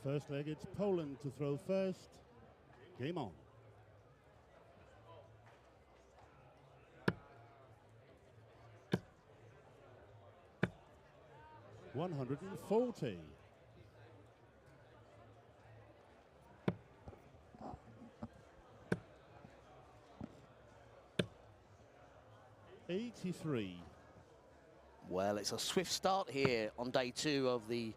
First leg, it's Poland to throw first. Game on. $140. 83. Well, it's a swift start here on day 2 of the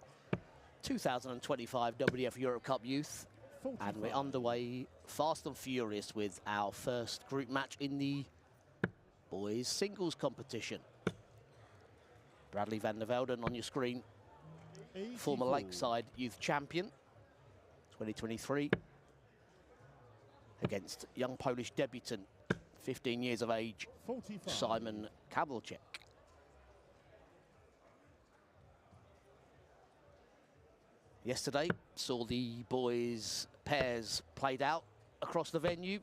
2025 WDF Europe Cup Youth. 45. And we're underway fast and furious with our first group match in the boys singles competition. Bradley van der Velden on your screen, 84. Former Lakeside Youth Champion 2023, against young Polish debutant, 15 years of age, 45. Simon Kabelczyk. Yesterday saw the boys pairs played out across the venue,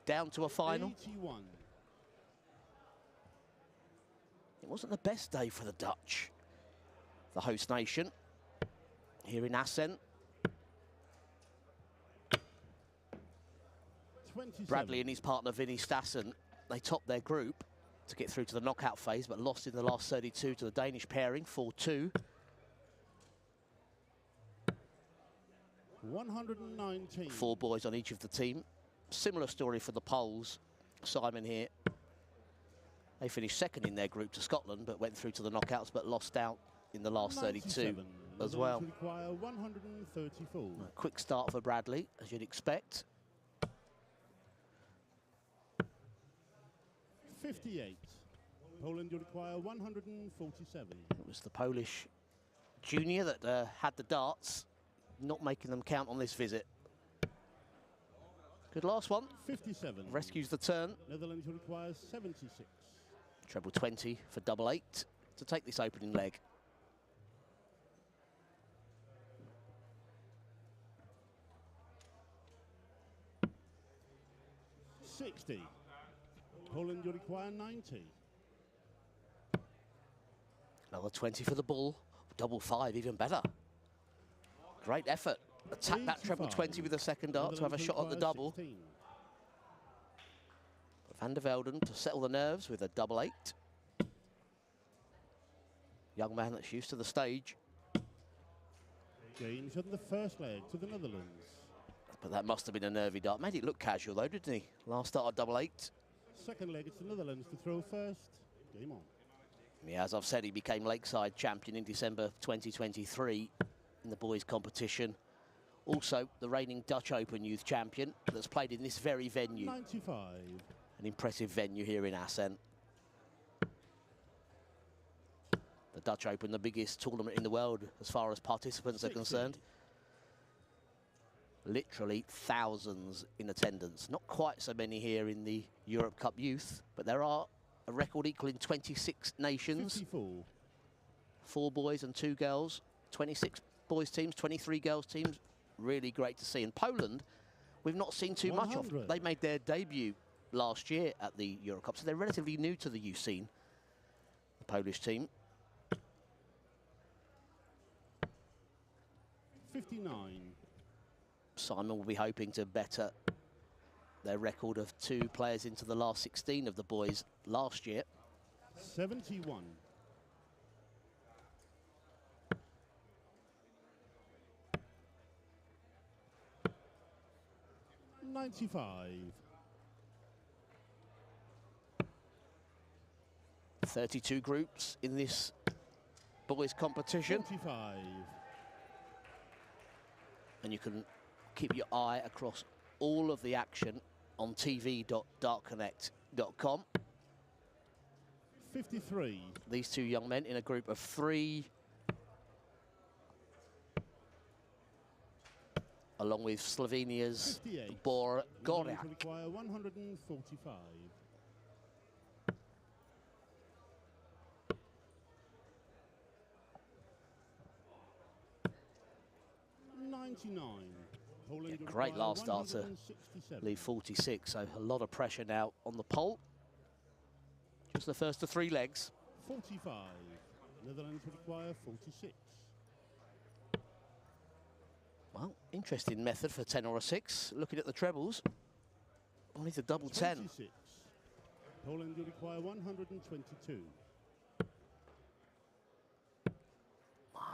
down to a final. 81. It wasn't the best day for the Dutch, the host nation, here in Assen. 27. Bradley and his partner Vinny Stassen, they topped their group to get through to the knockout phase, but lost in the last 32 to the Danish pairing, 4-2. 119. 4 boys on each of the team. Similar story for the Poles. Simon here. They finished second in their group to Scotland, but went through to the knockouts, but lost out in the last 32 as well. Require 134. A quick start for Bradley, as you'd expect. 58. Poland require 147. It was the Polish junior that had the darts, not making them count on this visit. Good last one. 57. Rescues the turn. Netherlands requires 76. Treble 20 for double 8 to take this opening leg. $60. Poland require 90. Another 20 for the bull. Double 5, even better. Great effort. Attack 85. That treble 20 with the second dart to have a shot at the double. 16. Van der Velden to settle the nerves with a double 8. Young man that's used to the stage. Gains on the first leg to the Netherlands. But that must have been a nervy dart. Made it look casual though, didn't he? Last dart, double 8. Second leg, it's the Netherlands to throw first. Game on. Yeah, as I've said, he became Lakeside champion in December 2023 in the boys competition. Also, the reigning Dutch Open youth champion that's played in this very venue. 95. An impressive venue here in Assen. The Dutch Open, the biggest tournament in the world as far as participants 60. Are concerned. Literally thousands in attendance. Not quite so many here in the Europe Cup Youth, but there are a record equaling 26 nations. 54. 4 boys and 2 girls. 26 boys teams, 23 girls teams. Really great to see. And Poland, we've not seen too 100. much of. They made their debut last year at the Euro Cup, so they're relatively new to the youth scene, the Polish team. 59. Simon will be hoping to better their record of 2 players into the last 16 of the boys last year. 71. $95. 32 groups in this boys competition. 45. And you can keep your eye across all of the action on tv.dartconnect.com. 53. These 2 young men in a group of 3, along with Slovenia's Bor Gorjak. Require 145. 99. Yeah, great last start to leave 46, so a lot of pressure now on the pole. Just the first of 3 legs. 45. Netherlands require 46. Well, interesting method for 10 or a 6. Looking at the trebles, only the double 10. 26. Poland, you require 122.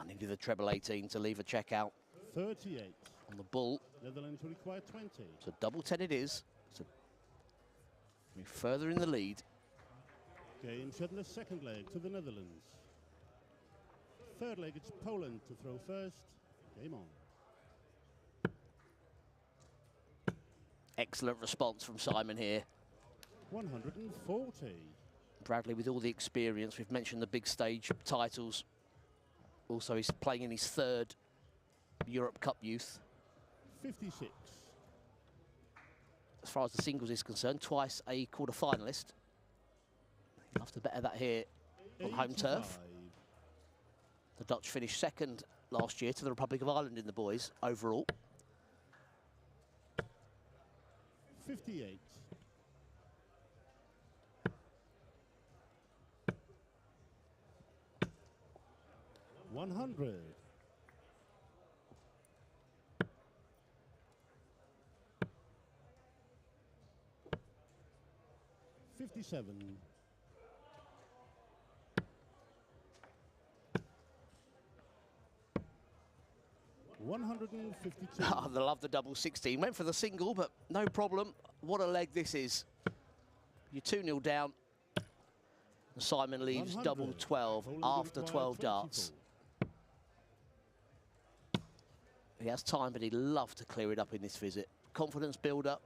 Needed the treble 18 to leave a check out 38. on the bull. Netherlands will require 20. So double 10 it is. So move further in the lead. Game shot in the second leg to the Netherlands. Third leg, it's Poland to throw first. Game on. Excellent response from Simon here. 140. Bradley with all the experience. We've mentioned the big stage titles. Also, he's playing in his 3rd Europe Cup Youth. 56. As far as the singles is concerned, twice a quarter-finalist. He'll have to better that here on home turf. The Dutch finished 2nd last year to the Republic of Ireland in the boys overall. 58. 100. 57. 152. I love the double 16. Went for the single, but no problem. What a leg this is. You're 2-0 down. And Simon leaves 100. double 12 after 12 darts. He has time, but he'd love to clear it up in this visit. Confidence build up.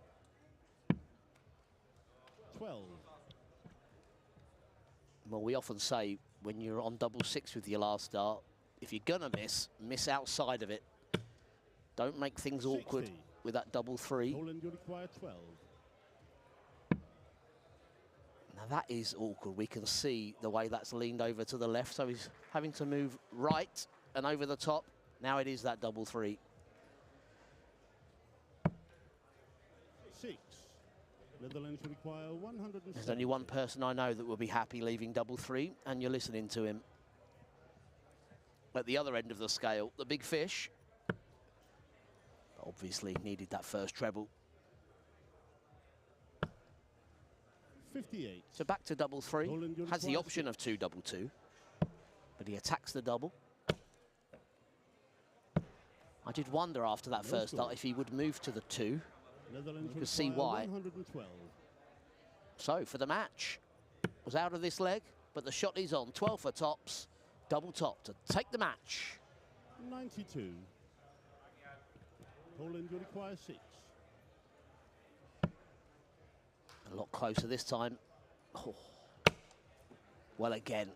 12. Well, we often say when you're on double 6 with your last dart, if you're gonna miss outside of it. Don't make things 60. awkward with that double 3. Poland, you require 12. Now that is awkward. We can see the way that's leaned over to the left, so he's having to move right and over the top. Now it is that double 3. 6. Netherlands require 107. There's only one person I know that will be happy leaving double 3, and you're listening to him. At the other end of the scale, the big fish obviously needed that first treble. 58. So back to double 3. Has the option of 2 double 2, but he attacks the double. I did wonder after that first dart if he would move to the 2. You could see why. 112. So for the match, was out of this leg, but the shot is on. 12 for tops, double top to take the match. 92. Poland, you require 6. A lot closer this time. Oh. Well, again,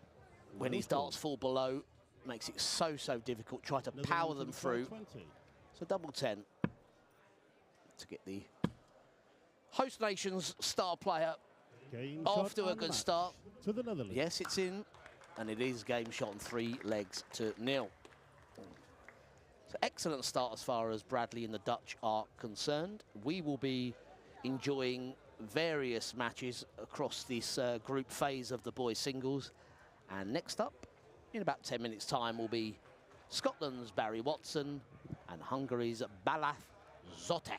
when his darts fall below, makes it so difficult. Try to power them through. 20. So double 10 to get the host nation's star player off to a good start. To the Netherlands. Yes, it's in, and it is game shot on 3 legs to 0. So excellent start as far as Bradley and the Dutch are concerned. We will be enjoying various matches across this group phase of the boys singles. And next up, in about 10 minutes' time, will be Scotland's Barry Watson and Hungary's Balázs Zotek.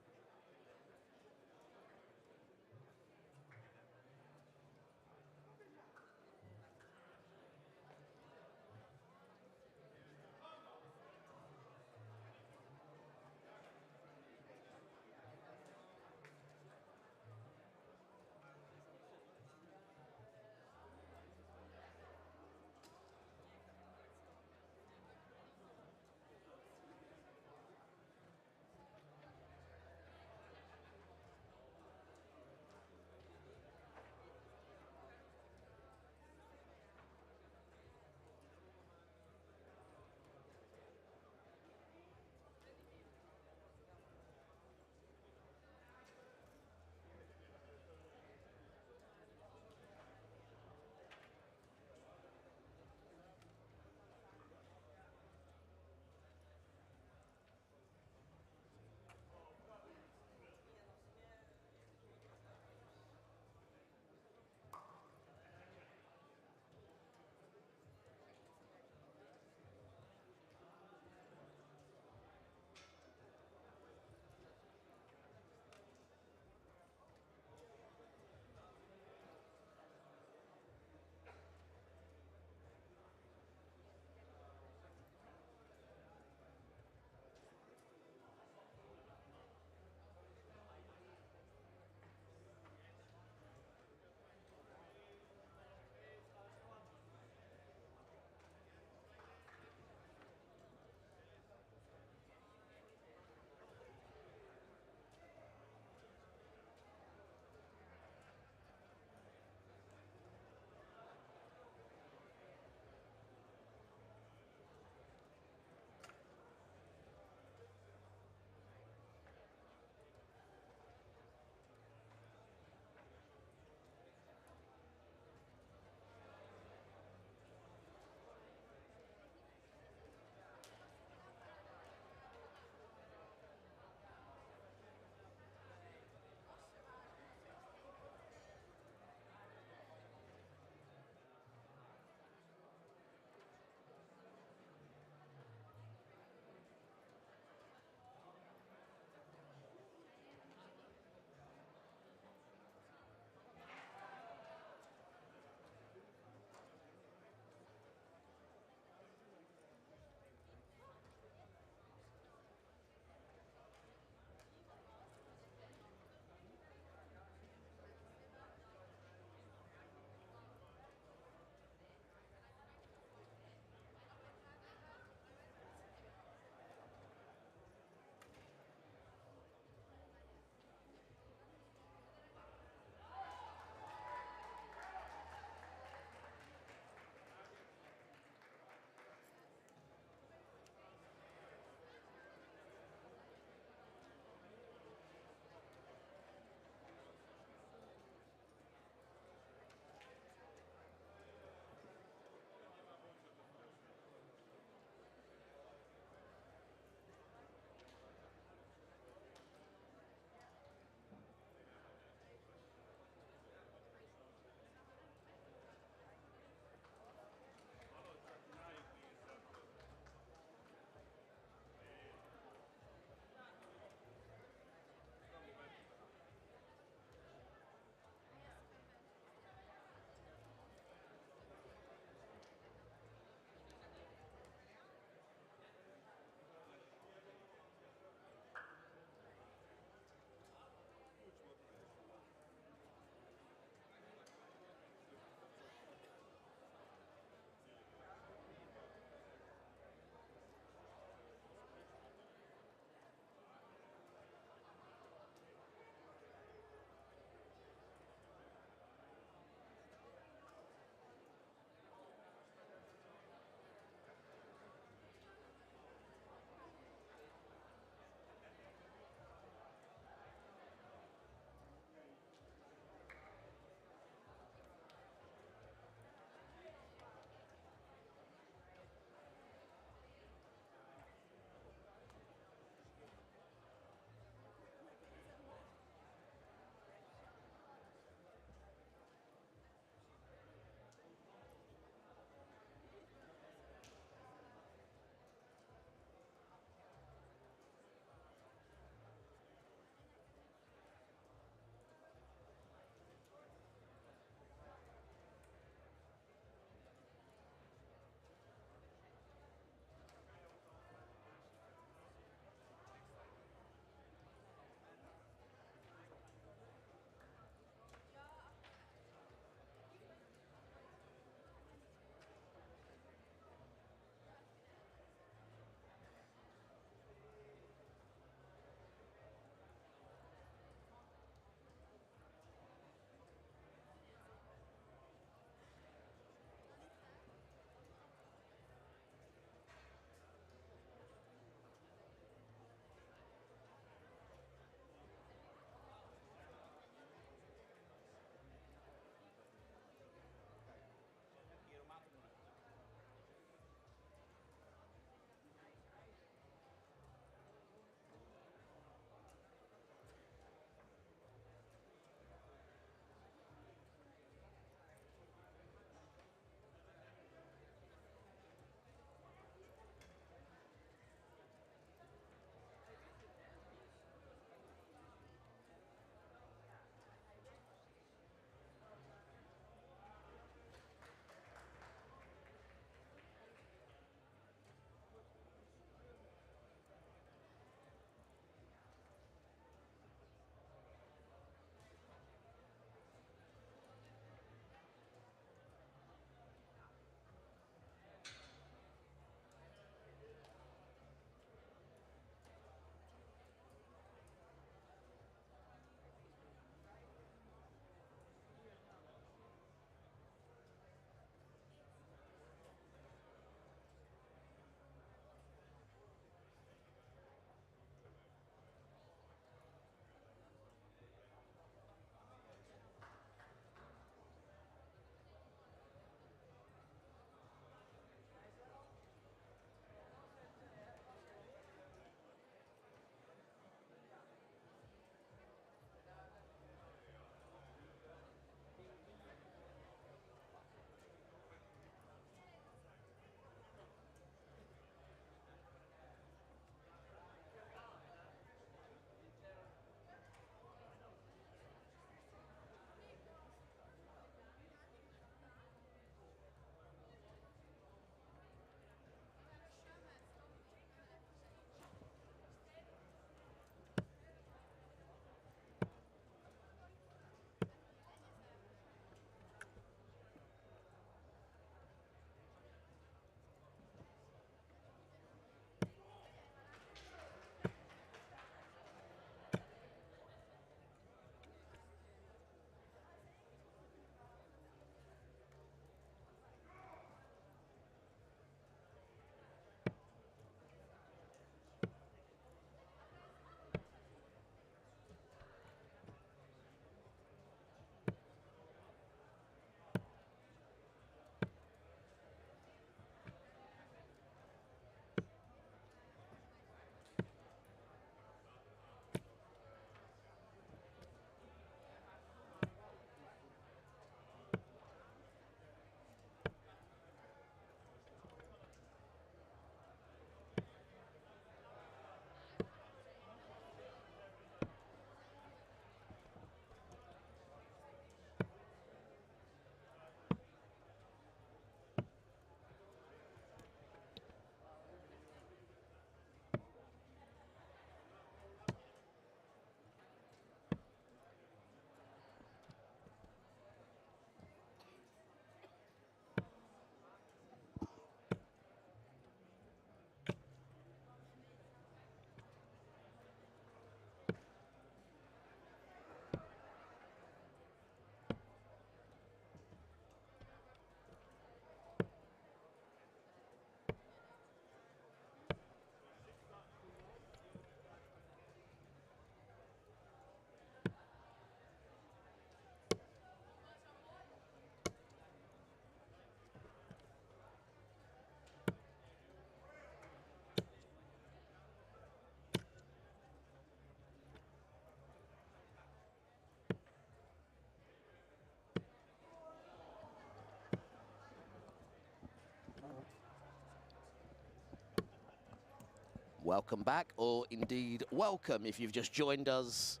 Welcome back, or indeed welcome if you've just joined us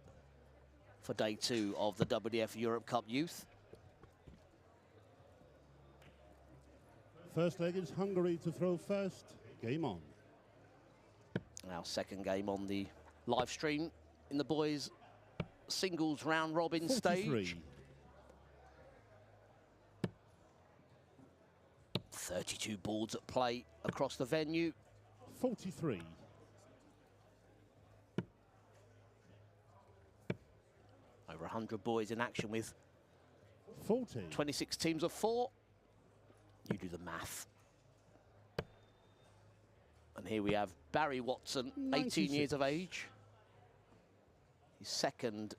for day 2 of the WDF Europe Cup Youth. First leg is Hungary to throw first. Game on. Our second game on the live stream in the boys' singles round robin 43. stage. 32 boards at play across the venue. 43. Over 100 boys in action with 40. 26 teams of 4. You do the math. And here we have Barry Watson, 18 years of age. His second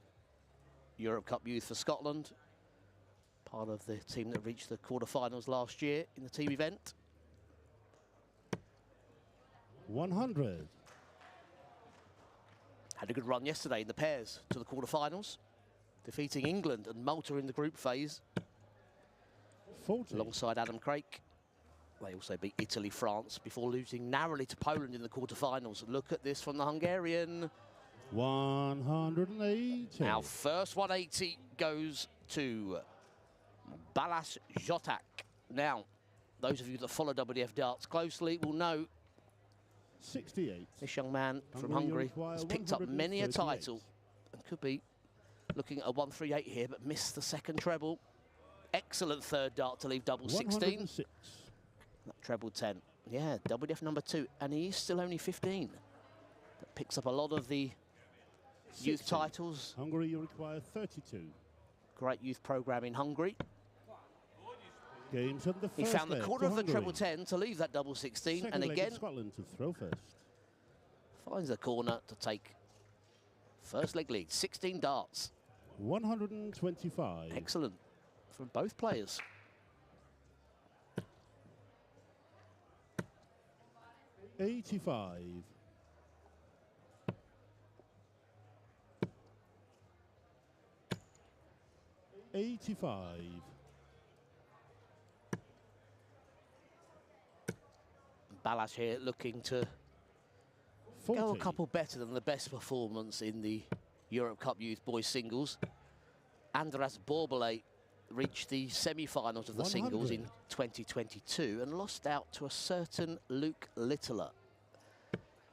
Europe Cup Youth for Scotland. Part of the team that reached the quarterfinals last year in the team event. 100. Had a good run yesterday in the pairs to the quarterfinals, defeating England and Malta in the group phase. 40. Alongside Adam Craig. They also beat Italy, France, before losing narrowly to Poland in the quarterfinals. Look at this from the Hungarian. 180. Our first 180 goes to Balázs Zsoták. Now, those of you that follow WDF darts closely will know 68. this young man from Hungary has picked up many a title and could be looking at a 138 here, but missed the second treble. Excellent third dart to leave double 16. 106. That treble 10. Yeah, WDF number 2, and he is still only 15. That picks up a lot of the 60. youth titles. Hungary, you require 32. Great youth program in Hungary. Games on the He first found the leg quarter to of the Hungary. treble 10 to leave that double 16, Second and leg again is Scotland to throw first. finds the corner to take first leg lead. 16 darts. 125. Excellent from both players. 85. 85. Balázs here looking to 40. go a couple better than the best performance in the Europe Cup Youth Boys Singles. Andras Borbelé reached the semi-finals of the 100. singles in 2022 and lost out to a certain Luke Littler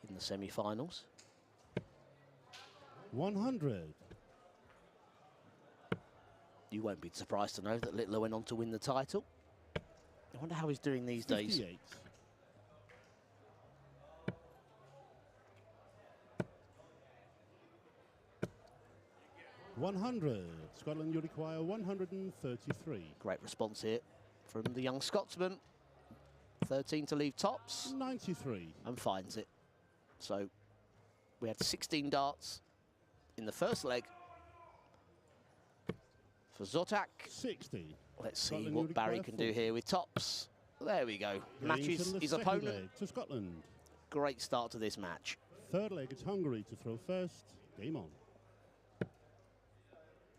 in the semi-finals. 100. You won't be surprised to know that Littler went on to win the title. I wonder how he's doing these days. 58. 100. Scotland, you require 133. Great response here from the young Scotsman. 13 to leave tops. 93. And finds it. So we had 16 darts in the first leg for Zsoták. 60. Let's see Scotland, what you Barry require can do 40. here with tops. There we go. Games Matches on the his second opponent. leg to Scotland. Great start to this match. Third leg, it's Hungary to throw first. Game on.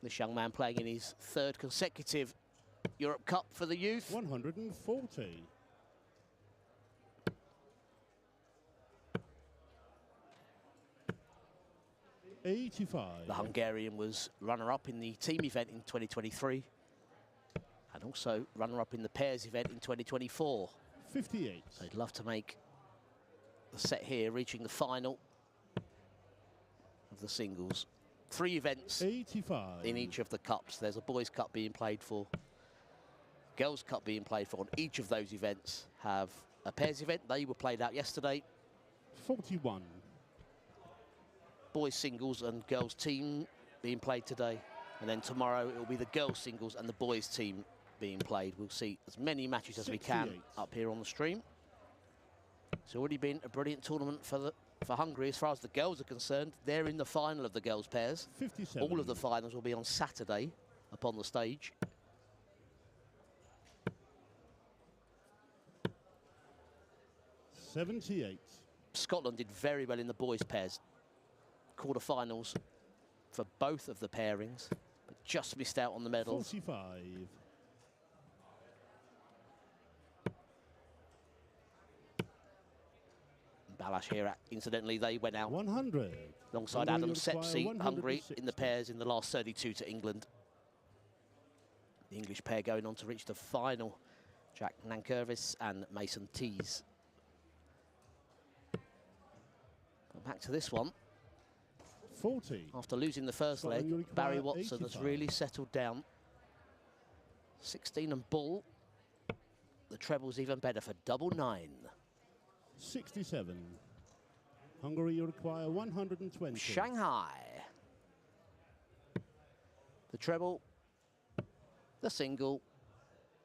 This young man playing in his third consecutive Europe Cup for the youth. 140. 85. The Hungarian was runner-up in the team event in 2023 and also runner-up in the pairs event in 2024. 58. So he'd love to make the set here, reaching the final of the singles. 3 events 85. in each of the cups. There's a boys' cup being played for, girls' cup being played for, and each of those events have a pairs event. They were played out yesterday. 41. Boys singles and girls team being played today, and then tomorrow it will be the girls singles and the boys team being played. We'll see as many matches as we can 68. up here on the stream. It's already been a brilliant tournament for Hungary as far as the girls are concerned. They're in the final of the girls pairs. 57. All of the finals will be on Saturday upon the stage. 78. Scotland did very well in the boys pairs. Quarterfinals for both of the pairings, but just missed out on the medals. 45. Alash here, incidentally, they went out 100. alongside Hungary Adam require Sepsi, Hungary, in 160. the pairs in the last 32 to England. The English pair going on to reach the final. Jack Nankervis and Mason Tees. But back to this one. 40. After losing the first Scotland, you leg, require Barry Watson has 85. really settled down. 16 and bull. The treble's even better for double 9. 67. Hungary, you require 120. Shanghai. The treble, the single,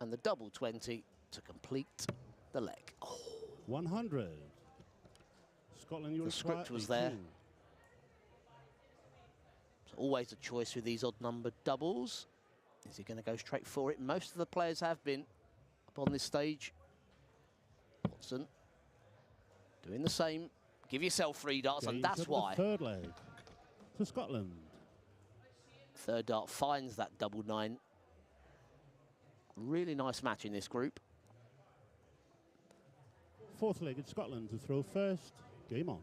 and the double 20 to complete the leg. Oh. 100. Scotland, you The require script was 18. there. It's always a choice with these odd-numbered doubles. Is he going to go straight for it? Most of the players have been up on this stage. Watson doing the same. Give yourself 3 darts, and that's why. Third leg to Scotland. Third dart finds that double 9. Really nice match in this group. Fourth leg at Scotland to throw first. Game on.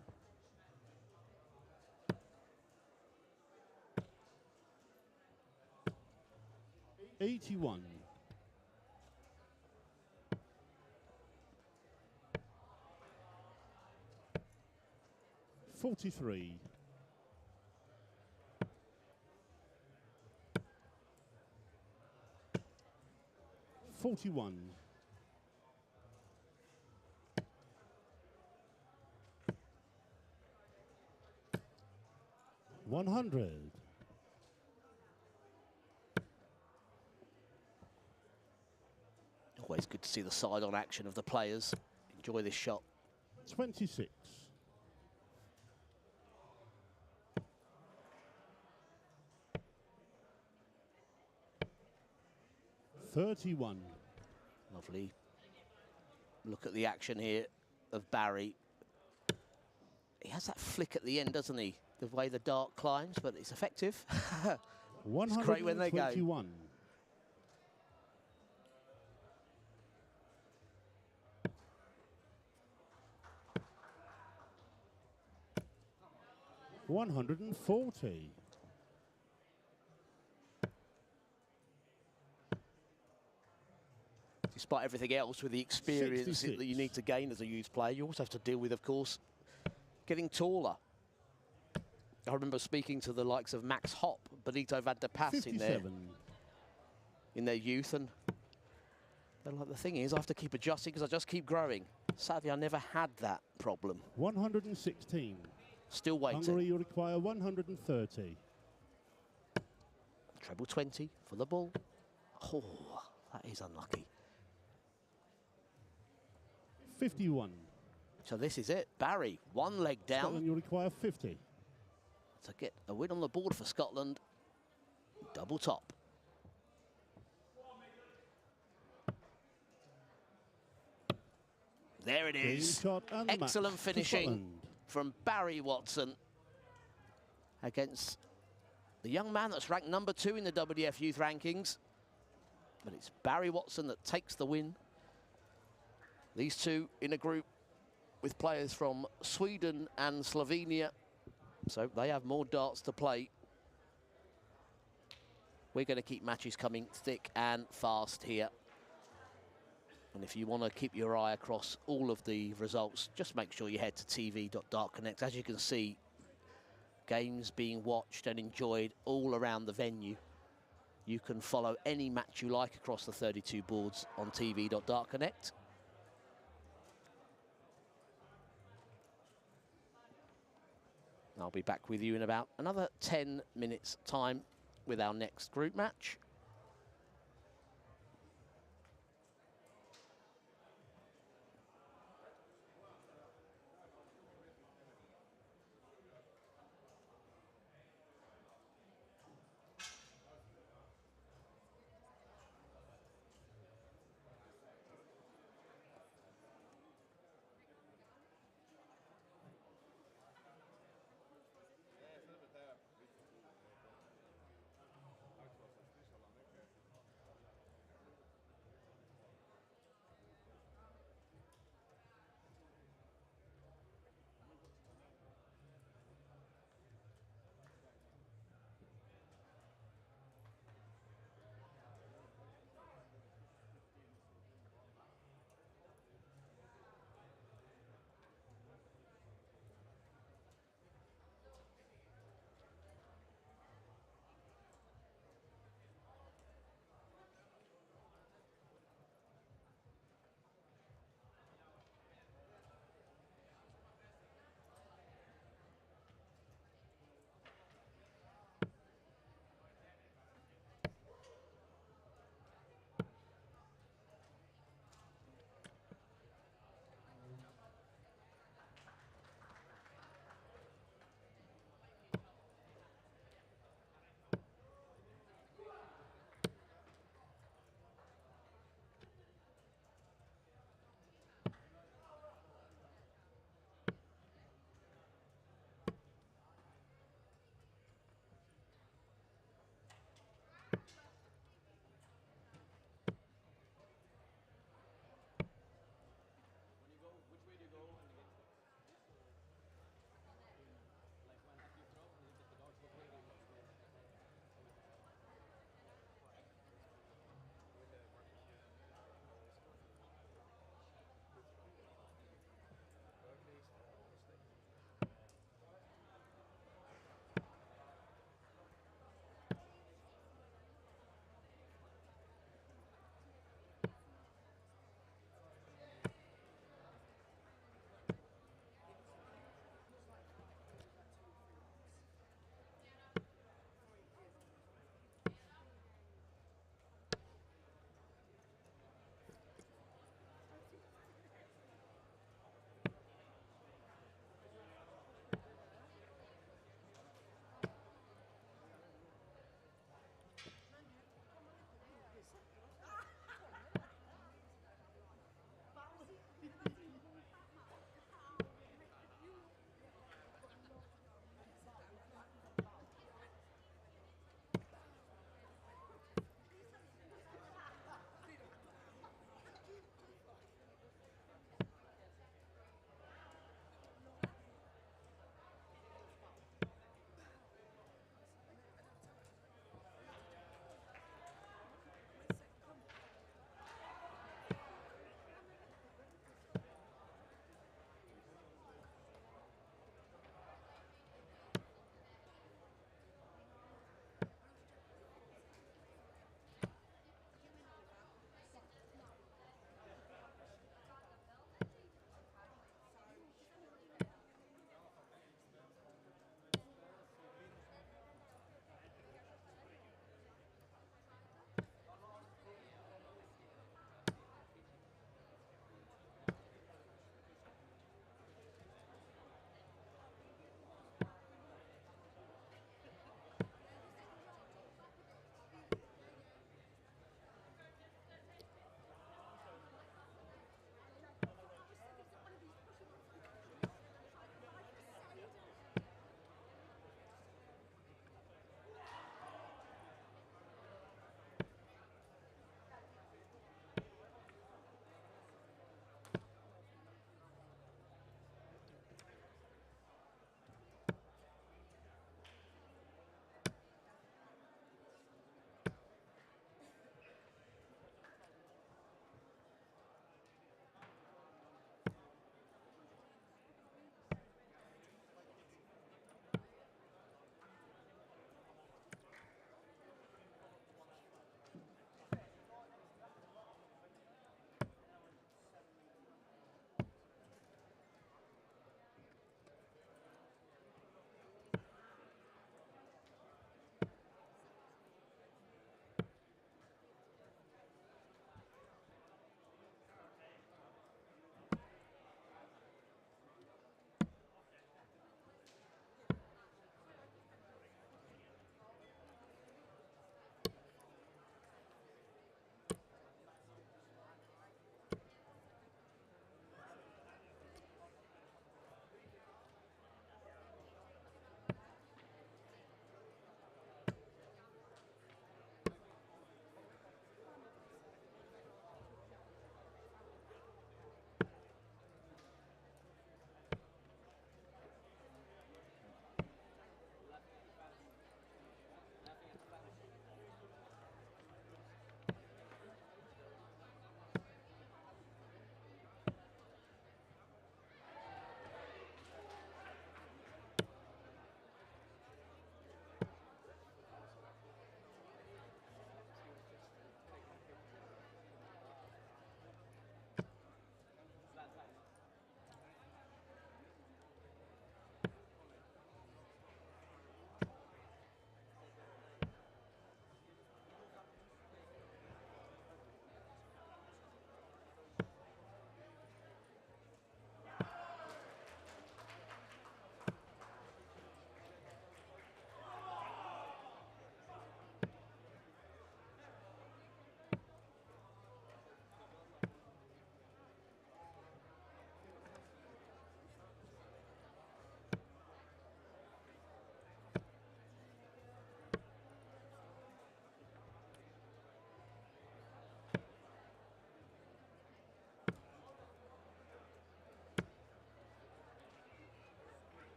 '81. '43. 41. 100. Always good to see the side-on action of the players. Enjoy this shot. 26. 31. Lovely. Look at the action here of Barry. He has that flick at the end, doesn't he? The way the dart climbs, but it's effective. It's great when they go. 121. 140. Despite everything else, with the experience 66. that you need to gain as a youth player, you also have to deal with, of course, getting taller. I remember speaking to the likes of Max Hopp, Benito van der Pas in their youth, and they're like, the thing is, I have to keep adjusting because I just keep growing. Sadly, I never had that problem. 116. Still waiting. Hungary, you require 130. Treble 20 for the ball. Oh, that is unlucky. 51. So this is it. Barry, one leg down. Scotland, you require 50. To get a win on the board for Scotland. Double top. There it is. Excellent finishing from Barry Watson against the young man that's ranked number 2 in the WDF youth rankings. But it's Barry Watson that takes the win. These two in a group with players from Sweden and Slovenia. So they have more darts to play. We're going to keep matches coming thick and fast here. And if you want to keep your eye across all of the results, just make sure you head to tv.dartconnect. As you can see, games being watched and enjoyed all around the venue. You can follow any match you like across the 32 boards on tv.dartconnect. I'll be back with you in about another 10 minutes' time with our next group match.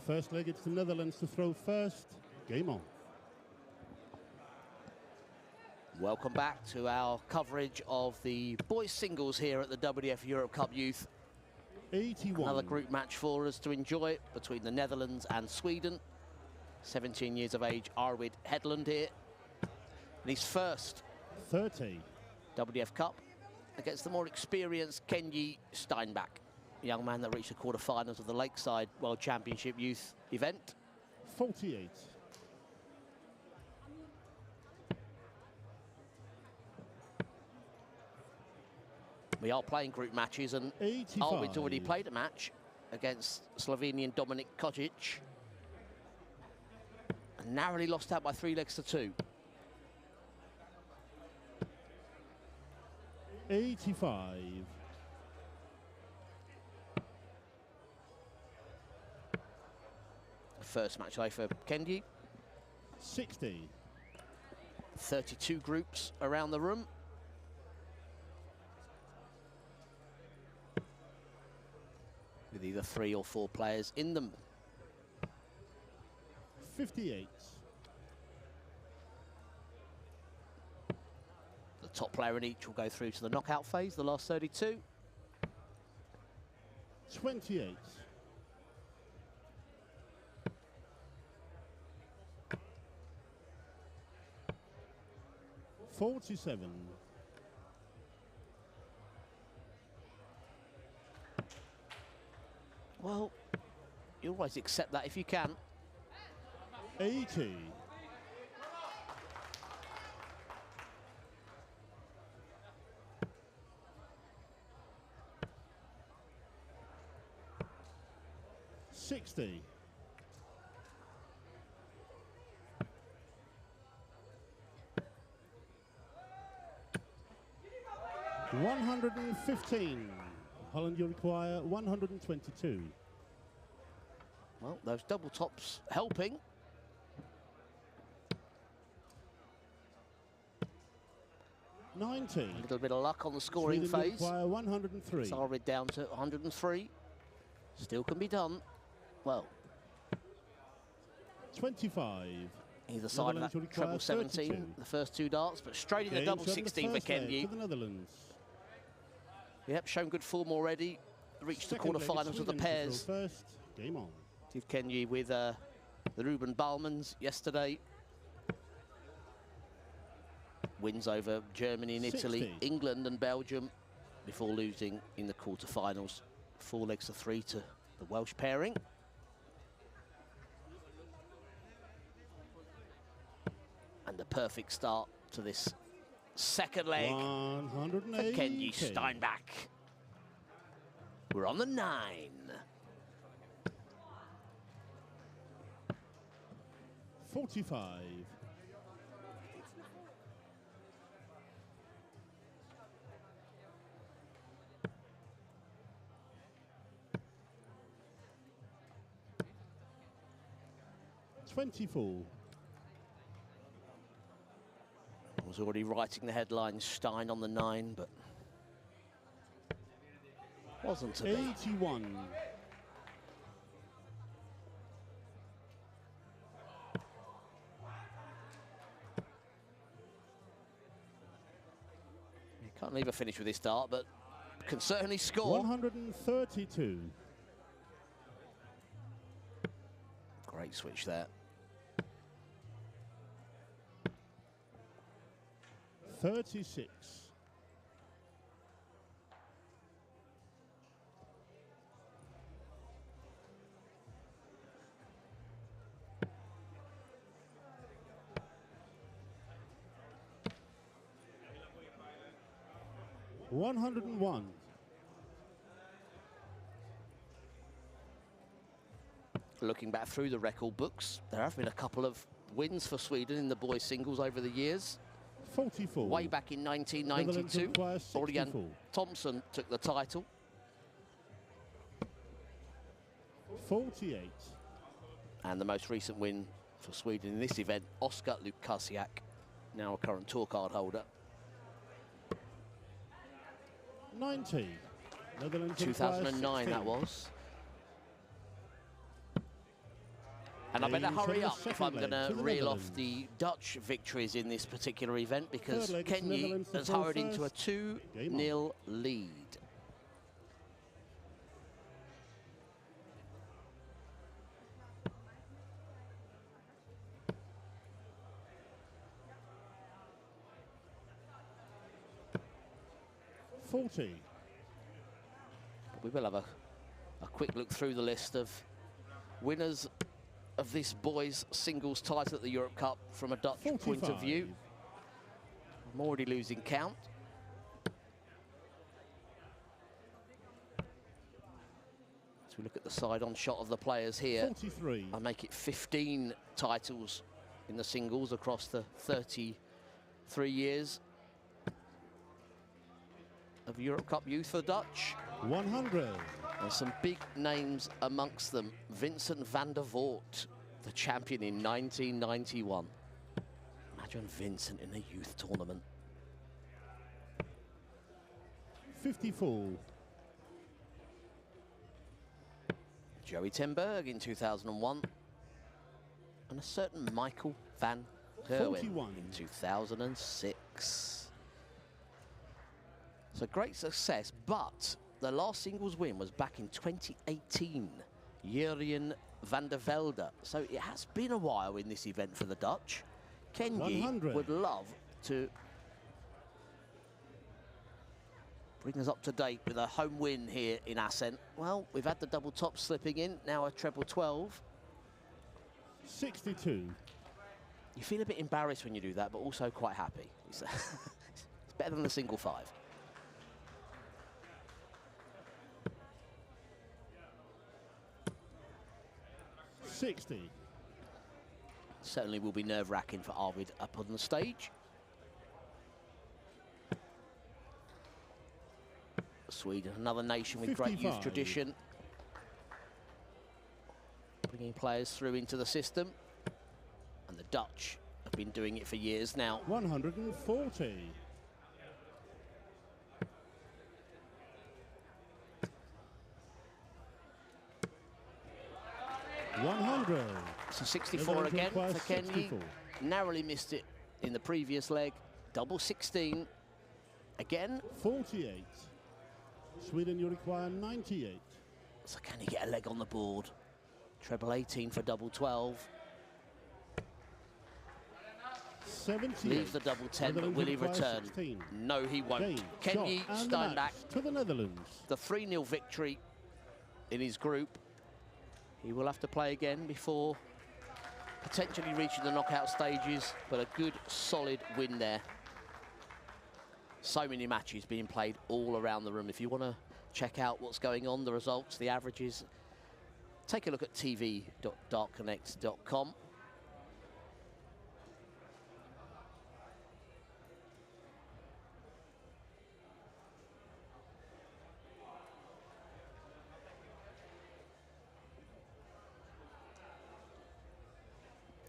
First leg, it's the Netherlands to throw first. Game on. Welcome back to our coverage of the boys singles here at the WDF Europe Cup Youth. 81. Another group match for us to enjoy between the Netherlands and Sweden. 17 years of age, Arvid Hedlund here. And his first 30. WDF Cup against the more experienced Kenji Steinbach, a young man that reached the quarterfinals of the Lakeside World Championship Youth event. 48. We are playing group matches, and 85. Arvid's already played a match against Slovenian Dominik Kojic and narrowly lost out by 3 legs to 2. 85. First match play for Kenji. 60. 32 groups around the room. With either 3 or 4 players in them. 58. The top player in each will go through to the knockout phase, the last 32. 28. 47. Well, you always accept that if you can. 80. 60. 115. Holland, you require 122. Well, those double tops helping. 90. A little bit of luck on the scoring Sweden phase. require 103. It's already down to 103. Still can be done. Well, 25. either side of that treble 17, 32. the first 2 darts, but straight in the double 16 for Kenji. To the Netherlands. Yep, shown good form already. Reached the Second leg, quarterfinals of the Sweden to pairs. throw first. Game on. Did Kenji with the Ruben Balmans yesterday. Wins over Germany and Italy, 60. England and Belgium before losing in the quarterfinals. 4 legs to 3 to the Welsh pairing. And the perfect start to this second leg for Kenji Steinbach. We're on the 9. 45. 24. I was already writing the headline, Stein on the 9, but wasn't to be. 81. 'Can't leave a finish with this dart, but can certainly score. 132. Great switch there. 36. 101. Looking back through the record books, there have been a couple of wins for Sweden in the boys singles over the years. 44. Way back in 1992, Orion Thompson took the title. 48. And the most recent win for Sweden in this event, Oskar Lukasiak, now a current tour card holder. 90. Netherlands 2009 that was. And I better hurry up if I'm going to reel Netherlands. off the Dutch victories in this particular event, because Third leg, it's Kenji Netherlands to has throw hurried into a first. 2-0 lead. We will have a quick look through the list of winners of this boys singles title at the Europe Cup from a Dutch 45. point of view. I'm already losing count. As we look at the side-on shot of the players here, 43. I make it 15 titles in the singles across the 33 years of Europe Cup youth for the Dutch. 100. There's some big names amongst them. Vincent van der Voort, the champion in 1991. Imagine Vincent in a youth tournament. 54. Joey ten Berg in 2001. And a certain Michael van Gerwen 41. in 2006. So great success, but the last singles win was back in 2018. Jurjen van der Velde. So it has been a while in this event for the Dutch. Kenji 100. would love to bring us up to date with a home win here in Assen. Well, we've had the double top slipping in, now a treble 12. 62. You feel a bit embarrassed when you do that, but also quite happy. It's better than the single 5. Certainly will be nerve-wracking for Arvid up on the stage. Sweden, another nation with 55. great youth tradition. Bringing players through into the system. And the Dutch have been doing it for years now. 140. So 64 again for Kenji. 64. Narrowly missed it in the previous leg. Double 16. Again. 48. Sweden, you require 98. So can he get a leg on the board? Treble 18 for double 12. 78. Leaves the double 10, but will he return? 16. No, he won't. Game, Kenji shot, and the Steinbach, match to the Netherlands. the 3-0 victory in his group. He will have to play again before potentially reaching the knockout stages, but a good, solid win there. So many matches being played all around the room. If you want to check out what's going on, the results, the averages, take a look at tv.dartconnect.com.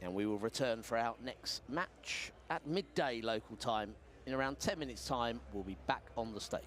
And we will return for our next match at midday local time. In around 10 minutes' time, we'll be back on the stage.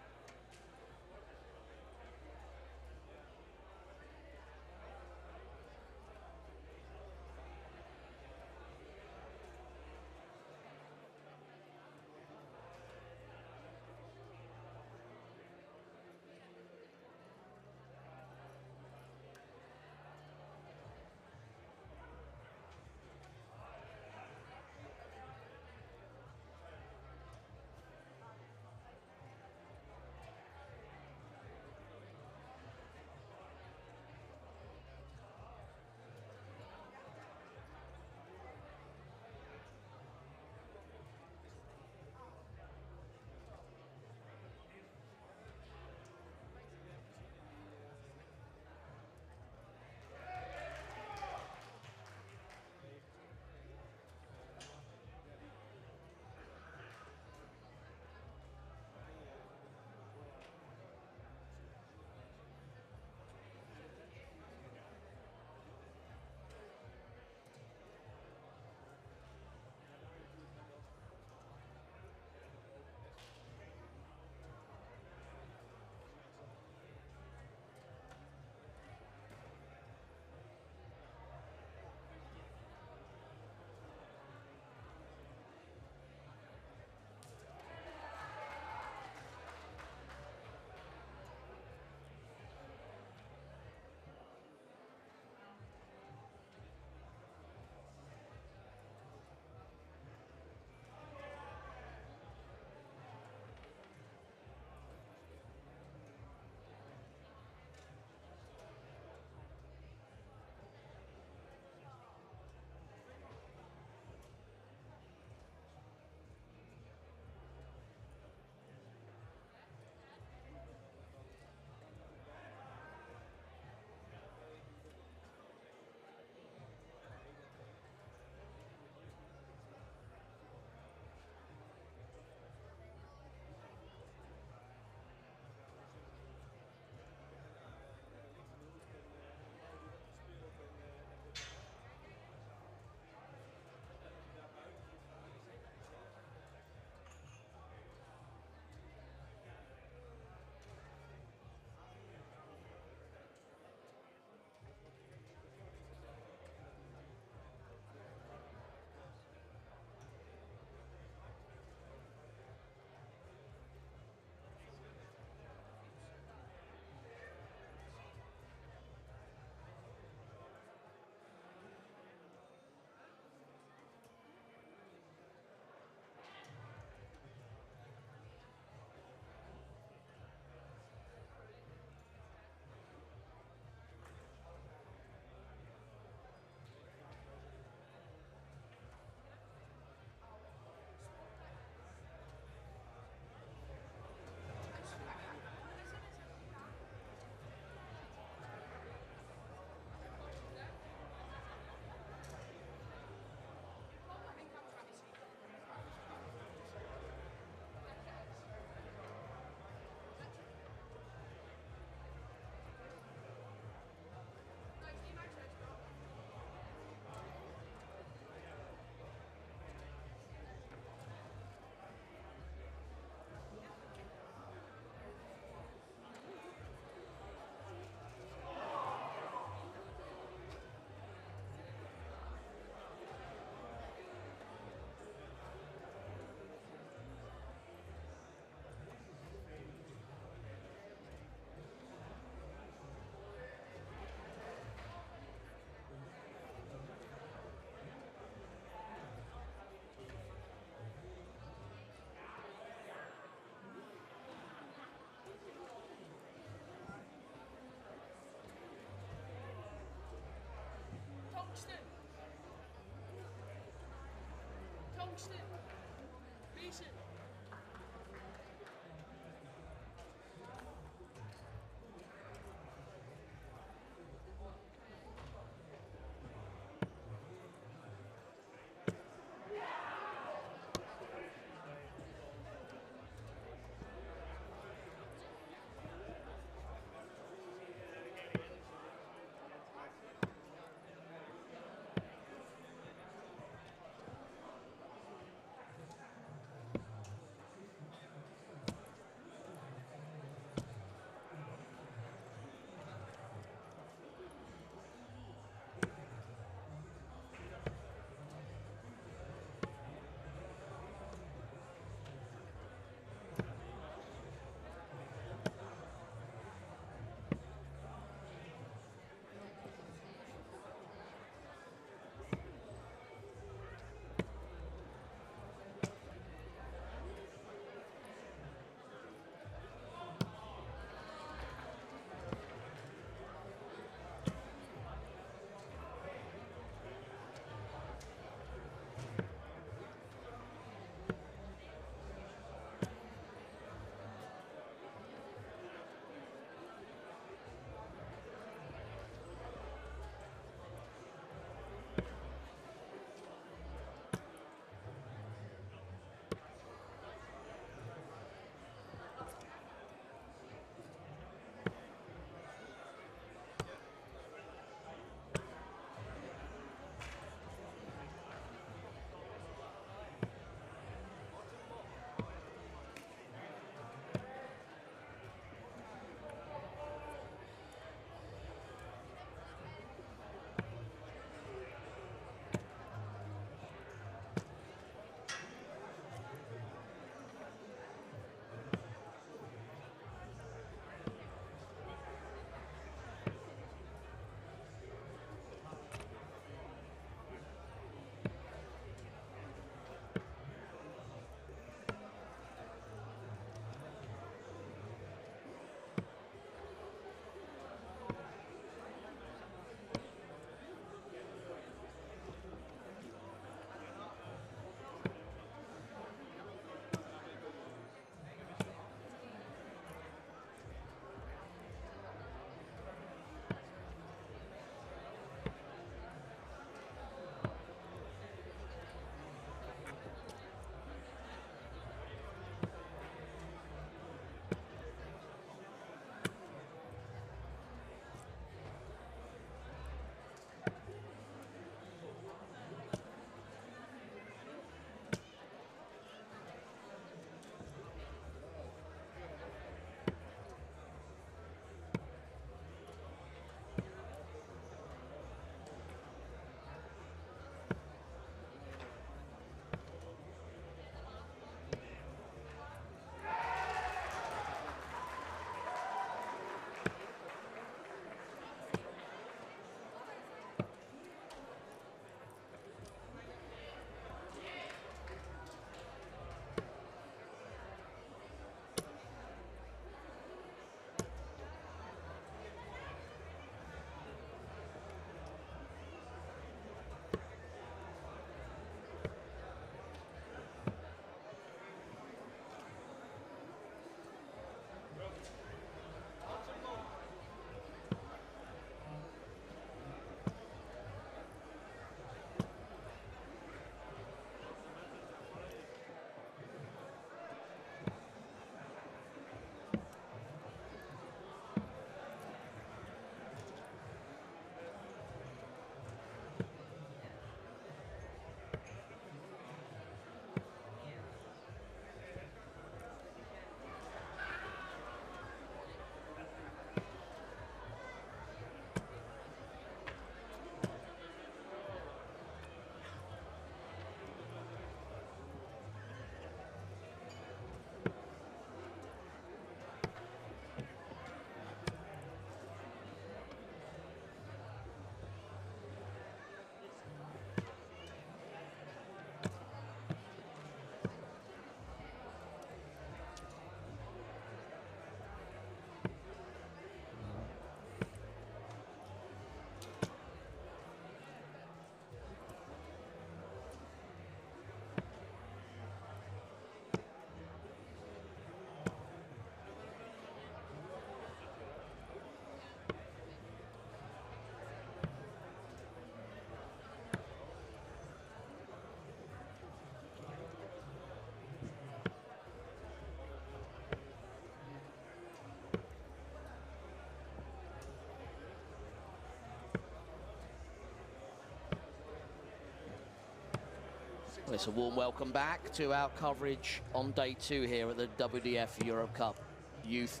Well, it's a warm welcome back to our coverage on day 2 here at the WDF Europe Cup Youth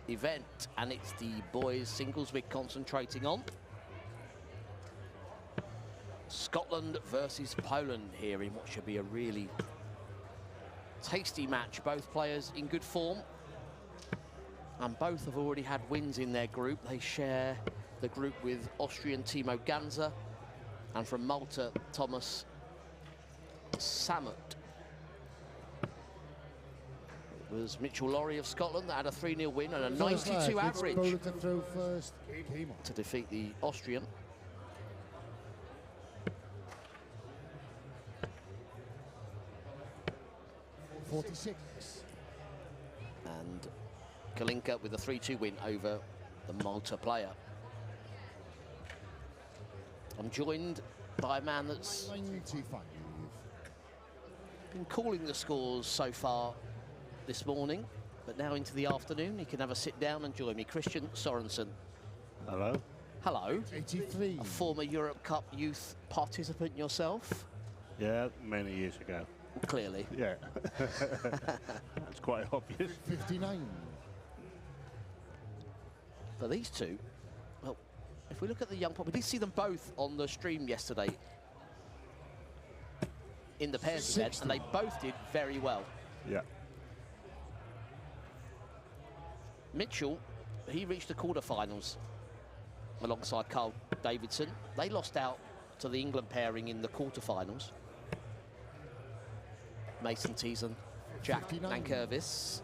event, and it's the boys singles we're concentrating on. Scotland versus Poland here in what should be a really tasty match. Both players in good form, and both have already had wins in their group. They share the group with Austrian Timo Ganser, and from Malta, Thomas Samut. It was Mitchell Laurie of Scotland that had a 3-0 win and a 92 average to throw first. to defeat the Austrian. .46. And Kalinka with a 3-2 win over the Malta player. I'm joined by a man that's 95. been calling the scores so far this morning, but now into the afternoon he can have a sit down and join me. Christian Sorensen. Hello. Hello. 83. A former Europe Cup youth participant yourself? Yeah, many years ago. Clearly. Yeah. That's quite obvious. 59. But these two, well, if we look at the young, we did see them both on the stream yesterday in the pairs event, and they both did very well. Yeah. Mitchell, he reached the quarterfinals alongside Carl Davidson. They lost out to the England pairing in the quarterfinals. Mason Teason, Jack 59. Nankervis,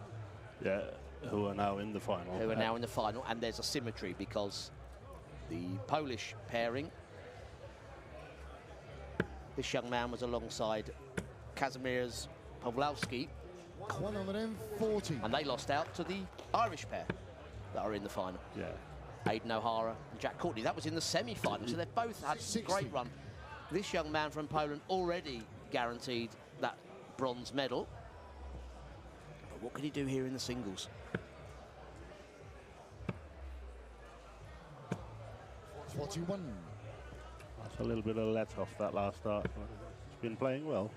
Yeah, who are now in the final. who are now in the final, and there's a symmetry because the Polish pairing, this young man was alongside Kazimierz Pawlowski, 140. and they lost out to the Irish pair that are in the final. Yeah. Aidan O'Hara and Jack Courtney. That was in the semi-final, so they've both had a 60. great run. This young man from Poland already guaranteed that bronze medal. But what can he do here in the singles? 41. That's a little bit of let off that last start. He's been playing well.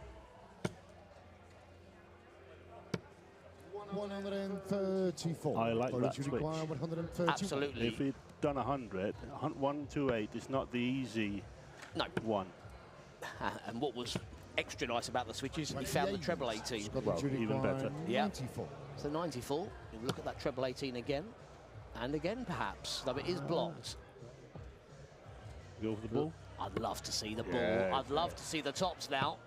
134. I like that Polish switch. require 131. Absolutely. If he'd done 100, 128 is not the easy No. one. And what was extra nice about the switches, he found the treble 18. Scotland Well, should even require better. 94. So 94, you look at that treble 18 again, and again perhaps, though it is blocked. Go for the ball. I'd love to see the ball. Yeah. I'd love to see the tops now.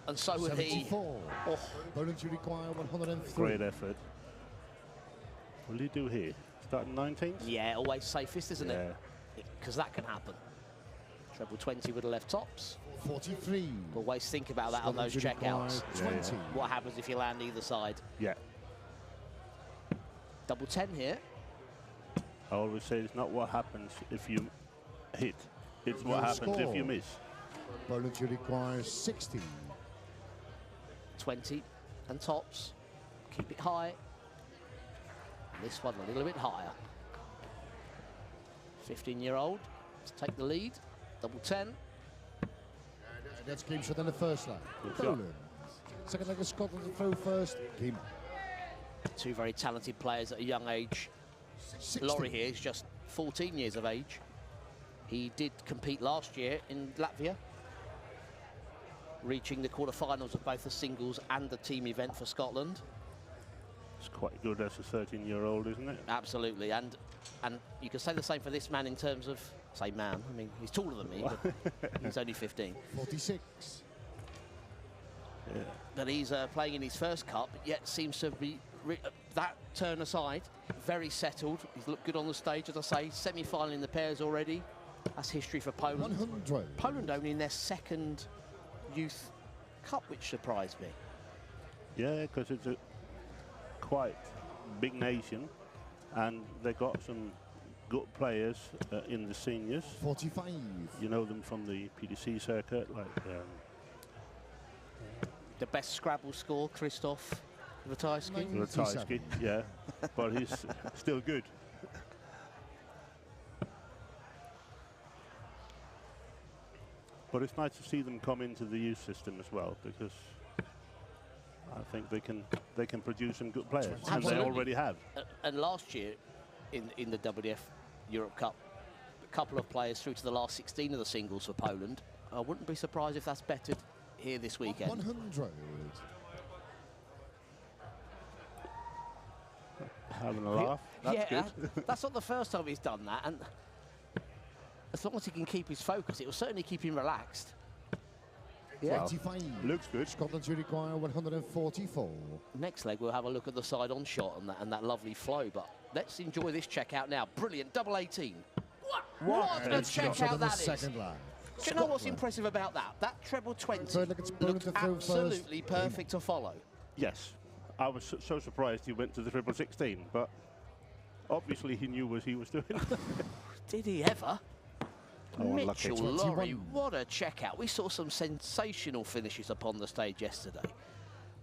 And so would he. 74. Oh, Poland should require 103. Great effort. What will he do here? Start 19th? yeah, always safest, isn't Yeah. it? Because that can happen. Treble 20 with the left tops. 43. Always think about that on Scotland those should require checkouts. Yeah, 20. What happens if you land either side? Yeah. Double 10 here. I always say it's not what happens if you hit. It's what Good happens if you score. miss. Poland should require 60. 20 and tops. Keep it high. This one a little bit higher. 15-year-old to take the lead. Double 10. That's game shot in the first leg. Good shot. Poland. Second leg of Scotland to throw first. Game. Two very talented players at a young age. 60. Laurie here is just 14 years of age. He did compete last year in Latvia, reaching the quarterfinals of both the singles and the team event for Scotland. It's quite good as a 13-year-old, isn't it? Absolutely, and you can say the same for this man in terms of, say man, I mean, he's taller than me, but he's only 15. 46. Yeah. But he's playing in his first cup, yet seems to be, that turn aside, very settled. He's looked good on the stage, as I say, semi-final in the pairs already. That's history for Poland. 100. Poland only in their second youth cup, which surprised me. Yeah, because it's a quite big nation, and they got some good players in the seniors. 45. You know them from the PDC circuit, like The best Scrabble score, Krzysztof Ratajski. Ratajski, yeah, but he's still good. But it's nice to see them come into the youth system as well, because I think they can produce some good players, and they Absolutely. already have. And last year, in the WDF Europe Cup, a couple of players through to the last 16 of the singles for Poland. I wouldn't be surprised if that's bettered here this weekend. 100. Having a laugh. That's yeah, good. that's not the first time he's done that, and as long as he can keep his focus, it will certainly keep him relaxed. Yeah. Well, 25. looks good. Scotland to require 144. Next leg, we'll have a look at the side-on shot and that lovely flow. But let's enjoy this check out now. Brilliant, double 18. What a check out that is. Second line. Do you know what's impressive about that? That treble 20 Third leg, it's Bonte looked to throw absolutely first. perfect to follow. Yes, I was so surprised he went to the triple 16, but obviously he knew what he was doing. Did he ever? Oh, unlucky. Mitchell Laurie, 21. what a check out. We saw some sensational finishes upon the stage yesterday.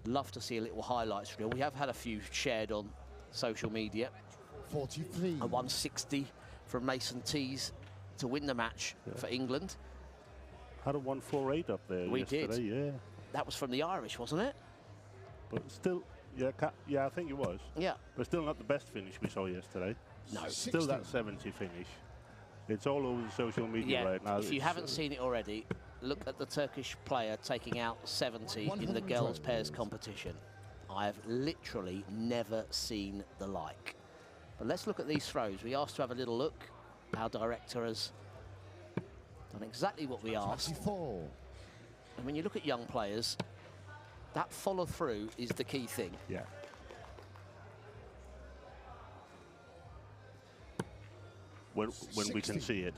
Love to see a little highlights reel. We have had a few shared on social media. 43. A 160 from Mason Tees to win the match for England. Had a 148 up there We yesterday, did. yeah. That was from the Irish, wasn't it? But still, yeah, I think it was. Yeah. But still not the best finish we saw yesterday. No. Still that 70 finish. It's all over the social media Yeah, right now. if you It's, haven't seen it already, look at the Turkish player taking out 70 in the girls' pairs competition. I have literally never seen the like. But let's look at these throws. We asked to have a little look. Our director has done exactly what we asked. 24. And when you look at young players, that follow-through is the key thing. Yeah. When we can 60. see it.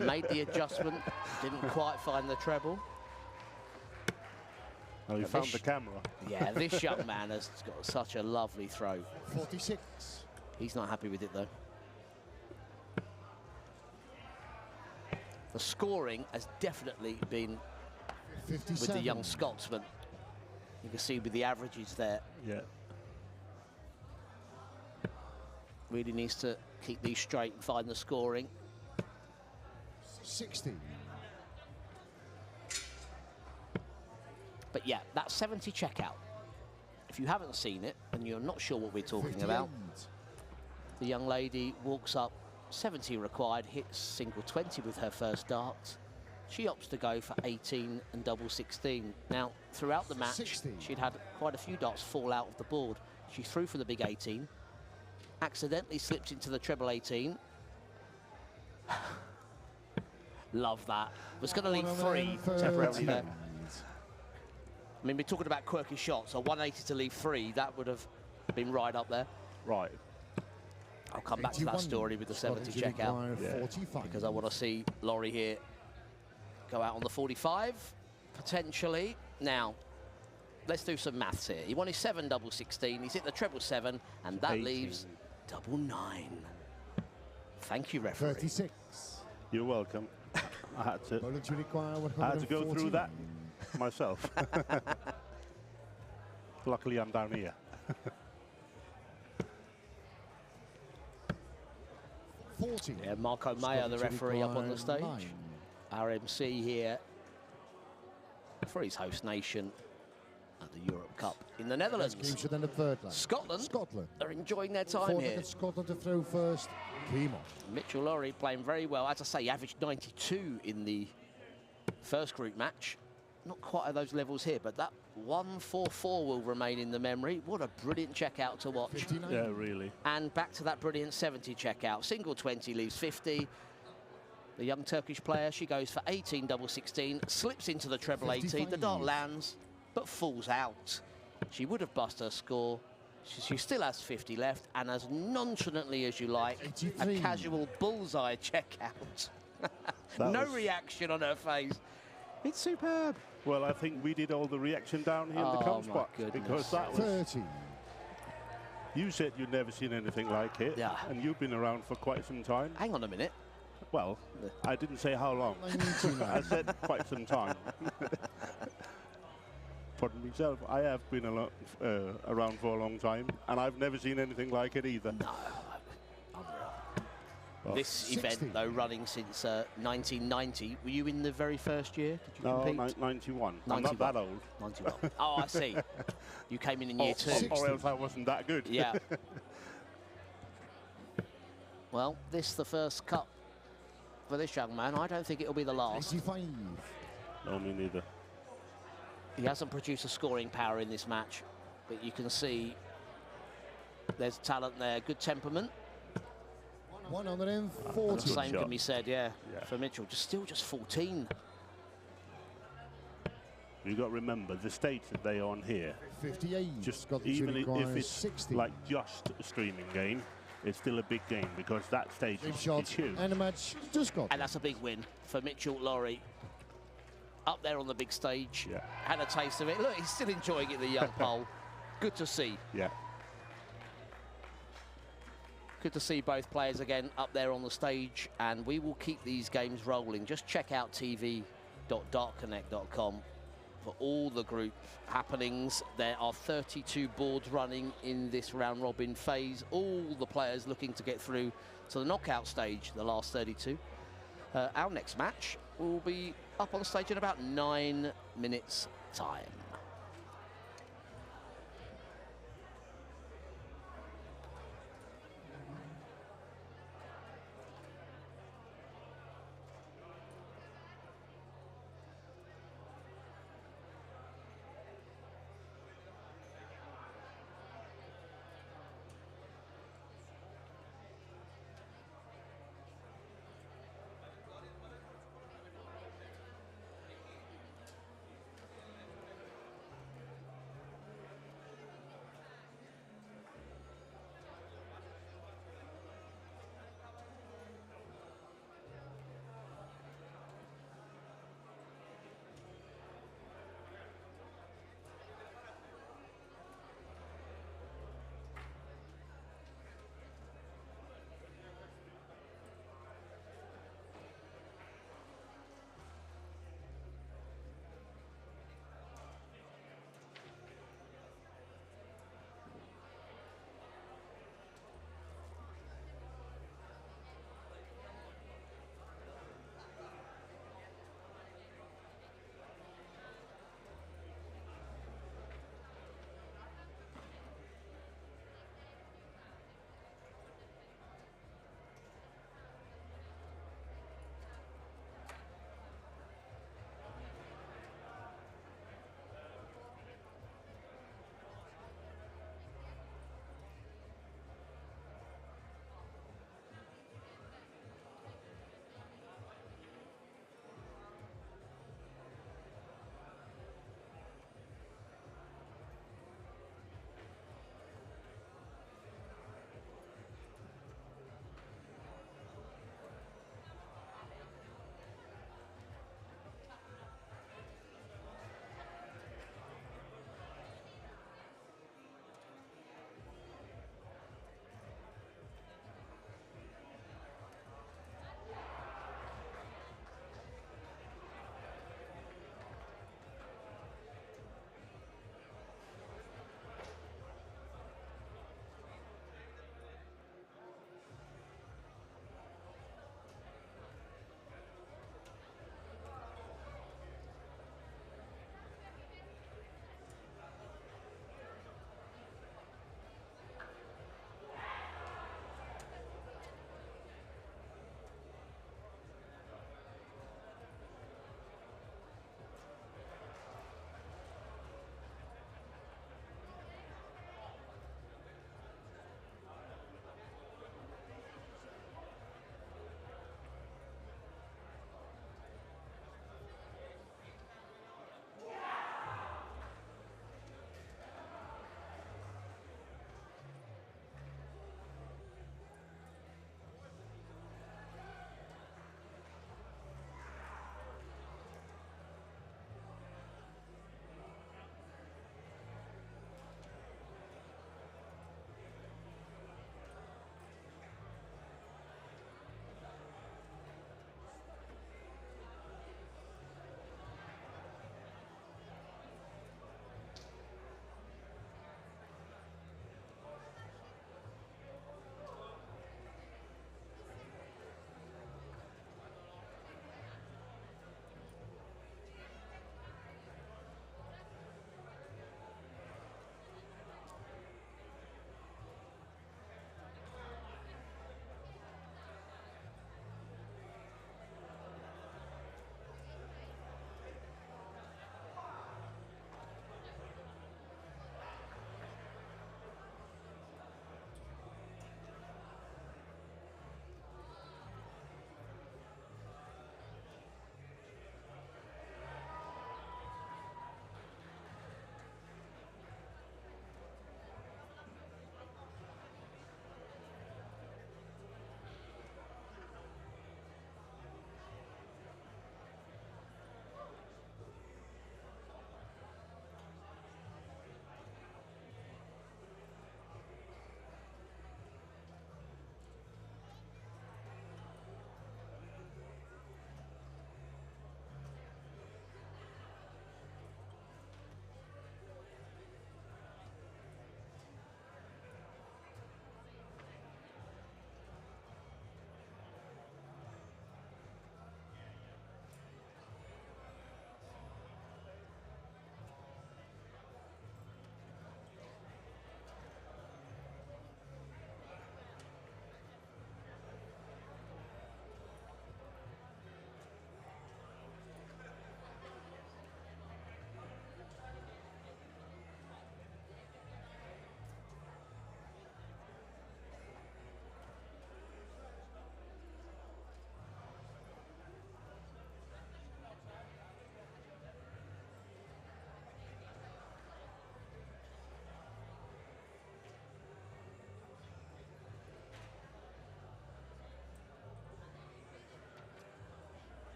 Made the adjustment, didn't quite find the treble. Oh, you Now found this- the camera. Yeah, this young man has got such a lovely throw. 46. He's not happy with it, though. The scoring has definitely been 57. with the young Scotsman. You can see with the averages there, Yeah. really needs to keep these straight and find the scoring. 60. But yeah, that 70 checkout, if you haven't seen it and you're not sure what we're talking 50 about, end. the young lady walks up, 70 required, hits single 20 with her first dart. She opts to go for 18 and double 16. Now, throughout the match, 60. she'd had quite a few darts fall out of the board. She threw for the big 18, accidentally slipped into the treble 18. Love that. Was going to leave 3 temporarily there. I mean, we're talking about quirky shots. A 180 to leave 3, that would have been right up there. Right. I'll come back to that 81. story with the 70 Scotland to checkout. require Yeah. 45. Because I want to see Laurie here go out on the 45, potentially. Now, let's do some maths here. He won his 7 double 16, he's hit the treble 7, and that 18. leaves double 9. Thank you, referee. 36. You're welcome. I had to Require I had to go through that 149. myself. Luckily, I'm down here. 40. Yeah, Marco Mayer, the referee, up on the stage. Our MC here for his host nation at the Europe Cup in the Netherlands. Games within the third line. Scotland Scotland. are enjoying their time Fourth here. against Scotland to throw first. Came on. Mitchell Laurie playing very well. As I say, he averaged 92 in the first group match. Not quite at those levels here, but that 144 will remain in the memory. What a brilliant checkout to watch. 59. Yeah, really. And back to that brilliant 70 checkout. Single 20 leaves 50. The young Turkish player, she goes for 18 double 16, slips into the treble 18. The dart 55. lands, but falls out. She would have bust her score. She still has 50 left, and as nonchalantly as you like, a 83. casual bullseye checkout. That No was- reaction on her face. It's superb. Well, I think we did all the reaction down here in the Oh, comms my box, goodness. because that was. 30. You said you'd never seen anything like it, Yeah. and you've been around for quite some time. Hang on a minute. Well, I didn't say how long. 99. I said quite some time. For myself, I have been around for a long time, and I've never seen anything like it either. No. Unreal. This 60. event, though, running since 1990. Were you in the very first year? Did you No, compete? 91. I'm not that old. 91. Oh, I see. You came in year 2. Or else I wasn't that good. Yeah. Well, this the first cup for this young man. I don't think it'll be the last. 85. No, me neither. He hasn't produced a scoring power in this match, but you can see there's talent there, good temperament. 140. Same can be said, yeah, Yeah. for Mitchell. Still just 14. You've got to remember the stage that they're on here. 58. Just Got the even shooting if requires it's 60. like just a streaming game, it's still a big game because that stage Big is shot, huge. and a match just got. And that's a big win for Mitchell Laurie. Up there on the big stage, Yeah. had a taste of it. Look, he's still enjoying it, the young pole. Good to see. Yeah. Good to see both players again up there on the stage, and we will keep these games rolling. Just check out tv.dartconnect.com for all the group happenings. There are 32 boards running in this round robin phase. All the players looking to get through to the knockout stage, the last 32. Our next match will be up on stage in about 9 minutes' time.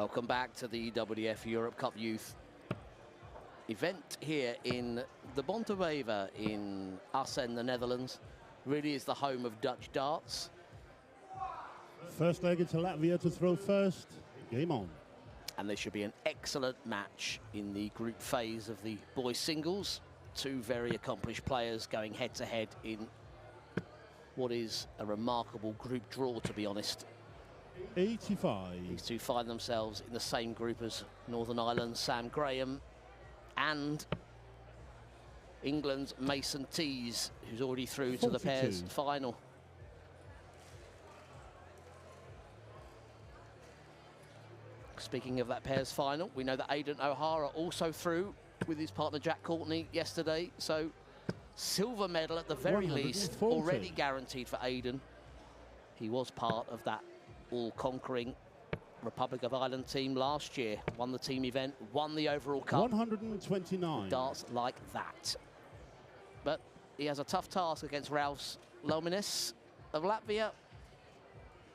Welcome back to the WDF Europe Cup Youth event here in the Bonte Wever in Assen, the Netherlands. Really is the home of Dutch darts. First leg into Latvia to throw first. Game on. And this should be an excellent match in the group phase of the boys singles. Two very accomplished players going head-to-head in what is a remarkable group draw, to be honest. 85. These two find themselves in the same group as Northern Ireland's Sam Graham and England's Mason Tees, who's already through 42. To the pairs final. Speaking of that pairs final, we know that Aidan O'Hara also through with his partner Jack Courtney yesterday. So silver medal at the very least, already guaranteed for Aidan. He was part of that all-conquering Republic of Ireland team last year. Won the team event, won the overall cup. 129. Darts like that. But he has a tough task against Ralphs Lominis of Latvia.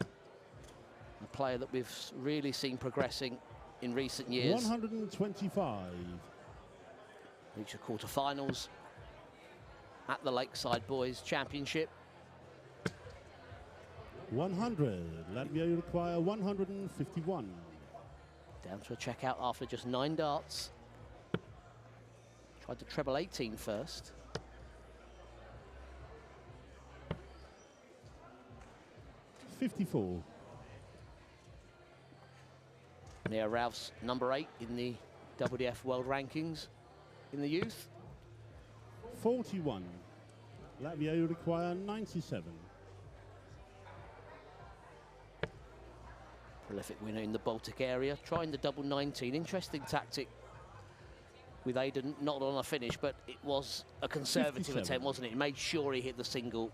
A player that we've really seen progressing in recent years. 125. Reached the quarterfinals at the Lakeside Boys Championship. 100. Latvia require 151. Down to a checkout after just 9 darts. Tried to treble 18 first. $54. Near Ralph's number 8 in the WDF World Rankings in the youth. 41. Latvia require 97. Prolific winner in the Baltic area, trying the double 19. Interesting tactic with Aidan, not on a finish, but it was a conservative 57. attempt, wasn't it? He made sure he hit the single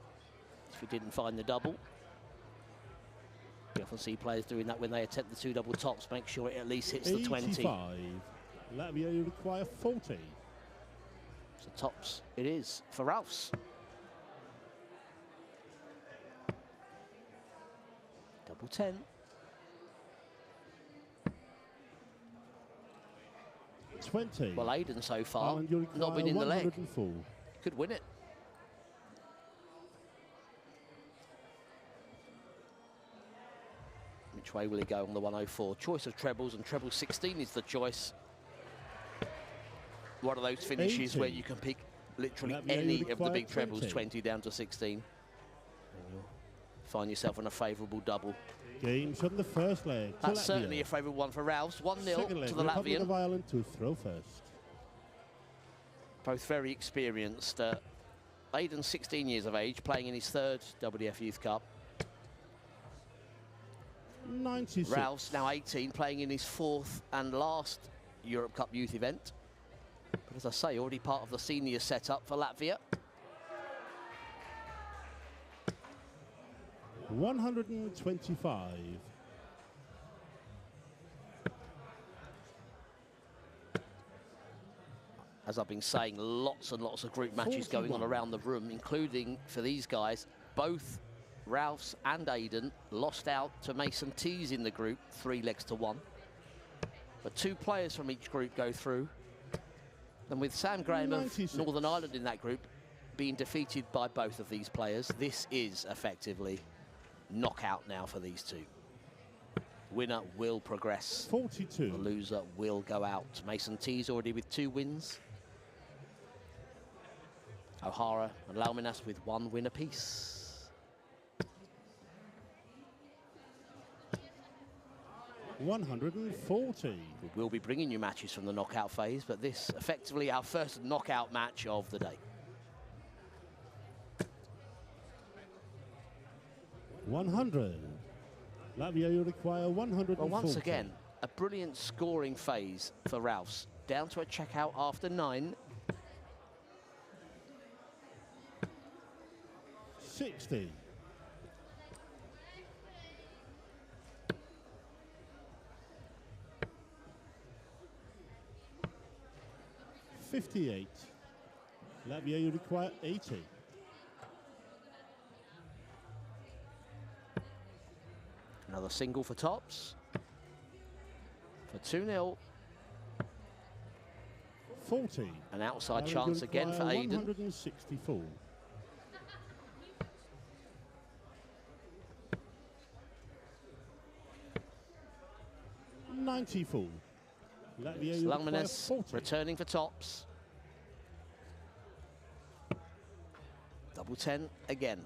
if he didn't find the double. You often see players doing that when they attempt the 2 double tops, make sure it at least hits the 20. 85. Latvia require 40. So tops it is for Ralphs. Double 10. 20. Well, Aidan so far not been in the leg. Could win it. Which way will he go on the 104? Choice of trebles, and treble 16 is the choice. One of those finishes 80. where you can pick literally Latvia any of the big 20. trebles, 20 down to 16. And you'll find yourself on a favourable double. Game shot in the first leg. That's certainly a favourable one for Ralphs. 1-0 to the Republic Latvian. of Ireland to throw first. Both very experienced. Aidan, 16 years of age, playing in his 3rd WDF Youth Cup. 96. Ralphs, now 18, playing in his 4th and last Europe Cup Youth event. But as I say, already part of the senior setup for Latvia. 125. As I've been saying, lots and lots of group matches 41. going on around the room, including for these guys. Both Ralphs and Aidan lost out to Mason Tees in the group, 3 legs to 1. But 2 players from each group go through. And with Sam Graham 96. of Northern Ireland in that group being defeated by both of these players, this is effectively knockout now for these two. Winner will progress. 42. The loser will go out. Mason Tees already with 2 wins. O'Hara and Lauminas with 1 win apiece. $140. We will be bringing you matches from the knockout phase, but this effectively our first knockout match of the day. 100. Latvia, you require 140. Well, once again, a brilliant scoring phase for Ralphs. Down to a checkout after 9. 60. $58. Latvia, you require 80. Another single for tops. 2-0. 40. An outside chance again for Aiden. 164. $90. Latvia you require Langmanis 40. returning for tops. Double 10 again.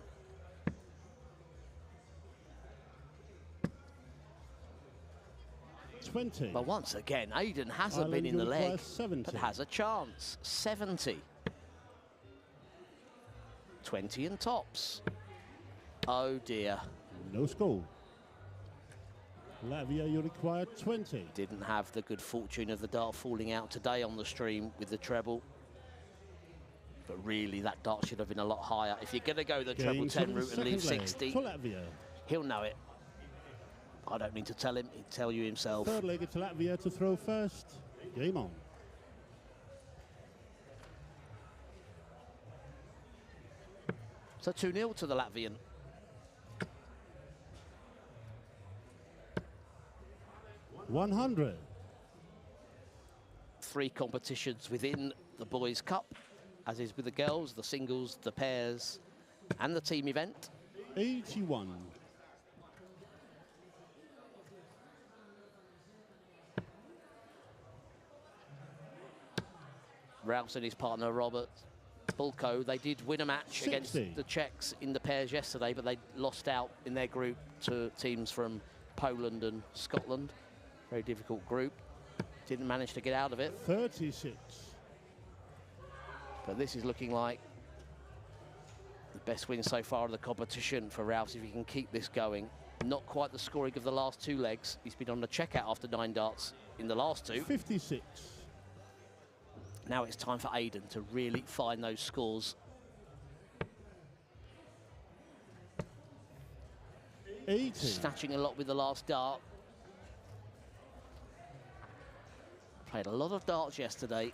$20. But once again, Aiden hasn't Ireland been in the you require leg, 70. but has a chance. 70. 20 and tops. Oh dear. No score. Latvia you require 20. Didn't have the good fortune of the dart falling out today on the stream with the treble. But really, that dart should have been a lot higher. If you're going to go the treble 10 route and leave 60, for Latvia. he'll know it. I don't need to tell him, he'll tell you himself. Third leg it's Latvia to throw first. Game on. So 2-0 to the Latvian. $100. 3 competitions within the Boys' Cup, as is with the girls, the singles, the pairs, and the team event. 81. Rouse and his partner Robert Bulko, they did win a match 60. against the Czechs in the pairs yesterday, but they lost out in their group to teams from Poland and Scotland. Very difficult group. Didn't manage to get out of it. 36. But this is looking like the best win so far of the competition for Rouse, if he can keep this going. Not quite the scoring of the last 2 legs. He's been on the checkout after 9 darts in the last 2. 56. Now it's time for Aiden to really find those scores. 80. Snatching a lot with the last dart. Played a lot of darts yesterday.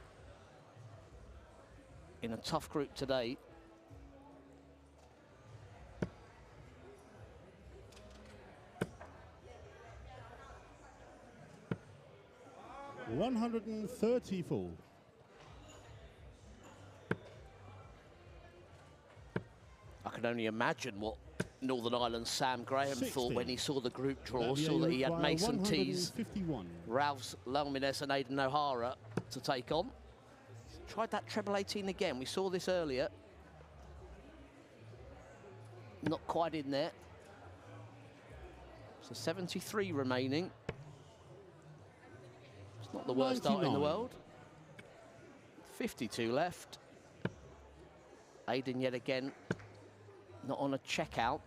In a tough group today. $134. I can only imagine what Northern Ireland's Sam Graham 60. thought when he saw the group draw, Latvia saw that he had require Mason Tees, 151. Ralphs, Langmanis and Aidan O'Hara to take on. Tried that treble 18 again. We saw this earlier. Not quite in there. So 73 remaining. It's not the worst dart in the 99. world. 52 left. Aiden yet again not on a checkout.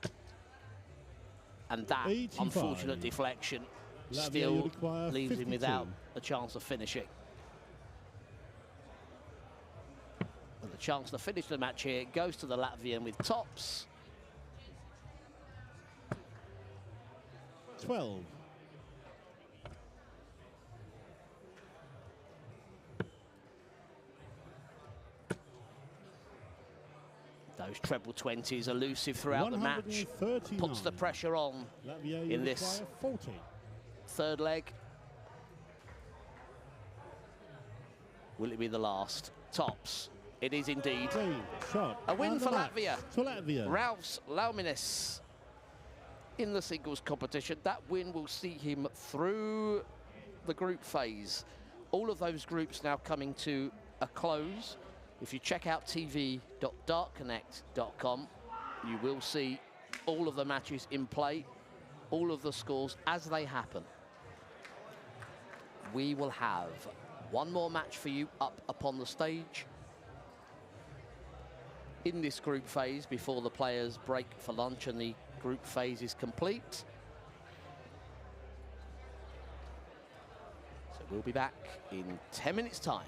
And that 85. unfortunate deflection Latvia still require leaves 52. him without a chance of finishing. And the chance to finish the match here goes to the Latvian with tops. 12. Those treble 20s elusive throughout the match. 139. Puts the pressure on Latvia in this require 40. third leg. Will it be the last? Tops. It is indeed. Clean shot. A win And for the match Latvia. To Latvia. Ralphs Langmanis in the singles competition. That win will see him through the group phase. All of those groups now coming to a close. If you check out tv.dartconnect.com, you will see all of the matches in play, all of the scores as they happen. We will have one more match for you up upon the stage in this group phase before the players break for lunch and the group phase is complete. So we'll be back in 10 minutes' time.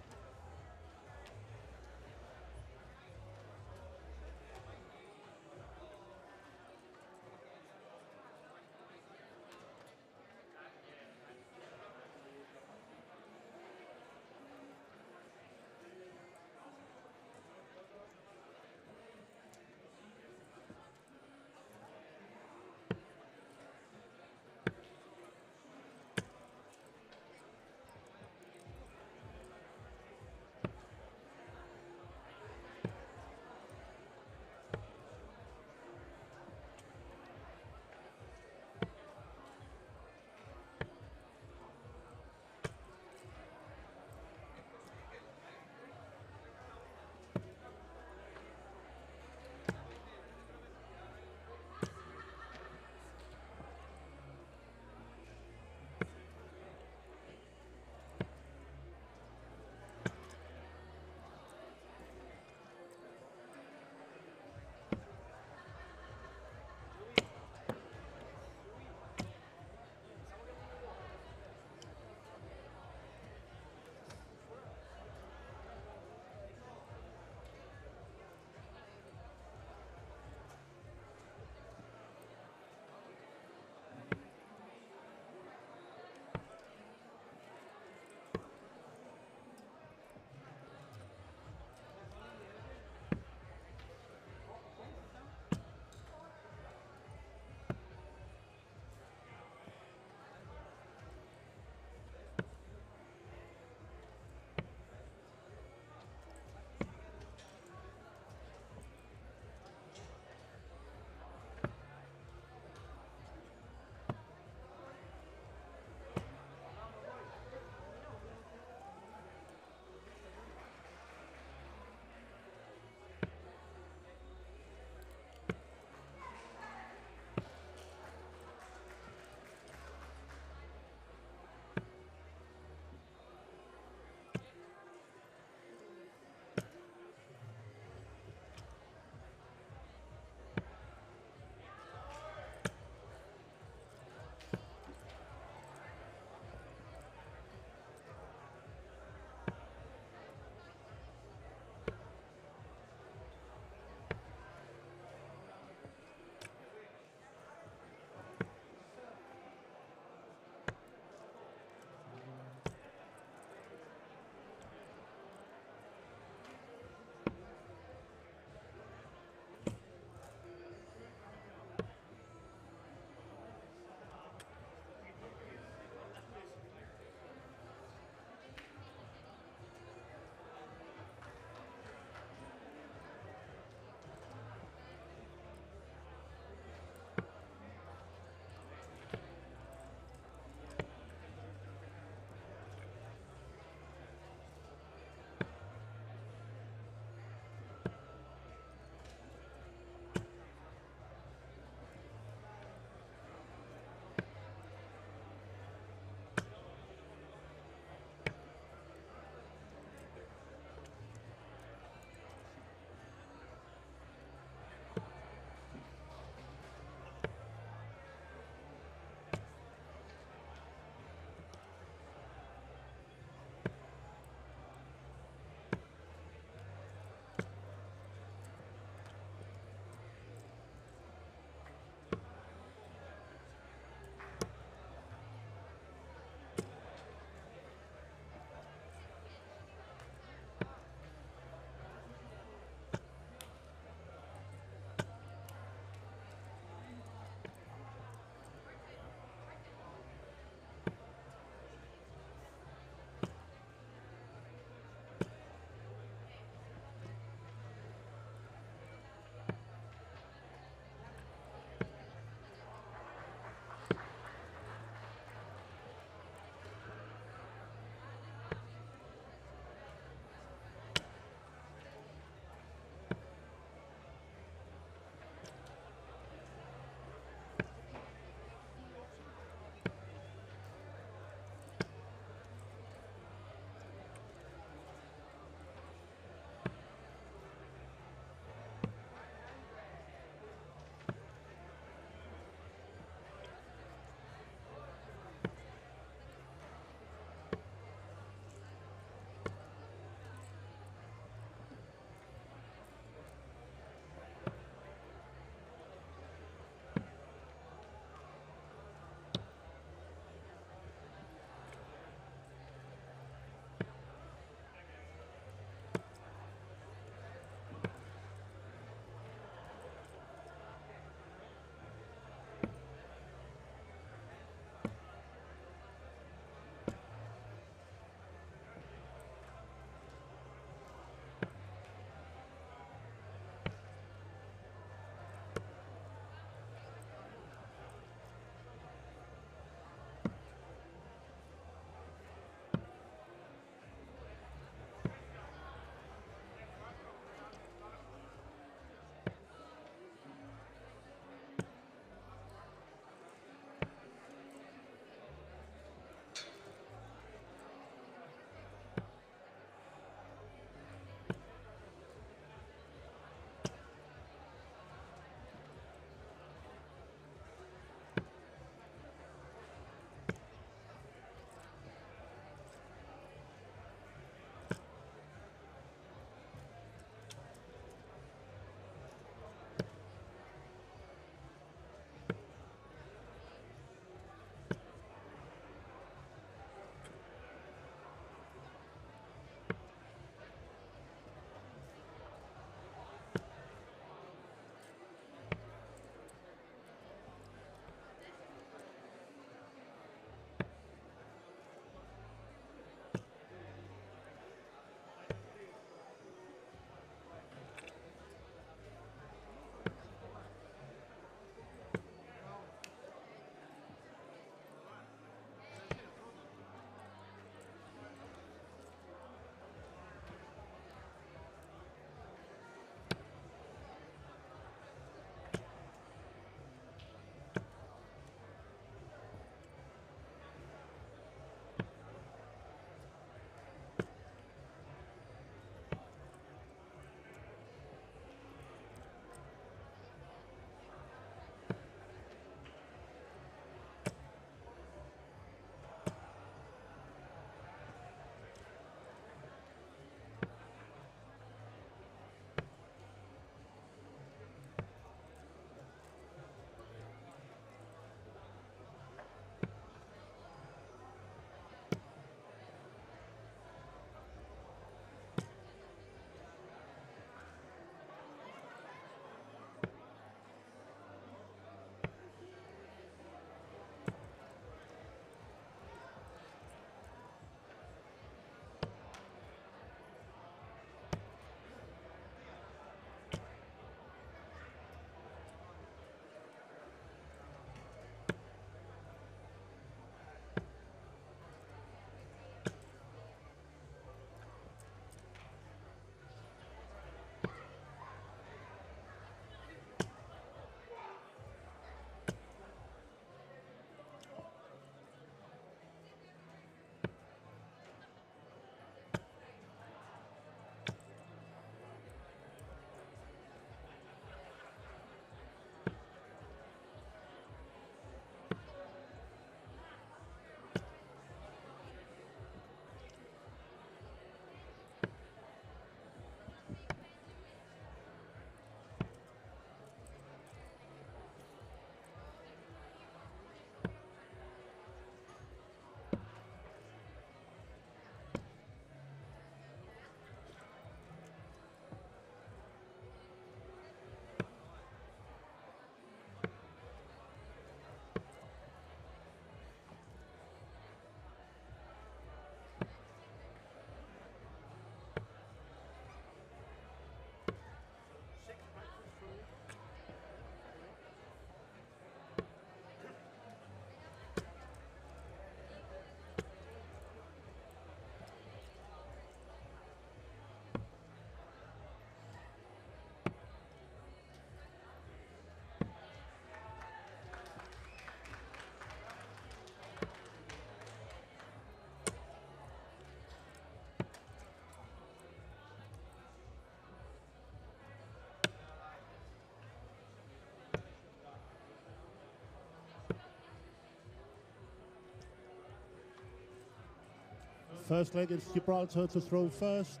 First leg, it's Gibraltar to throw first.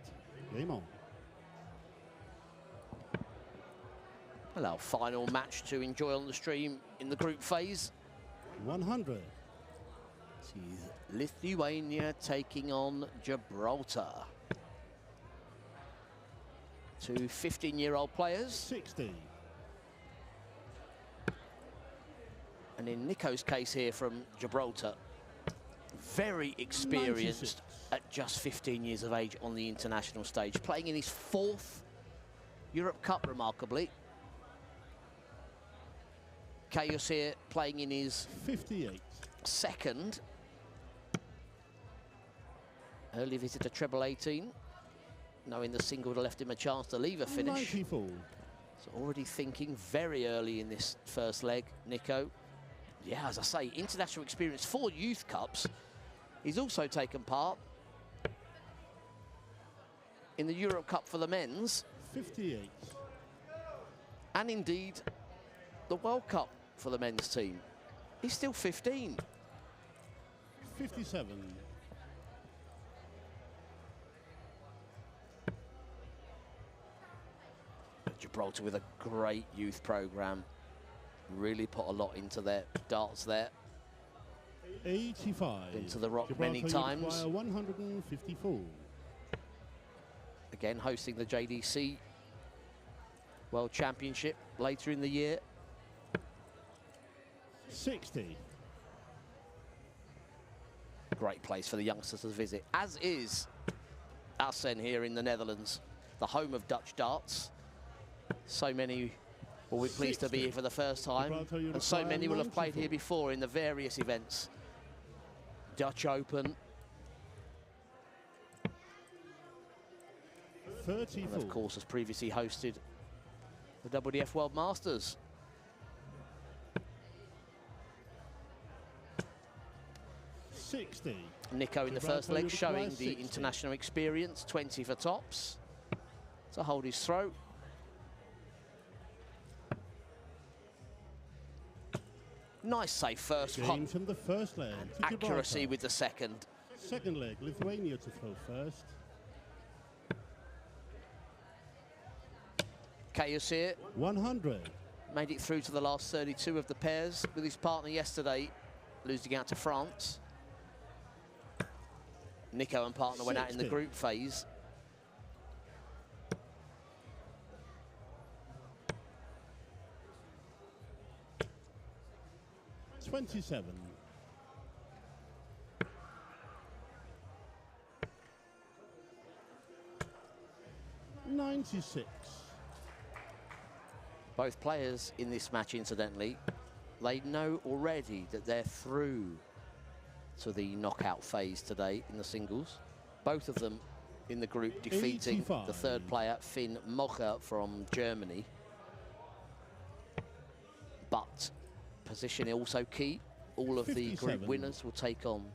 Game on. Well, our final match to enjoy on the stream in the group phase. 100. This is Lithuania taking on Gibraltar. Two 15-year-old players. 60. And in Nico's case here from Gibraltar, very experienced 96. at just 15 years of age on the international stage, playing in his 4th Europe Cup, remarkably. Chaos here playing in his 58. 2nd. Early visit to treble 18, knowing the single would have left him a chance to leave a finish. 94. So already thinking very early in this first leg, Nico. Yeah, as I say, international experience, 4 youth cups. He's also taken part in the Europe Cup for the men's. 58. And indeed, the World Cup for the men's team. He's still 15. 57. Gibraltar with a great youth programme. Really put a lot into their darts there. 85. Into the rock Gibraltar many times. 154. Again, hosting the JDC World Championship later in the year. 60. Great place for the youngsters to visit, as is Assen here in the Netherlands, the home of Dutch darts. So many will be pleased to be here for the first time, and so many will have played here before in the various events. Dutch Open. 34. And of course has previously hosted the WDF World Masters. Nico in the first leg showing the international experience, 20 for tops. To hold his throat. Nice safe first one. From the first leg. And accuracy with the second. Second leg, Lithuania to throw first. Chaos here. 100. Made it through to the last 32 of the pairs with his partner yesterday, losing out to France. Nico and partner went out in the group phase. $27. 96. Both players in this match, incidentally, they know already that they're through to the knockout phase today in the singles. Both of them in the group defeating 85. the third player, Finn Mocher from Germany. But position also key. All of 57. the group winners will take on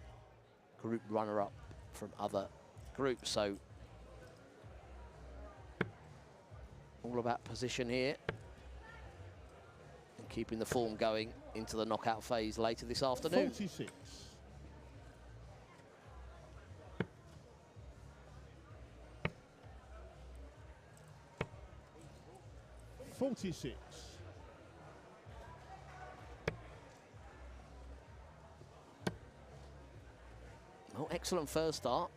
group runner-up from other groups. So all about position here. And keeping the form going into the knockout phase later this afternoon. 46. 46. Oh, excellent first start.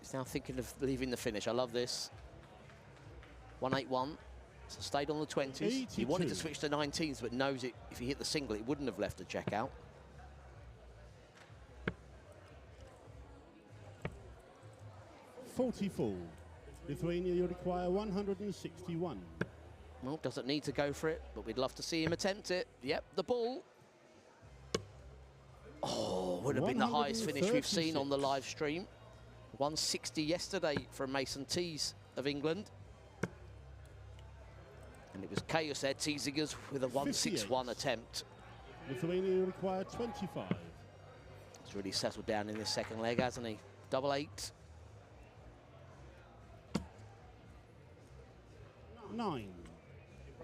He's now thinking of leaving the finish. I love this. 181. So stayed on the 20s. 82. He wanted to switch to 19s, but knows it. If he hit the single, it wouldn't have left a check out. $44. Lithuania, you require 161. Well, doesn't need to go for it, but we'd love to see him attempt it. Yep, the ball. Oh, would have been the highest finish we've seen on the live stream. 160 yesterday from Mason Tees of England. And it was Chaos there teasing us with a 161 attempt. Lithuania required 25. He's really settled down in this second leg, hasn't he? Double 8. 9.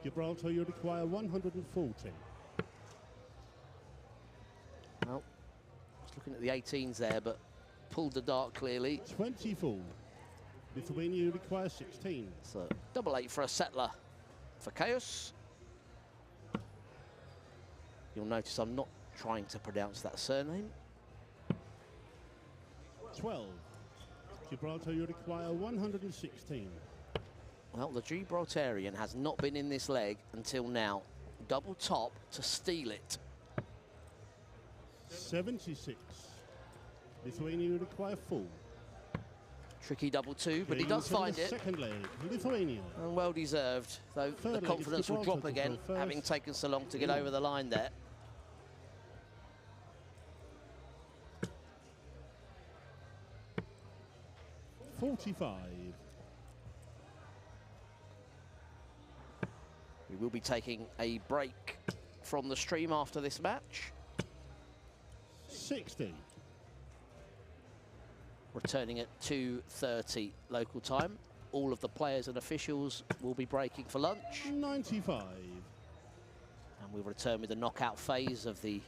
Gibraltar, you require 140. Well, it's looking at the 18s there, but pulled the dart clearly. 24. Lithuania requires 16. So double 8 for a settler for Chaos. You'll notice I'm not trying to pronounce that surname. 12. Gibraltar, you require 116. Well, the Gibraltarian has not been in this leg until now. Double top to steal it. 76. Lithuania, you require full. Tricky double 2, but he does find it. Second leg, Lithuania. And well deserved, though the confidence will drop again, having taken so long to get over the line there. $45. We will be taking a break from the stream after this match. 60. Returning at 2:30 local time. All of the players and officials will be breaking for lunch. 95. And we'll return with the knockout phase of the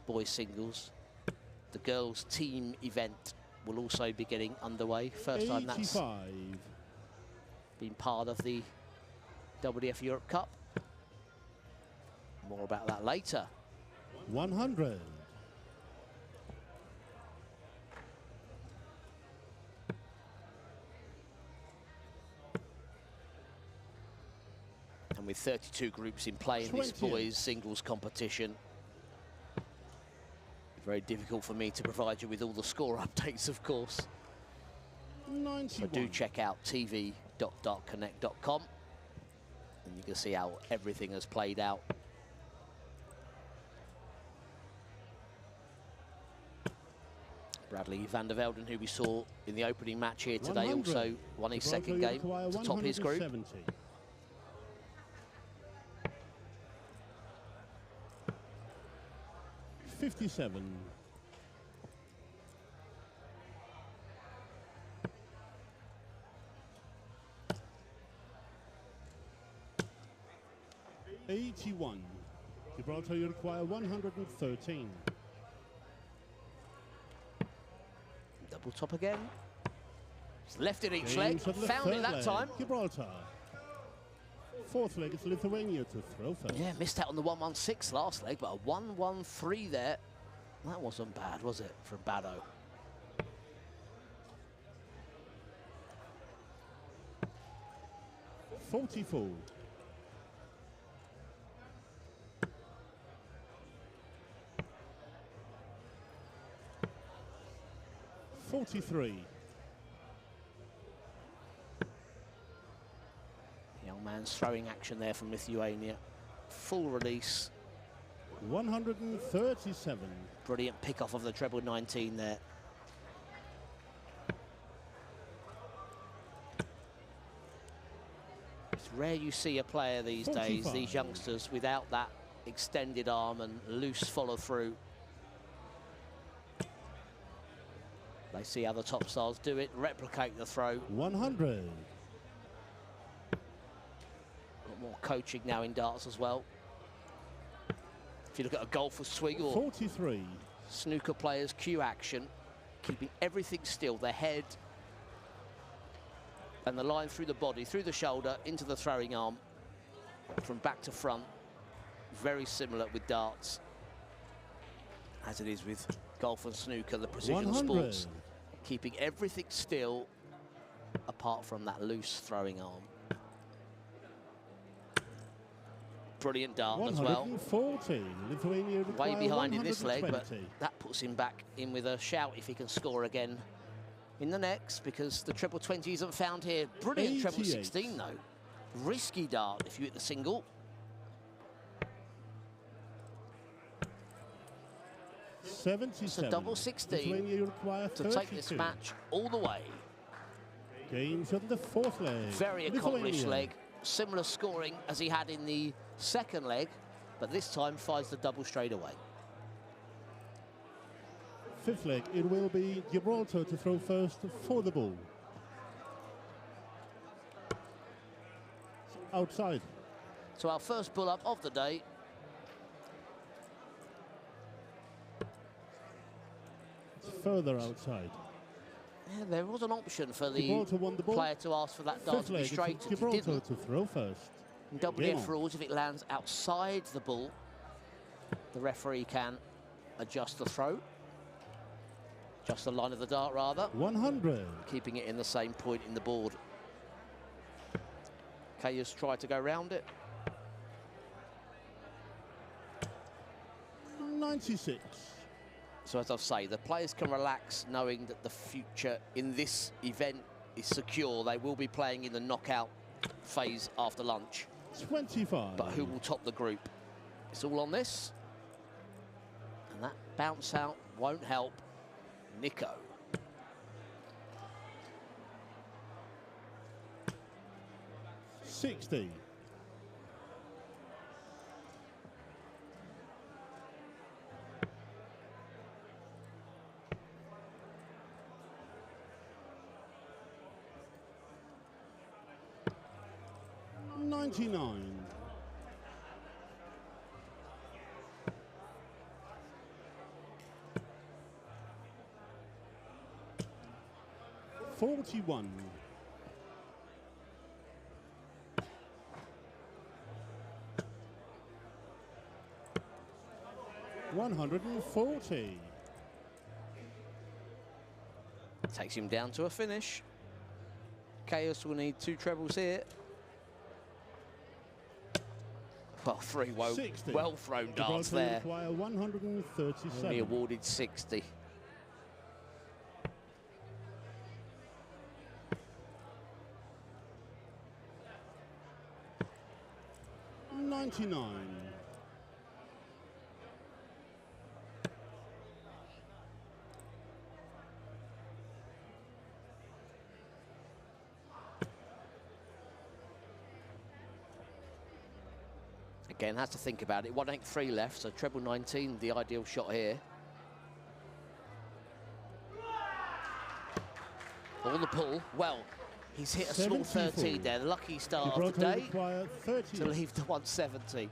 boys singles. The girls team event will also be getting underway. First time that's 85. been part of the WDF Europe Cup. More about that later. 100. And with 32 groups in play in this boys singles competition, very difficult for me to provide you with all the score updates, of course. 91. So do check out tv.dartconnect.com and you can see how everything has played out. Bradley van der Velden, who we saw in the opening match here today, 100. also won his second game to top his group. 170. $57. $81. Gibraltar, you require 113. Double top again. It's left in each leg, found it that time. Gibraltar. Fourth leg, it's Lithuania to throw first. Yeah, missed out on the 116 last leg, but a 113 there. That wasn't bad, was it, from Bado? $44. $43. Young man's throwing action there from Lithuania. Full release. 137. Brilliant pick off of the treble 19 there. It's rare you see a player these 45. days, these youngsters, without that extended arm and loose follow through. They see other top stars do it, replicate the throw. 100. Got more coaching now in darts as well. If you look at a golfer swing or 43. snooker players, cue action, keeping everything still, the head and the line through the body, through the shoulder, into the throwing arm, from back to front. Very similar with darts, as it is with golf and snooker, the precision 100. sports. Keeping everything still, apart from that loose throwing arm. Brilliant dart as well. 140. Lithuania Way behind in this leg, but 120. that puts him back in with a shout if he can score again in the next, because the treble 20 isn't found here. Brilliant treble 16 though. Risky dart if you hit the single. 77. So double 16 Lithuania require to 32. take this match all the way. Games on the fourth leg. Very accomplished Lithuania. leg. Similar scoring as he had in the second leg, but this time finds the double straight away. Fifth leg, it will be Gibraltar to throw first for the ball. Outside. So our first pull-up of the day. further outside. Yeah, there was an option for the Gibraltar won the ball. player to ask for that dart Fifth to be leg, straight, it's and he Gibraltar didn't. to throw first. In Game WDF on. rules, if it lands outside the ball, the referee can adjust the throw. Adjust the line of the dart, rather. 100. Keeping it in the same point in the board. Kayus tried to go round it. 96. So as I say, the players can relax knowing that the future in this event is secure. They will be playing in the knockout phase after lunch. 25. But who will top the group? It's all on this. And that bounce out won't help Nico. $60. $99. $41. $140. Takes him down to a finish. Chaos will need 2 trebles here. Well, 3 well thrown darts there. Require 137. Only awarded 60. $99. Again, has to think about it. 183 left, so treble 19, the ideal shot here. All the pull. Well, he's hit a small 13 there. The lucky start of the day to leave the 170.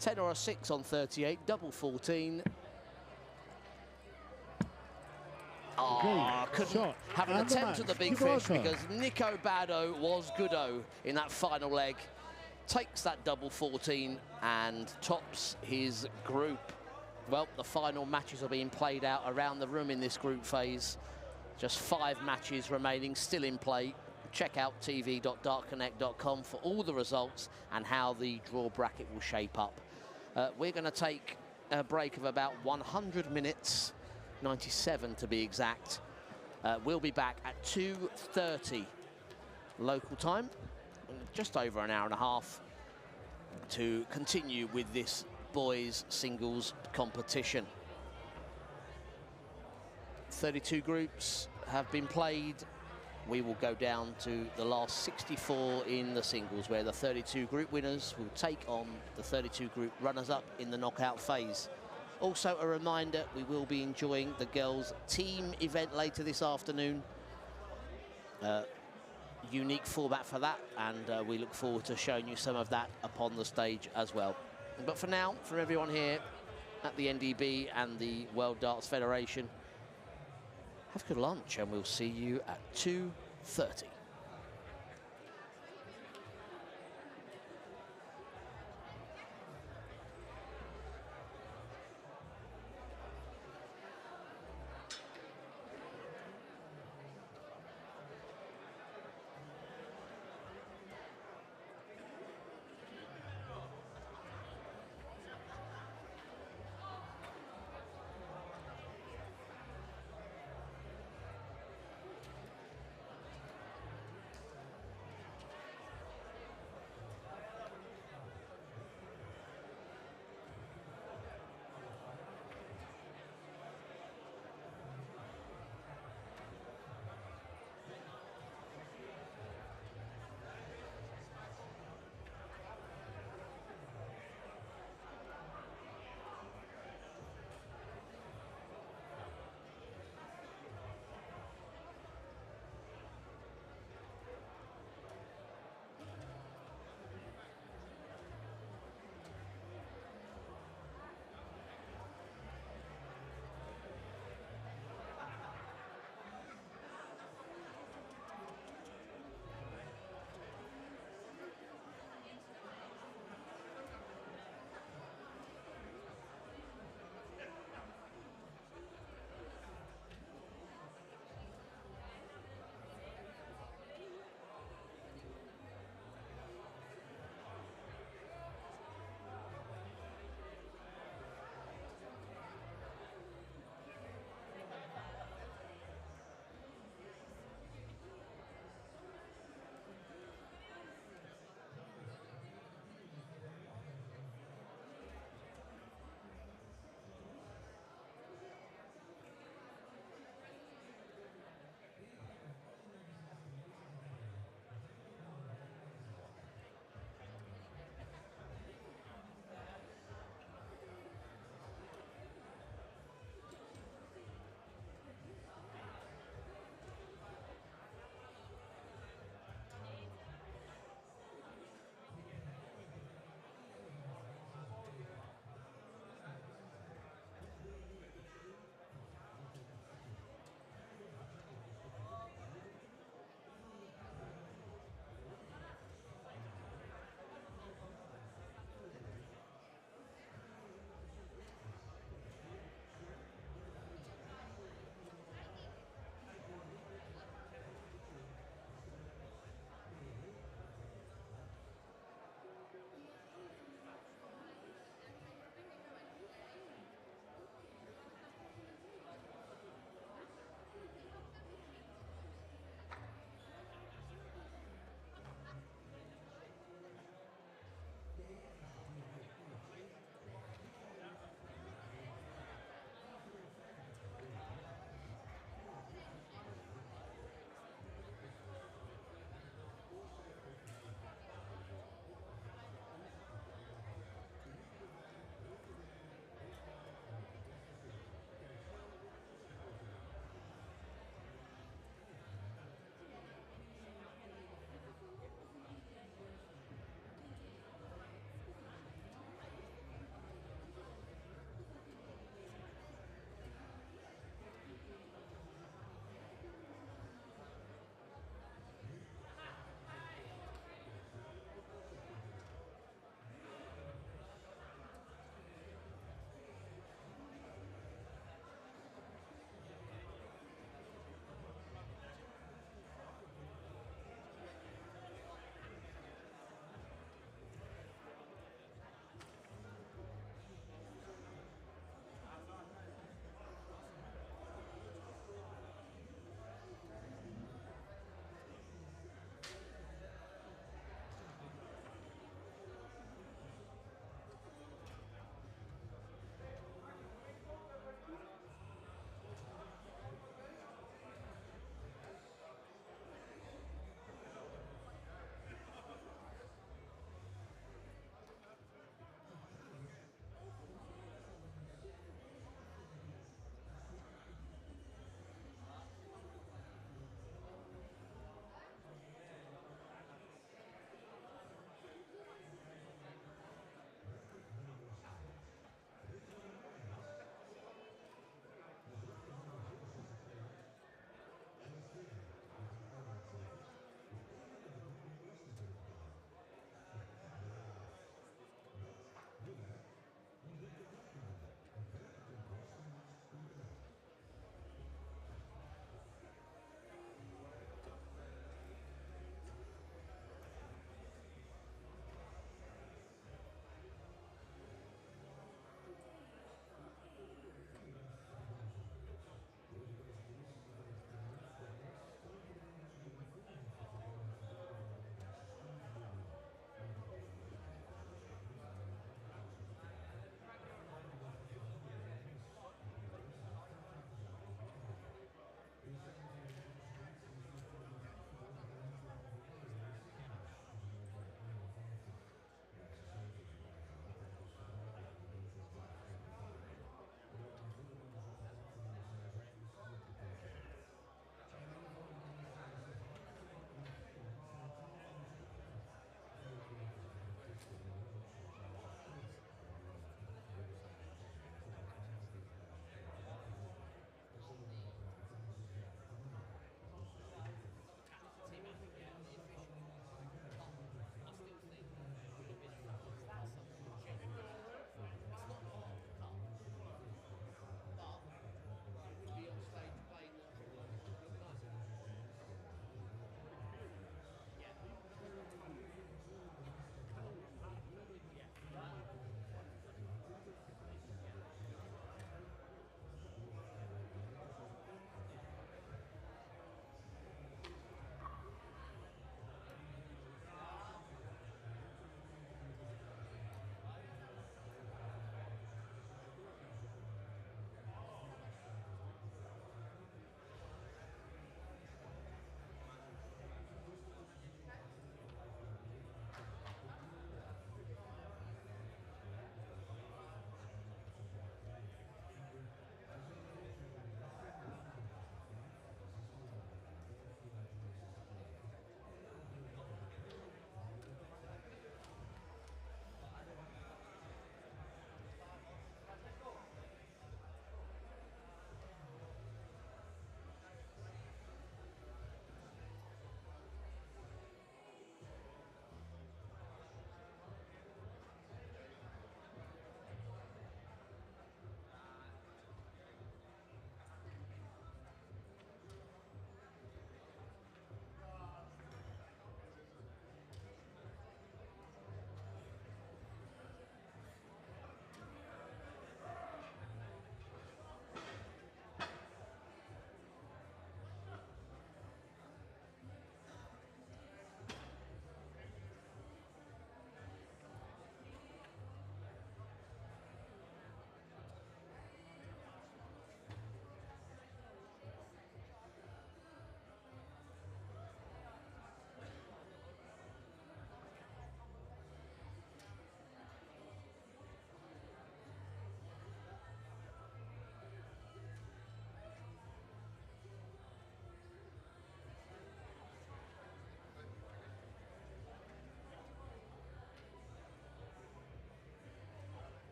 10 or a 6 on 38, double 14. Oh, couldn't have an attempt at the big fish because Nico Bado was goodo in that final leg. Takes that double 14 and tops his group. Well, the final matches are being played out around the room in this group phase. Just 5 matches remaining, still in play. Check out tv.dartconnect.com for all the results and how the draw bracket will shape up. We're going to take a break of about 100 minutes, 97 to be exact. We'll be back at 2:30 local time. Just over an hour and a half to continue with this boys singles competition. 32 groups have been played. We will go down to the last 64 in the singles, where the 32 group winners will take on the 32 group runners-up in the knockout phase. Also a reminder, we will be enjoying the girls' team event later this afternoon. Unique format for that, and we look forward to showing you some of that upon the stage as well. But for now, for everyone here at the NDB and the World Darts Federation, have a good lunch, and we'll see you at 2:30.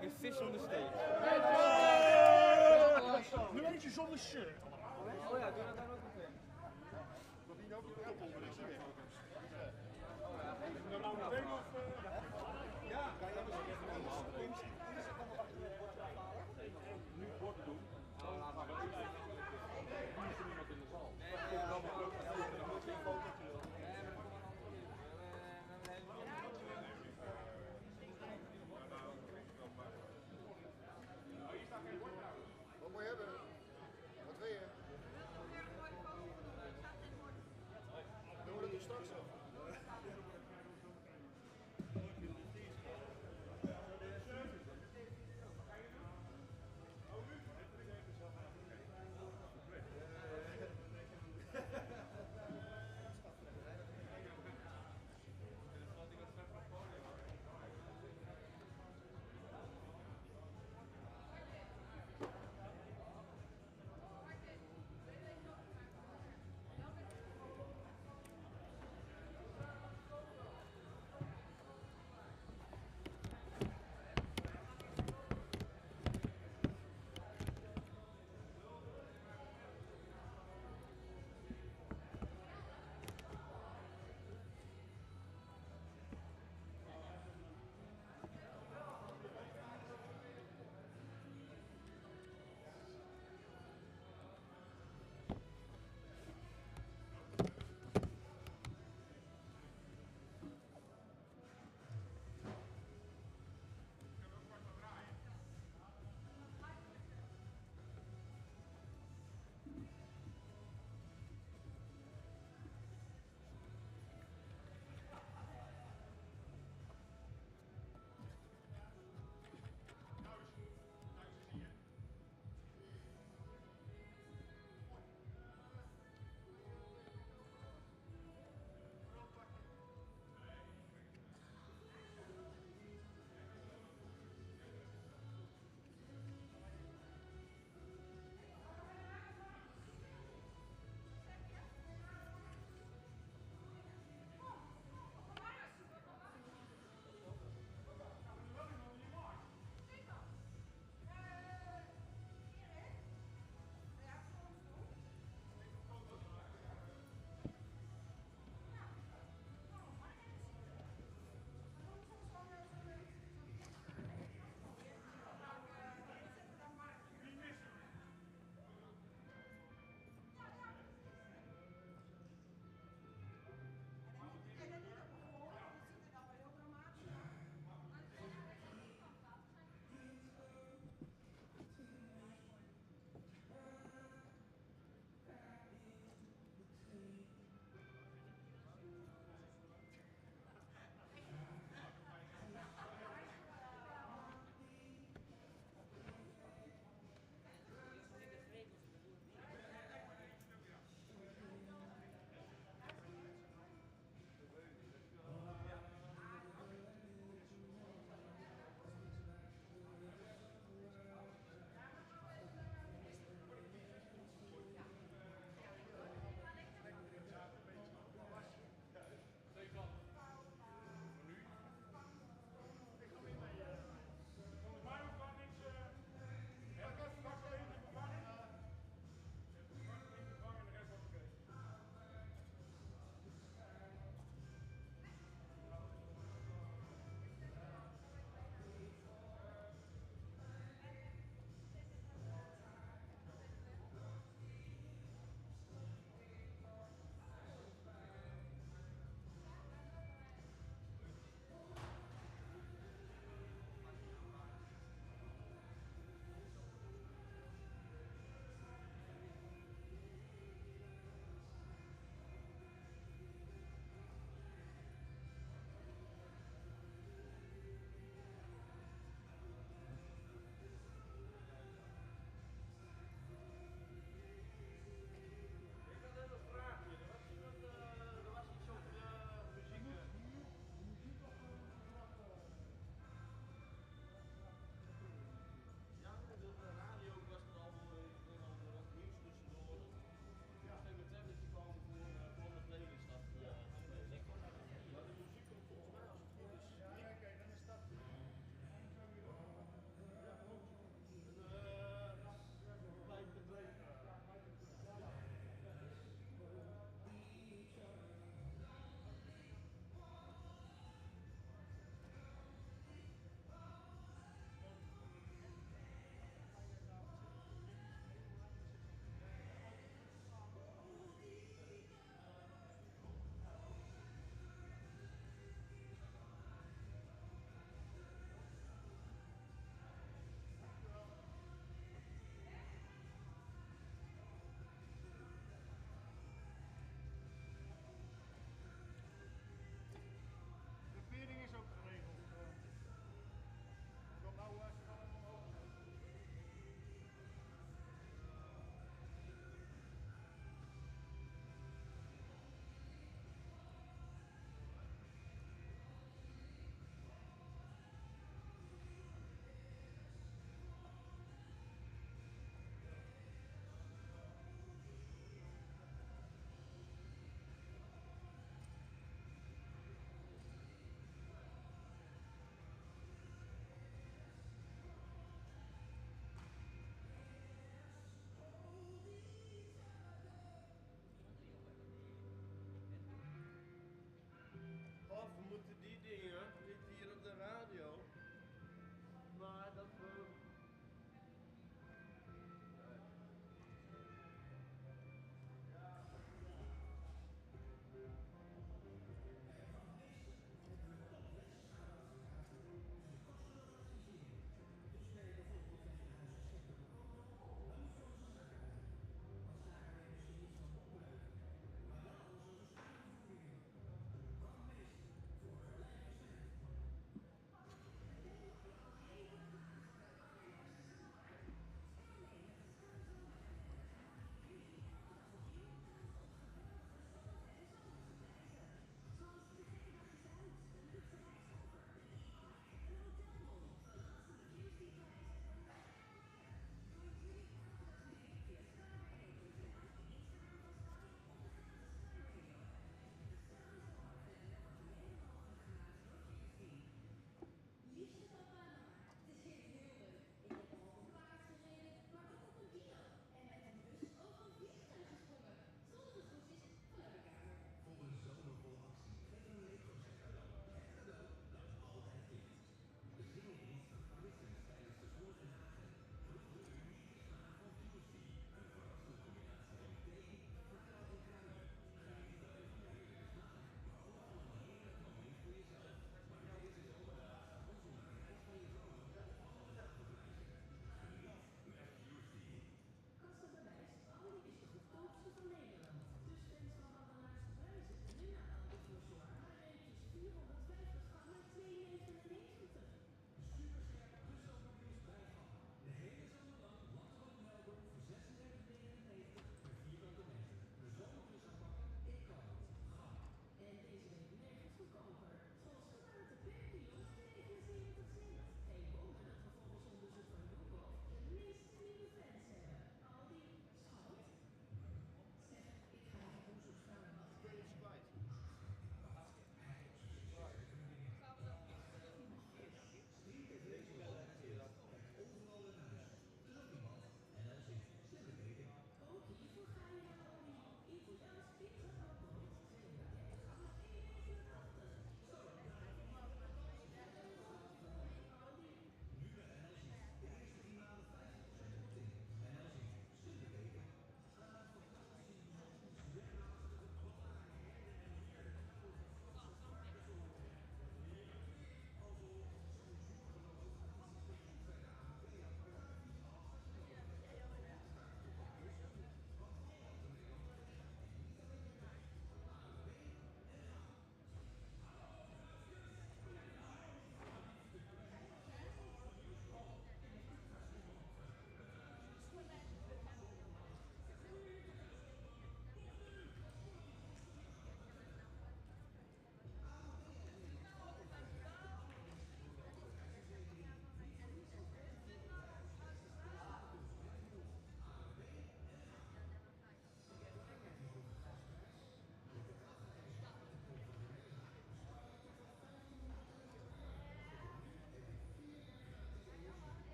like a fish on the stage. Nu eentje zonder shirt. Oh ja, doe dat dan ook meteen. Ja, kan jij misschien nu borden doen? Wat moet je hebben? Wat wil je? Doen we dat straks?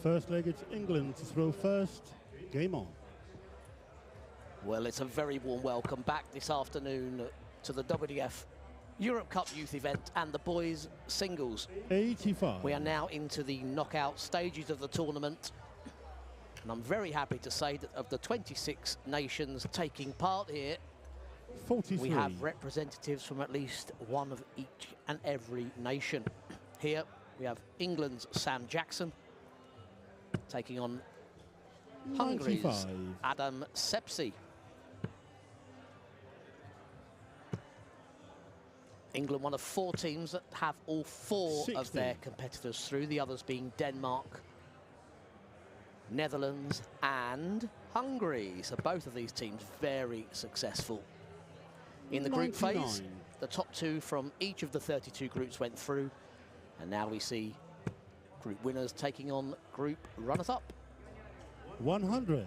First leg, it's England to throw first. Game on. Well, it's a very warm welcome back this afternoon to the WDF Europe Cup Youth event and the boys singles. 85. We are now into the knockout stages of the tournament. And I'm very happy to say that of the 26 nations taking part here, 43. we have representatives from at least one of each and every nation. Here we have England's Sam Jackson taking on Hungary's 95. Adam Sepsi. England, one of 4 teams that have all 4 of 60. their competitors through, the others being Denmark, Netherlands and Hungary. So both of these teams very successful. In the group 99. phase, the top 2 from each of the 32 groups went through. And now we see group winners taking on group runners-up. 100.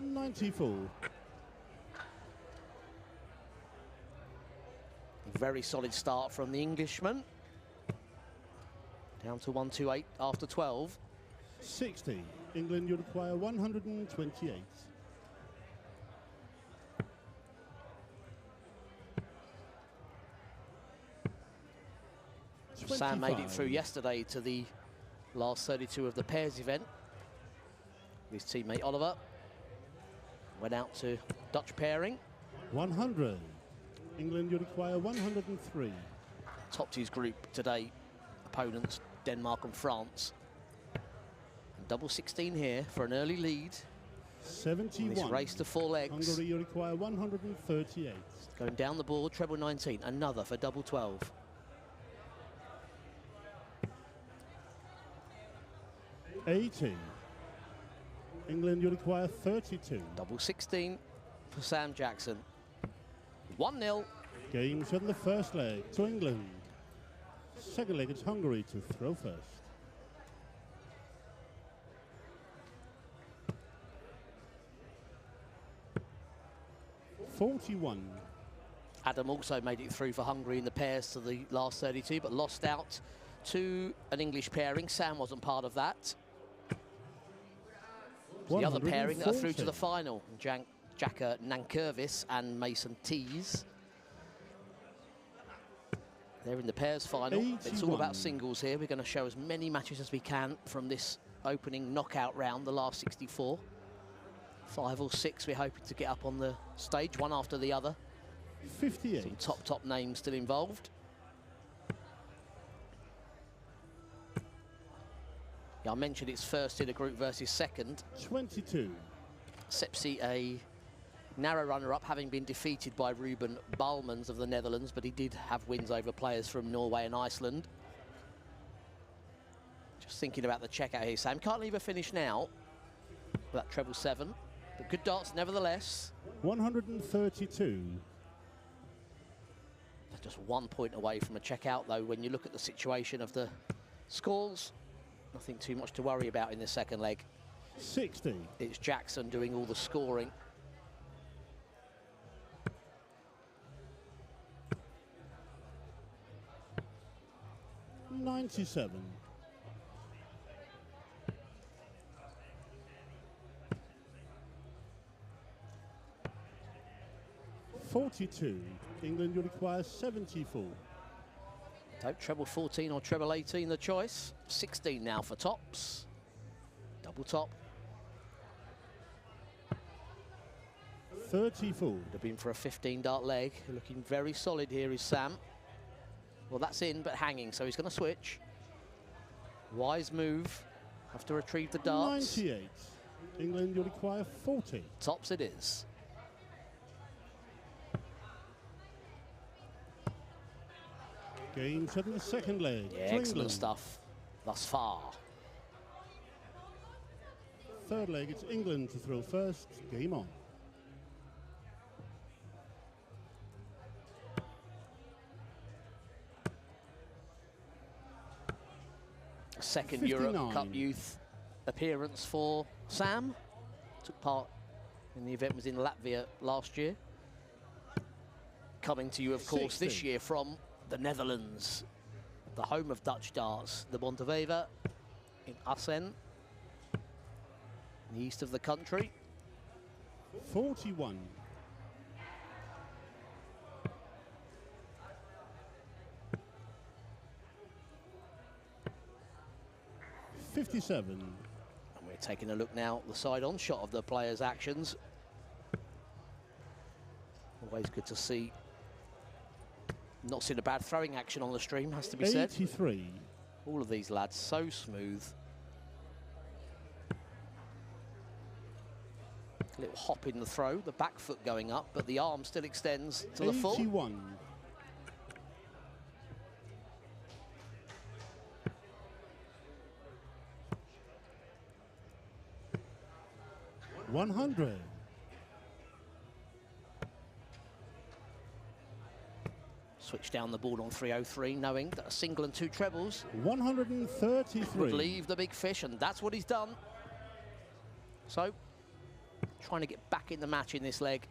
$94. Very solid start from the Englishman. Down to 128 after 12. 60. England, you require 128. Sam made it through 25. yesterday to the last 32 of the pairs event. His teammate Oliver went out to Dutch pairing. 100. England, you require 103. Topped his group today. Opponents Denmark and France. And double 16 here for an early lead. In 71. this race to 4 legs. Hungary, you require 138. Going down the board, treble 19. Another for double 12. 80. England, you require 32. Double 16 for Sam Jackson. 1-0. Game set in the first leg to England. Second leg, it's Hungary to throw first. $41. Adam also made it through for Hungary in the pairs to the last 32, but lost out to an English pairing. Sam wasn't part of that. The other pairing that are through to the 140. final, Jacka Nankervis and Mason Tees. They're in the pairs final. It's all 81. about singles here. We're going to show as many matches as we can from this opening knockout round, the last 64. 5 or 6 we're hoping to get up on the stage, one after the other. 58. Some top names still involved. Yeah, I mentioned it's first in a group versus second. 22. Sepsi, a narrow runner-up, having been defeated by Ruben Balmans of the Netherlands, but he did have wins over players from Norway and Iceland. Just thinking about the checkout here, Sam. Can't leave a finish now. That treble 7, but good darts nevertheless. 132. Just 1 point away from a checkout, though, when you look at the situation of the scores. Nothing too much to worry about in the second leg. 60. It's Jackson doing all the scoring. $97. $42. England, you require 74. Don't treble 14 or treble 18 the choice. 16 now for tops. Double top. 34. Would have been for a 15 dart leg. Looking very solid here is Sam. Well, that's in, but hanging, so he's going to switch. Wise move. Have to retrieve the darts. 98. England, you require 40. Tops it is. Game set in the second leg. Yeah, to excellent England. stuff thus far. Third leg, it's England to throw first. Game on. Second 59. Europe Cup Youth appearance for Sam. Took part And the event was in Latvia last year. Coming to you, of course, 60. this year from the Netherlands, the home of Dutch darts, the Bonte Wever in Assen, in the east of the country. 41. $57. And we're taking a look now at the side-on shot of the players' actions. Always good to see. Not seen a bad throwing action on the stream, has to be said. 83. All of these lads so smooth. A little hop in the throw, the back foot going up, but the arm still extends to the full. 81. $100. Switch down the board on 303, knowing that a single and two trebles 133. would leave the big fish, and that's what he's done. So, trying to get back in the match in this leg.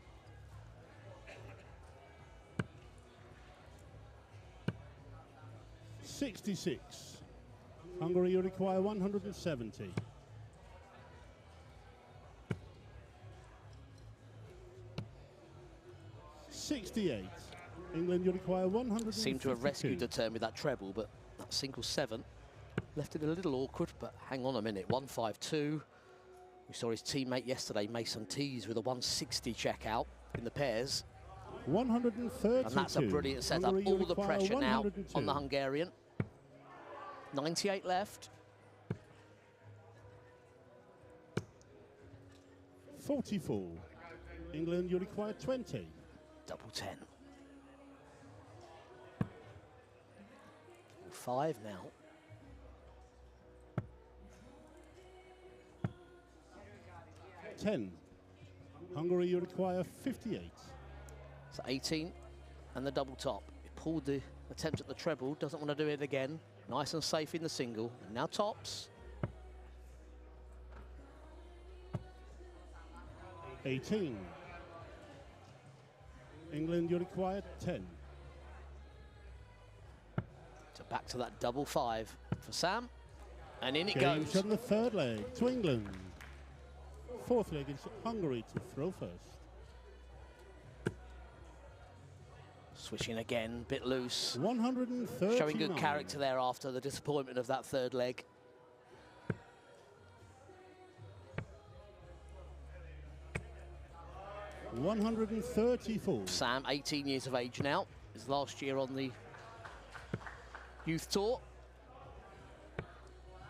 $66. Hungary, you require 170. $68. England, you require 152. Seemed to have rescued the turn with that treble, but that single seven left it a little awkward. But hang on a minute, 152. We saw his teammate yesterday, Mason Tees, with a 160 check out in the pairs. 132. And that's a brilliant setup. Hungary, you All the require pressure now 102. on the Hungarian. 98 left. 44. England, you require 20. Double 10. 5 now. $10. Hungary, you require 58. So 18 and the double top. He pulled the attempt at the treble, doesn't want to do it again. Nice and safe in the single. And now tops. 18. England, you require 10. So back to that double 5 for Sam. And in it Game goes. from the third leg to England. Fourth leg is Hungary to throw first. Switching again, bit loose. 139. Showing good character there after the disappointment of that third leg. $134. Sam, 18 years of age now. His last year on the youth tour.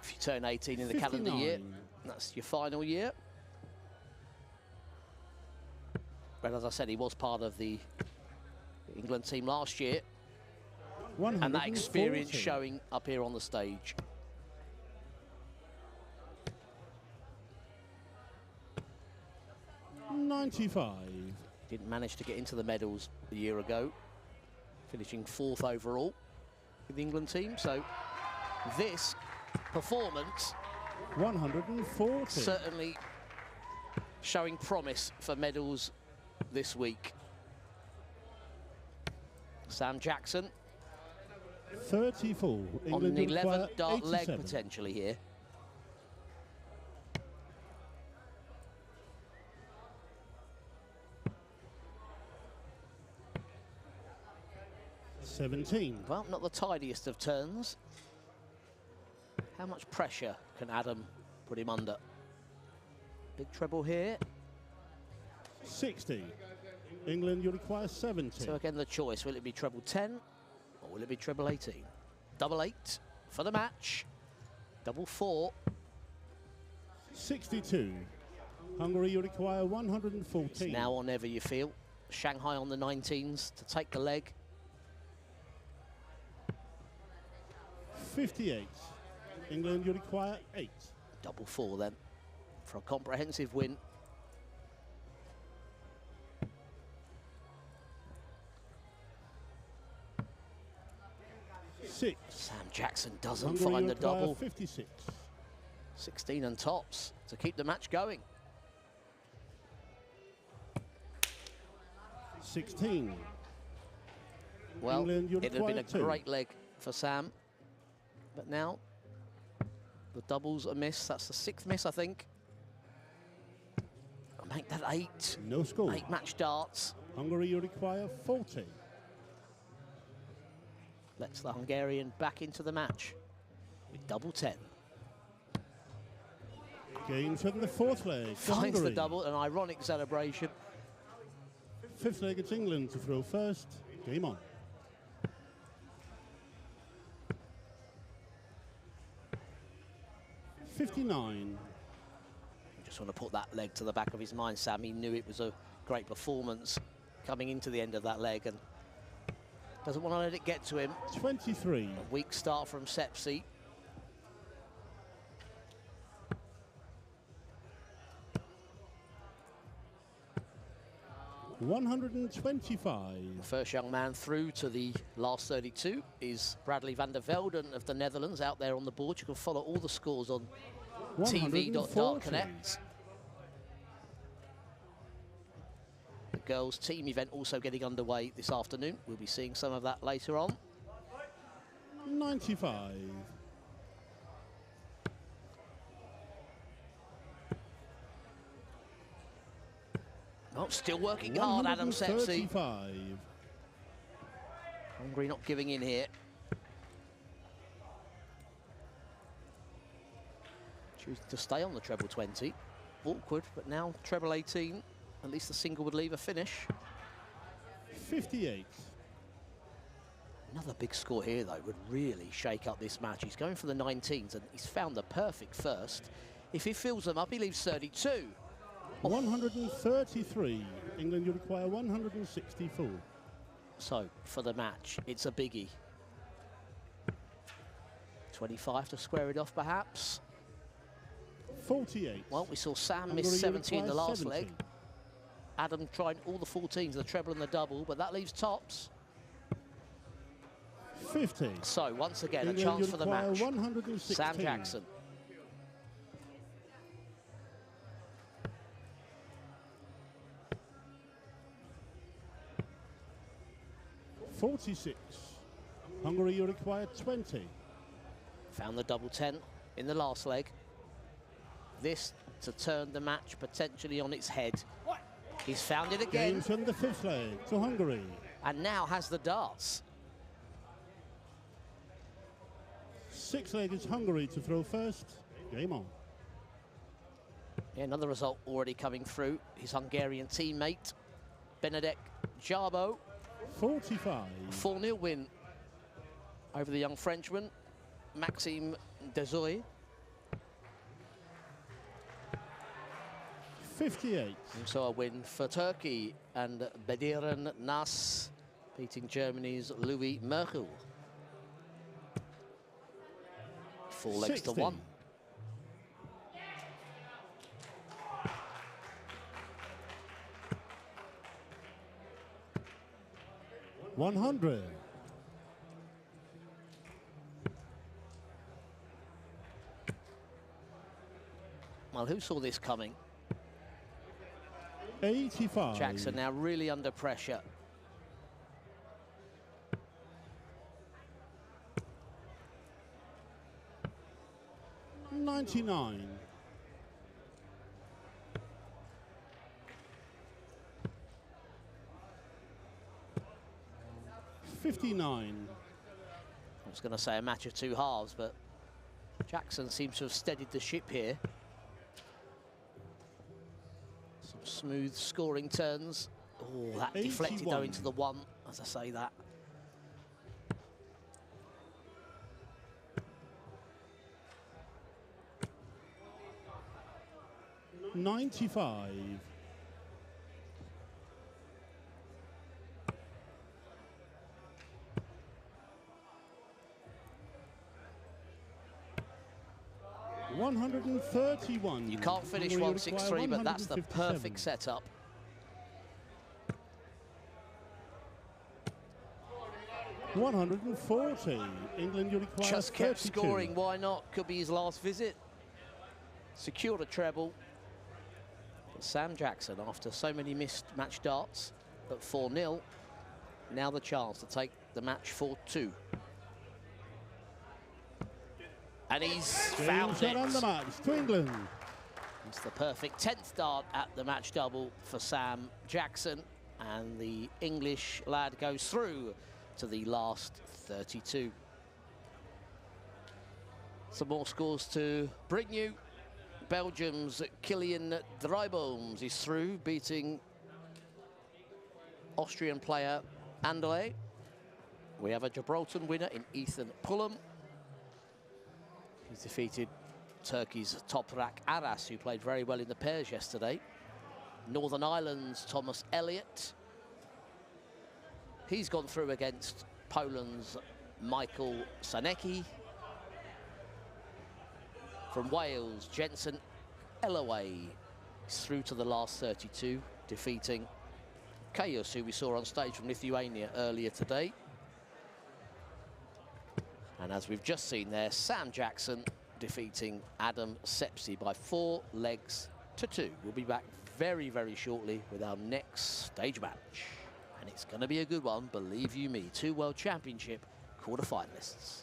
If you turn 18 in the calendar year, 59. that's your final year. But as I said, he was part of the England team last year. And that experience 140. showing up here on the stage. $95. Didn't manage to get into the medals a year ago, finishing 4th overall with the England team. So this performance 140. certainly showing promise for medals this week. Sam Jackson 34. on England an require 11 dart leg 87. potentially here. $17. Well, not the tidiest of turns. How much pressure can Adam put him under? Big treble here. 60. England, you require 70. So again, the choice, will it be treble 10 or will it be treble 18? Double 8 for the match. Double 4. 62. Hungary, you require 114. It's now or never, you feel. Shanghai on the 19s to take the leg. 58. England, you require 8. Double 4 then for a comprehensive win. $6. Sam Jackson doesn't Hungary, find you the require double. 56. 16 and tops to keep the match going. 16. Well, England, you it had been a require 2. great leg for Sam. But now, the doubles are missed. That's the 6th miss, I think. I'll make that 8. No score. 8 match darts. Hungary, you require 40. Lets the Hungarian back into the match with double 10. Game 7, the 4th leg. for Finds the Hungary. double, an ironic celebration. 5th leg, it's England to throw first. Game on. .59. Just want to put that leg to the back of his mind, Sam. He knew it was a great performance coming into the end of that leg and doesn't want to let it get to him. 23. A weak start from Sepsi. .125. The first young man through to the last 32 is Bradley van der Velden of the Netherlands out there on the board. You can follow all the scores on 140. tv.dartconnect. The girls' team event also getting underway this afternoon. We'll be seeing some of that later on. 95. Oh, still working hard, Adam Sepsi. 135. Hungary not giving in here. Choosing to stay on the treble 20. Awkward, but now treble 18. At least the single would leave a finish. 58. Another big score here, though, would really shake up this match. He's going for the 19s, and he's found the perfect first. If he fills them up, he leaves 32. 133. England, you require 164. So, for the match, it's a biggie. 25 to square it off, perhaps. 48. Well, we saw Sam Hungary, miss you 70 in the require last 70. leg. Adam tried all the 14s, the treble and the double, but that leaves tops. 50. So, once again, England, a chance you for the require match. 116. Sam Jackson. .46. Hungary, you require 20. Found the double 10 in the last leg. This to turn the match potentially on its head. He's found it again. Games from the 5th leg to Hungary. And now has the darts. 6th leg is Hungary to throw first. Game on. Yeah, another result already coming through. His Hungarian teammate, Benedek Jarbo. 45. 4-0 win over the young Frenchman, Maxime Dezoy. 58. Also a win for Turkey and Bediran Nas beating Germany's Louis Merkel. 4 legs to 1. 100. Well, who saw this coming? 85. Jackson now really under pressure. .99. .59. I was going to say a match of two halves, but Jackson seems to have steadied the ship here. Some smooth scoring turns. Oh, that deflected though 81. into the 1, as I say that. .95. .131. You can't finish Hungary 163, but that's the 157. perfect setup. .140. England, you require Just kept 32. scoring, why not? Could be his last visit. Secured a treble. But Sam Jackson, after so many missed match darts, at 4-0. Now the chance to take the match 4-2. And he's found Game, it. shot and the match to England. It's the perfect 10th start at the match double for Sam Jackson. And the English lad goes through to the last 32. Some more scores to bring you. Belgium's Kilian Drybones is through, beating Austrian player Anderle. We have a Gibraltar winner in Ethan Pullum. He's defeated Turkey's Toprak Aras, who played very well in the pairs yesterday. Northern Ireland's Thomas Elliott. He's gone through against Poland's Michael Sanecki. From Wales, Jensen Ellaway is through to the last 32, defeating Kaius, who we saw on stage from Lithuania earlier today. And as we've just seen there, Sam Jackson defeating Adam Sepsi by 4 legs to 2. We'll be back very, very shortly with our next stage match. And it's going to be a good one, believe you me. 2 World Championship quarter-finalists.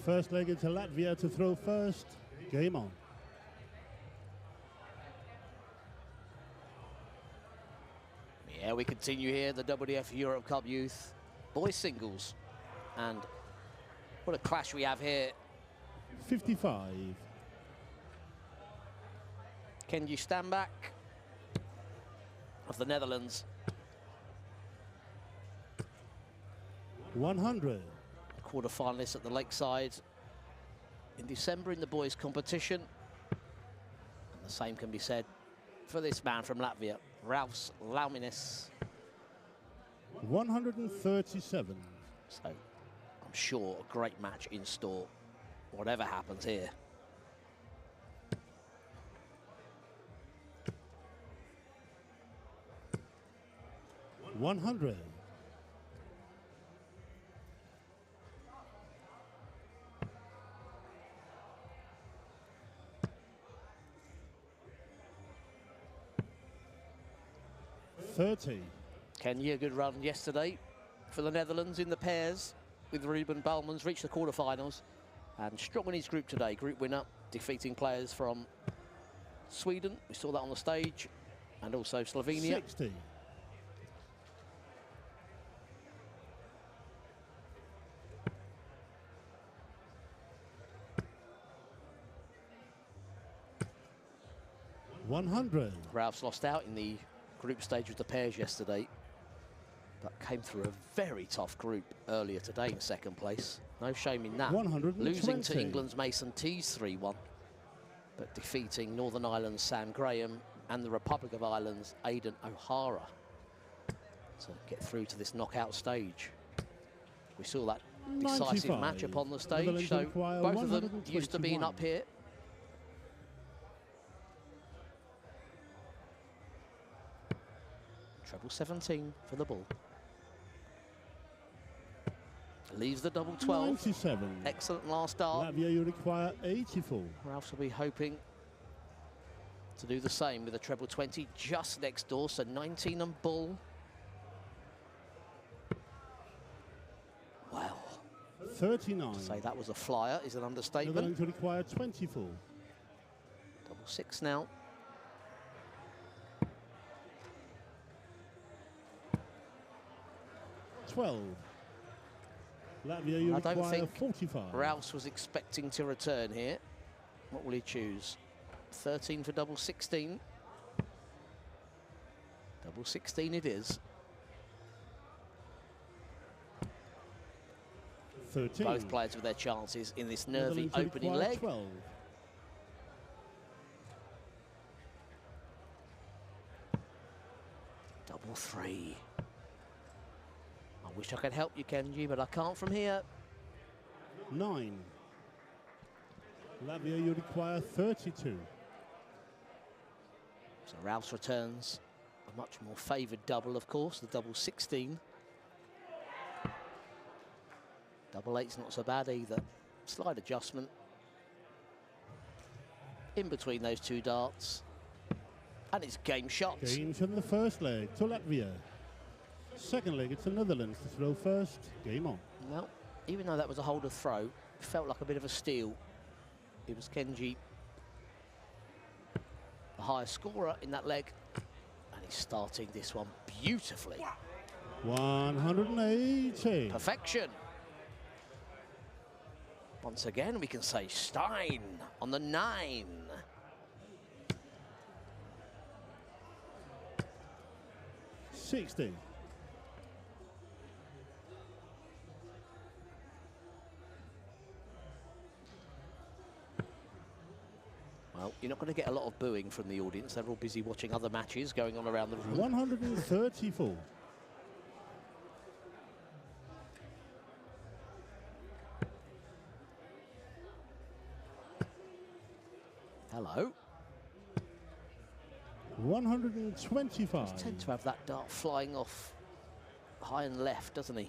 First leg into Latvia to throw first. Game on. Yeah, we continue here, the WDF Europe Cup Youth boys singles. And what a clash we have here. 55. Kenji Standback of the Netherlands. 100. Quarter-finalists at the Lakeside in December in the boys' competition. And the same can be said for this man from Latvia, Ralfs Laumines. 137. So I'm sure a great match in store, whatever happens here. $100. 30. Kenya, a good run yesterday for the Netherlands in the pairs with Ruben Balmans, reached the quarterfinals and strong in his group today. Group winner, defeating players from Sweden, we saw that on the stage, and also Slovenia. 60. $100. Ralph's lost out in the group stage with the pairs yesterday, but came through a very tough group earlier today in second place. No shame in that. 120. Losing to England's Mason Tees 3-1, but defeating Northern Ireland's Sam Graham and the Republic of Ireland's Aidan O'Hara to get through to this knockout stage. We saw that decisive 95. match upon the stage, Netherlands so require both of them used to being 121. up here. Treble 17 for the ball. Leaves the double 12. 97. Excellent last dart. Latvia, you require 84. Ralphs will be hoping to do the same with a treble 20 just next door, so 19 and bull. Wow. 39. To say that was a flyer is an understatement. Netherlands will require 24. Double 6 now. $12. Latvia, you I don't require think 45. Ralphs was expecting to return here. What will he choose? 13 for double 16. Double 16 it is. 13. Both players with their chances in this nervy Netherlands will opening require leg. 12. Double 3. I wish I could help you, Kenji, but I can't from here. 9. Latvia, you require 32. So Ralphs returns a much more favoured double, of course, the double 16. Double 8's not so bad either. Slight adjustment in between those two darts. And it's game shots. Games from the first leg to Latvia. Second leg, it's the Netherlands to throw first. Game on. Well, even though that was a holder throw, it felt like a bit of a steal. It was Kenji, the highest scorer in that leg, and he's starting this one beautifully. 180. Perfection. Once again, we can say Stein on the 9. $60. Well, you're not going to get a lot of booing from the audience. They're all busy watching other matches going on around the room. 134. Hello. 125. He tends to have that dart flying off high and left, doesn't he?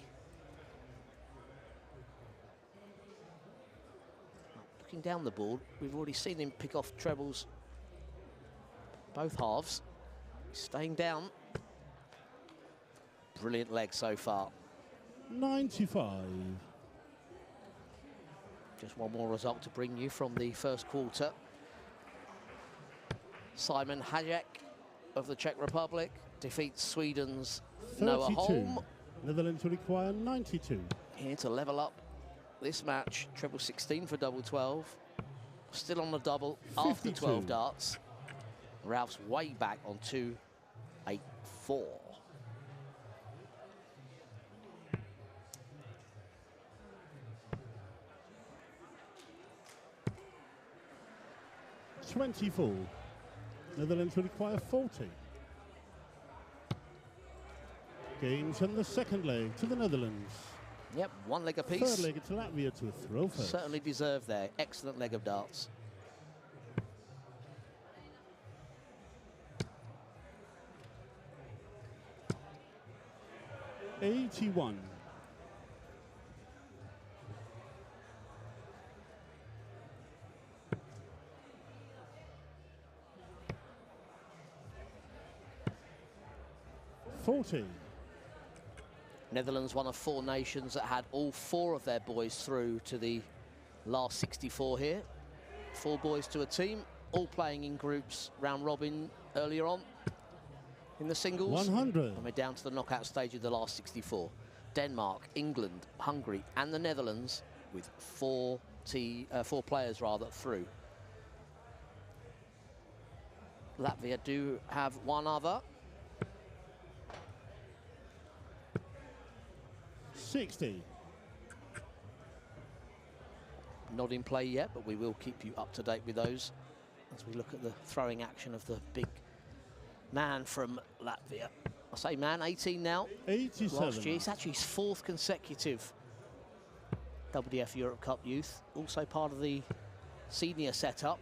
Looking down the board, we've already seen him pick off trebles both halves. He's staying down. Brilliant leg so far. 95. Just one more result to bring you from the first quarter. Simon Hajek of the Czech Republic defeats Sweden's Noah 32. Holm. Netherlands will require 92. Here to level up this match. Treble 16 for double 12. Still on the double after 52. 12 darts. Ralph's way back on 2-8-4. $24. Netherlands will require 40. Games from the second leg to the Netherlands. Yep, one leg Third apiece. leg to Latvia to throw first. Certainly deserved there. Excellent leg of darts. $81. 40. Netherlands, one of 4 nations that had all 4 of their boys through to the last 64 here. 4 boys to a team, all playing in groups round robin earlier on in the singles. 100. And we're down to the knockout stage of the last 64. Denmark, England, Hungary and the Netherlands with 4 players rather through. Latvia do have 1 other. 60. Not in play yet, but we will keep you up to date with those as we look at the throwing action of the big man from Latvia. I say man, 18 now. 87. Last year, it's actually his 4th consecutive WDF Europe Cup Youth, also part of the senior setup.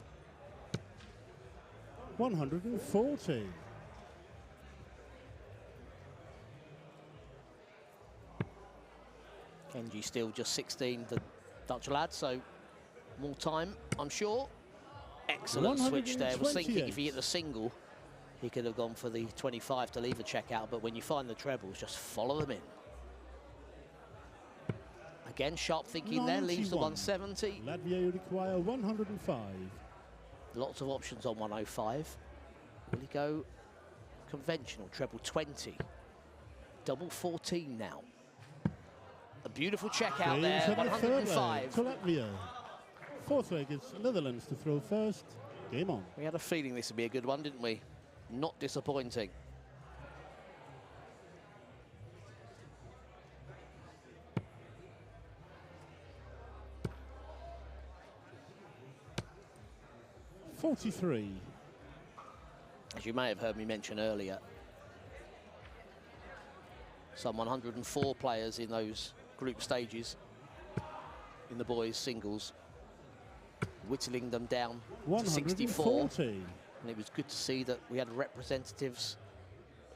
140. Kenji still just 16, the Dutch lad, so more time, I'm sure. Excellent switch there. I was thinking if he hit the single, he could have gone for the 25 to leave a checkout, but when you find the trebles, just follow them in. Again, sharp thinking there, leaves the 170. Latvia, you require 105. Lots of options on 105. Will he go conventional, treble 20? Double 14 now. A beautiful check out there, 105. To Latvia. 4th leg is Netherlands to throw first. Game on. We had a feeling this would be a good one, didn't we? Not disappointing. .43. As you may have heard me mention earlier, some 104 players in those group stages in the boys' singles, whittling them down to 64. And it was good to see that we had representatives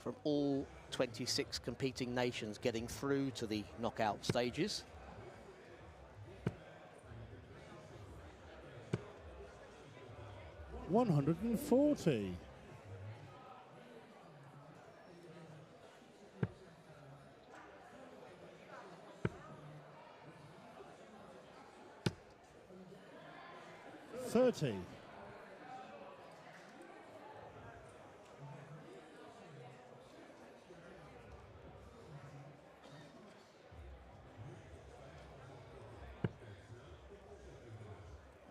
from all 26 competing nations getting through to the knockout stages. .140. .30.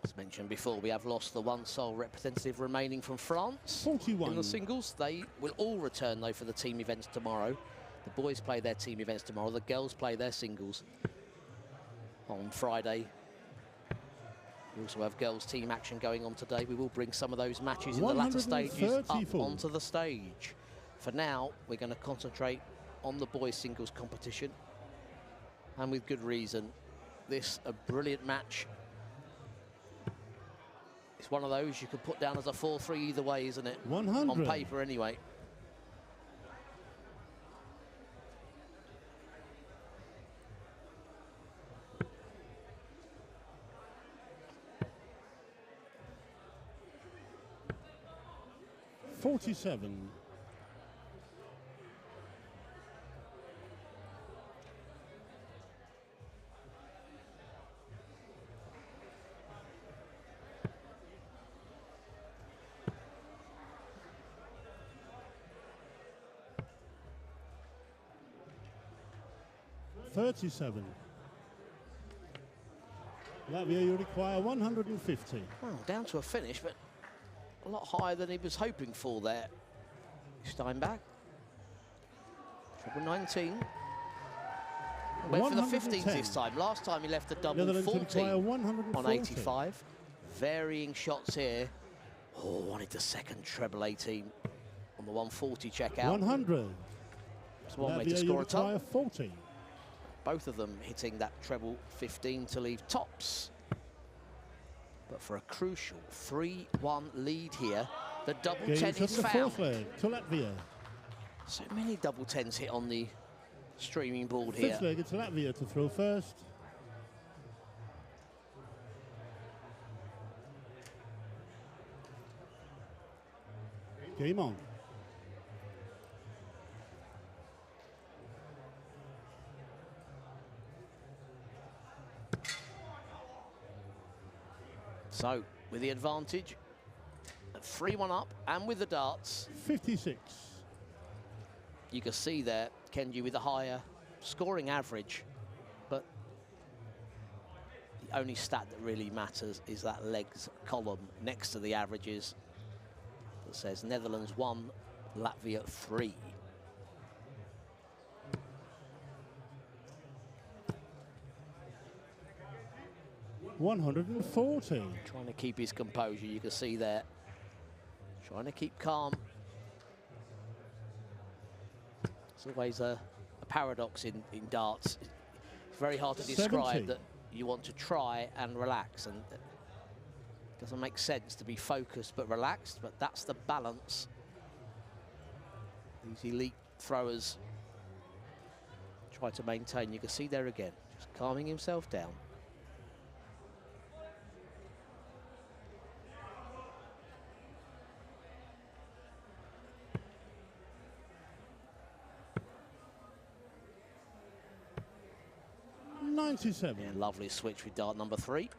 As mentioned before, we have lost the 1 sole representative remaining from France 41. in the singles. They will all return, though, for the team events tomorrow. The boys play their team events tomorrow. The girls play their singles on Friday. We also have girls' team action going on today. We will bring some of those matches in the latter stages up onto the stage. For now, we're going to concentrate on the boys' singles competition. And with good reason. This a brilliant match. It's one of those you could put down as a 4-3 either way, isn't it? 100. On paper, anyway. .47. .37. Latvia, you require 150. Well, down to a finish, but a lot higher than he was hoping for there. Steinbach. Treble 19. Went for the 15s this time. Last time he left a double 14 on 85. Varying shots here. Oh, wanted the second treble 18 on the 140 checkout. 100. It's one way to Latvia, score a top. 40. Both of them hitting that treble 15 to leave tops. But for a crucial 3-1 lead here, the double 10 is found. To Latvia. So many double 10s hit on the streaming board here. 5th leg, it's Latvia to throw first. Game on. So, with the advantage, 3-1 up, and with the darts, 56. you can see there, Kenji with a higher scoring average, but the only stat that really matters is that legs column next to the averages that says Netherlands 1, Latvia 3. $140. Trying to keep his composure, you can see there. Trying to keep calm. It's always a paradox in darts. It's very hard to describe 70. that you want to try and relax, and it doesn't make sense to be focused but relaxed, but that's the balance these elite throwers try to maintain. You can see there again, just calming himself down. Yeah, lovely switch with dart number 3.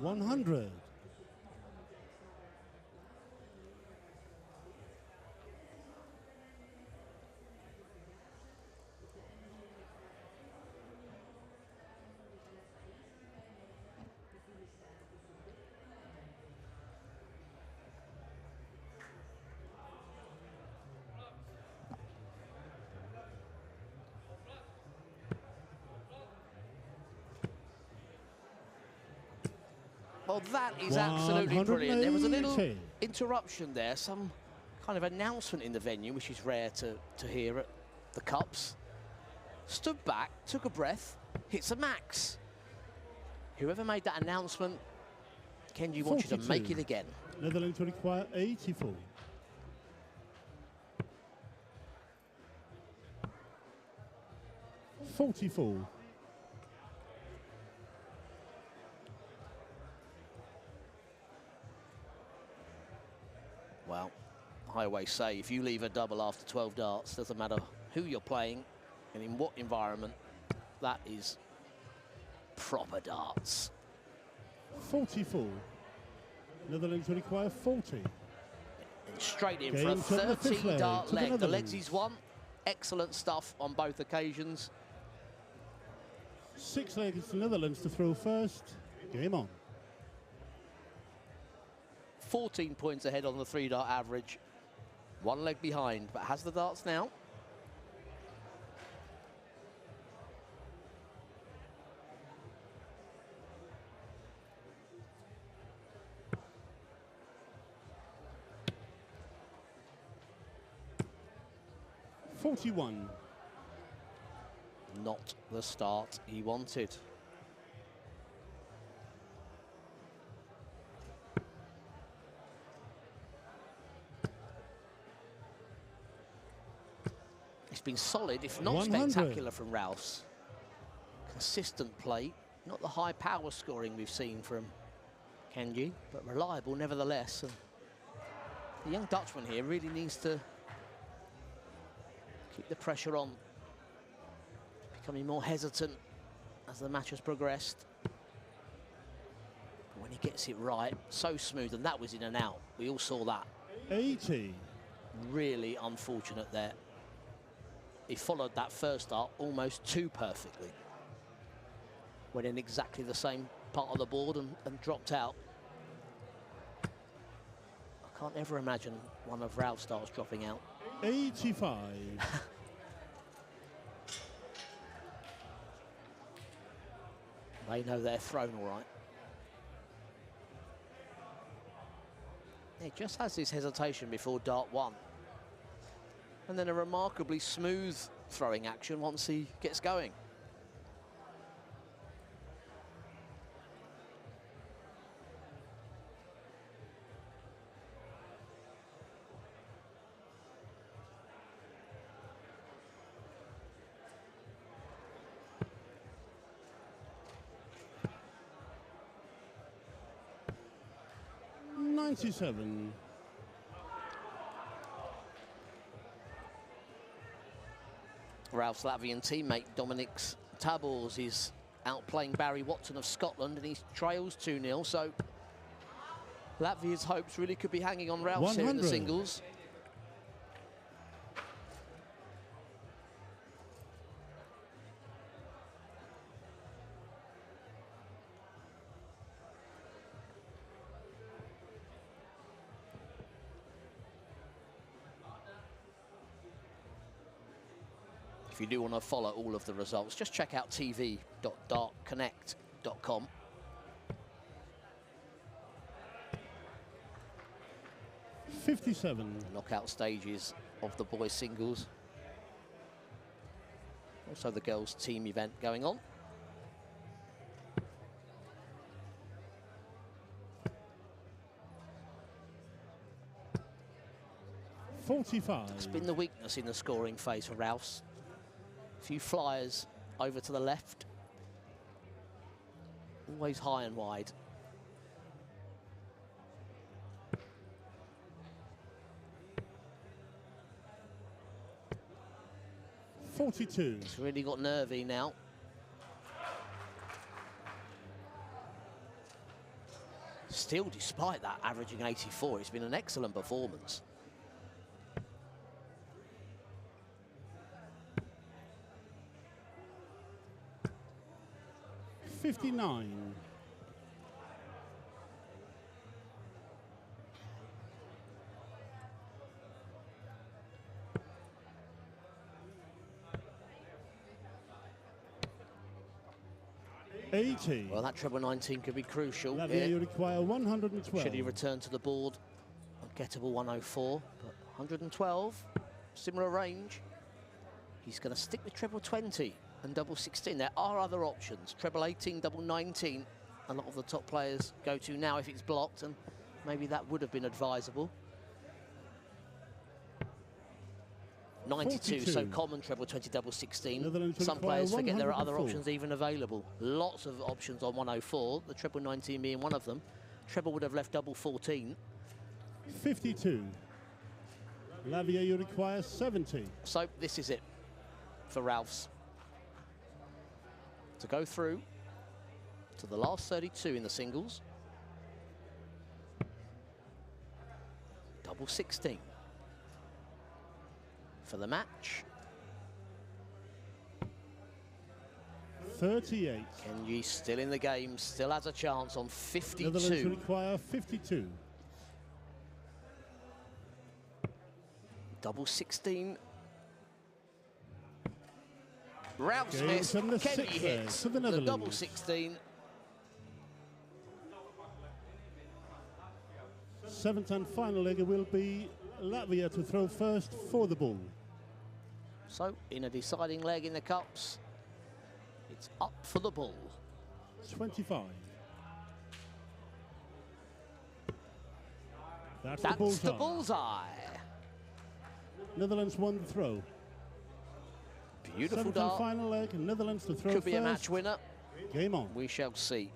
$100. Well, that is absolutely brilliant. There was a little 180. interruption there, some kind of announcement in the venue, which is rare to hear at the Cups. Stood back, took a breath, hits a max. Whoever made that announcement, Kenji wants you to make 42. it again. Netherlands will require 84. $44. Well, I always say, if you leave a double after 12 darts, doesn't matter who you're playing and in what environment, that is proper darts. 44. Netherlands will require 40. And straight in Game for a from the fifth 13 dart leg to the leg. The legs Netherlands. he's won. Excellent stuff on both occasions. 6 legs to Netherlands to throw first. Game on. 14 points ahead on the 3-dart average. 1 leg behind, but has the darts now. $41. Not the start he wanted. It's been solid, if not 100. spectacular, from Rouse. Consistent play, not the high power scoring we've seen from Kenji, but reliable nevertheless. And the young Dutchman here really needs to keep the pressure on, becoming more hesitant as the match has progressed. But when he gets it right, so smooth, and that was in and out. We all saw that. 80. Really unfortunate there. He followed that first dart almost too perfectly. Went in exactly the same part of the board and dropped out. I can't ever imagine one of Ralph's darts dropping out. 85. They know they're thrown all right. He just has this hesitation before dart 1. And then a remarkably smooth throwing action once he gets going. 97. Ralph's Latvian teammate Dominik's Tabors is outplaying Barry Watson of Scotland, and he trails 2-0. So Latvia's hopes really could be hanging on Ralph's here in the 100. singles. If you do want to follow all of the results, just check out tv.dartconnect.com. $57. Knockout stages of the boys singles. Also the girls team event going on. $45. It's been the weakness in the scoring phase for Ralph's. A few flyers over to the left. Always high and wide. $42. It's really got nervy now. Still, despite that, averaging 84, it's been an excellent performance. $59. $80. Well, that treble 19 could be crucial. Lavia, you require 112. Should he return to the board? A gettable 104, but 112, similar range. He's going to stick with treble 20 and double 16. There are other options. Treble 18, double 19. A lot of the top players go to now if it's blocked, and maybe that would have been advisable. 92, 42. so common treble 20, double 16. Netherlands will Some require players forget there are other 104. options even available. Lots of options on 104, the treble 19 being one of them. Treble would have left double 14. 52. Lavia, you require 70. So this is it for Ralph's. To go through to the last 32 in the singles. Double 16. For the match. 38. Kenji still in the game, still has a chance on Netherlands 52. require 52. Double 16. Ralph Game Smith, from the Kenji sixth leg hits to the the double Netherlands. 16. 7th and final leg will be Latvia to throw first for the ball. So, in a deciding leg in the cups, it's up for the ball. 25. That's That's the the bullseye. Netherlands won the throw. Beautiful 7th and dart. final leg, Netherlands to throw Could be first. a match winner. Game on. We shall see.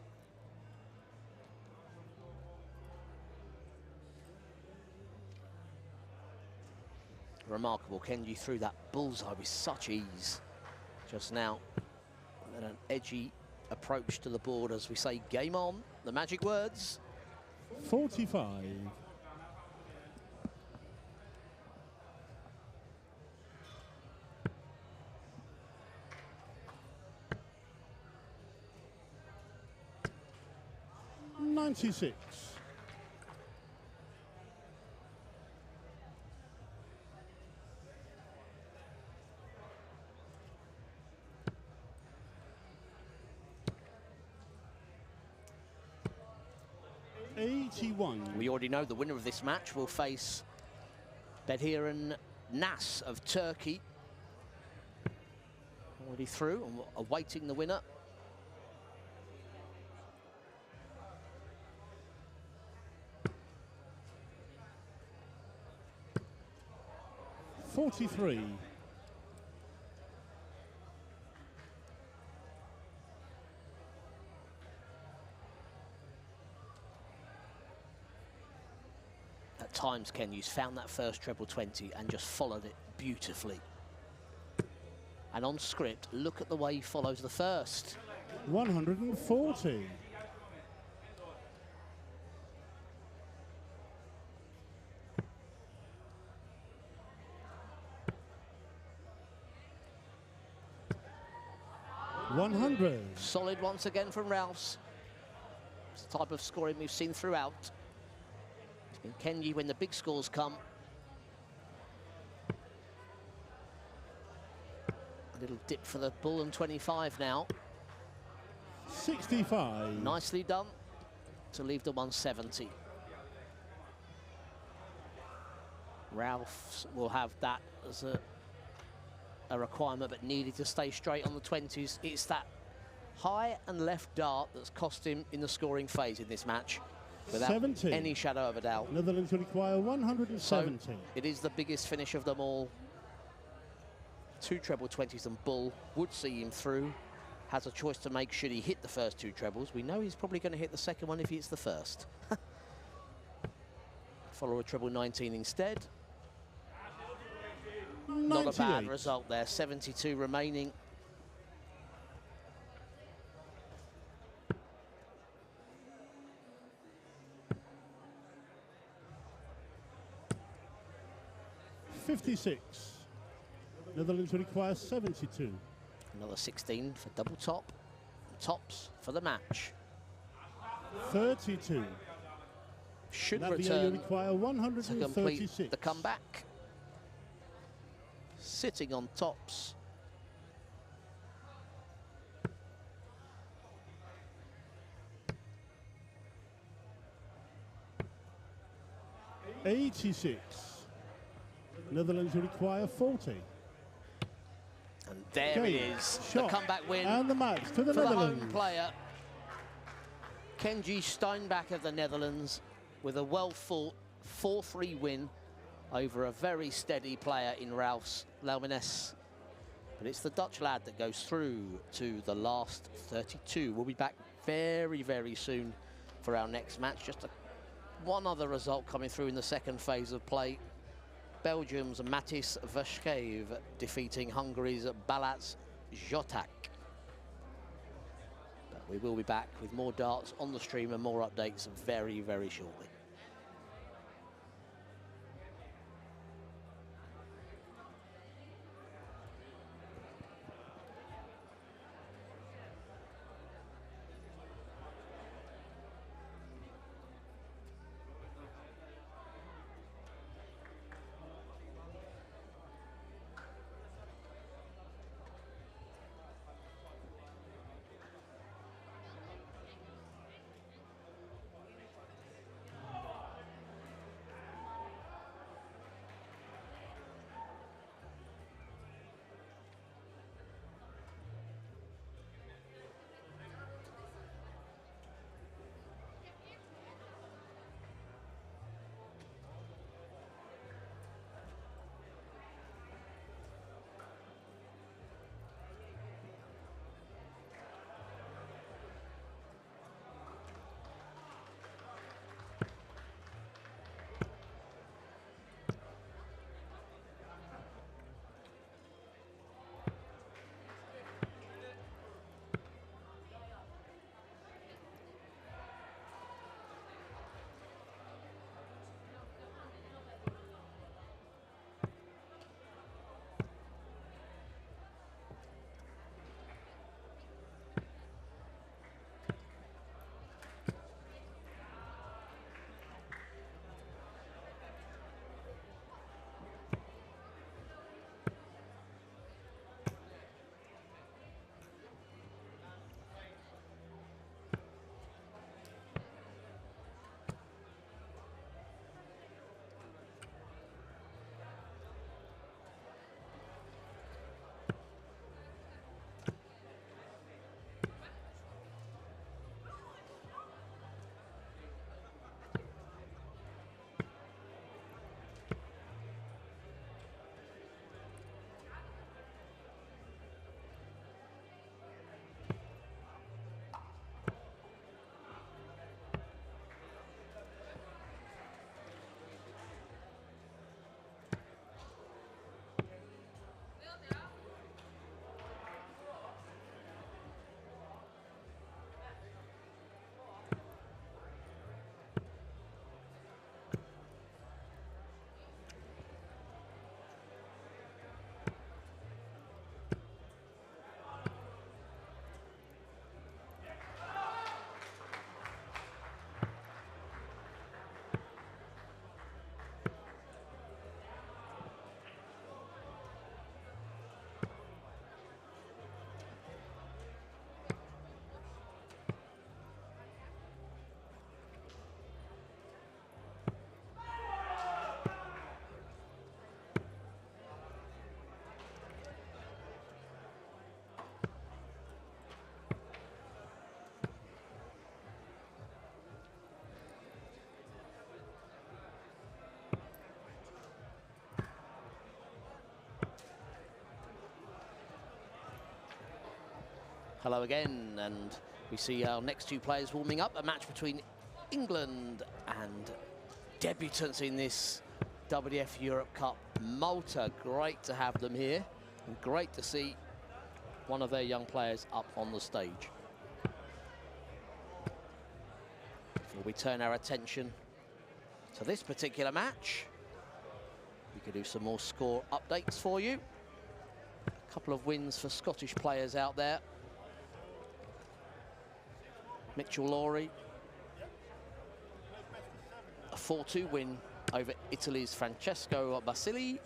Remarkable. Kenji threw that bullseye with such ease just now. And an edgy approach to the board as we say game on. The magic words. 45. $96. $81. We already know the winner of this match will face Bedhiran Nas of Turkey. Already through and awaiting the winner. $43. times Kenyu's found that first treble 20 and just followed it beautifully. And on script, look at the way he follows the first. 140. $100. Solid once again from Rouse. It's the type of scoring we've seen throughout. It's been Kenyu when the big scores come. A little dip for the bull and 25 now. 65. Nicely done to leave the 170. Ralph will have that as a requirement, but needed to stay straight on the 20s. It's that high and left dart that's cost him in the scoring phase in this match, without 70. any shadow of a doubt. Netherlands will require 170. So it is the biggest finish of them all. 2 treble 20s and bull would see him through. Has a choice to make should he hit the first 2 trebles. We know he's probably going to hit the second one if he hits the first. Follow a treble 19 instead. 98. Not a bad result there. 72 remaining. $56. Netherlands will require 72. Another 16 for double top. Tops for the match. 32. Should Latvia will return require to complete 136. the comeback. Sitting on tops. $86. Netherlands will require 40. And there Okay, it is. shot. The comeback win And the match to the for the Netherlands. home player. Kenji Steinbach of the Netherlands with a well-fought 4-3 win over a very steady player in Ralphs Laumenes. But it's the Dutch lad that goes through to the last 32. We'll be back very, very soon for our next match. Just one other result coming through in the second phase of play. Belgium's Matis Vashkev defeating Hungary's Balázs Zsoták. But we will be back with more darts on the stream and more updates very, very shortly. Hello again, and we see our next two players warming up. A match between England and debutants in this WDF Europe Cup, Malta. Great to have them here, and great to see one of their young players up on the stage. Before we turn our attention to this particular match, we could do some more score updates for you. A couple of wins for Scottish players out there. Mitchell Lawry, a 4-2 win over Italy's Francesco Basili,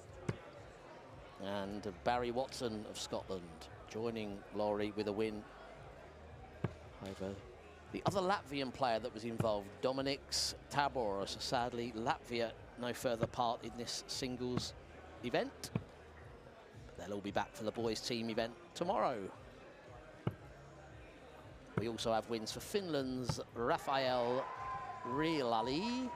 and Barry Watson of Scotland joining Lawry with a win over the other Latvian player that was involved, Dominiks Tabor. So sadly, Latvia no further part in this singles event. They'll all be back for the boys' team event tomorrow. We also have wins for Finland's Rafael Rielali.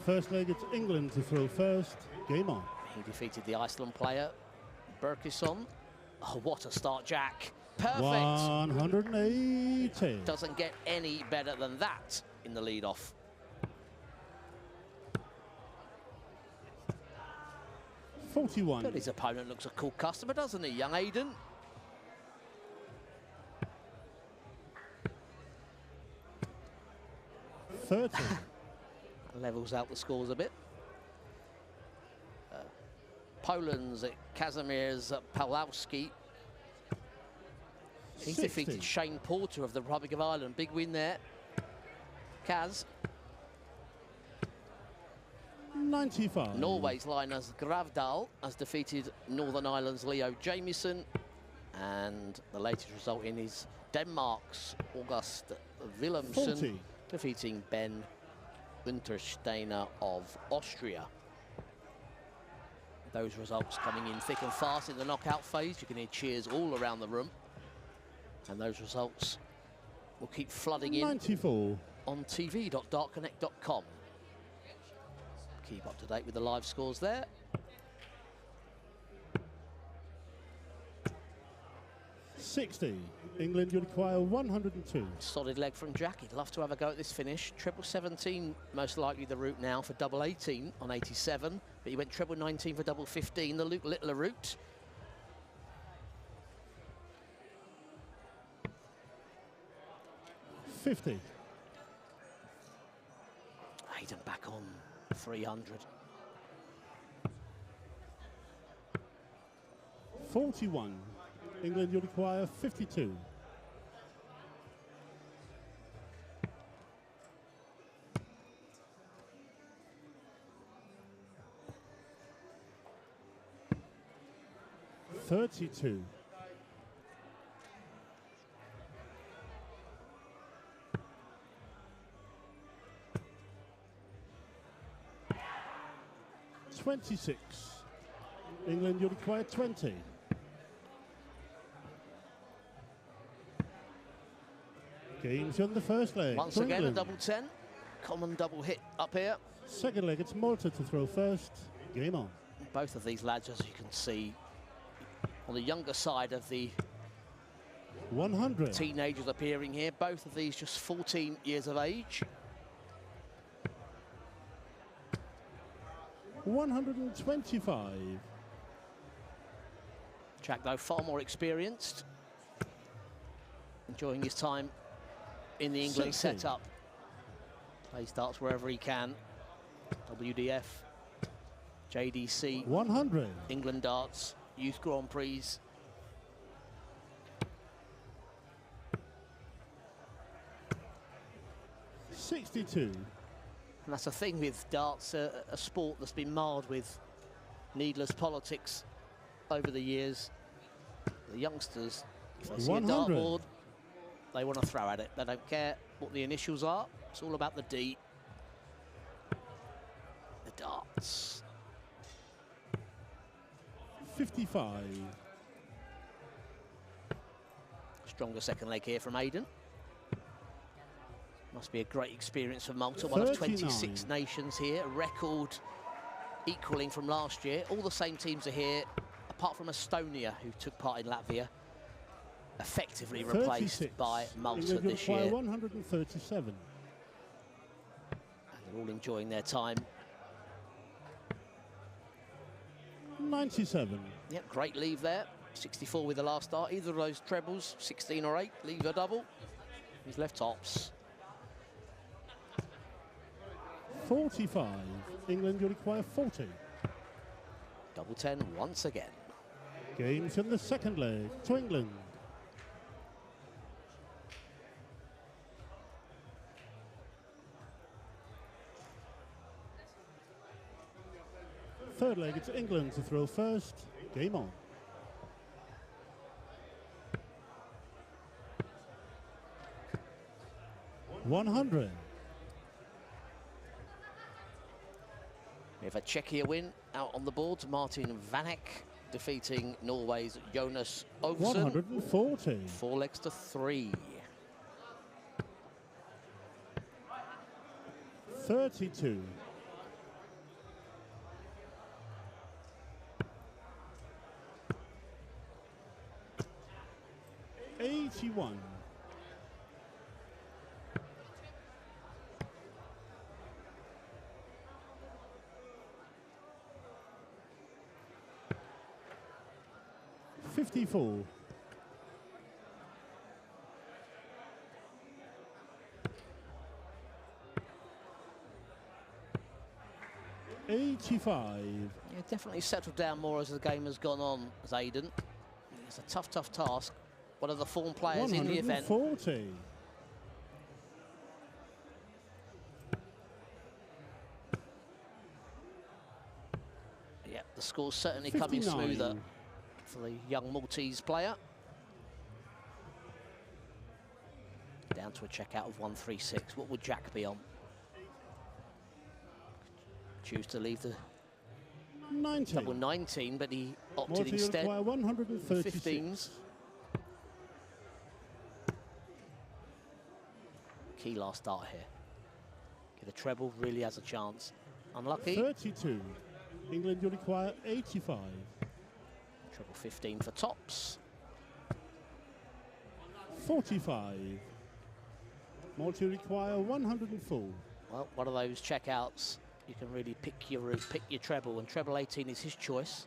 First leg, it's England to throw first. Game on. He defeated the Iceland player, Berkisson. Oh, what a start, Jack. Perfect. 180. Doesn't get any better than that in the lead-off. But his opponent looks a cool customer, doesn't he, young Aidan? Levels out the scores a bit. Poland's Kazimierz Pawlowski. He's 60. defeated Shane Porter of the Republic of Ireland. Big win there. Kaz. 95. Norway's Linus Gravdal has defeated Northern Ireland's Leo Jamieson. And the latest result in is Denmark's August Willemsen 40. defeating Ben Wintersteiner of Austria. Those results coming in thick and fast in the knockout phase. You can hear cheers all around the room. And those results will keep flooding in 94. on tv.dartconnect.com. Keep up to date with the live scores there. $60. England, you require 102. Solid leg from Jack. He'd love to have a go at this finish. Treble 17, most likely the route now for double 18 on 87. But he went treble 19 for double 15, the Luke Littler route. $50. Hayden back on 300. 41. England, you require 52. $32. $26. England, you require 20. Games on the first leg. Once for again, England. a double 10. Common double hit up here. Second leg, it's Malta to throw first. Game on. Both of these lads, as you can see, on the younger side of the 100. teenagers appearing here. Both of these just 14 years of age. 125. Jack, though, far more experienced. Enjoying his time in the England 60. setup. He starts wherever he can. WDF, JDC, 100. England Darts, Youth Grand Prix. $62. And that's the thing with darts, a sport that's been marred with needless politics over the years. The youngsters, if they see a 100. dartboard, they want to throw at it. They don't care what the initials are. It's all about the D. The darts. 55. Stronger second leg here from Aidan. Must be a great experience for Malta. One of 26 39. nations here. A record equaling from last year. All the same teams are here, apart from Estonia, who took part in Latvia. effectively replaced 36. by Malta England will this require year. 137. And they're all enjoying their time. 97. Yep, great leave there. 64 with the last start. Either of those trebles, 16 or 8, leave a double. He's left tops. 45. England will require 40. Double 10 once again. Games in the second leg to England. Third leg, it's England to throw first. Game on. $100. We have a Czechia win out on the board. Martin Vanek defeating Norway's Jonas Ovsen. 140. 4 legs to 3. 32. 81. 54. 85. Yeah, definitely settled down more as the game has gone on, Zayden. It's a tough task. One of the form players in the event. 140. Yeah, the score's certainly coming 59. smoother for the young Maltese player. Down to a checkout of 136. What would Jack be on? Choose to leave the 90. double 19, but he opted Malta instead. require 136. 15s. Key last start here. Get a treble, really has a chance. Unlucky. 32. England will require 85. Treble 15 for tops. 45. Malta require 104. Well, one of those checkouts, you can really pick your route, pick your treble, and treble 18 is his choice.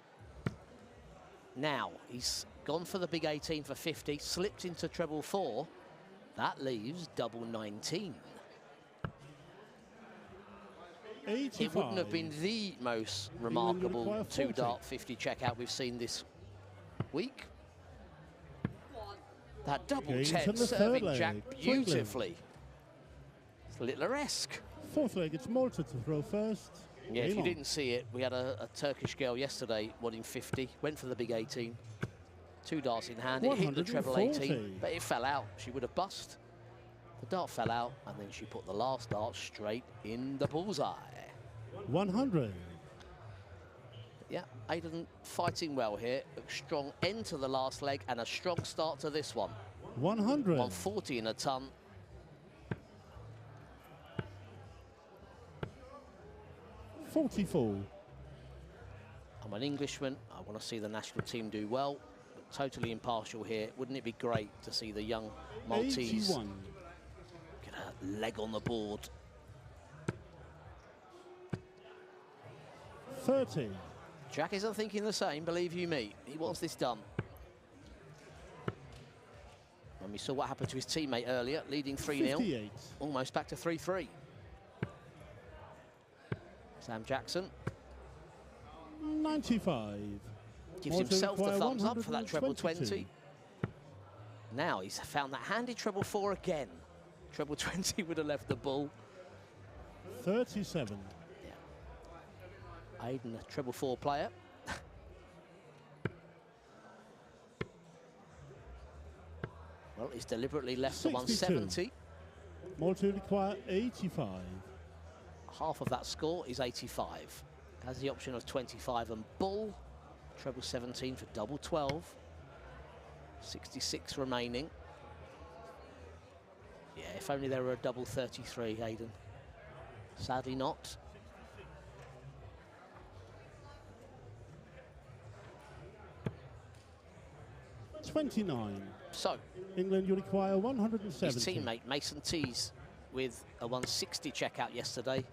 Now, he's gone for the big 18 for 50, slipped into treble 4. That leaves double 19. 85. It wouldn't have been the most remarkable require 40. two-dart 50 checkout we've seen this week. That double Games 10 in the third serving leg Jack for England. beautifully. It's Littler-esque. Fourth leg, it's Malta to throw first. Yeah, if Game you on. didn't see it, we had a Turkish girl yesterday wanting 50, went for the big 18. 2 darts in hand, it hit the treble 18, 140. but it fell out. She would have bust. The dart fell out, and then she put the last dart straight in the bullseye. 100. Yeah, Aiden fighting well here. A strong end to the last leg and a strong start to this one. 100. 140 in a ton. $44. I'm an Englishman. I want to see the national team do well. But totally impartial here. Wouldn't it be great to see the young Maltese 81. get a leg on the board? 30. Jack isn't thinking the same, believe you me. He wants this done. And we saw what happened to his teammate earlier, leading 3-0. 58. Almost back to 3-3. Sam Jackson 95. gives Malta himself the require thumbs up for that treble 122. 20. Now he's found that handy treble 4 again. Treble 20 would have left the ball. 37. Aiden, a treble 4 player. Well, he's deliberately left the 62. 170. Malta require 85. Half of that score is 85. Has the option of 25 and bull. Treble 17 for double 12. 66 remaining. Yeah, if only there were a double 33, Aiden. Sadly not. $29. So, England, you require his 170. teammate Mason Tees with a 160 checkout yesterday.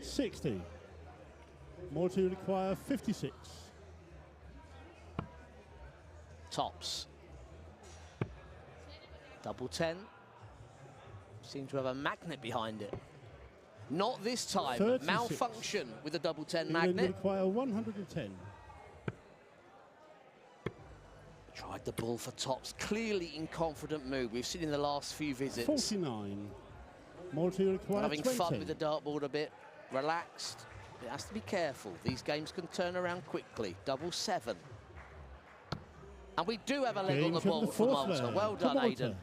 60. Malta, you require 56. Tops. Double 10. Seems to have a magnet behind it. Not this time. 36. Malfunction with a double 10 England, you magnet. require 110. Tried the ball for tops. Clearly in confident mood. We've seen in the last few visits. 49. Malta, you require Having 20. fun with the dartboard a bit. Relaxed. It has to be careful. These games can turn around quickly. Double 7. And we do have a leg on Game the from ball the for fourth Malta. leg. Well For done, Malta. Aidan.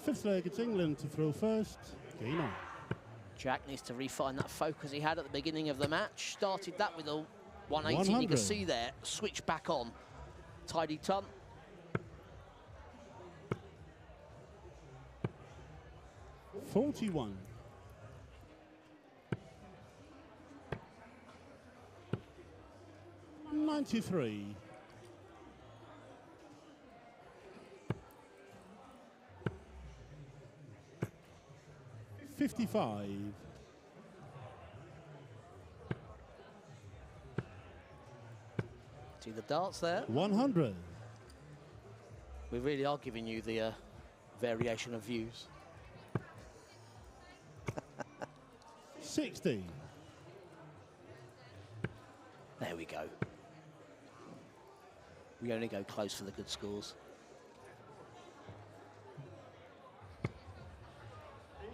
Fifth leg, it's England to throw first. Game on. Jack needs to refine that focus he had at the beginning of the match. Started that with a 180. You can 100. see there. Switch back on. Tidy ton. $41. $93. $55. See the darts there? 100. We really are giving you the variation of views. 60. There we go. We only go close for the good scores.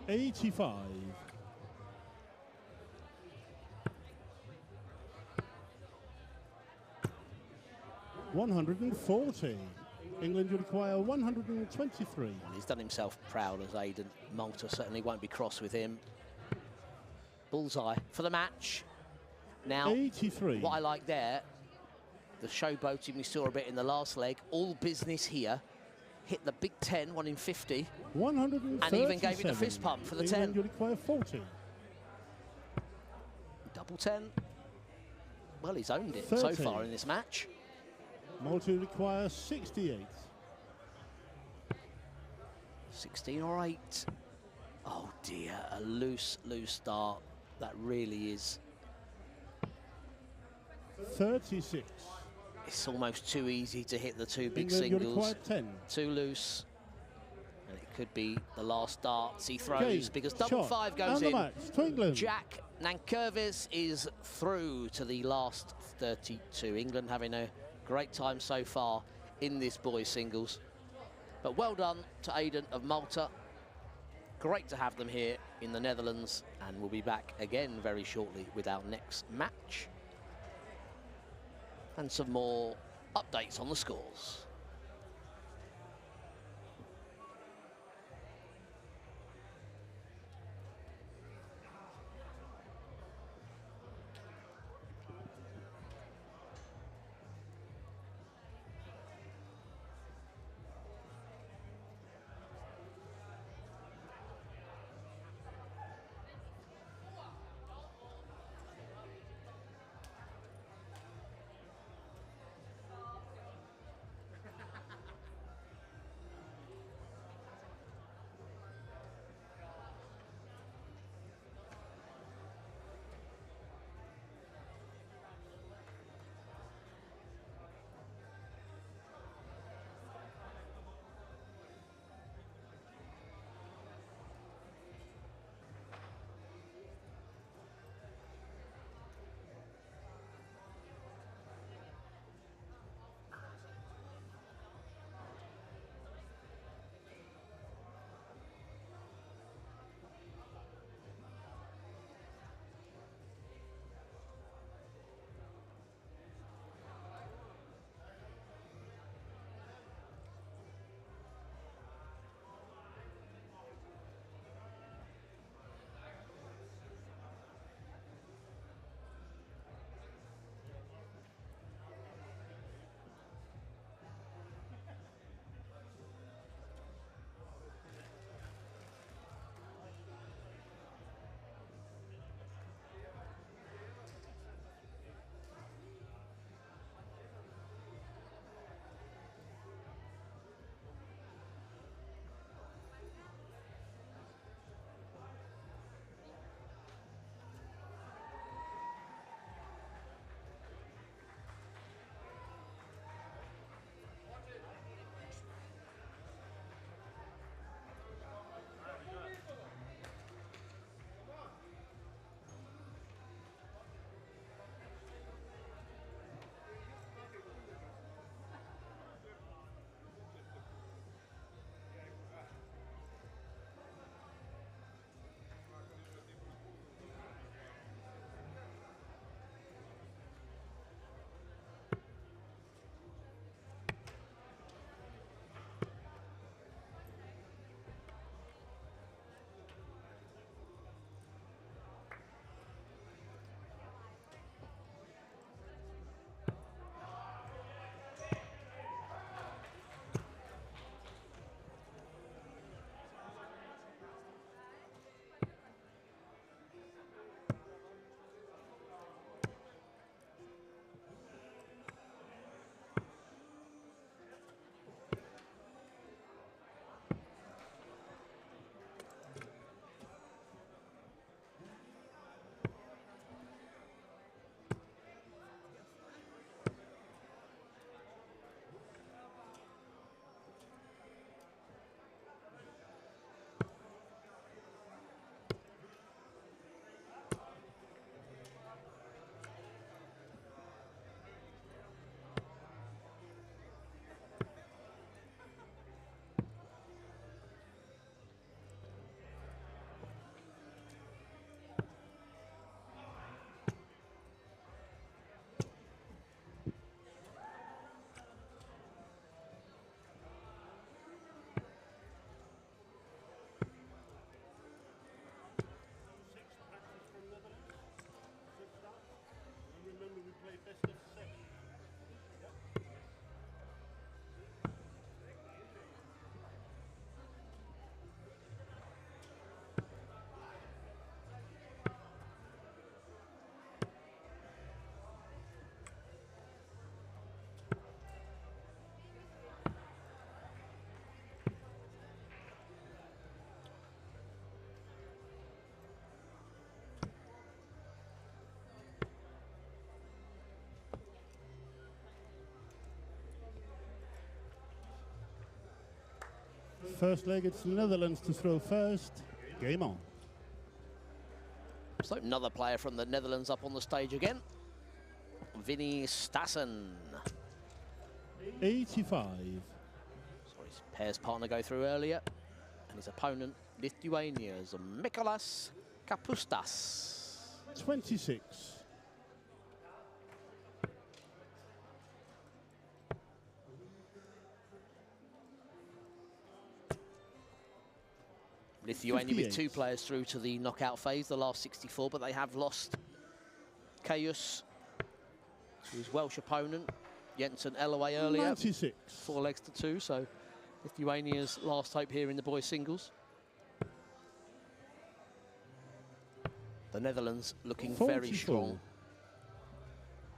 85. $140. England, you require 123. Well, he's done himself proud as Aidan. Malta certainly won't be cross with him. Bullseye for the match. Now, 83. what I like there, the showboating we saw a bit in the last leg, all business here. Hit the big 10, 1 in 50. 137. And even gave it a fist pump for the England, 10. you require 40. Double 10. Well, he's owned it 30. so far in this match. Malta require 68. 16 or 8. Oh dear, a loose start. That really is. 36. It's almost too easy to hit the two big England, you singles. require 10. Too loose. And it could be the last darts he throws Game, because double shot, 5 goes and in. the match to England. Jack Nankervis is through to the last 32. England having a great time so far in this boys singles. But well done to Aidan of Malta. Great to have them here in the Netherlands, and we'll be back again very shortly with our next match. And some more updates on the scores. first leg, it's the Netherlands to throw first. Game on. So another player from the Netherlands up on the stage again. Vinnie Stassen. 85. Saw his pairs partner go through earlier. And his opponent, Lithuania's Mikolas Kapustas. 26. Lithuania with 2 58. players through to the knockout phase, the last 64, but they have lost Caius to his Welsh opponent, Jensen Ellaway earlier. 96. 4 legs to 2, so Lithuania's last hope here in the boys' singles. The Netherlands looking 44. very strong.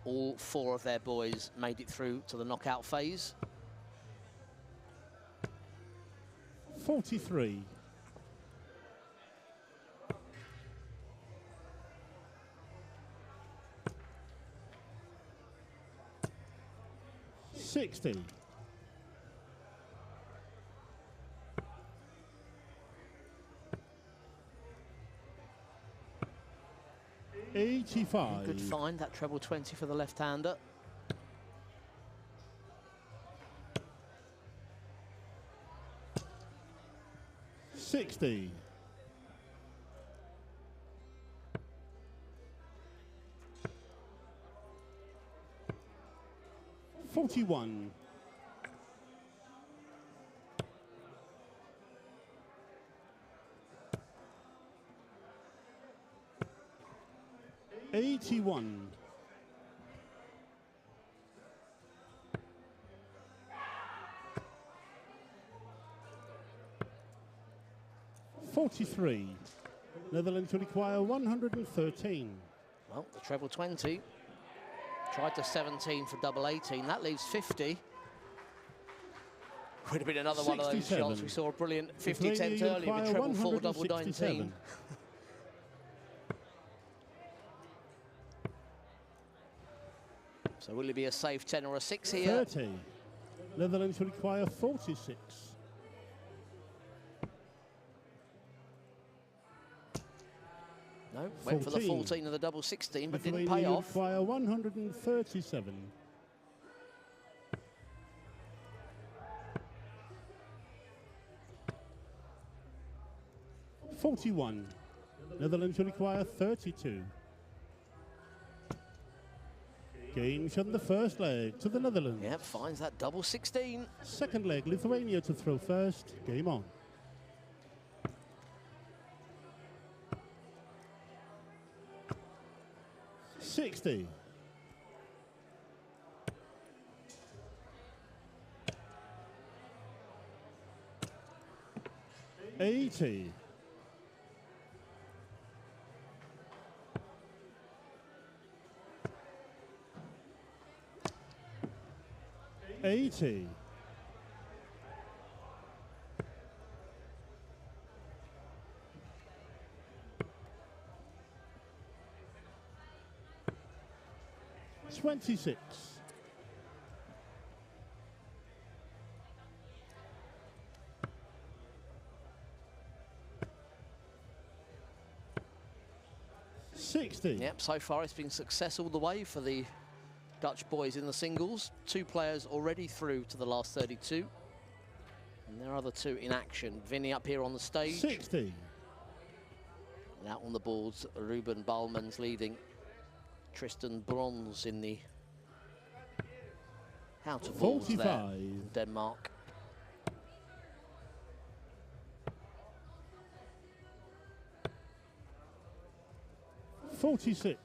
All 4 of their boys made it through to the knockout phase. 43. 60. 85. Good find, that treble 20 for the left-hander. $60. 41. 81. 43. Netherlands will require 113. Well, the treble 20. Tried to 17 for double 18. That leaves 50. Would have been another one of those 67. shots. We saw a brilliant 50 Lithuania attempt earlier with require treble 4, double 167. 19. So will it be a safe 10 or a 6 here? 30. Netherlands will require 46. No, went for the 14. 14 of the double 16, but didn't Lithuania pay will off. require 137. 41. Netherlands will require 32. Game from the first leg to the Netherlands. Yep, finds that double 16. Second leg, Lithuania to throw first. Game on. $60. 80. 80. 26. 60. Yep, so far it's been success all the way for the Dutch boys in the singles. 2 players already through to the last 32. And there are the 2 in action. Vinny up here on the stage. 60. And out on the boards, Ruben Balmans leading Tristan Bronze in the how to balls there 45. in Denmark. $46.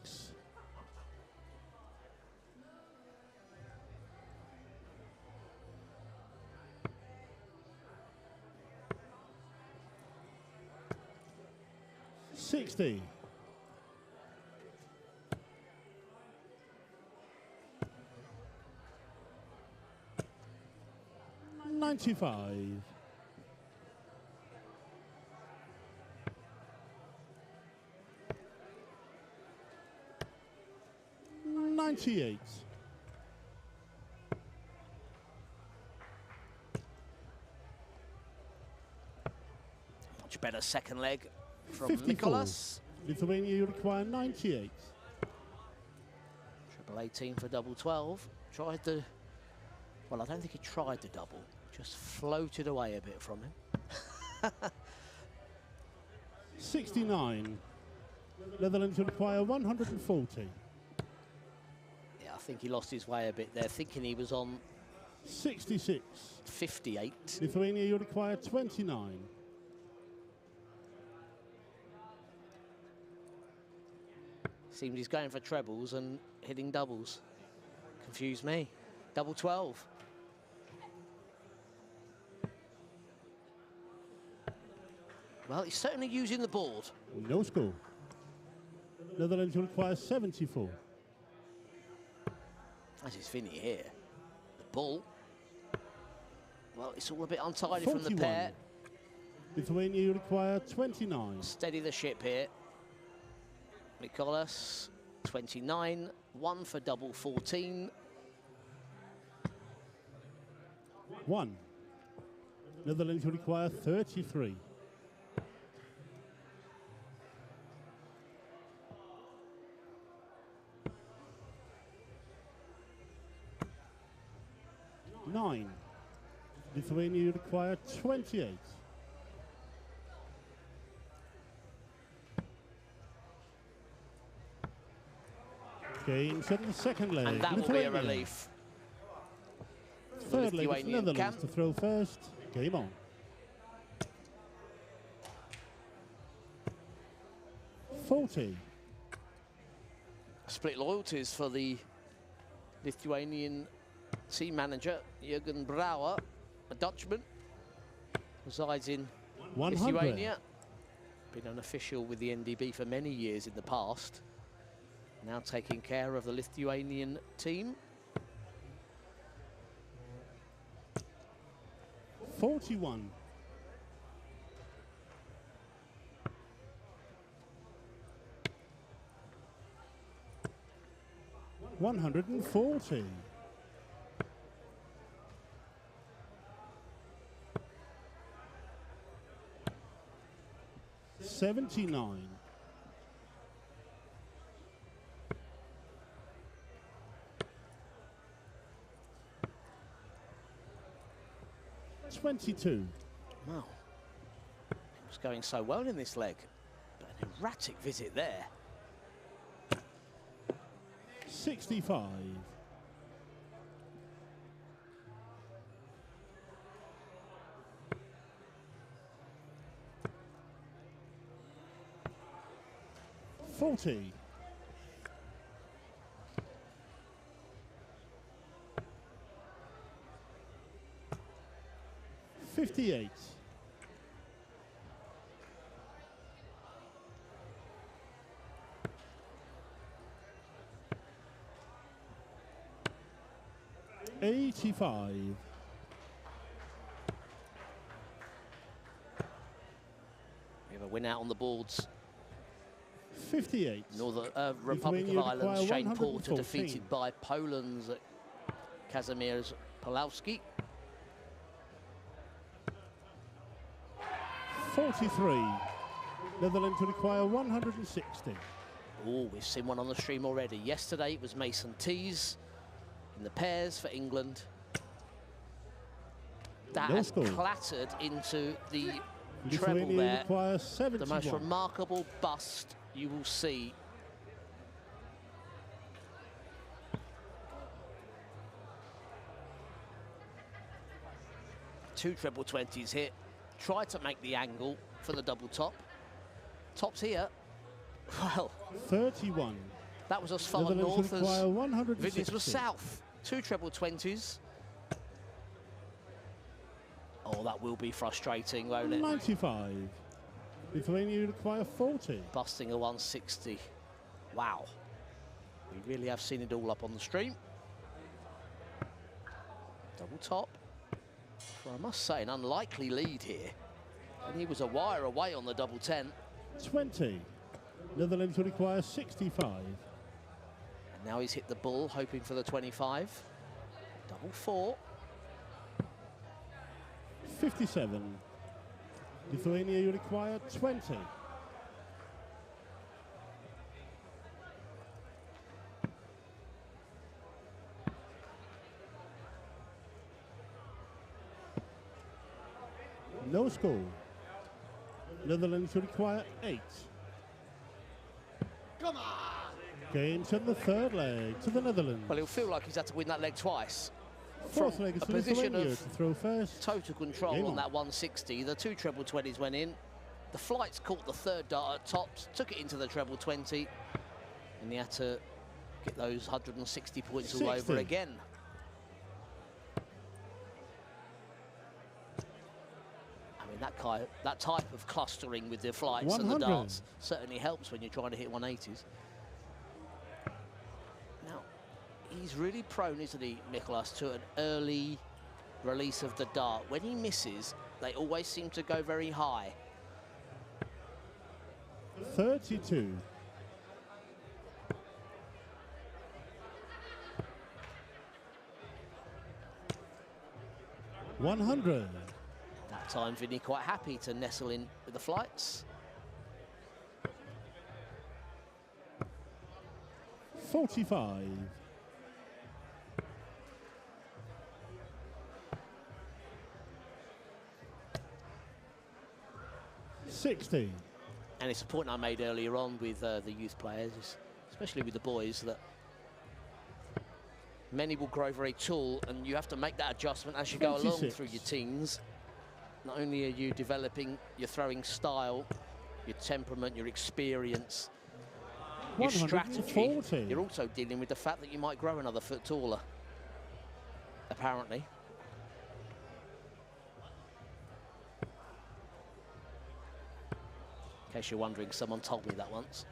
60. 95. 98. better second leg from 54. Nicholas. Lithuania, you require 98. Triple 18 for double 12. Tried the... Well, I don't think he tried the double. Just floated away a bit from him. 69. Netherlands will require 140. Yeah, I think he lost his way a bit there, thinking he was on 66. 58. Lithuania, you require 29. Seems he's going for trebles and hitting doubles. Confused me. Double 12. Well, he's certainly using the board. No score. Netherlands will require 74. This is Vinny here. The ball. Well, it's all a bit untidy 41. from the pair. Lithuania, you require 29. Steady the ship here. Nicholas, 29. 1 for double 14. 1. Netherlands will require 33. Nine. Lithuania, you require 28. Game set in the second leg. And that will be a Lithuania. relief. Third leg, it's Lithuanian Netherlands camp. to throw first. Game on. $40. Split loyalties for the Lithuanian team manager, Jürgen Brouwer, a Dutchman, resides in 100. Lithuania. Been an official with the NDB for many years in the past. Now taking care of the Lithuanian team. 41. $140. 79. 22. Wow. It was going so well in this leg. But an erratic visit there. 65. 40. 58. 85. We have a win out on the boards. 58. Northern Republic of Lithuania Ireland, require Shane Porter 114. defeated by Poland's Kazimierz Pulowski. 43. Netherlands will require 160. Oh, we've seen one on the stream already. Yesterday it was Mason Tees in the pairs for England. That No has score. clattered into the treble Lithuania there. requires The 71. most remarkable bust you will see. Two treble 20s hit. Tried to make the angle for the double top. Tops here. Well, 31. that was as far Netherlands north will require as 160. Vinny's was south. Two treble 20s. Oh, that will be frustrating, won't it? 95. Lithuania require 40. Busting a 160. Wow. We really have seen it all up on the stream. Double top. For, I must say, an unlikely lead here. And he was a wire away on the double 10. 20. Netherlands will require 65. And now he's hit the bull, hoping for the 25. Double 4. 57. Lithuania, you require 20. No score. Netherlands, you require 8. Come on! Game to the third leg to the Netherlands. Well, he'll feel like he's had to win that leg twice. Fourth From leg is a for position Lithuania of to throw first. total control Game on on. that 160. The 2 treble 20s went in. The flights caught the third dart at tops, took it into the treble 20, and he had to get those 160 points all 60. over again. I mean, that type of clustering with the flights and the 100. darts certainly helps when you're trying to hit 180s. Now, he's really prone, isn't he, Nicholas, to an early release of the dart. When he misses, they always seem to go very high. 32. $100. That time, Vinny quite happy to nestle in with the flights. 45. 60. And it's a point I made earlier on with the youth players, especially with the boys, that many will grow very tall, and you have to make that adjustment as you go along 26. through your teens. Not only are you developing your throwing style, your temperament, your experience, your strategy, 140. you're also dealing with the fact that you might grow another foot taller, apparently. In case you're wondering, someone told me that once.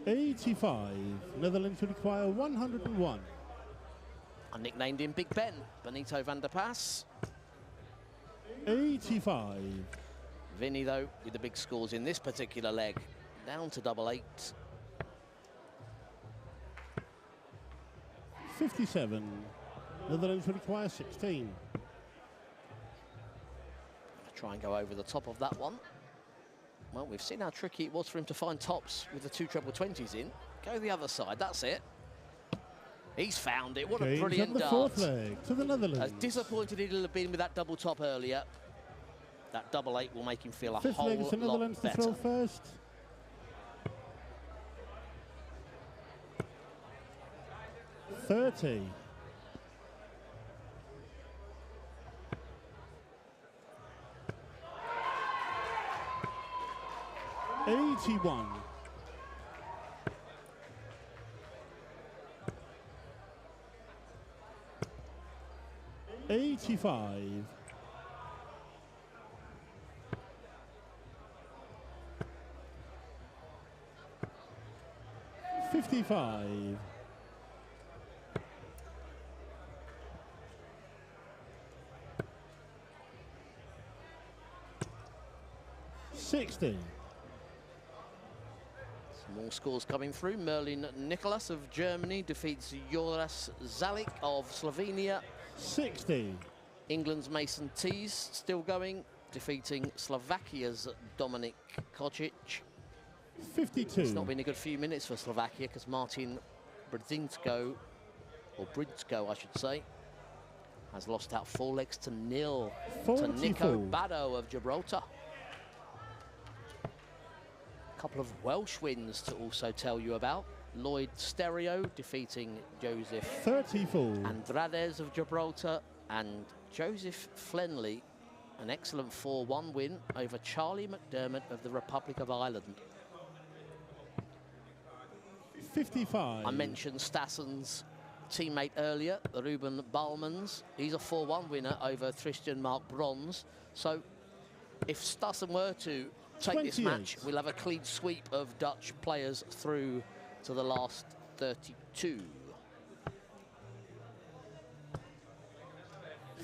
85. Netherlands will require 101. I nicknamed him Big Ben, Benito van der Pas. 85. Vinny, though, with the big scores in this particular leg, down to double 8. 57. Netherlands will require 16. Try and go over the top of that one. Well, we've seen how tricky it was for him to find tops with the 2 treble 20s in. Go the other side, that's it. He's found it. What a Games brilliant on the dart. fourth leg to the Netherlands. As disappointed he'll have been with that double top earlier, that double 8 will make him feel a Fifth whole leg is the lot Netherlands to better. throw first. $30. 81. 85. 55. 60. Some more scores coming through. Merlin Nicholas of Germany defeats Joras Zalik of Slovenia. 60. England's Mason Tees still going, defeating Slovakia's Dominik Kocic. 52. It's not been a good few minutes for Slovakia because Martin Brdzinsko, or Bridsko I should say, has lost out 4 legs to 0 to Nico 44. Bado of Gibraltar. A couple of Welsh wins to also tell you about. Lloyd Stereo defeating Joseph 34. Andrades of Gibraltar, and Joseph Flenley, an excellent 4-1 win over Charlie McDermott of the Republic of Ireland. 55. I mentioned Stassen's teammate earlier, Ruben Balmans. He's a 4-1 winner over Tristan Mark Bronze. So if Stassen were to take this 28. match, we'll have a clean sweep of Dutch players through to the last 32.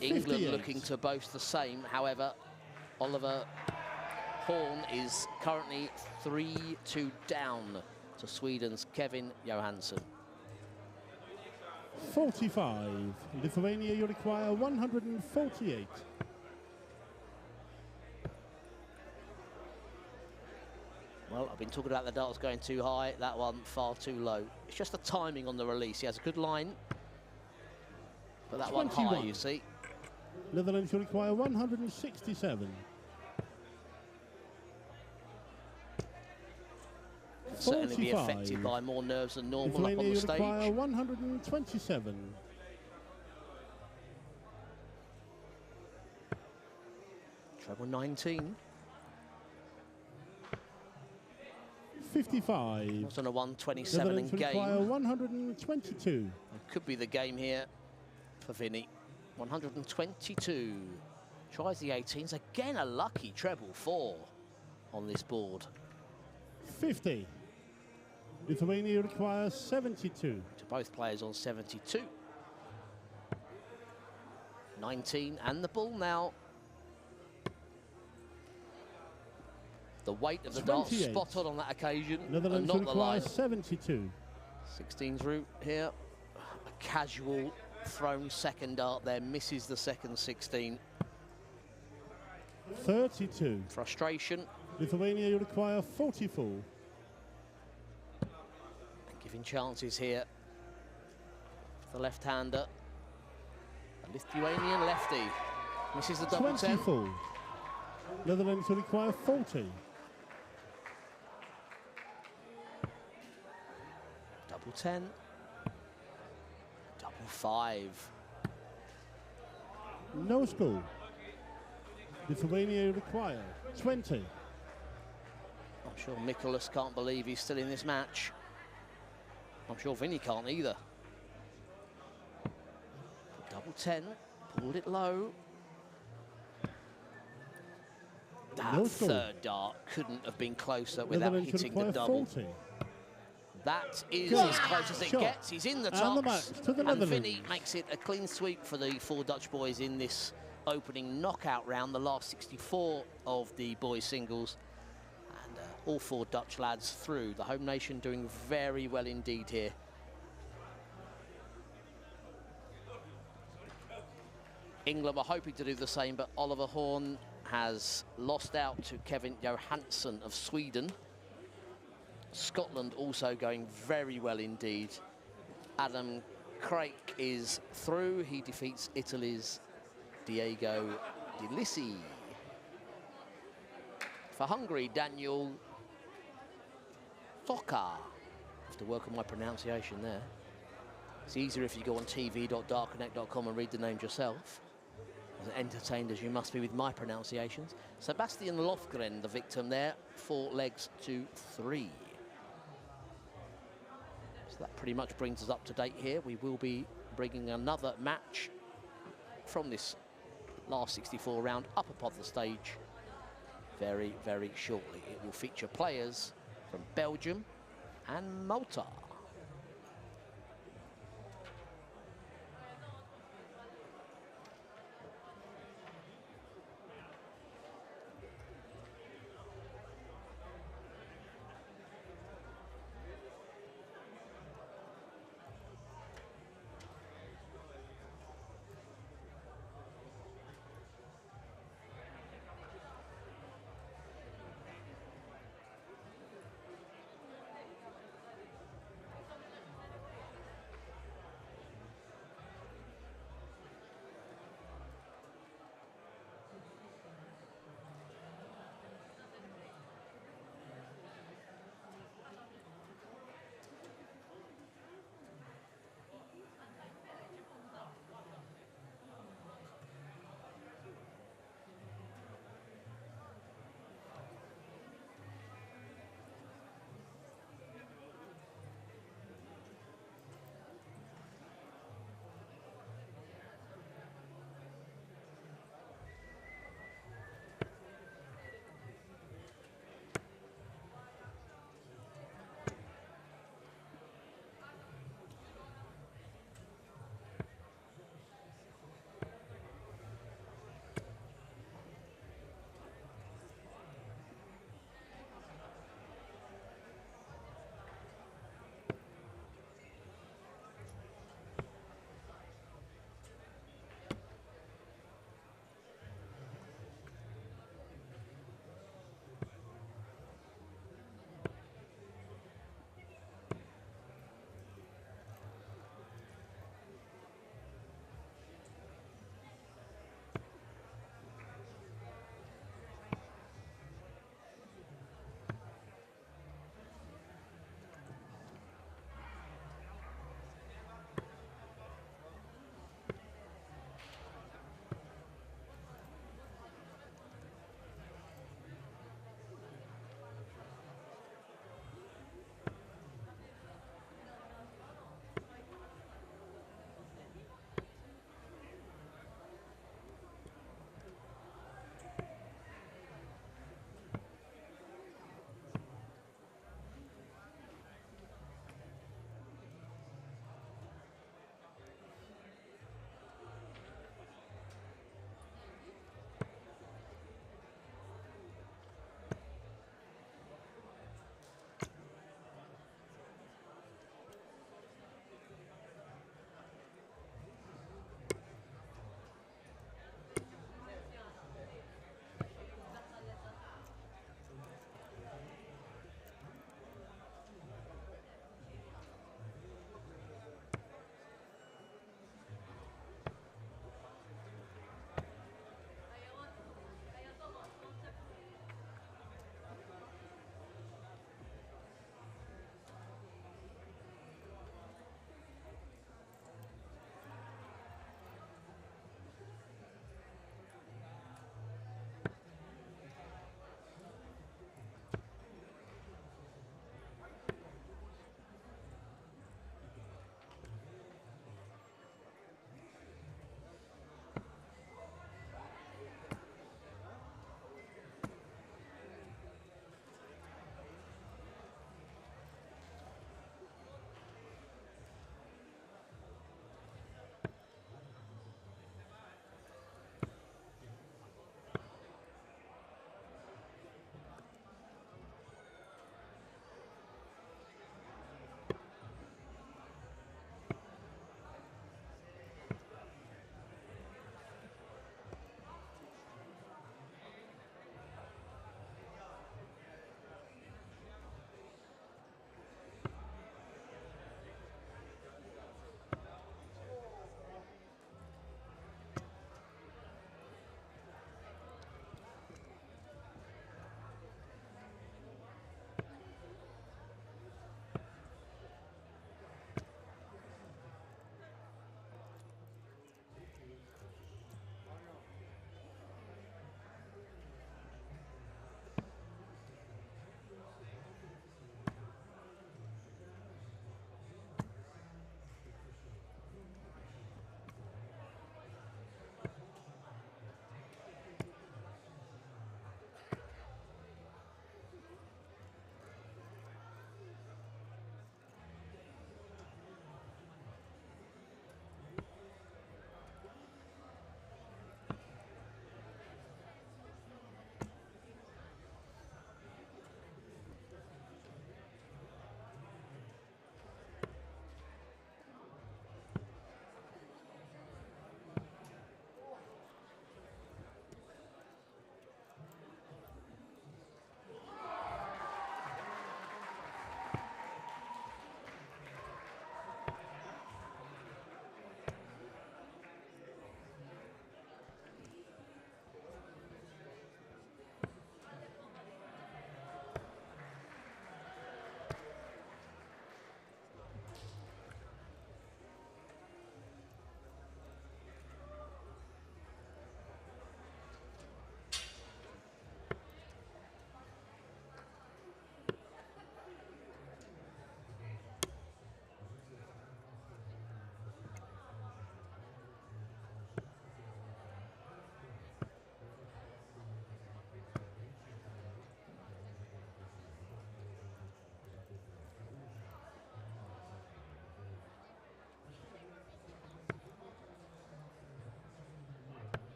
England 58. looking to boast the same. However, Oliver Horn is currently 3-2 down to Sweden's Kevin Johansson. 45. Lithuania, you require 148. I've been talking about the darts going too high, that one far too low. It's just the timing on the release. He has a good line, but that 21. one high, you see. Netherlands will require 167. Certainly be 45. affected by more nerves than normal up on Lithuania the will require stage. 127. Treble 19. 55. It's on a 127 in Netherlands will require game. 122. It could be the game here for Vinny. 122. Tries the 18s. Again, a lucky treble 4 on this board. 50. Lithuania requires 72. To both players on 72. 19 and the ball now. The weight of the dart 28. spot on that occasion, and Netherlands not will the require line. 72. 16's route here. A casual thrown second dart there, misses the second 16. 32. Frustration. Lithuania will require 44. And giving chances here for the left-hander. A Lithuanian lefty. Misses the double 10. 24. Netherlands will require 40. Double 10. Double 5. No score. Lithuania will require 20. I'm sure Mikolas can't believe he's still in this match. I'm sure Vinny can't either. Double 10, pulled it low. That No score. third dart couldn't have been closer without Netherlands will hitting the require double. 40. That is Good as close as it shot. gets. He's in the And the tops. match to the And Netherlands. Vinny makes it a clean sweep for the 4 Dutch boys in this opening knockout round, the last 64 of the boys singles. And all 4 Dutch lads through. The home nation doing very well indeed here. England were hoping to do the same, but Oliver Horn has lost out to Kevin Johansson of Sweden. Scotland also going very well indeed. Adam Craik is through. He defeats Italy's Diego Di Lissi. For Hungary, Daniel Foka. Have to work on my pronunciation there. It's easier if you go on tv.darkconnect.com and read the names yourself. As entertained as you must be with my pronunciations. Sebastian Lofgren, the victim there, 4 legs to 3. So that pretty much brings us up to date here. We will be bringing another match from this last 64 round up upon the stage very, very shortly. It will feature players from Belgium and Malta.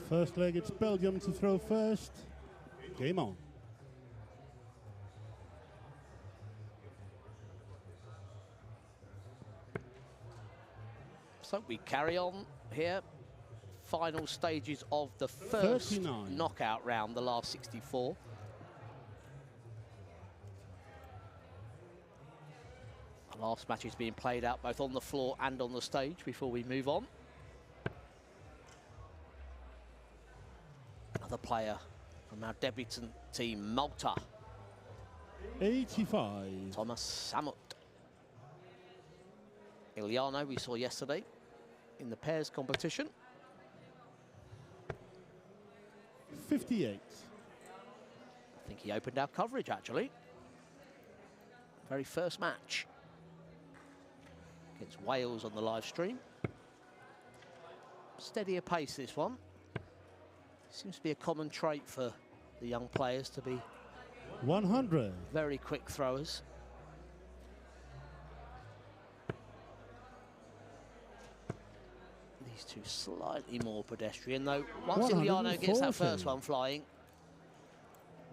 First leg, it's Belgium to throw first. Game on. So we carry on here. Final stages of the first 39. knockout round, the last 64. The last match is being played out both on the floor and on the stage before we move on. Another player from our debutant team, Malta. 85. Thomas Samut. Iliano, we saw yesterday in the pairs competition. 58. I think he opened our coverage, actually. Very first match against Wales on the live stream. Steadier pace, this one. Seems to be a common trait for the young players to be 100. very quick throwers. These two slightly more pedestrian, though. Once Iliano gets that first one flying,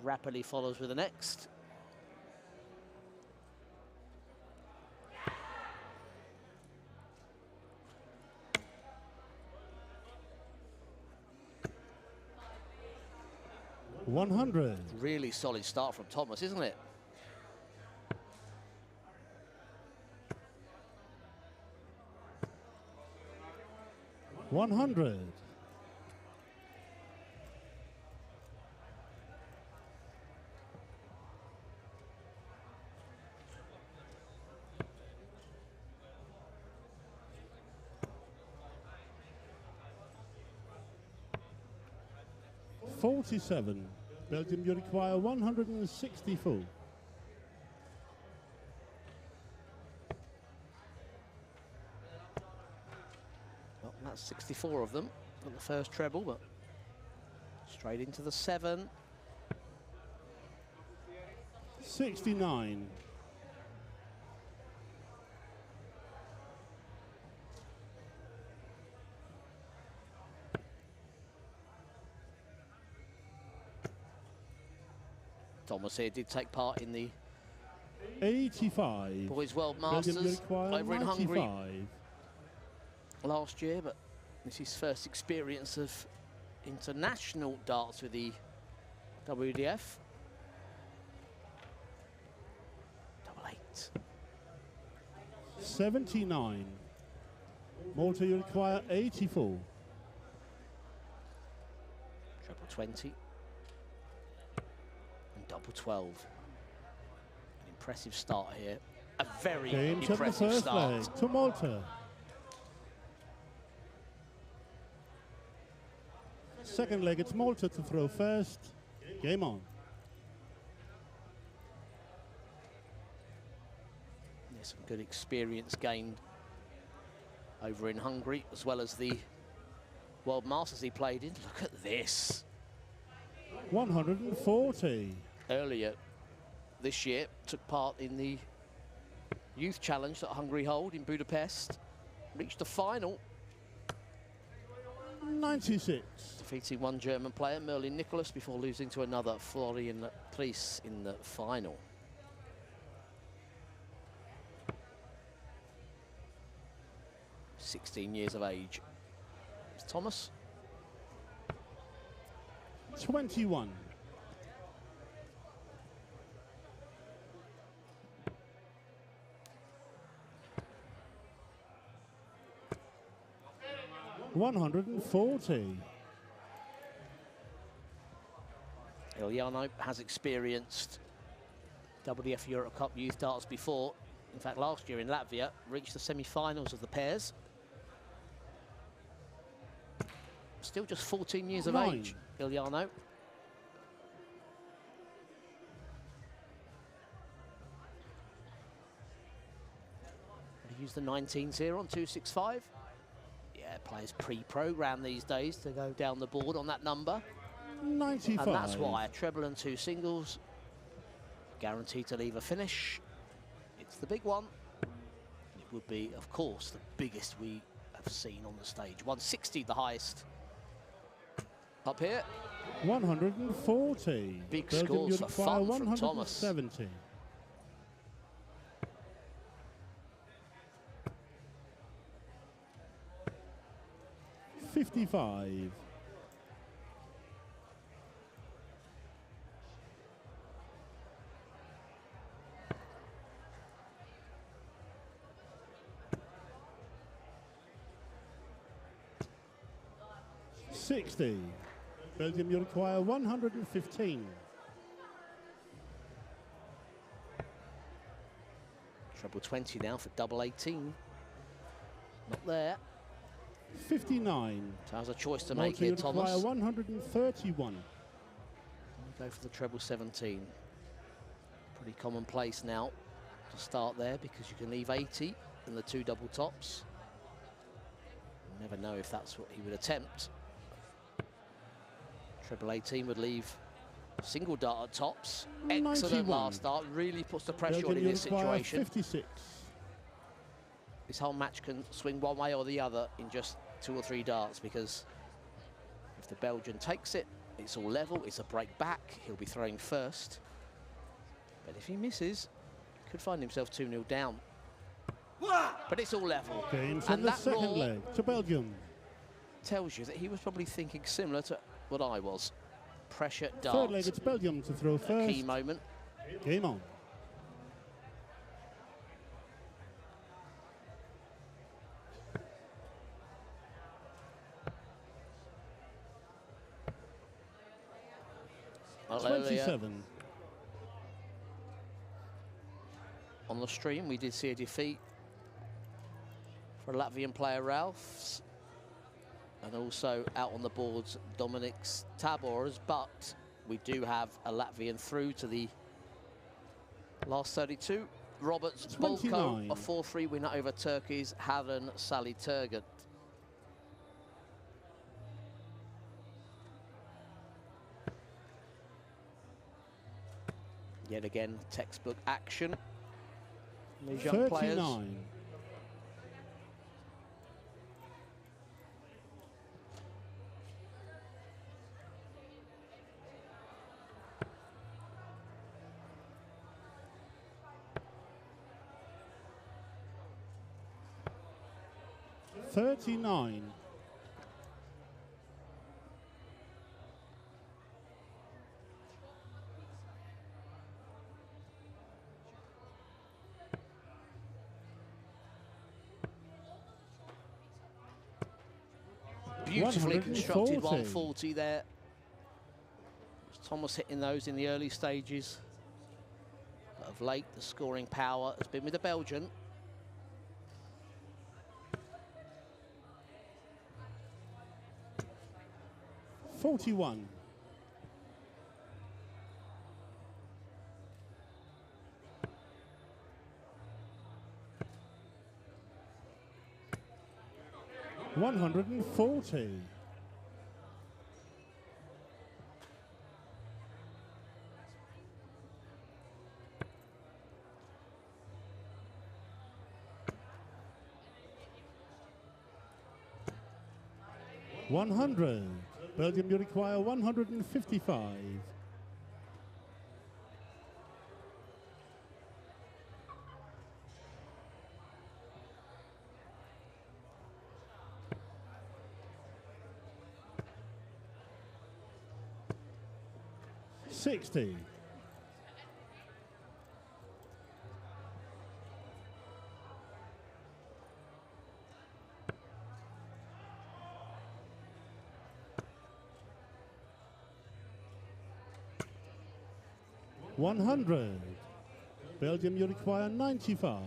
rapidly follows with the next. $100. Really solid start from Thomas, isn't it? $100. $47. Belgium, you require 160 full. Well, that's 64 of them on the first treble, but straight into the 7. 69. Thomas here did take part in the 85. Boys World Belgium, you Masters require over in Hungary 95. last year, but this is his first experience of international darts with the WDF. Double 8. 79. Malta, you require 80 full. Triple 20. And double 12. An impressive start here. A very Game to the impressive first start. leg to Malta. Second leg, it's Malta to throw first. Game on. There's some good experience gained over in Hungary, as well as the World Masters he played in. Look at this. 140. Earlier this year, took part in the Youth Challenge that Hungary hold in Budapest. Reached the final, 96. defeating one German player, Merlin Nicholas, before losing to another, Florian Pries, in the final. (16 years of age). It's Thomas. 21. $140. Iliano has experienced WDF Europe Cup Youth Darts before. In fact, last year in Latvia, reached the semi-finals of the pairs. Still just 14 years of 9. age, Iliano. He used the 19s here on 265. Yeah, players pre-programmed these days to go down the board on that number. 95. And that's why a treble and 2 singles, guaranteed to leave a finish. It's the big one. It would be, of course, the biggest we have seen on the stage. 160, the highest. Up here. 140. Big Belgium, scores you for require fun from Thomas. 170. $55. 60. Belgium, you require 115. Treble 20 now for double 18. Not there. 59. So has a choice to make Bonte, here, you require Thomas. 131. Go for the treble 17. Pretty commonplace now to start there because you can leave 80 in the two double tops. You never know if that's what he would attempt. Treble 18 would leave single dart at tops. Excellent 91. last start. Really puts the pressure Belgium, on in you this require situation. 56. This whole match can swing one way or the other in just 2 or 3 darts, because if the Belgian takes it, it's all level, it's a break back, he'll be throwing first. But if he misses, he could find himself 2-0 down. But it's all level. Game from And the that second roar leg to Belgium. tells you that he was probably thinking similar to what I was. Pressure Third dart. leg, it's Belgium to throw A first. key moment. Game on. Earlier 27. on the stream, we did see a defeat for Latvian player Ralphs, and also out on the boards Dominic's Tabors, but we do have a Latvian through to the last 32. Roberts 29. Bolko, a 4-3 winner over Turkey's Havan Sally Turgut. Yet again, textbook action. These young players. 39. $39. Beautifully constructed 140. 140 there. Thomas hitting those in the early stages. But of late, the scoring power has been with the Belgian. $41. $140. $100. Belgium, you require 155. $60. $100. Belgium, you require 95.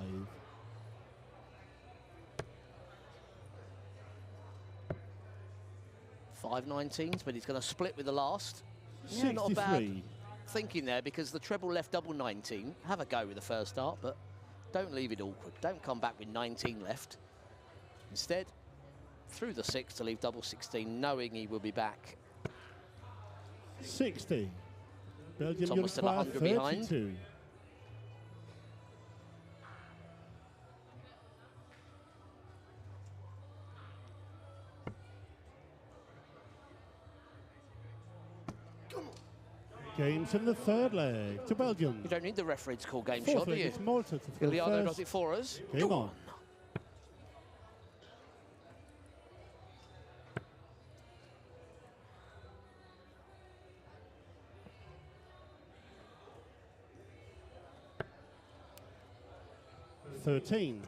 Five 19s, but he's going to split with the last. Yeah, not a bad 63. thinking there, because the treble left double 19. Have a go with the first start, but don't leave it awkward. Don't come back with 19 left. Instead, through the 6 to leave double 16, knowing he will be back. 60. Belgium, Thomas you still require 100 behind. 32. Games in the third leg to Belgium. You don't need the referee to call game Fourth shot, do leg, you? it's Malta to throw Iliano does first. it for us. Game on. Thirteen.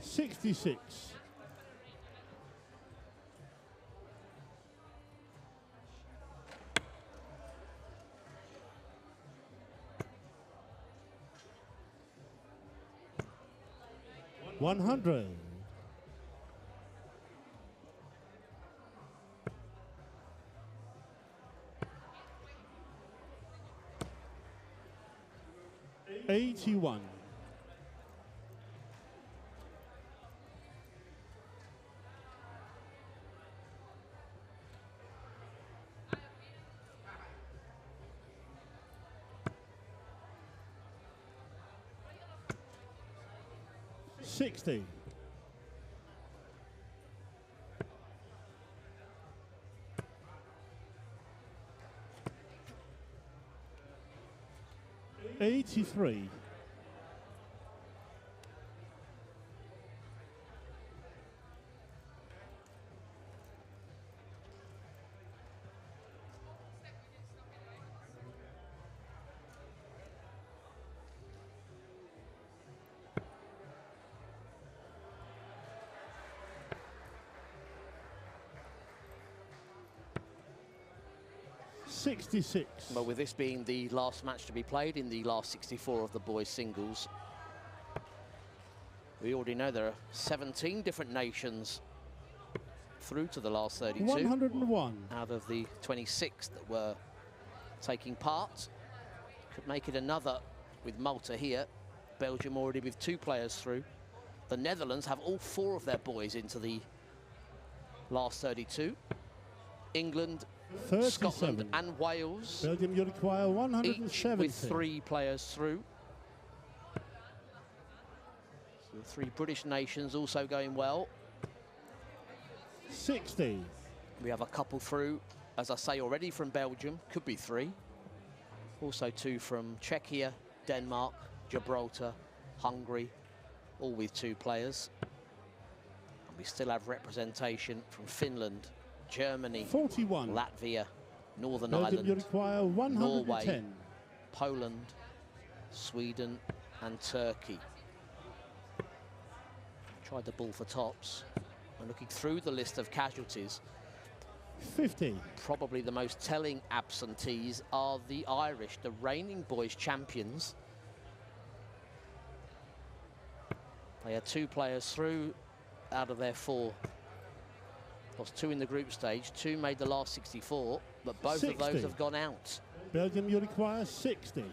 $66. $100. $81. $60. $83. $66. Well, with this being the last match to be played in the last 64 of the boys singles, we already know there are 17 different nations through to the last 32. 101. Out of the 26 that were taking part. Could make it another with Malta here. Belgium already with 2 players through. The Netherlands have all 4 of their boys into the last 32. England, 37. Scotland and Wales, Belgium, you require each 170. with 3 players through. So the 3 British nations also going well. 60. We have a couple through, as I say already, from Belgium, could be 3. Also 2 from Czechia, Denmark, Gibraltar, Hungary, all with 2 players. And we still have representation from Finland, Germany, 41. Latvia, Northern Belgium, you Ireland, require 110. Norway, Poland, Sweden and Turkey. Tried the ball for tops. And looking through the list of casualties, 50. probably the most telling absentees are the Irish, the reigning boys champions. They had 2 players through out of their 4. Lost 2 in the group stage, 2 made the last 64, but both 60. of those have gone out. Belgium, you require 60.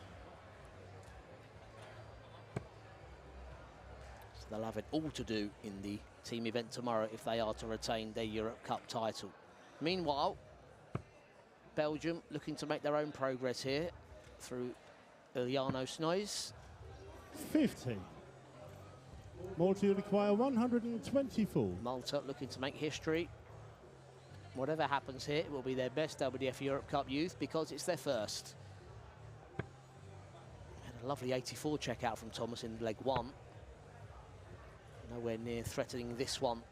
So they'll have it all to do in the team event tomorrow if they are to retain their Europe Cup title. Meanwhile, Belgium looking to make their own progress here through Iliano Snoys. 50. Malta, you require 124. Malta looking to make history. Whatever happens here, it will be their best WDF Europe Cup youth because it's their first. And a lovely 84 check out from Thomas in leg 1. Nowhere near threatening this one.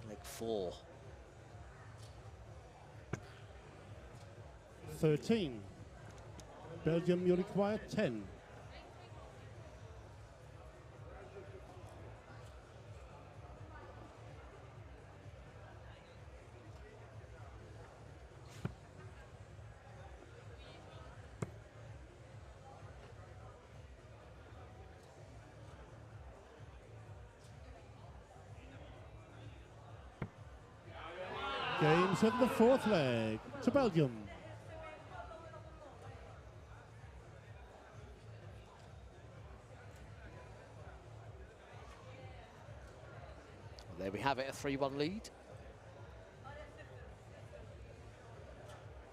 Leg 4. 13. Belgium, you require 10. Games at the 4th leg to Belgium. There we have it, a 3-1 lead.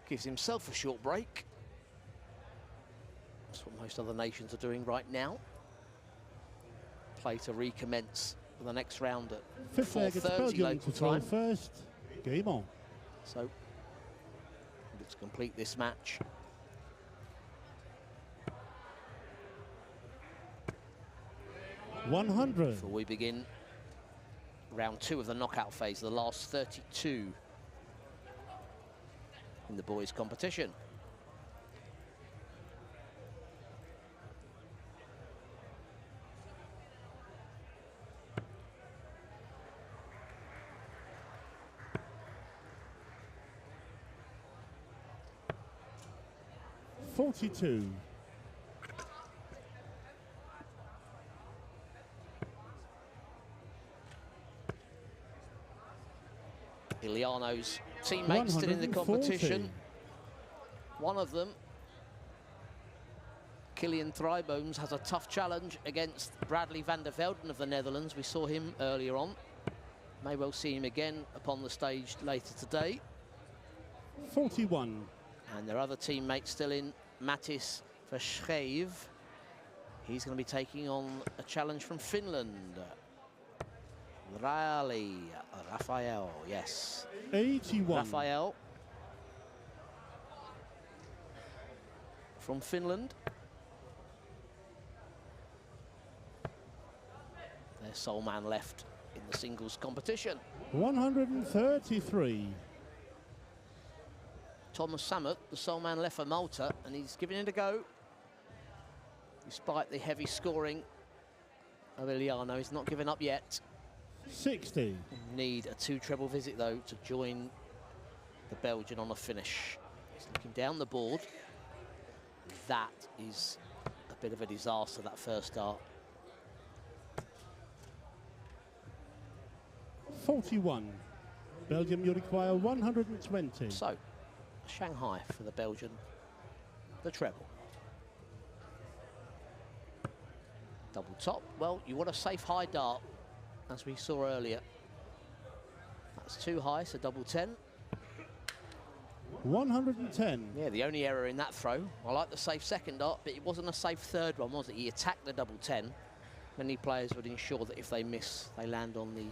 Gives himself a short break. That's what most other nations are doing right now. Play to recommence for the next round at Fifth leg, it's 4:30 Belgium local to throw time. first. Game on. So, let's complete this match. $100. Before we begin round 2 of the knockout phase, the last 32 in the boys' competition. $42. Iliano's teammates still in the competition. 140. One of them, Kilian Thrybones, has a tough challenge against Bradley van der Velden of the Netherlands. We saw him earlier on. May well see him again upon the stage later today. 41. And their other teammate still in, Mattis Verschreev. He's going to be taking on a challenge from Finland. Rafael, yes. 81. Rafael from Finland. Their sole man left in the singles competition. 133. Thomas Sammet, the sole man left for Malta, and he's giving it a go. Despite the heavy scoring of Iliano, he's not given up yet. 60. Need a 2 treble visit, though, to join the Belgian on a finish. He's looking down the board. That is a bit of a disaster, that first start. 41. Belgium, you require 120. So, Shanghai for the Belgian, the treble. Double top. Well, you want a safe high dart, as we saw earlier. That's too high, so double 10. 110. Yeah, the only error in that throw. I like the safe second dart, but it wasn't a safe third one, was it? He attacked the double 10. Many players would ensure that if they miss, they land on the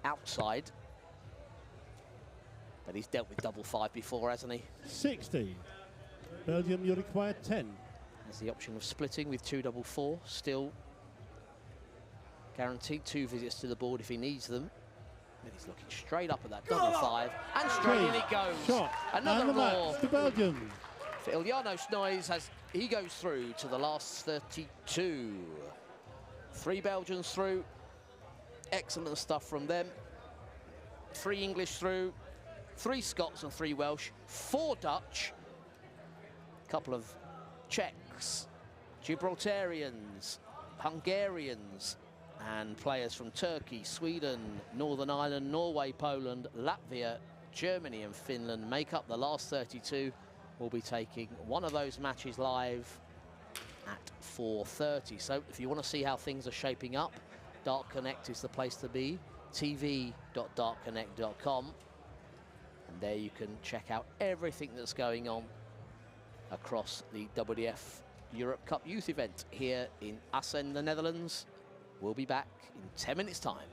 outside. But he's dealt with double 5 before, hasn't he? 60. Belgium, you require 10. Has the option of splitting with 2 double 4. Still guaranteed 2 visits to the board if he needs them. And he's looking straight up at that double 5, and straight in it goes. Shot. Another and the roar match to Belgium. for Iliano Snoys as he goes through to the last 32. 3 Belgians through. Excellent stuff from them. 3 English through. 3 Scots and 3 Welsh. 4 Dutch. A couple of Czechs, Gibraltarians, Hungarians, and players from Turkey, Sweden, Northern Ireland, Norway, Poland, Latvia, Germany and Finland make up the last 32. We'll be taking one of those matches live at 4:30. So if you want to see how things are shaping up, Dart Connect is the place to be, tv.dartconnect.com. And there you can check out everything that's going on across the WDF Europe Cup Youth event here in Assen, the Netherlands. We'll be back in 10 minutes' time.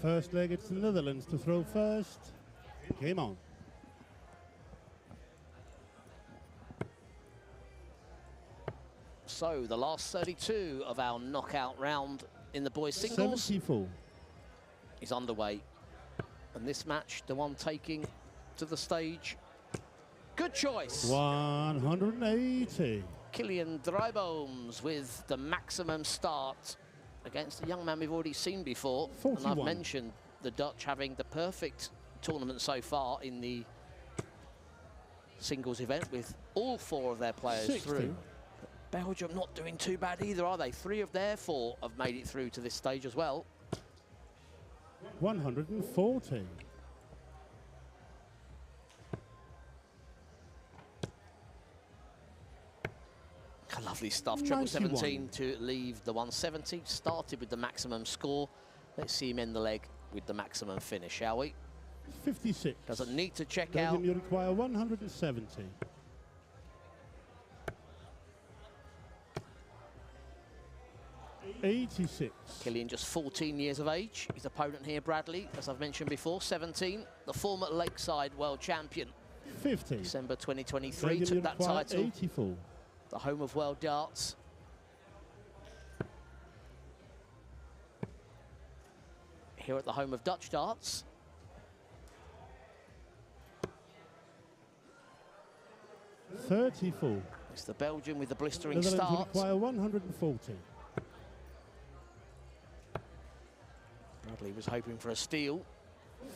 First leg, it's the Netherlands to throw first. Game on. So the last 32 of our knockout round in the boys singles 74. is underway. And this match, the one taking to the stage. Good choice. 180. Kilian Drybones with the maximum start against a young man we've already seen before. 41. And I've mentioned the Dutch having the perfect tournament so far in the singles event with all 4 of their players 60. through. But Belgium not doing too bad either, are they? 3 of their 4 have made it through to this stage as well. 140. Lovely stuff. Treble 91. 17 to leave the 170. Started with the maximum score. Let's see him end the leg with the maximum finish, shall we? 56. Doesn't need to check Belgium, out. you require 170. 86. Kilian just 14 years of age. His opponent here, Bradley, as I've mentioned before, 17. The former Lakeside world champion. 50. December 2023 Belgium, you took that require title. 84. The home of world darts. Here at the home of Dutch darts. $34. It's the Belgian with the blistering Netherlands will start. require 140. Bradley was hoping for a steal.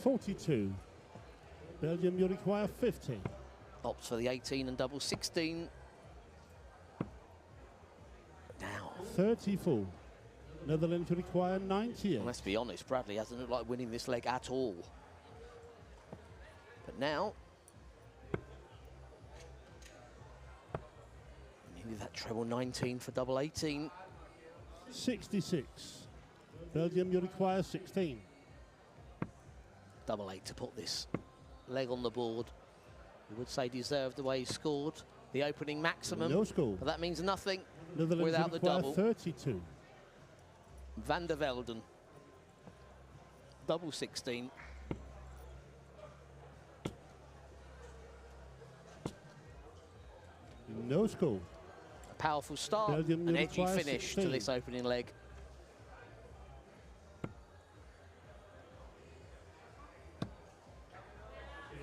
42. Belgium, you require 50. Opts for the 18 and double 16. Now, 34. Netherlands will require 98. let's be honest, Bradley hasn't looked like winning this leg at all. But now, needed that treble 19 for double 18. 66. Belgium, you require 16. Double 8 to put this leg on the board. We would say deserved the way he scored. The opening maximum. No score. But that means nothing Netherlands without will the require double. 32. Van der Velden. Double 16. No score. A powerful start, Belgium an will edgy require finish 16. to this opening leg.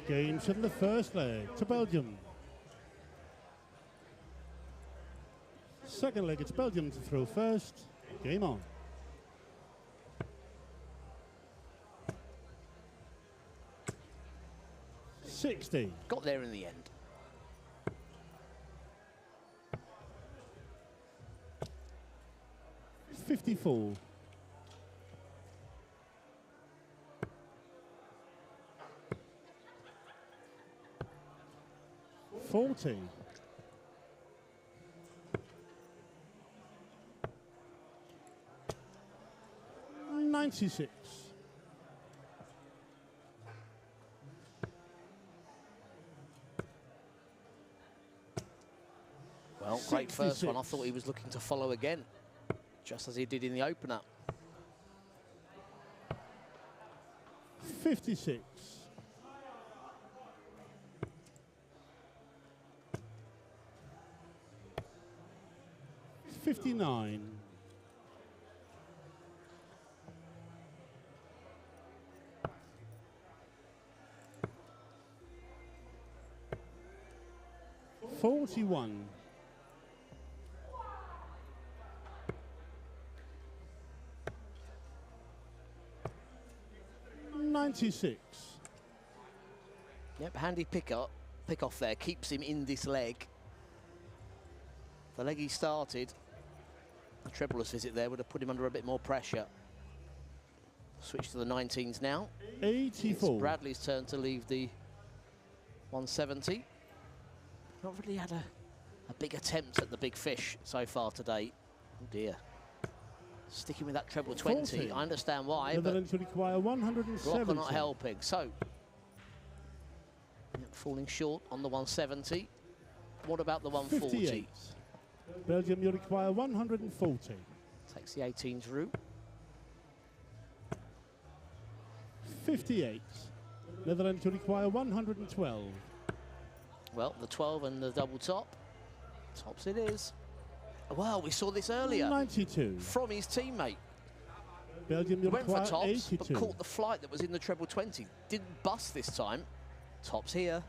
Games in the first leg to Belgium. Second leg, it's Belgium to throw first. Game on. $60. Got there in the end. $54. $40. $96. Well, great first one. I 66. thought he was looking to follow again, just as he did in the opener. 56. $59. $41. $96. Yep, handy pick off there, keeps him in this leg. The leg he started, a trebleless visit there would have put him under a bit more pressure. Switch to the 19s now. 84. It's Bradley's turn to leave the 170. Not really had a big attempt at the big fish so far today. Oh dear. Sticking with that treble 20. 40. I understand why, but Netherlands will require 170. blocker not helping. So, yep, falling short on the 170. What about the 140? 58. Belgium, you require 140. Takes the 18s route. 58. Netherlands will require 112. Well, the 12 and the double top. Tops it is. Well, we saw this earlier 92. from his teammate. Belgium will Went for require tops, 82. but caught the flight that was in the treble 20. Didn't bust this time. Tops here.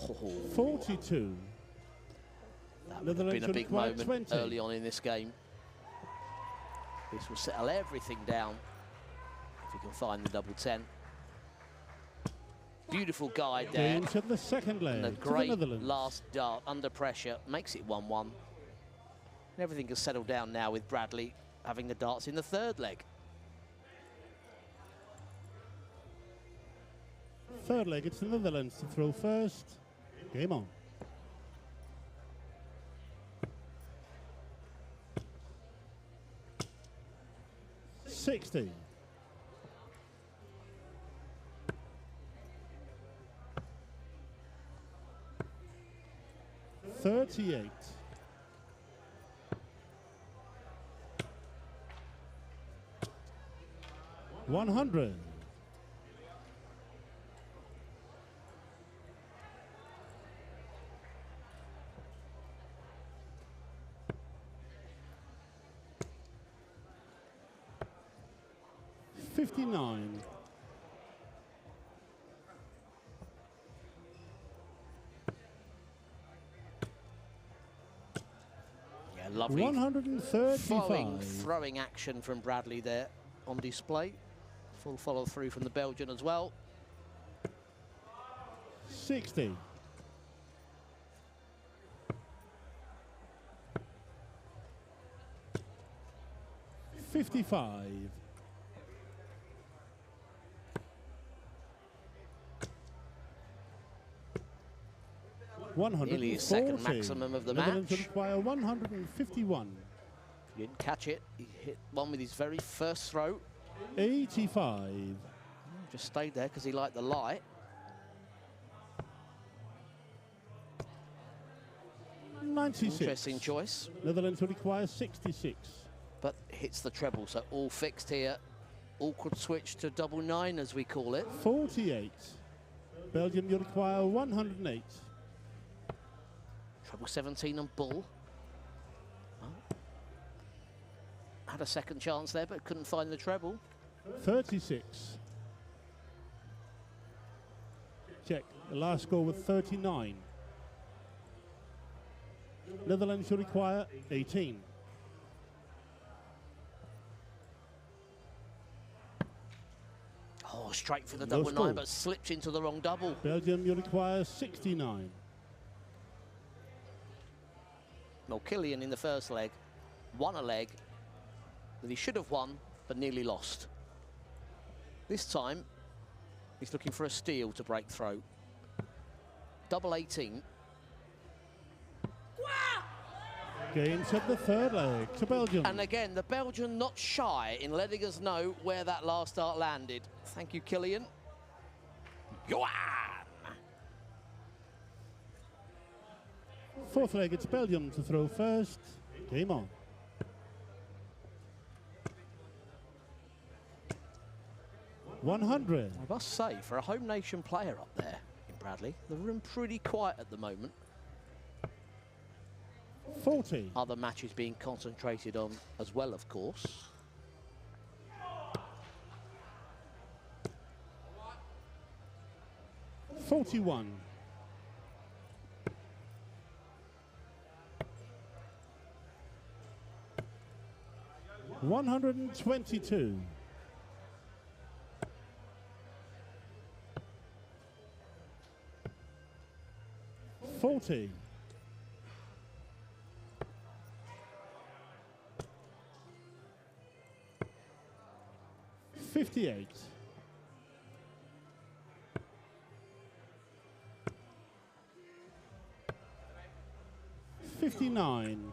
Oh, 42. that would have Netherlands been a will big require moment 20. early on in this game. This will settle everything down if you can find the double 10. Beautiful guide there. Into the second leg. And a to the great Netherlands. last dart under pressure makes it 1-1. And everything has settled down now with Bradley having the darts in the third leg. Third leg, it's the Netherlands to throw first. Game on. $60. 38. 100. 59. Yeah, lovely 135. throwing action from Bradley there on display. Full follow through from the Belgian as well. 60. 55. 140. Nearly his second maximum of the Netherlands match. require 151. He didn't catch it. He hit one with his very first throw. 85. Just stayed there because he liked the light. 96. Interesting choice, Netherlands will require 66. but hits the treble, so all fixed here. Awkward switch to double 9, as we call it. 48. Belgium will require 108. Treble 17 and bull. Oh. Had a second chance there, but couldn't find the treble. 36. Check. The last score was 39. Netherlands will require 18. Oh, straight for the No double score. 9, but slipped into the wrong double. Belgium will require 69. Well, Killian in the first leg won a leg that he should have won, but nearly lost. This time, he's looking for a steal to break through. Double 18. Game set the third leg to Belgium. And again, the Belgian not shy in letting us know where that last dart landed. Thank you, Killian. Johan! Fourth leg, it's Belgium to throw first. Game on. $100. I must say, for a home nation player up there in Bradley, the room pretty quiet at the moment. 40. Other matches being concentrated on as well, of course. $41. 122. 40. 58. 59.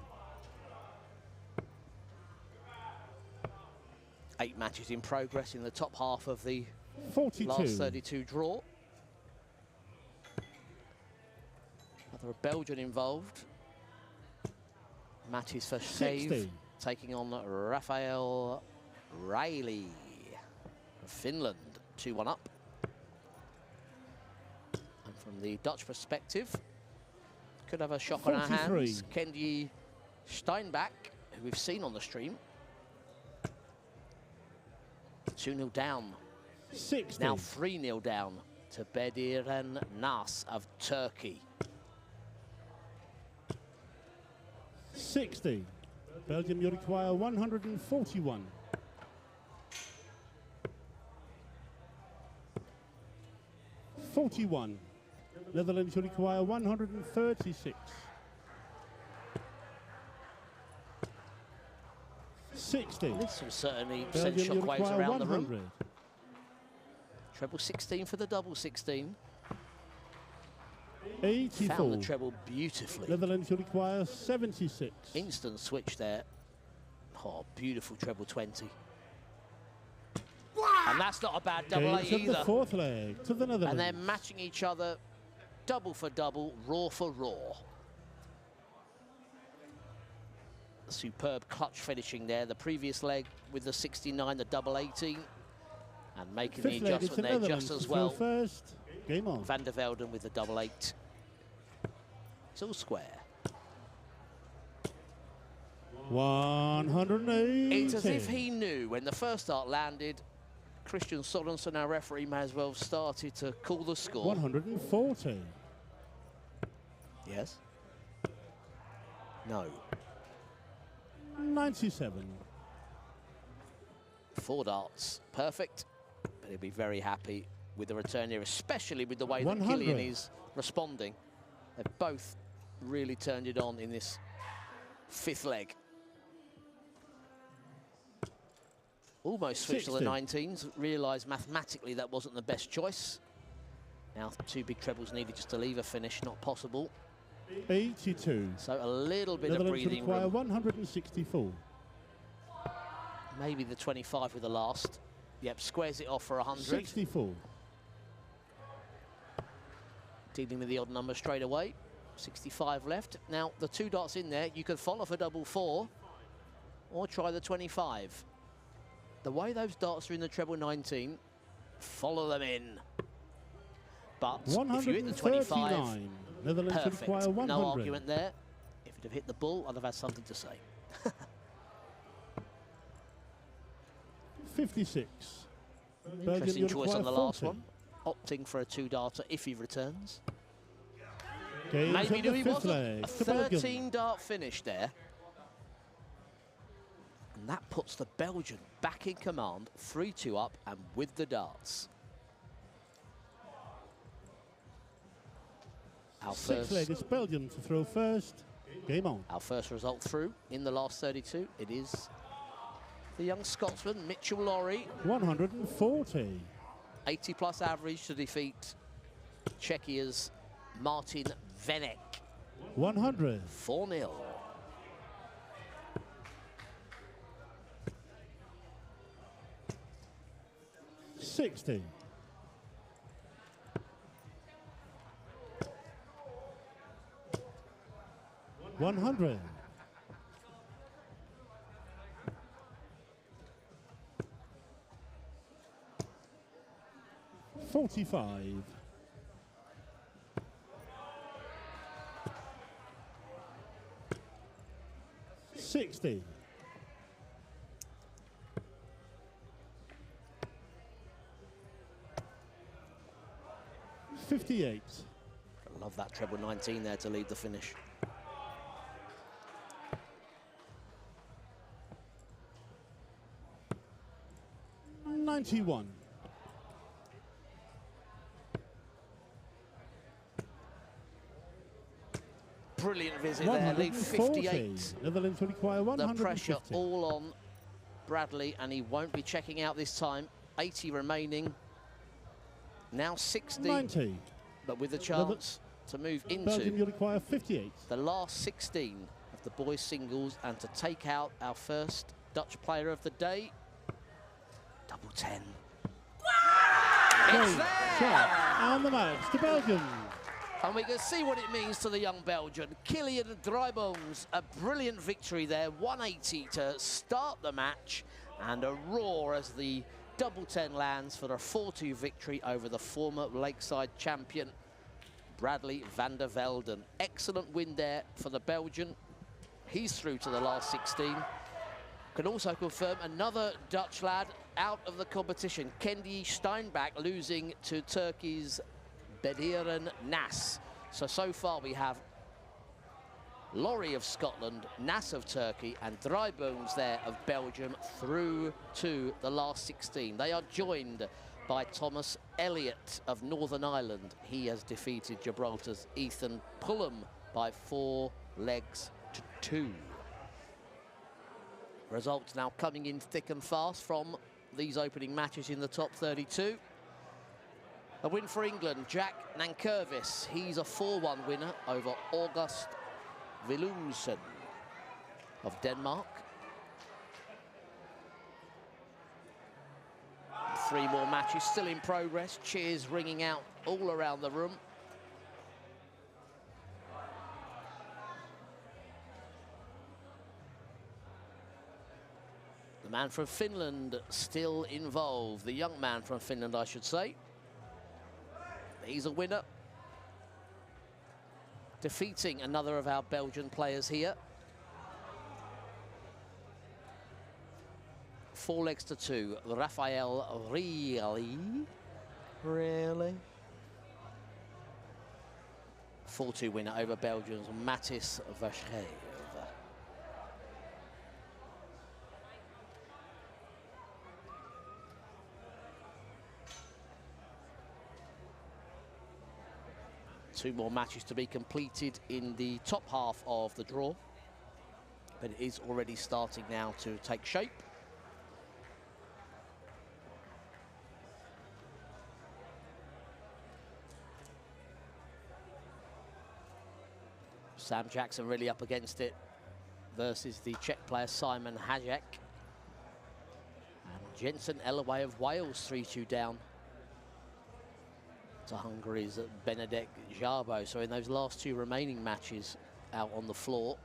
8 matches in progress in the top half of the 42. last 32 draw. Another Belgian involved. Matches for save, 60. taking on Rafael Riley of Finland. 2-1 up. And from the Dutch perspective, could have a shock on our 43. hands. Kendi Steinbach, who we've seen on the stream. 2-0 down. 60. Now 3-0 down to Bediren Nas of Turkey. 60. Belgium, you require 141. 41. Netherlands, you require 136. 60. This will certainly send Belgium, you shockwaves require around the 100. room. Treble 16 for the double 16. 84. Found the treble beautifully. Netherlands, you require 76. Instant switch there. Oh, beautiful treble 20. And that's not a bad double Games eight of the either. fourth leg to the Netherlands. And they're matching each other double for double, raw for raw. Superb clutch finishing there. The previous leg with the 69, the double 18. And making Fifth the leg is adjustment the there just Netherlands as to throw well. first. Game on. Van der Velden with the double 8. It's all square. 180. It's as if he knew when the first dart landed, Christian Sorensen, our referee, may as well have started to call the score. 140. Yes? No. 97. 4 darts. Perfect. But he'll be very happy with the return here, especially with the way that 100. Killian is responding. They've both really turned it on in this 5th leg. Almost switched to the 60. 19s, realised mathematically that wasn't the best choice. Now 2 big trebles needed just to leave a finish, not possible. 82. So a little bit of Netherlands breathing require room. 164. Maybe the 25 with the last. Yep, squares it off for 100. 64. Dealing with the odd number straight away. 65 left. Now, the 2 dots in there, you could follow for double 4 or try the 25. The way those dots are in the treble 19, follow them in. But if you hit the 25, 139. Netherlands perfect. require 100. No argument there. If it had hit the bull, I'd have had something to say. 56. Interesting choice on the last 40. one. Opting for a 2-darter if he returns. Games Maybe of do the he fifth wasn't. leg A to Belgium. 13-dart finish there. And that puts the Belgian back in command, 3-2 up and with the darts. Our Sixth leg is Belgium to throw first. Game on. Our first result through in the last 32. It is the young Scotsman, Mitchell Lowry. 140. 80-plus average to defeat Czechia's Martin Venek. 100. 4-0. $60. 100. 45. 60. 58. I love that treble 19 there to lead the finish. $91. Brilliant visit there, lead 58. Netherlands will require The 150. pressure all on Bradley, and he won't be checking out this time. 80 remaining. Now 60. 90. But with a chance to move Belgium into will require 58. the last 16 of the boys' singles and to take out our first Dutch player of the day. Double 10. It's Game, there! shot, and the match to Belgium. And we can see what it means to the young Belgian. Killian Drybones, a brilliant victory there, 180 to start the match, and a roar as the double 10 lands for a 4-2 victory over the former Lakeside champion, Bradley van der Velden. Excellent win there for the Belgian. He's through to the last 16. Can also confirm another Dutch lad out of the competition, Kendi Steinbach, losing to Turkey's Bediren Nas. So far we have Laurie of Scotland, Nas of Turkey, and Drybones there of Belgium through to the last 16. They are joined by Thomas Elliott of Northern Ireland. He has defeated Gibraltar's Ethan Pullum by 4 legs to 2. Results now coming in thick and fast from these opening matches in the top 32. A win for England, Jack Nankervis. He's a 4-1 winner over August Willumsen of Denmark. 3 more matches still in progress. Cheers ringing out all around the room. The man from Finland still involved. The young man from Finland, I should say. He's a winner. Defeating another of our Belgian players here. 4 legs to 2. Raphael Really? 4-2 winner over Belgium's Matthijs Verschreef. Two more matches to be completed in the top half of the draw, but it is already starting now to take shape. Sam Jackson really up against it versus the Czech player Simon Hajek. And Jensen Ellaway of Wales 3-2 down to Hungary's Benedek Jarbo. So in those last 2 remaining matches out on the floor,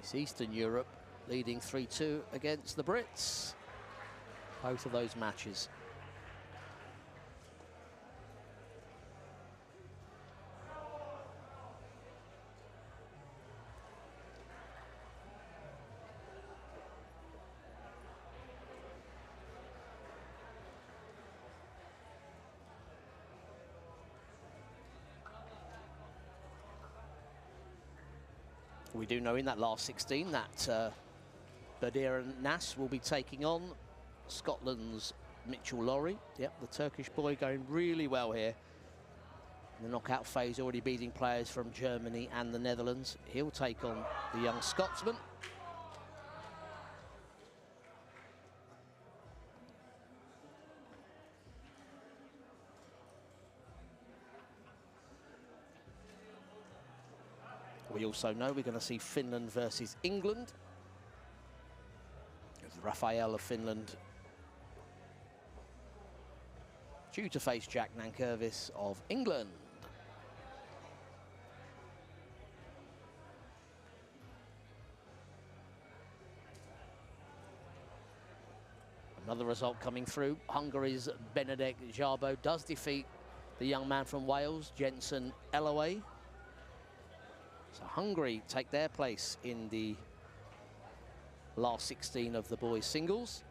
it's Eastern Europe leading 3-2 against the Brits. Both of those matches. We do know in that last 16 that Bediren Nas will be taking on Scotland's Mitchell Laurie. Yep, the Turkish boy going really well here. In the knockout phase, already beating players from Germany and the Netherlands. He'll take on the young Scotsman. We also know we're going to see Finland versus England. Raphael of Finland due to face Jack Nankervis of England. Another result coming through. Hungary's Benedek Jarbo does defeat the young man from Wales, Jensen Ellaway. So Hungary take their place in the last 16 of the boys' singles.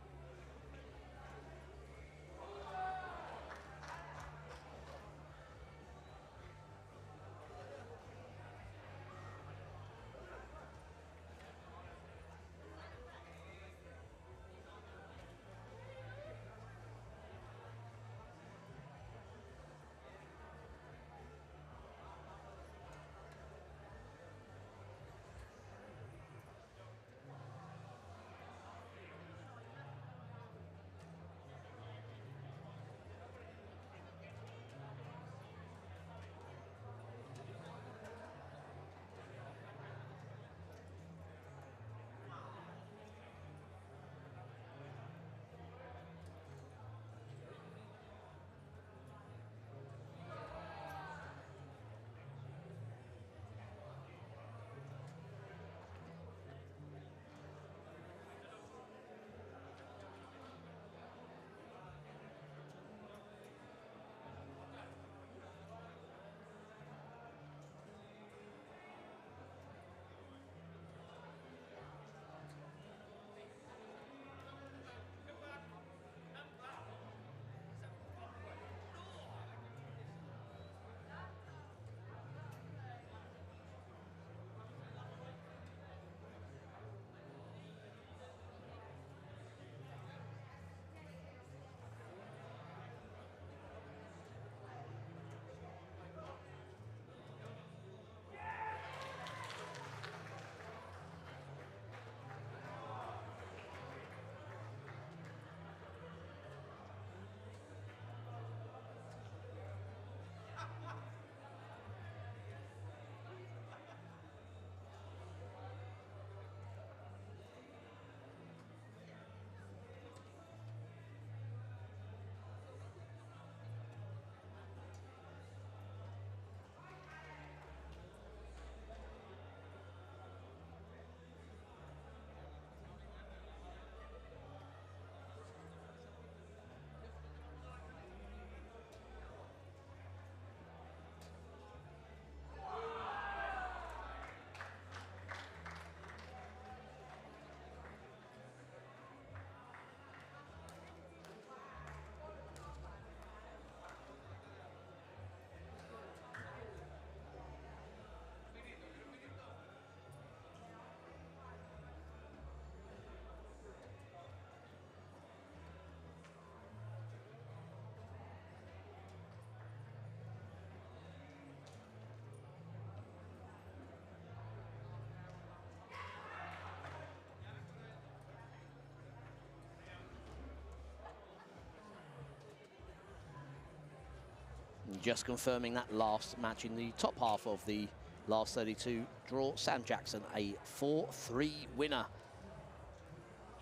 And just confirming that last match in the top half of the last 32 draw, Sam Jackson, a 4-3 winner.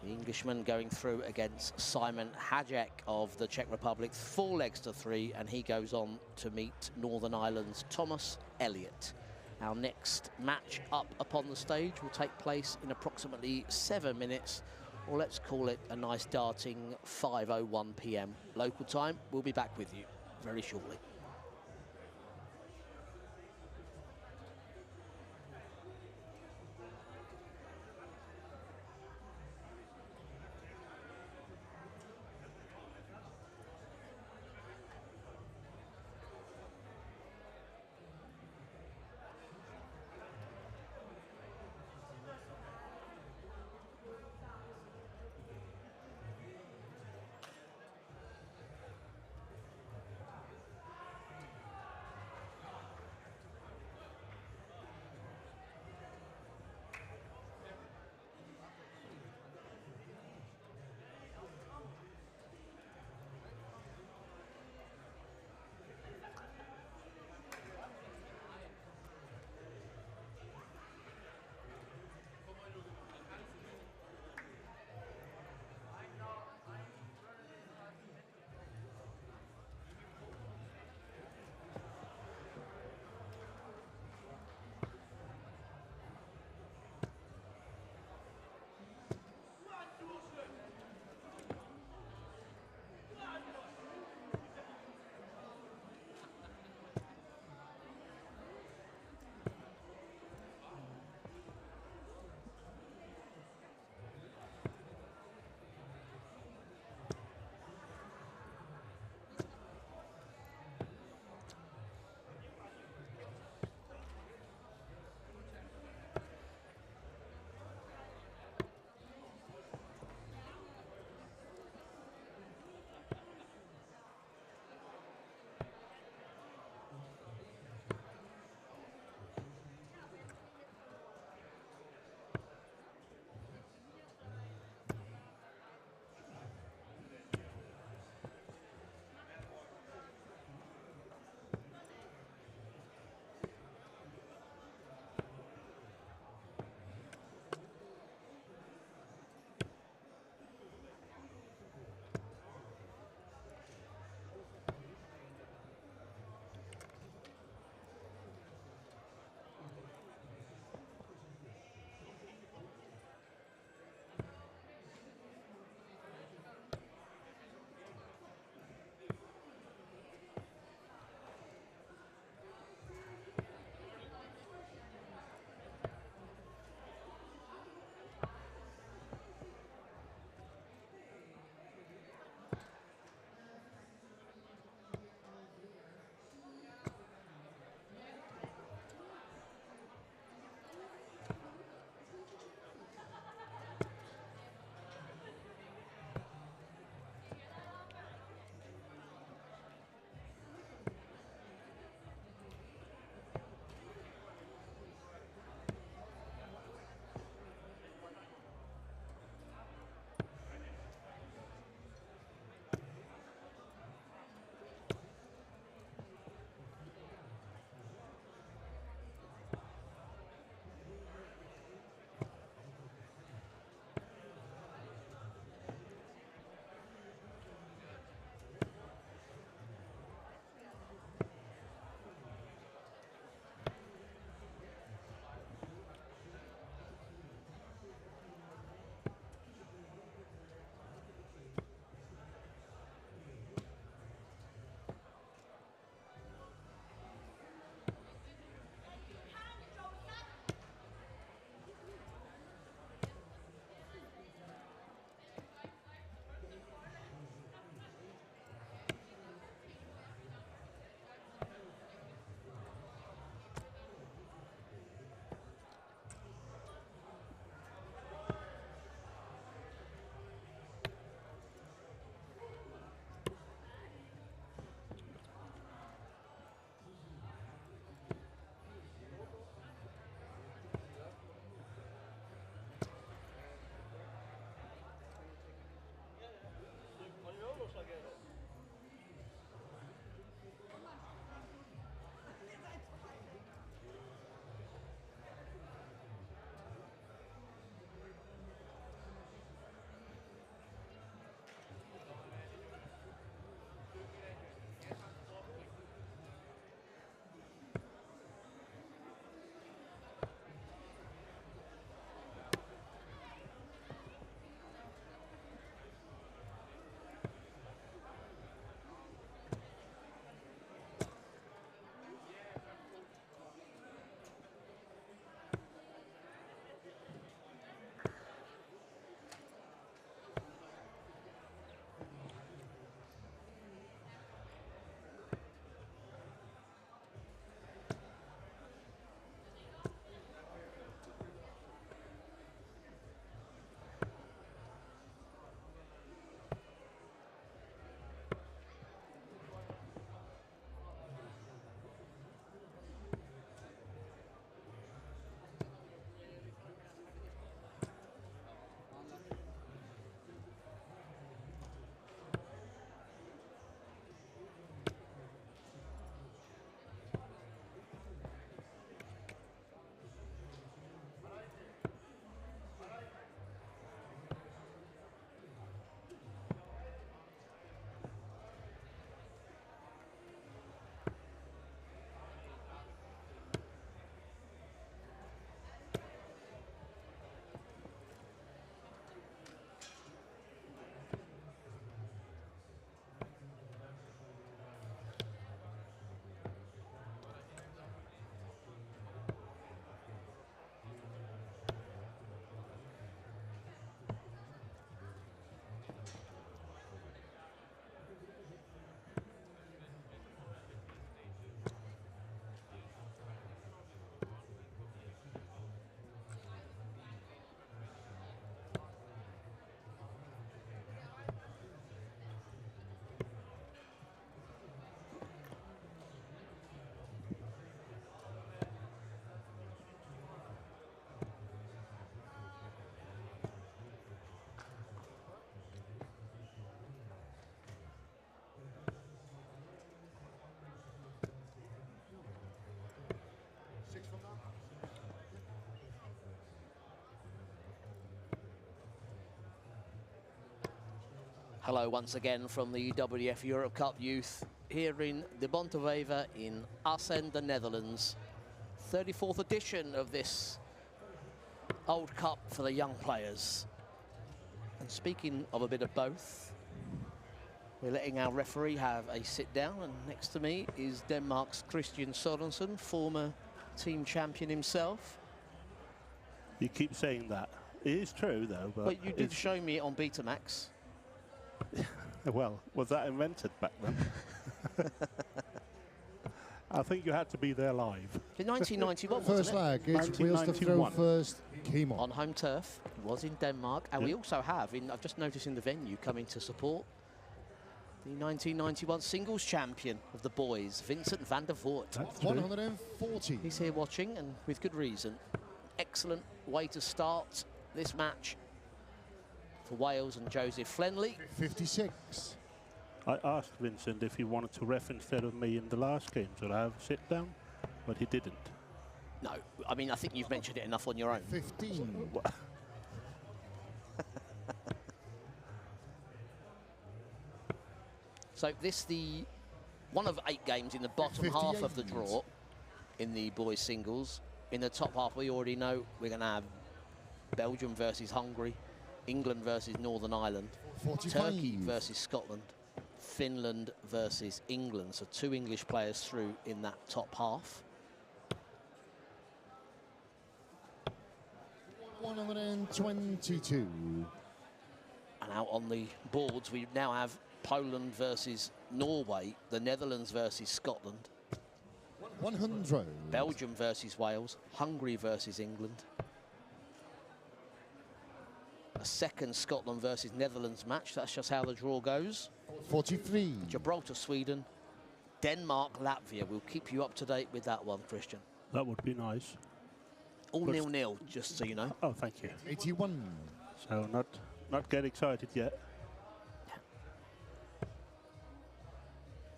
The Englishman going through against Simon Hajek of the Czech Republic, 4 legs to 3, and he goes on to meet Northern Ireland's Thomas Elliott. Our next match up upon the stage will take place in approximately 7 minutes, or let's call it a nice darting 5:01 p.m. local time. We'll be back with you very shortly. Hello once again from the WDF Europe Cup Youth here in the Bonte Wever in Assen, the Netherlands. 34th edition of this old cup for the young players. And speaking of a bit of both, we're letting our referee have a sit down, and next to me is Denmark's Christian Sorensen, former team champion himself. You keep saying that. It is true, though. But you did show me it on Betamax. Well, was that invented back then? I think you had to be there live. In 1991, First leg, it's wheels to throw 1991. first, came on on. home turf. It was in Denmark, and we also have, I've just noticed in the venue, coming to support the 1991 singles champion of the boys, Vincent van der Voort. That's true. 140. He's here watching, and with good reason. Excellent way to start this match for Wales and Joseph Flenley. 56. I asked Vincent if he wanted to ref instead of me in the last game, so I have a sit down, but he didn't. No, I mean, I think you've mentioned it enough on your own. 15. So this the one of 8 games in the bottom half of the draw in the boys singles. In the top half, we already know we're going to have Belgium versus Hungary, England versus Northern Ireland, 45. Turkey versus Scotland, Finland versus England. So 2 English players through in that top half. 122. And out on the boards, we now have Poland versus Norway, the Netherlands versus Scotland, 100. Belgium versus Wales, Hungary versus England. A second Scotland versus Netherlands match. That's just how the draw goes. 43. Gibraltar, Sweden, Denmark, Latvia. We'll keep you up to date with that one, Christian. That would be nice. All But- 0-0, just so you know. Oh, thank you. 81. So not get excited yet.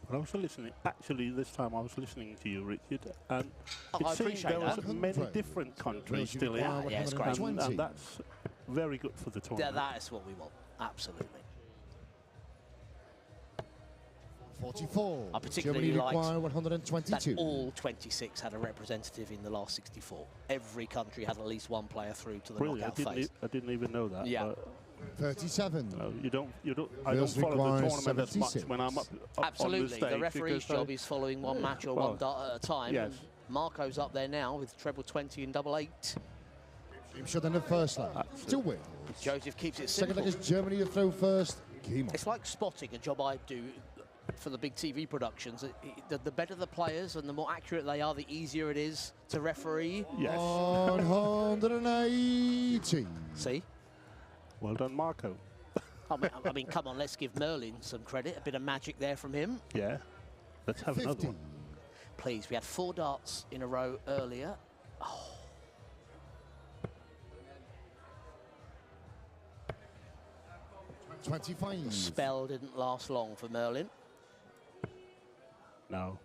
But I was listening. Actually, this time I was listening to you, Richard, and Oh, it I seemed appreciate there was that. many 100. different countries Belgium still in, require Yeah, it's great. 120. and that's very good for the Yeah, tournament. that is what we want, absolutely. 44. I particularly Germany liked require That 122. all 26 had a representative in the last 64. Every country had at least one player through to the Brilliant. knockout phase. I didn't even know that. Yeah. But, 37. you don't. I don't Wales follow the requires tournament as much 76. when I'm up on the Absolutely, stage. the referee's because job is following one match or Well, one dart at a time. yes. And Marco's up there now with treble 20 and double 8. Team shot in the first leg. To Wales. Joseph keeps it Second simple. leg is Germany to throw first, came on. It's like spotting, a job I do for the big TV productions. The better the players and the more accurate they are, the easier it is to referee. Yes. 180. See? Well done, Marco. I mean, come on, let's give Merlin some credit. A bit of magic there from him. Yeah. Let's have another 50. one. Please, we had 4 darts in a row earlier. 25. Spell didn't last long for Merlin. No.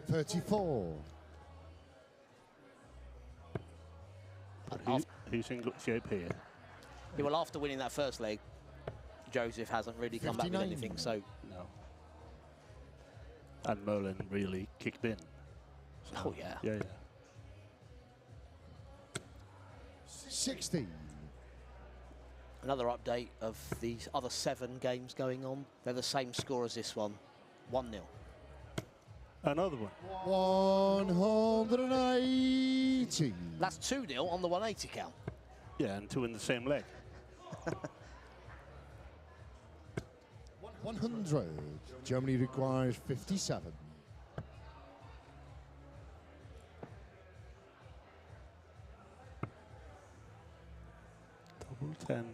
34. Who's in good shape here? Yeah, well, after winning that first leg, Joseph hasn't really come back with 59. anything, so No. And Merlin really kicked in. So, Oh, yeah. Yeah, yeah. 60. another update of these other 7 games going on. They're the same score as this one, 1-0. Another one. 180. That's 2-0 on the 180 count. Yeah, and 2 in the same leg. 100. Germany requires 57. Double 10.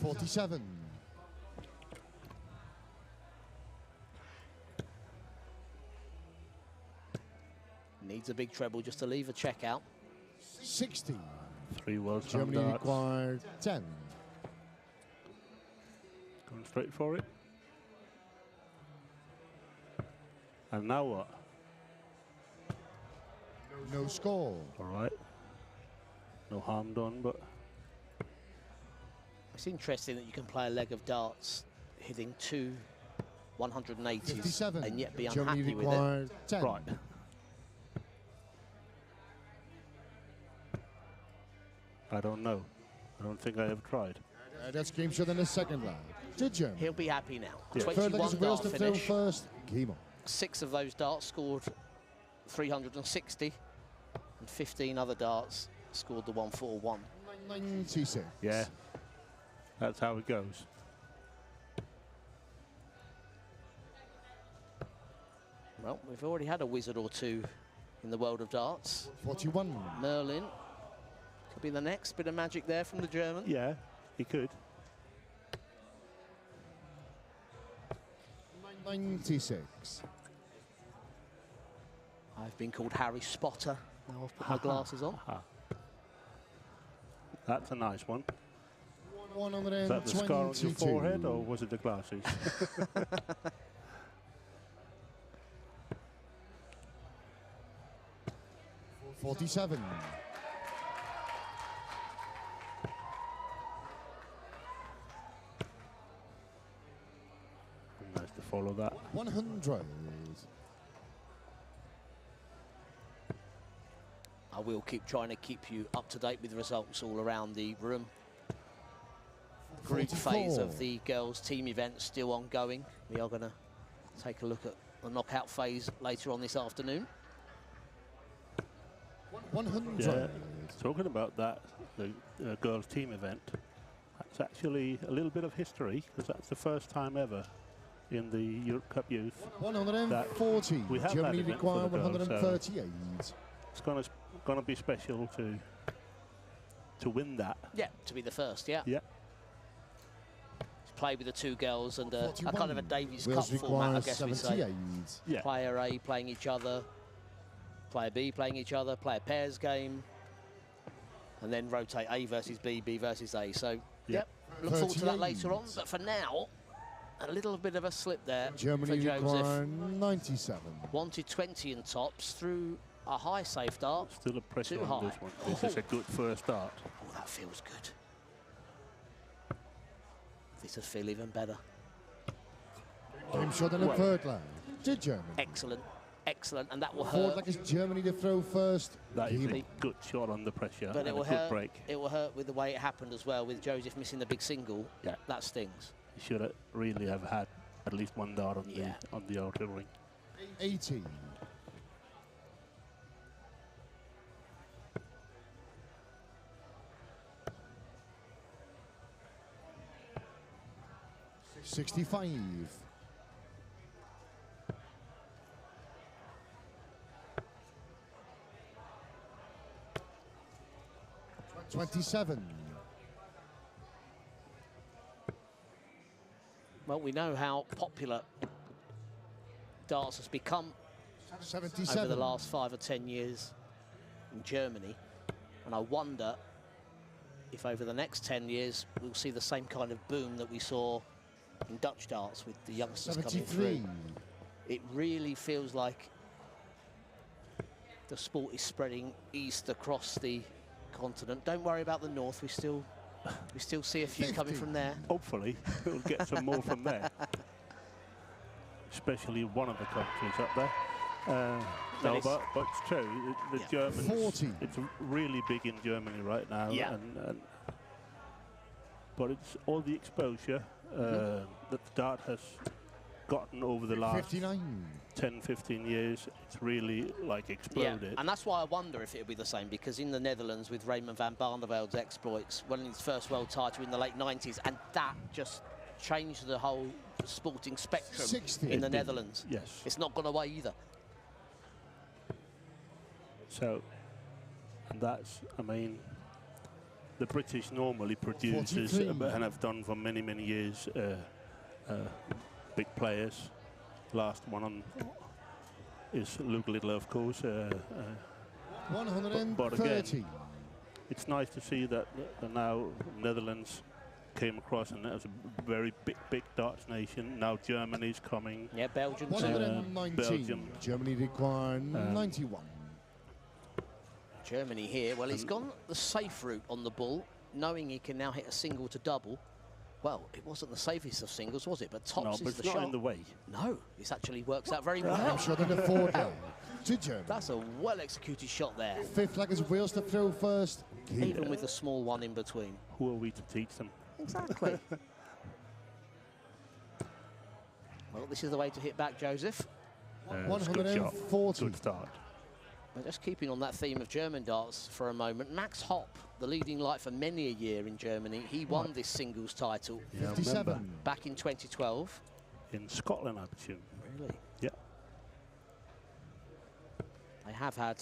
47. Needs a big treble just to leave a check out. 60. 3 World Germany Standards. required 10. Going straight for it. And now what? No score. All right. No harm done, but It's interesting that you can play a leg of darts hitting two 180s 57. and yet be Germany unhappy with it. requires 10. Right. I don't know. I don't think I have tried. That's game shot in the second leg to Germany. He'll be happy now. Yeah. Third leg 21 is Wales dart to throw finish. first. Game on. 6 of those darts scored 360, and 15 other darts scored the 141. 96. Yeah. That's how it goes. Well, we've already had a wizard or two in the world of darts. 41. Merlin could be the next bit of magic there from the German. Yeah, he could. 96. I've been called Harry Spotter. Now I've put my glasses on. That's a nice one. Is that the scar on your 122. forehead, or was it the glasses? 47. Nice to follow that. 100. I will keep trying to keep you up to date with results all around the room. Group 44. phase of the girls' team event still ongoing. We are going to take a look at the knockout phase later on this afternoon. 100. Yeah, talking about that, the girls' team event, that's actually a little bit of history, because that's the first time ever in the Europe Cup Youth. 140. We have Germany that event for require the girls, 138. It's going to be special to win that. Yeah, to be the first, yeah. Yeah. Play with the two girls and a kind of a Davis Cup Wales format, I requires guess we say. 78. Yeah. Player A playing each other, player B playing each other, player pairs game, and then rotate A versus B, B versus A. So, yep, look forward to that 38. later on. But for now, a little bit of a slip there Germany for Joseph. require 97. Wanted 20 in tops through a high safe dart. Still a pressure Too on high. this one. This is a good first start. Oh, that feels good. This will feel even better. Game shot in the third leg to Germany. Excellent, excellent, and that will Fourth hurt. leg is Germany to throw first. That is Game a on. good shot on the pressure But and it a will good hurt. break. It will hurt with the way it happened as well, with Joseph missing the big single. Yeah. That stings. You should have really have had at least one dart on Yeah. the outer ring. 80. $65. 27. Well, we know how popular darts has become 77. over the last 5 or 10 years in Germany, and I wonder if over the next 10 years we'll see the same kind of boom that we saw in Dutch darts with the youngsters coming 73. through. It really feels like the sport is spreading east across the continent. Don't worry about the north, we still see a few coming 50. from there. Hopefully, we'll get some more from there. Especially one of the countries up there. No, it's- but it's true. The Yeah. Germans, 40. it's really big in Germany right now. Yeah. But it's all the exposure that the dart has gotten over the last 59. 10, 15 years. It's really like exploded. Yeah, and that's why I wonder if it'll be the same, because in the Netherlands with Raymond van Barneveld's exploits, winning his first world title in the late 90s, and that just changed the whole sporting spectrum 60. in the It did. Netherlands. Yes. It's not gone away either. So, and that's, I mean, the British normally produces 43. and have done for many, many years big players. Last one on is Luke Little, of course. But 130. again, it's nice to see that now Netherlands came across, and that was a very big darts nation. Now Germany's coming. Yeah, Belgium too. 119. Belgium. Germany require 91. Germany here, well, he's gone the safe route on the ball, knowing he can now hit a single to double. Well, it wasn't the safest of singles, was it? But tops No, is but the it's not shot. in the way. No, this actually works out very Game well. shot in the forward leg to Germany. That's a well-executed shot there, Fifth leg is Wales to throw first. even with the small one in between. Who are we to teach them? Exactly. Well, this is the way to hit back, Joseph. It's a good shot. 140. Good start. But just keeping on that theme of German darts for a moment, Max Hopp, the leading light for many a year in Germany, he won this singles title Yeah, 57. remember. back in 2012. In Scotland, I presume. Really? Yeah. They have had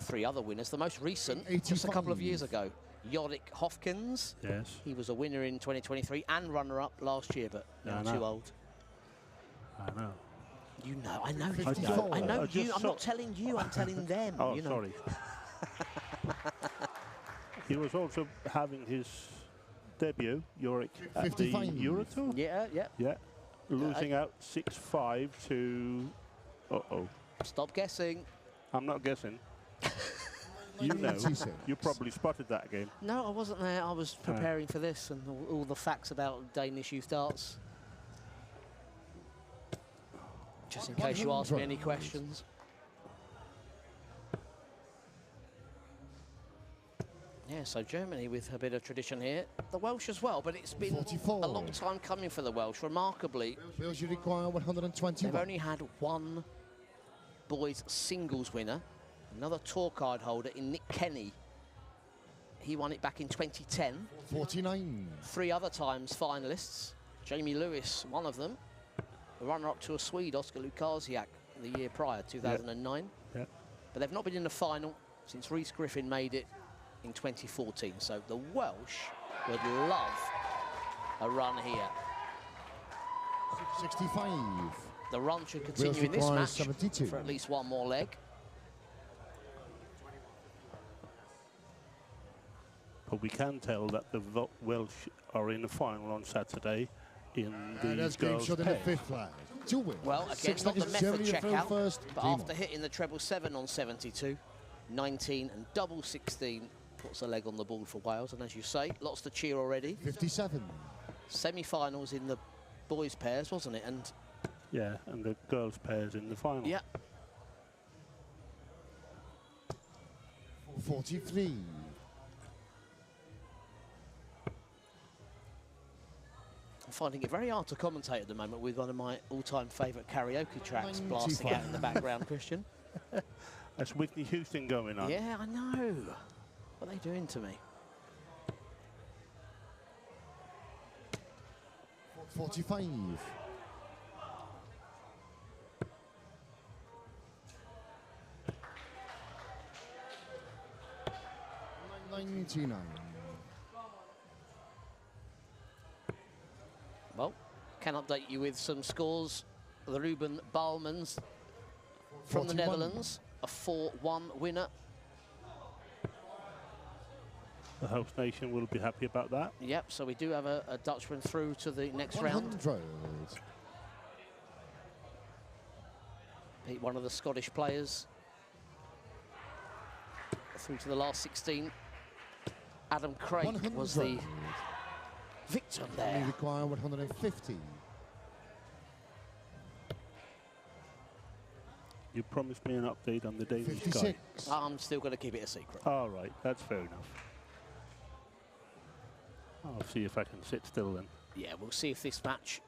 3 other winners. The most recent, just a couple of 85. years ago, Yorick Hofkins. Yes. He was a winner in 2023 and runner-up last year, but now I know. too old. I know. You know, I know. 54. I know I you. just I'm saw- not telling you. I'm telling them. Oh, you know. sorry. He was also having his debut, Yorick, at the 55. Euro Tour. Yeah, yeah. Yeah. Losing out 6-5 to... Uh-oh. Stop guessing. I'm not guessing. You know. 96. You probably spotted that game. No, I wasn't there. I was preparing for this and all the facts about Danish youth darts. Just in case you ask me any questions. Yeah, so Germany with a bit of tradition here. The Welsh as well, but it's been 44. a long time coming for the Welsh. Remarkably, Wales, you require 121. they've only had 1 boys singles winner, another tour card holder in Nick Kenny. He won it back in 2010. 49. 3 other times finalists. Jamie Lewis, one of them. The runner-up to a Swede, Oskar Lukasiak, the year prior, 2009. Yeah. But they've not been in the final since Rhys Griffin made it in 2014. So the Welsh would love a run here. 65. The run should continue Wales in this requires match 72. for at least 1 more leg. But we can tell that the Welsh are in the final on Saturday in the That's game girls' shot in the pair. 5th leg. 2 wins. Well, again, Sixth not leg the is method Germany to throw checkout, first. but Game after on. hitting the treble 7 on 72, 19 and double 16 puts a leg on the board for Wales. And as you say, lots to cheer already. 57. Semi-finals in the boys' pairs, wasn't it? And Yeah, and the girls' pairs in the final. yeah, 43. I'm finding it very hard to commentate at the moment with one of my all-time favourite karaoke tracks blasting out in the background, Christian. That's Whitney Houston going on. Yeah, I know. What are they doing to me? 45. 99. Well, can update you with some scores. The Ruben Balmans from the 41. Netherlands, a 4-1 winner. The host nation will be happy about that. Yep, so we do have a Dutchman through to the next round. 100. Beat one of the Scottish players through to the last 16. Adam Craig 100. was the victim We there. require 150. You promised me an update on the Danish guy. 56. I'm still going to keep it a secret. All right, that's fair enough. I'll see if I can sit still then. Yeah, we'll see if this match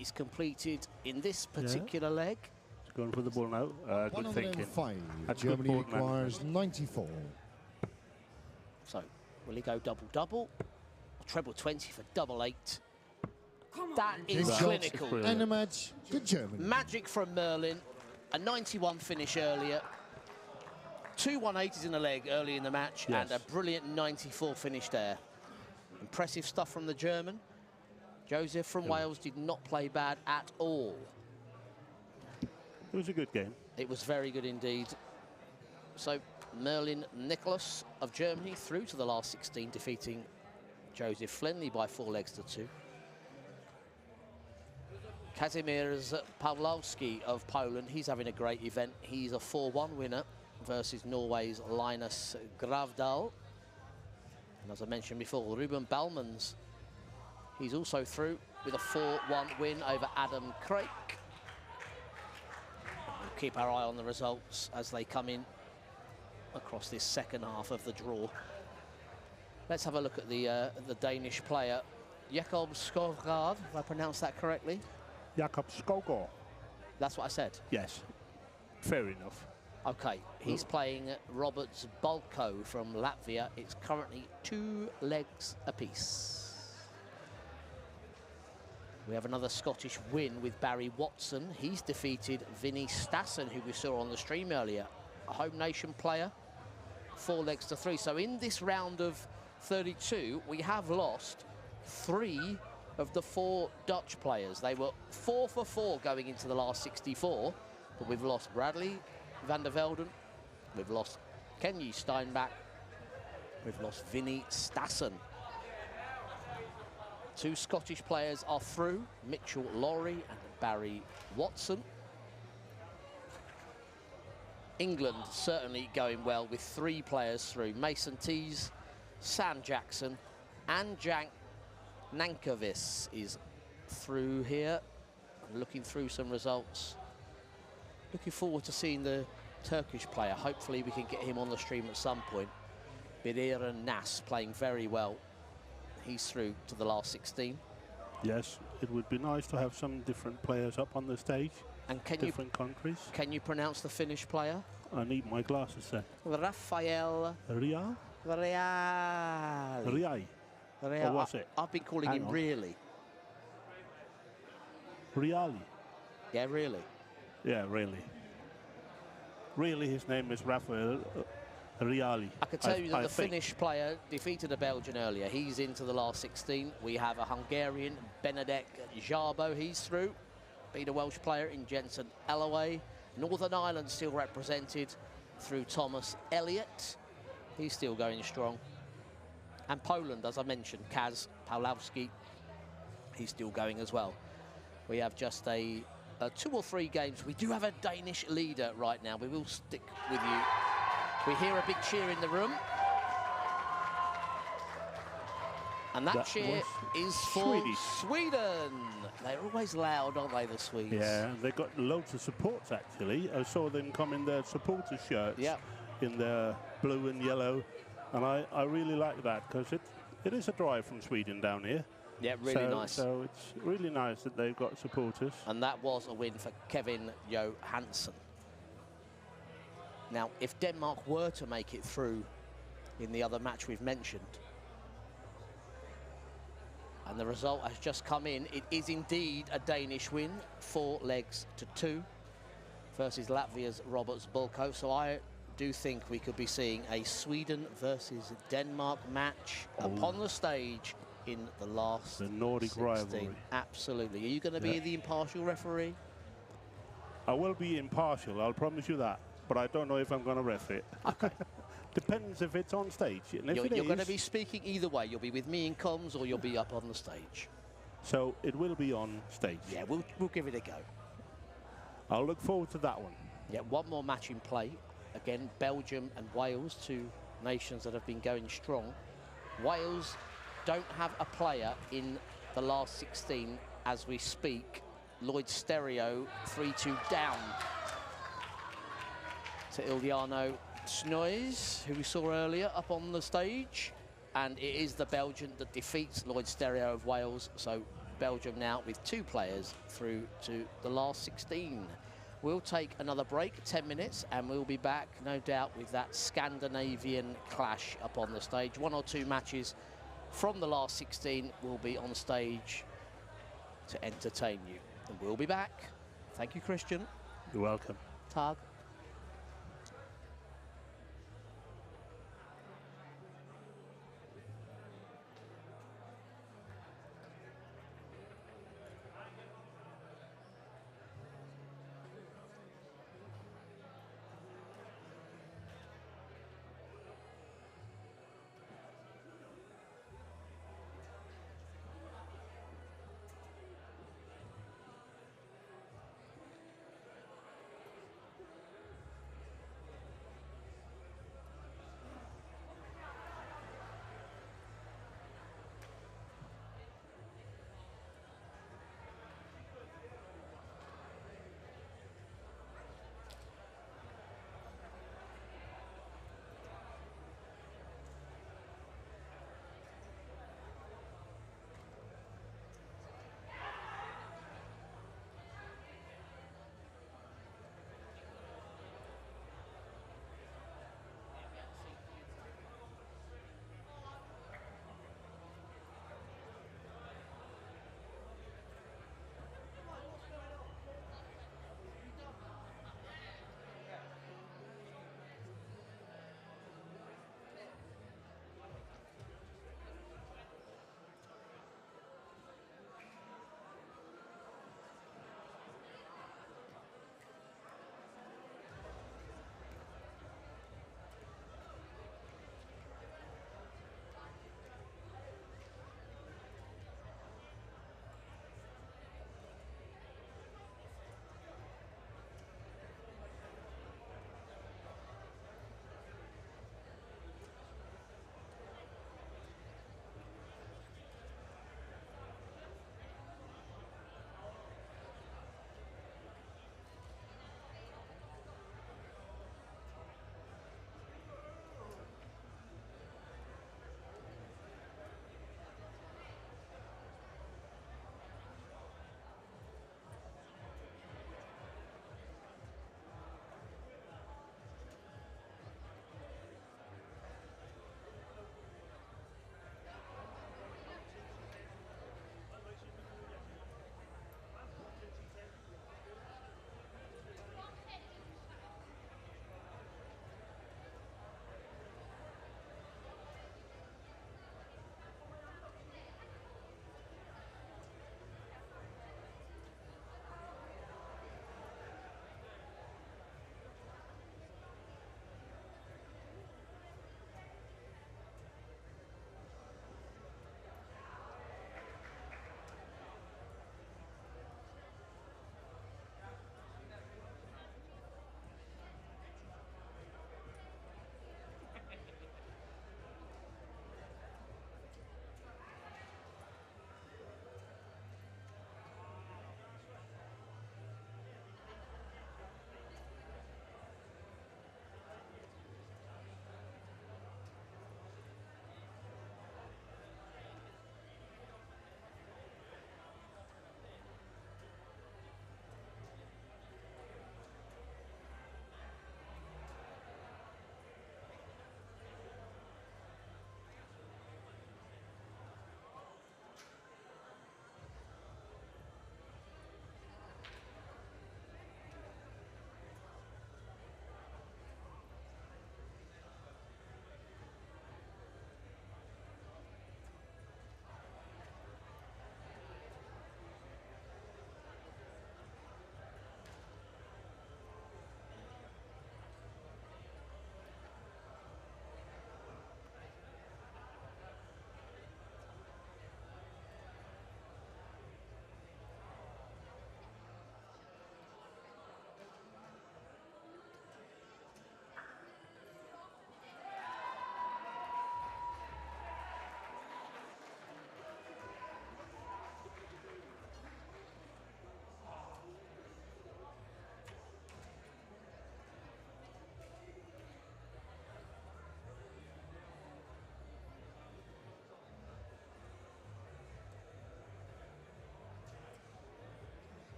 is completed in this particular leg. It's going for the ball now. Good thinking. 105. That's good Germany board requires 94. So, will he go double-double? Treble 20 for double 8. That is Big shot. clinical. Brilliant. And a match to Germany. Magic from Merlin. A 91 finish earlier. 2 180s in the leg early in the match, Yes. and a brilliant 94 finish there. Impressive stuff from the German. Joseph from Wales did not play bad at all. It was a good game. It was very good indeed. So Merlin Nicholas of Germany through to the last 16, defeating Joseph Flenley by 4 legs to 2. Kazimierz Pawlowski of Poland, he's having a great event. He's a 4-1 winner versus Norway's Linus Gravdal. And as I mentioned before, Ruben Balmans He's also through with a 4-1 win over Adam Craik. We'll keep our eye on the results as they come in across this second half of the draw. Let's have a look at the Danish player, Jakob Skovgaard, if I pronounced that correctly. Jakob Skogård. That's what I said. Yes, fair enough. Okay, he's playing Roberts Balko from Latvia. It's currently 2 legs apiece. We have another Scottish win with Barry Watson. He's defeated Vinny Stassen, who we saw on the stream earlier, a home nation player, 4 legs to 3. So in this round of 32, we have lost 3 of the 4 Dutch players. They were 4 for 4 going into the last 64, but we've lost Bradley van der Velden, we've lost Kenji Steinbach, we've lost Vinny Stassen. 2 Scottish players are through, Mitchell Laurie and Barry Watson. England certainly going well with 3 players through, Mason Tees, Sam Jackson, and Jank Nankovic is through here. I'm looking through some results. Looking forward to seeing the Turkish player. Hopefully we can get him on the stream at some point. Biriran Nas playing very well. He's through to the last 16. Yes, it would be nice to have some different players up on the stage. And different countries. Can you pronounce the Finnish player? I need my glasses then. Rafael Rial? Reali. Riai. Or was it? I've been calling him Really. Riali. Yeah, really. Yeah, really. Really, his name is Rafael Riali. I can tell you that the Finnish player defeated a Belgian earlier. He's into the last 16. We have a Hungarian, Benedek Jarbo. He's through. Beat a Welsh player in Jensen Alloway. Northern Ireland still represented through Thomas Elliott. He's still going strong. And Poland, as I mentioned, Kaz Pawlowski, he's still going as well. We have just a 2 or 3 games. We do have a Danish leader right now. We will stick with you. We hear a big cheer in the room. And that cheer is for Sweden. They're always loud, aren't they, the Swedes? Yeah, they've got loads of supports, actually. I saw them come in their supporter shirts in their blue and yellow. And I really like that, because it is a drive from Sweden down here. Yeah, really nice. So it's really nice that they've got supporters. And that was a win for Kevin Johansson. Now, if Denmark were to make it through in the other match we've mentioned, and the result has just come in, it is indeed a Danish win, 4 legs to 2 versus Latvia's Roberts Bulko. So I do think we could be seeing a Sweden versus Denmark match upon the stage in the last Nordic 16. rivalry. Absolutely. Are you going to be the impartial referee? I will be impartial, I'll promise you that. But I don't know if I'm going to ref it. Okay. Depends if it's on stage. And if You're going to be speaking either way. You'll be with me in comms or you'll be up on the stage. So it will be on stage. Yeah, we'll give it a go. I'll look forward to that one. Yeah, one more match in play. Again, Belgium and Wales, 2 nations that have been going strong. Wales don't have a player in the last 16 as we speak. Lloyd Stereo 3-2 down to Iliano Snoys, who we saw earlier up on the stage. And it is the Belgian that defeats Lloyd Stereo of Wales. So Belgium now with 2 players through to the last 16. We'll take another break, 10 minutes, and we'll be back, no doubt, with that Scandinavian clash up on the stage. 1 or 2 matches from the last 16 will be on stage to entertain you. And we'll be back. Thank you, Christian. You're welcome. Tag.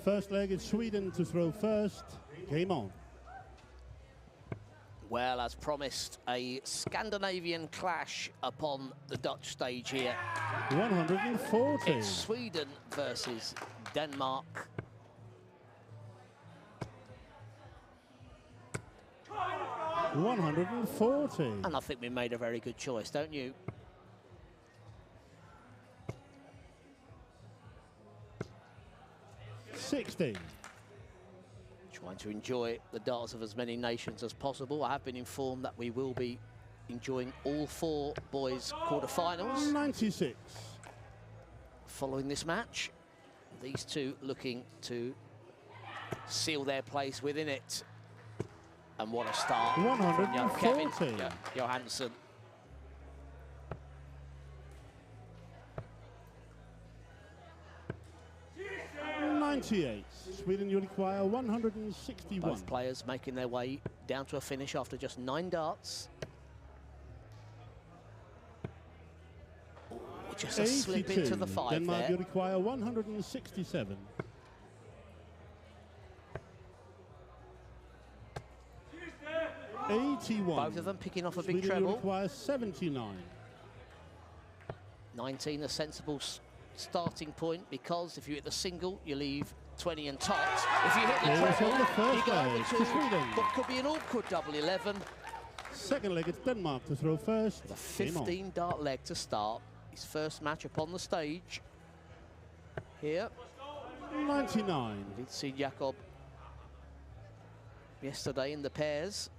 First leg, it's Sweden to throw first. Game on. Well, as promised, a Scandinavian clash upon the Dutch stage here. 140. It's Sweden versus Denmark. $140. And I think we made a very good choice, don't you? $60. Trying to enjoy the darts of as many nations as possible. I have been informed that we will be enjoying all 4 boys' quarterfinals. 96. Following this match, these two looking to seal their place within it. And what a start from young Kevin 140. Johansson. $98. Sweden, you require 161. Both players making their way down to a finish after just 9 darts. Ooh, just a slip into the 5 Denmark, there. you require 167. $81. Both of them picking off a big Sweden, treble. you require 79. 19, a sensible starting point, because if you hit the single, you leave 20 and tops. If you hit the Here's treble, the first you go over leg to to Sweden. what could be an awkward double 11. Second leg, it's Denmark to throw first. The Game on. 15 dart leg to start. His first match upon the stage. Here, 99. we did see Jakob yesterday in the pairs.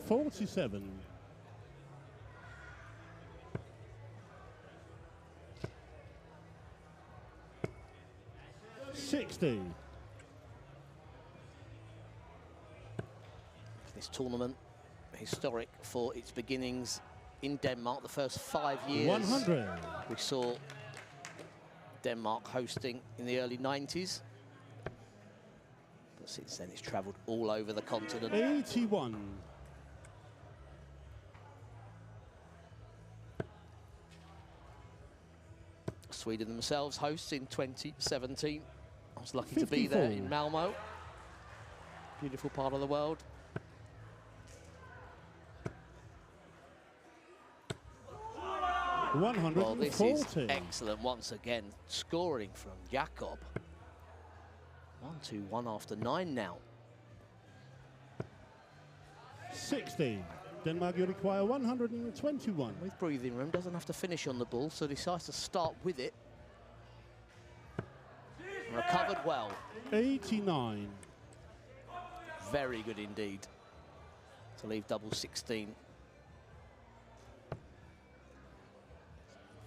47. $60. This tournament, historic for its beginnings in Denmark. The first 5 years 100. we saw Denmark hosting in the early 90s. But since then, it's travelled all over the continent. 81. Sweden themselves hosts in 2017. I was lucky to be there in Malmö. Beautiful part of the world. Well, this is 140. excellent once again. Scoring from Jakob. 1-2-1 after 9 now. 60. Denmark, you require 121. With breathing room, doesn't have to finish on the ball, so decides to start with it. Recovered well. 89. Very good indeed to leave double 16.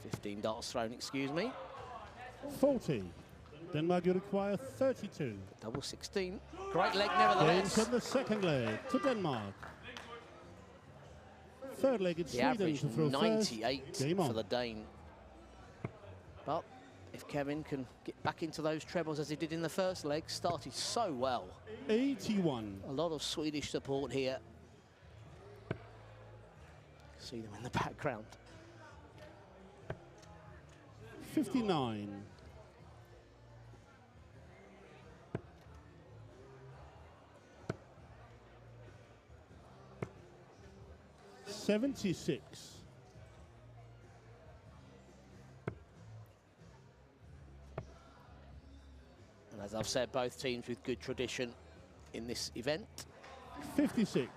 15 darts thrown, excuse me. 40. Denmark, you require 32. Double 16. Great leg Games nevertheless. on the second leg to Denmark. Third leg, it's The Sweden average to throw 98 first. Game for on. the Dane. But if Kevin can get back into those trebles as he did in the first leg, started so well. 81. A lot of Swedish support here. See them in the background. 59. $76. And as I've said, both teams with good tradition in this event. 56.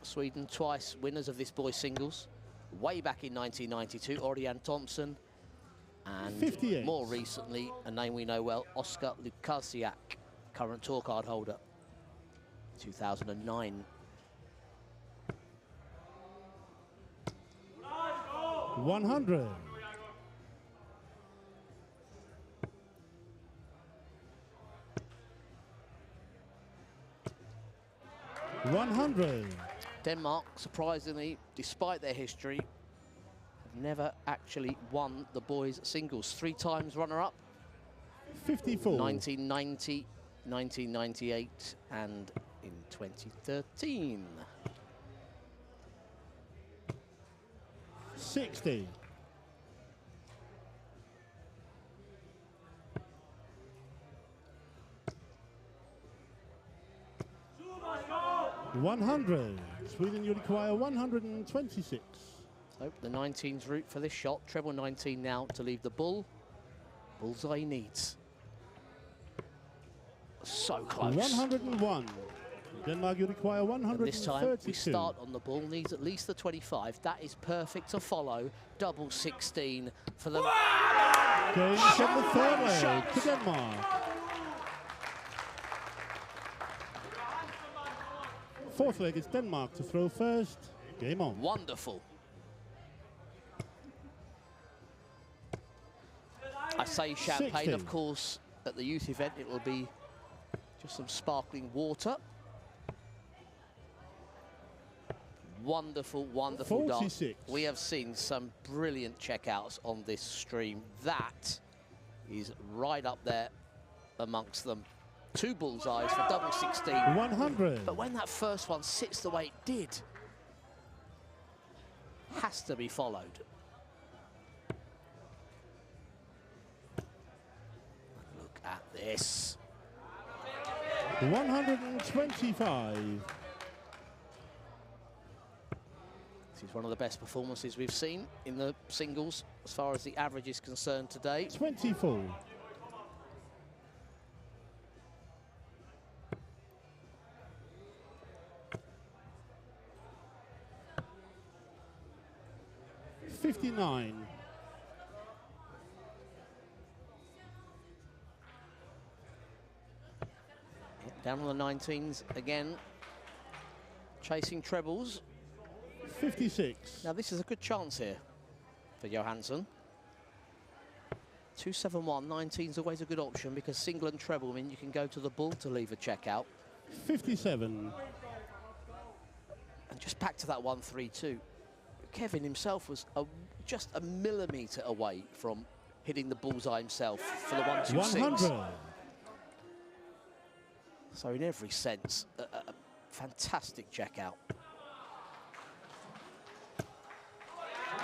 Sweden twice winners of this boys singles, way back in 1992, Orion Thompson, and 58. more recently, a name we know well, Oskar Lukasiak, current tour card holder, 2009. 100. $100. Denmark, surprisingly, despite their history, have never actually won the boys singles. 3 times runner-up, 54. 1990, 1998, and in 2013. 60. $100. Sweden, you require 126. So the 19's route for this shot. Treble 19 now to leave the bull. Bullseye needs. So close. 101. Denmark, you require 132. And this time we start on the bull. Needs at least the 25. That is perfect to follow. Double 16 for the... Game from the third leg to Denmark. Fourth leg is Denmark to throw first. Game on. Wonderful. I say champagne, 60. of course, at the youth event it will be just some sparkling water. Wonderful, wonderful 46. dance. We have seen some brilliant checkouts on this stream. That is right up there amongst them. 2 bullseyes for double 16. 100. But when that first one sits the way it did, has to be followed. Look at this. 125. This is one of the best performances we've seen in the singles as far as the average is concerned today. 24. $59. Down on the 19s again, chasing trebles. 56. Now this is a good chance here for Johansson. 271, 19's always a good option because single and treble mean you can go to the bull to leave a check out. 57. And just back to that 1-3-2. Kevin himself was just a millimetre away from hitting the bullseye himself for the 1-2-6. 100. So in every sense, a fantastic check out.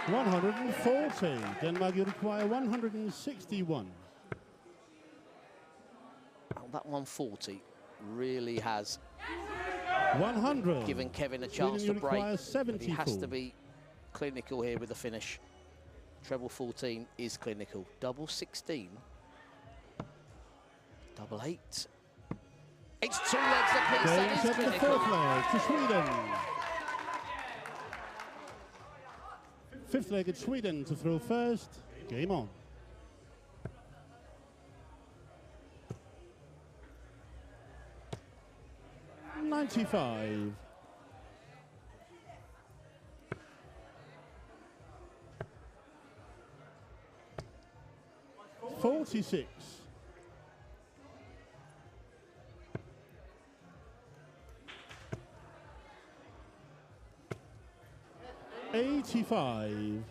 140. Denmark, you require 161. Well, that 140 really has 100. given Kevin a chance Sweden, to you require break. But he has 74. to be clinical here with the finish. Treble 14 is clinical. Double 16. Double 8. It's 2 legs apiece. Game That set is the clinical. fourth leg to Sweden. Fifth leg at Sweden to throw first. Game on. $95. $46. $85.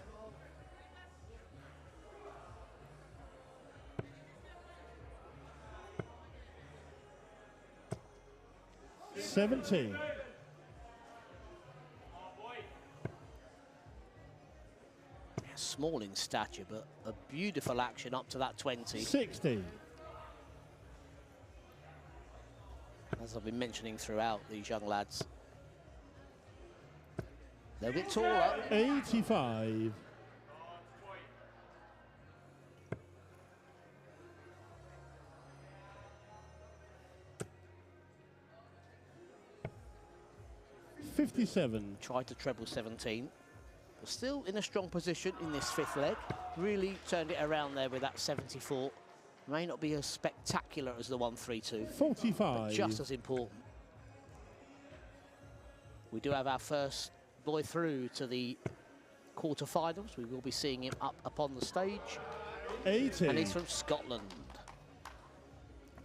$70. Small in stature, but a beautiful action up to that 20. 60. As I've been mentioning throughout, these young lads, they're a bit taller. 85. $57. Tried to treble 17. But still in a strong position in this fifth leg. Really turned it around there with that 74. May not be as spectacular as the 1-3-2. 45. But just as important. We do have our first boy through to the quarterfinals. We will be seeing him up upon the stage. 80. And he's from Scotland.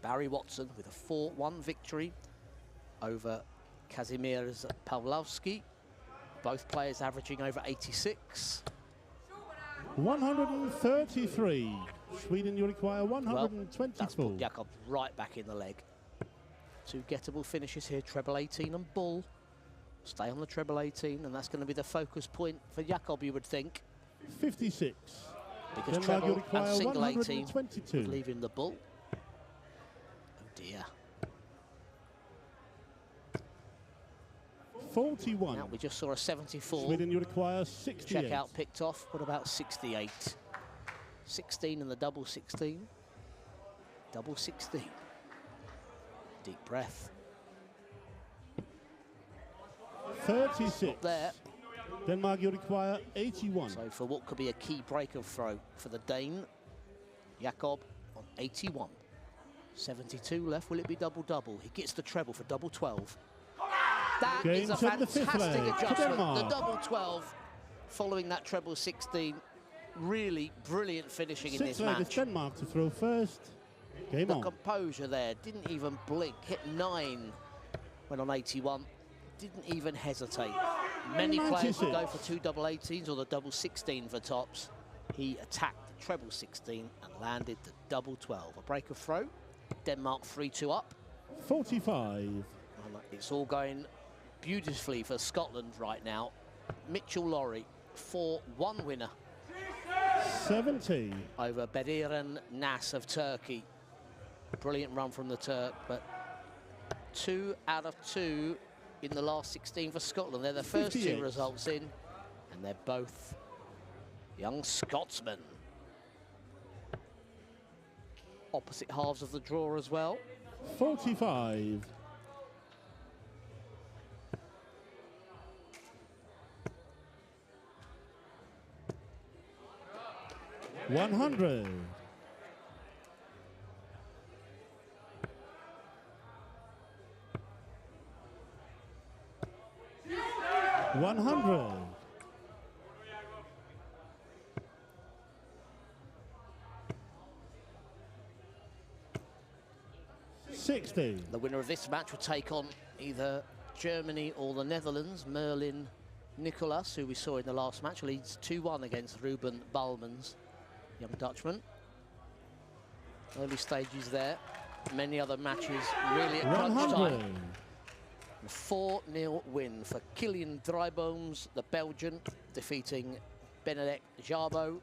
Barry Watson with a 4-1 victory over Kazimierz Pawlowski. Both players averaging over 86. 133. Sweden, you require Well, 124. that's put Jakob right back in the leg. 2 gettable finishes here, treble 18 and bull. Stay on the treble 18, and that's going to be the focus point for Jakob, you would think. 56. Because Denmark treble will and require single 18 122. leaving the bull. Oh dear. 41. Now we just saw a 74. Sweden, you require 68. Check out picked off. What about 68? 16 and the double 16. Double 16. Deep breath. 36. Up there. Denmark, you require 81. So for what could be a key break-of throw for the Dane, Jakob on 81. 72 left. Will it be double-double? He gets the treble for double 12. That Game is a set the fifth fantastic leg to adjustment. The Denmark. double 12 following that treble 16. Really brilliant finishing in this Six leg is match. Denmark to throw first. Game The on. composure there, didn't even blink. Hit 9 when on 81. Didn't even hesitate. Many players would go for 2 double 18s or the double 16 for tops. He attacked the treble 16 and landed the double 12. A break of throw. Denmark 3-2 up. 45. And it's all going beautifully for Scotland right now. Mitchell Lorry, 4-1 winner 70. over Bediran Nas of Turkey. Brilliant run from the Turk, but 2 out of 2 in the last 16 for Scotland. They're the first 58. 2 results in, and they're both young Scotsmen. Opposite halves of the draw as well. 45. $100. 100. 60. The winner of this match will take on either Germany or the Netherlands. Merlin Nicolas, who we saw in the last match, leads 2-1 against Ruben Balmans, young Dutchman. Early stages there. Many other matches really at crunch 100. time. 4-0 win for Kilian Drybones, the Belgian, defeating Benedek Jabo.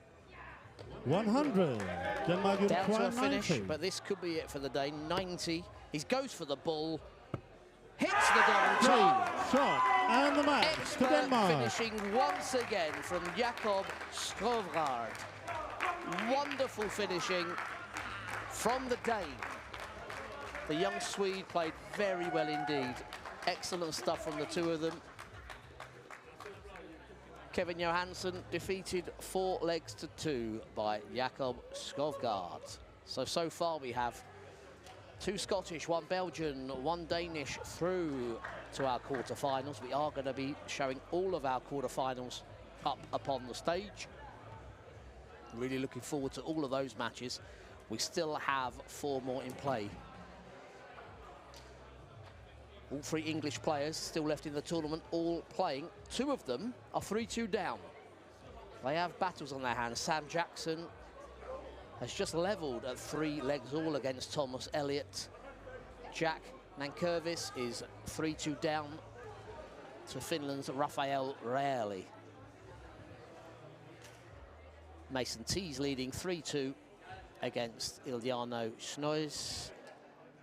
100. Denmark will Down to require a finish, 90. but this could be it for the day. 90. He goes for the bull. Hits the double Great top. shot. And the match to Expert Denmark. finishing once again from Jakob Skovgaard. Wonderful finishing from the Dane. The young Swede played very well indeed. Excellent stuff from the 2 of them. Kevin Johansson defeated 4 legs to 2 by Jakob Skovgaard. So far we have 2 Scottish, 1 Belgian, 1 Danish through to our quarterfinals. We are going to be showing all of our quarterfinals up upon the stage. Really looking forward to all of those matches. We still have 4 more in play. All 3 English players still left in the tournament, all playing. 2 of them are 3-2 down. They have battles on their hands. Sam Jackson has just levelled at 3 legs all against Thomas Elliott. Jack Nankervis is 3-2 down to Finland's Rafael Reali. Mason Tees leading 3-2 against Iliano Schnois.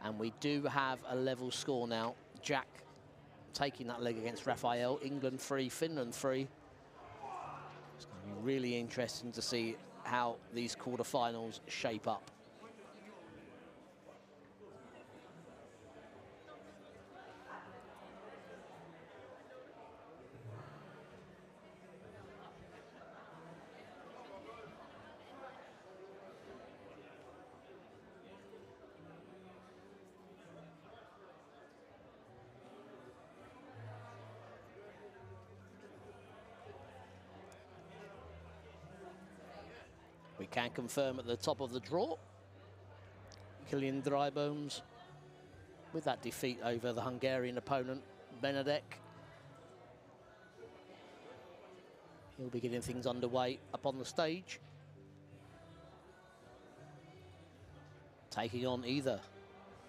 And we do have a level score now. Jack taking that leg against Rafael. England 3, Finland 3. It's going to be really interesting to see how these quarterfinals shape up. We can confirm at the top of the draw, Kilian Drybones with that defeat over the Hungarian opponent, Benedek. He'll be getting things underway up on the stage. Taking on either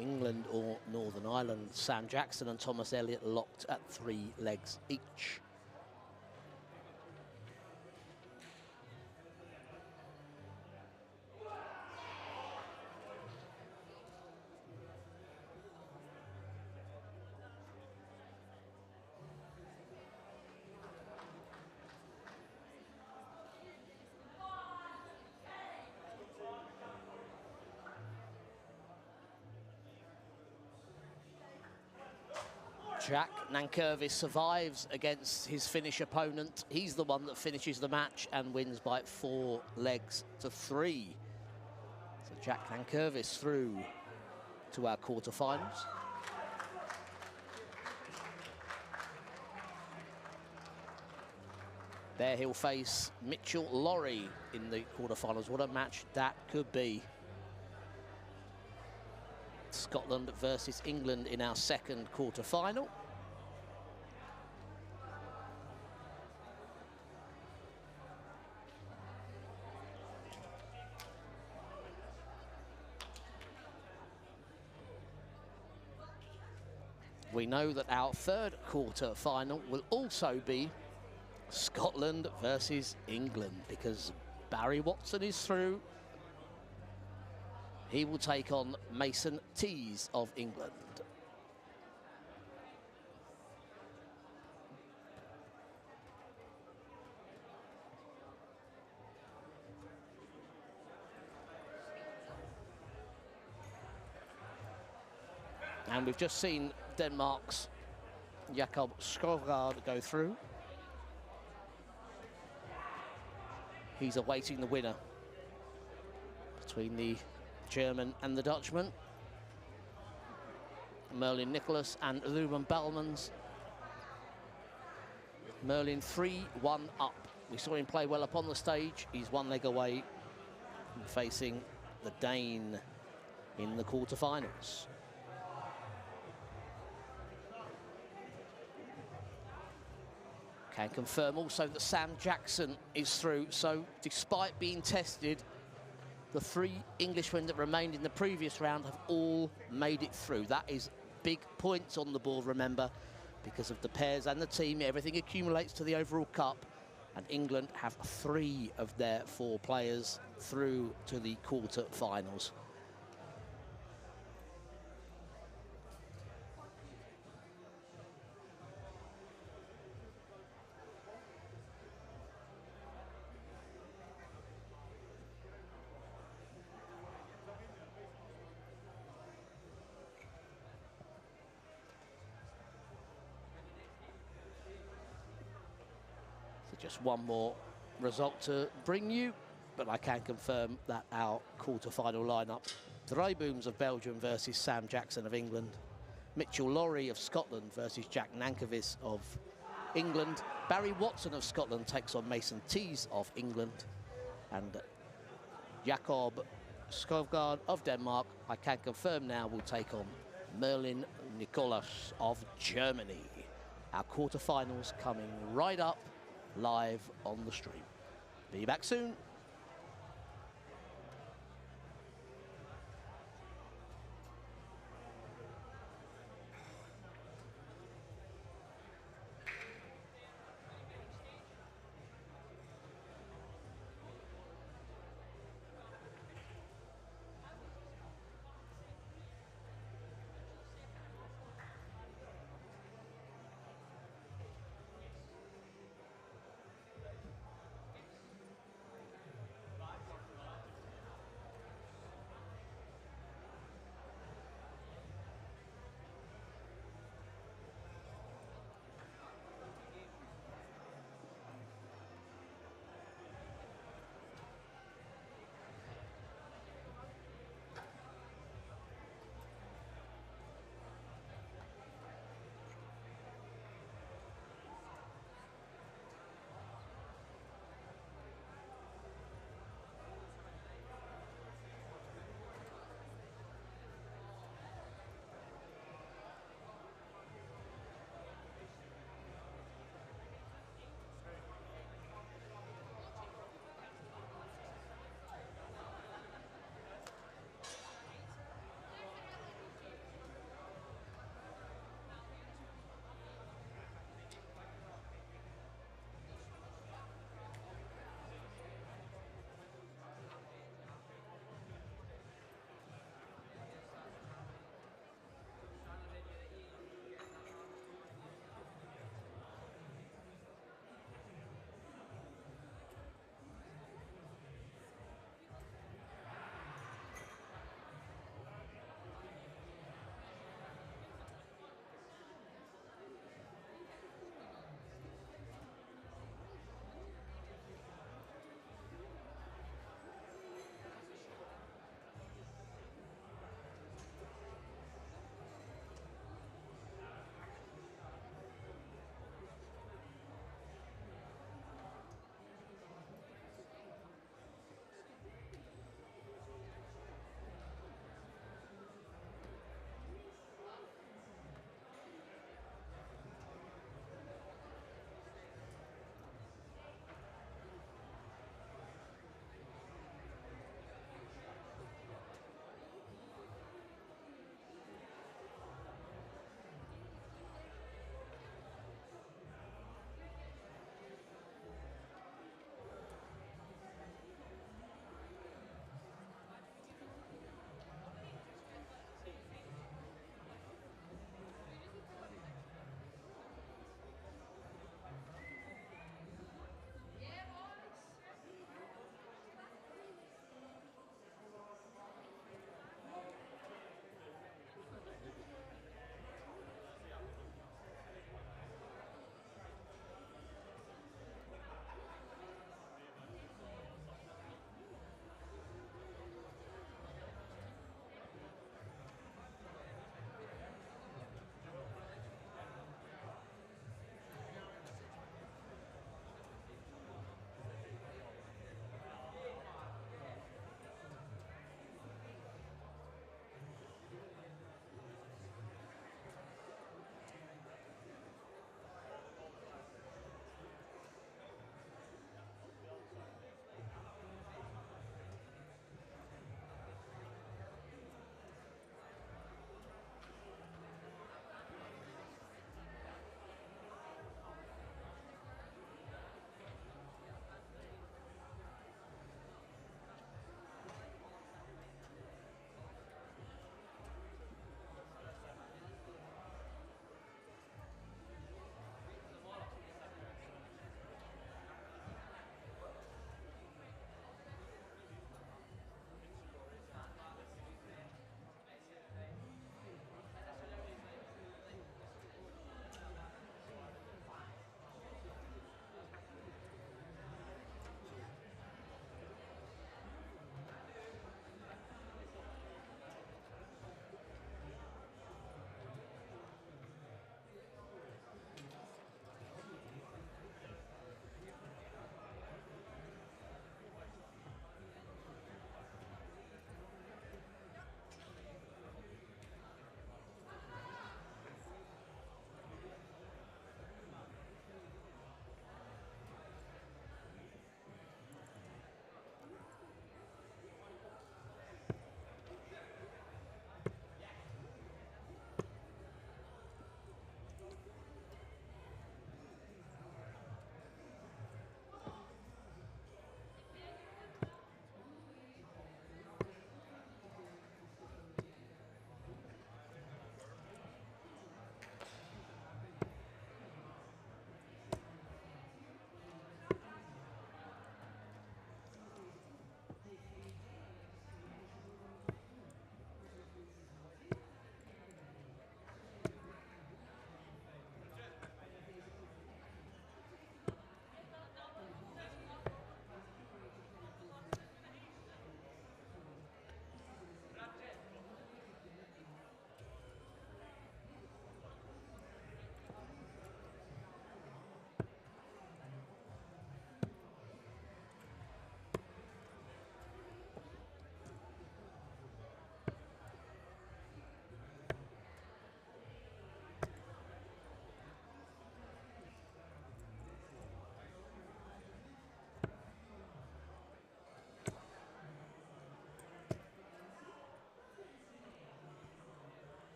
England or Northern Ireland. Sam Jackson and Thomas Elliott locked at 3 legs each. Jack Nankervis survives against his Finnish opponent. He's the one that finishes the match and wins by 4 legs to 3. So Jack Nankervis through to our quarterfinals. There he'll face Mitchell Lorry in the quarterfinals. What a match that could be. Scotland versus England in our second quarterfinal. We know that our third quarter-final will also be Scotland versus England, because Barry Watson is through. He will take on Mason Tees of England. And we've just seen Denmark's Jakob Skovgaard go through. He's awaiting the winner between the German and the Dutchman. Merlin Nicholas and Ruben Balmans. Merlin 3-1 up. We saw him play well up on the stage. He's 1 leg away from facing the Dane in the quarterfinals. Can confirm also that Sam Jackson is through. So despite being tested, the 3 Englishmen that remained in the previous round have all made it through. That is big points on the board, remember, because of the pairs and the team. Everything accumulates to the overall cup, and England have 3 of their 4 players through to the quarter-finals. Just one more result to bring you, but I can confirm that our quarter-final lineup: Drybooms of Belgium versus Sam Jackson of England, Mitchell Lorry of Scotland versus Jack Nankervis of England, Barry Watson of Scotland takes on Mason Tees of England, and Jakob Skovgaard of Denmark, I can confirm now, will take on Merlin Nicholas of Germany. Our quarter-finals coming right up, live on the stream. Be back soon.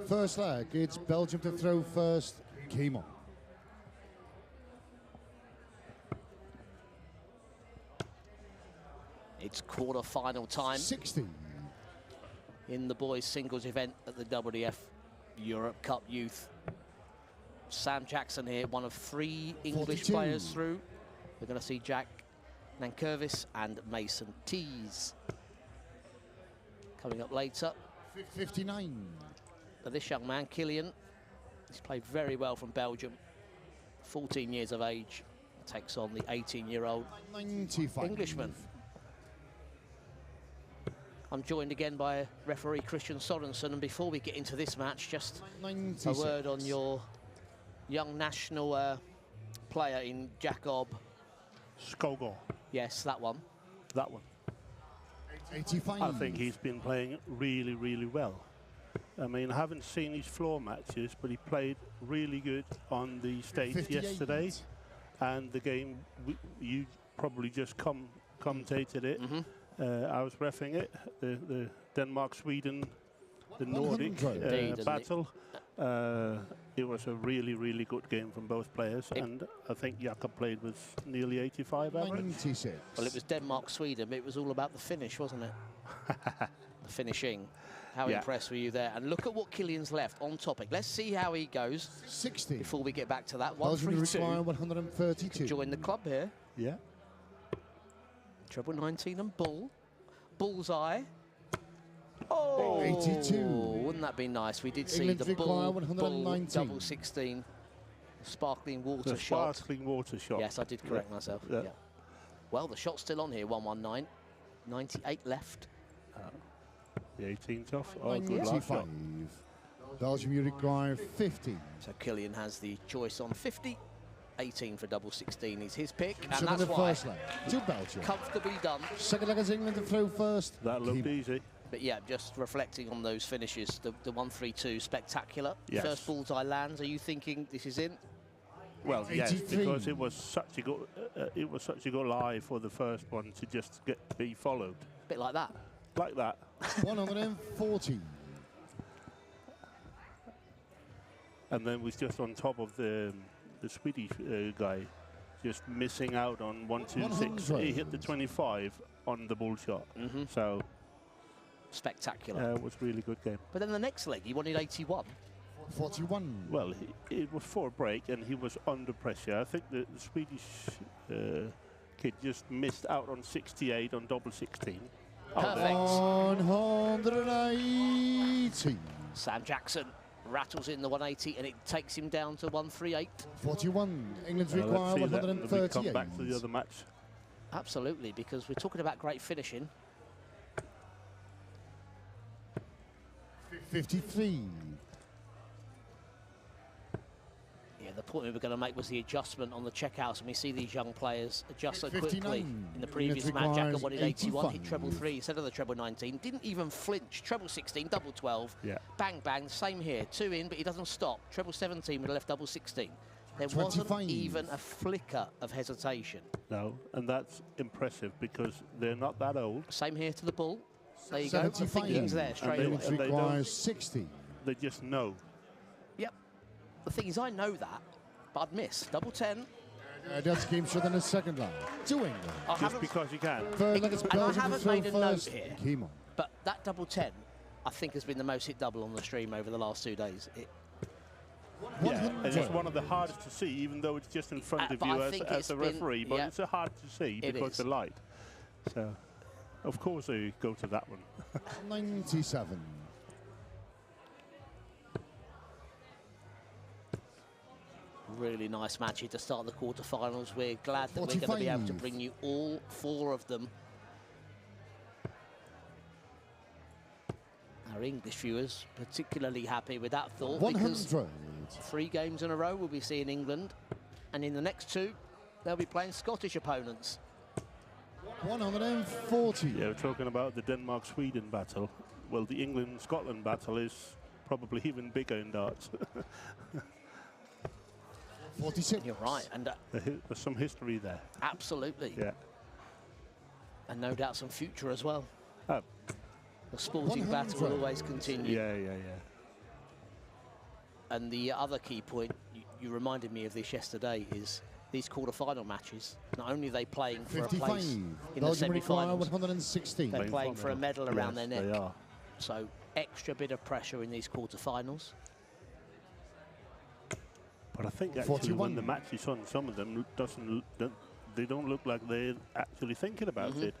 First leg, it's Belgium to throw first. Game on. It's quarter-final time 60. in the boys' singles event at the WDF Europe Cup Youth. Sam Jackson here, one of 3 English 42. players through. We're going to see Jack Nankervis and Mason Tees coming up later. 59. But this young man, Killian, he's played very well from Belgium. 14 years of age, takes on the 18-year-old 95. Englishman. I'm joined again by referee Christian Sorensen, and before we get into this match, just 96. a word on your young national player in Jakob. Skogor, Yes, that one. that one. 85. I think he's been playing really, really well. I mean, I haven't seen his floor matches, but he played really good on the stage 58. yesterday. And the game, you probably just commentated it. I was reffing it, the Denmark-Sweden, the Nordic 100. battle. It was a really, really good game from both players, and I think Jakob played with nearly 85 average. 96. Well, it was Denmark-Sweden, but it was all about the finish, wasn't it? The finishing. How impressed were you there? And look at what Killian's left on topic. Let's see how he goes 60. before we get back to that. Belgium 132. require 132. Join the club here. Yeah. Treble 19 and bullseye. Oh, 82. Wouldn't that be nice? We did England see the require bull 119. double 16, sparkling water The shot. sparkling water shot. Yes, I did correct myself. Yeah. Yeah. Well, the shot's still on here. 119, 98 left. The 18th off. Oh, good last 95. shot. Belgium, you require 50. So Killian has the choice on 50. 18 for double 16 is his pick, and So that's then the why first leg to Belgium. comfortably done. Second leg is England to throw first. That looked Keep- easy. But yeah, just reflecting on those finishes, the 132 spectacular. Yes. First bullseye lands. Are you thinking this is in? Well, yes, 83. because it was such a good lie for the first one to just be followed Bit like that. like that. 140. And then was just on top of the Swedish guy, just missing out on 126. 100. He hit the 25 on the bull shot. So Spectacular. it was a really good game. But then the next leg, he wanted 81. 41. Well, it was for a break and he was under pressure. I think the Swedish kid just missed out on 68 on double 16. Perfect. 180. Sam Jackson rattles in the 180, and it takes him down to 138. 41. England's Let's require see that when we 138. come back to the other match. Absolutely, because we're talking about great finishing. 53. Yeah, the point we were going to make was the adjustment on the checkouts, and we see these young players adjust so quickly. 59. In the previous England match, Jakob requires wanted 81, hit 85. treble 3 instead of the treble 19. Didn't even flinch. Treble 16, double 12. Yeah. Bang, bang, same here. 2 in, but he doesn't stop. Treble 17 with a left double 16. There wasn't 25. even a flicker of hesitation. No, and that's impressive because they're not that old. Same here to the bull. There you go. The 75. thinking's there straight they- away. England and they don't- requires 60. They just know. Yep. The thing is, I know that, but I'd miss. Double 10. That's game shot in the second leg to England. I Just haven't, because you can. Third leg is and I Belgium to haven't throw made a note first. here. Keep on. but that double 10, I think, has been the most hit double on the stream over the last 2 days. Yeah, and it's 100. one of the hardest to see, even though it's just in front of but you I as think a it's been- referee. But yeah. it's hard to see It because is. the light. So, of course, they go to that one. 97. Really nice match here to start the quarterfinals. We're glad that we're going to be able to 45. bring you all 4 of them. Our English viewers particularly happy with that thought, because 100. 3 games in a row we'll be seeing England, and in the next 2 they'll be playing Scottish opponents. 140. Yeah, we're talking about the Denmark-Sweden battle. Well, the England-Scotland battle is probably even bigger in darts. 46. You're right, and There's some history there. absolutely, Yeah. and no doubt some future as well. Oh, The sporting battle will 100. always continue. yeah. And the other key point, you reminded me of this yesterday, is these quarter-final matches. Not only are they playing for a 55. place in the Belgium require semi-finals, 116. they're playing for a medal around their neck. They are. So extra bit of pressure in these quarter-finals. But I think actually 41. when the match is on, some of them they don't look like they're actually thinking about it.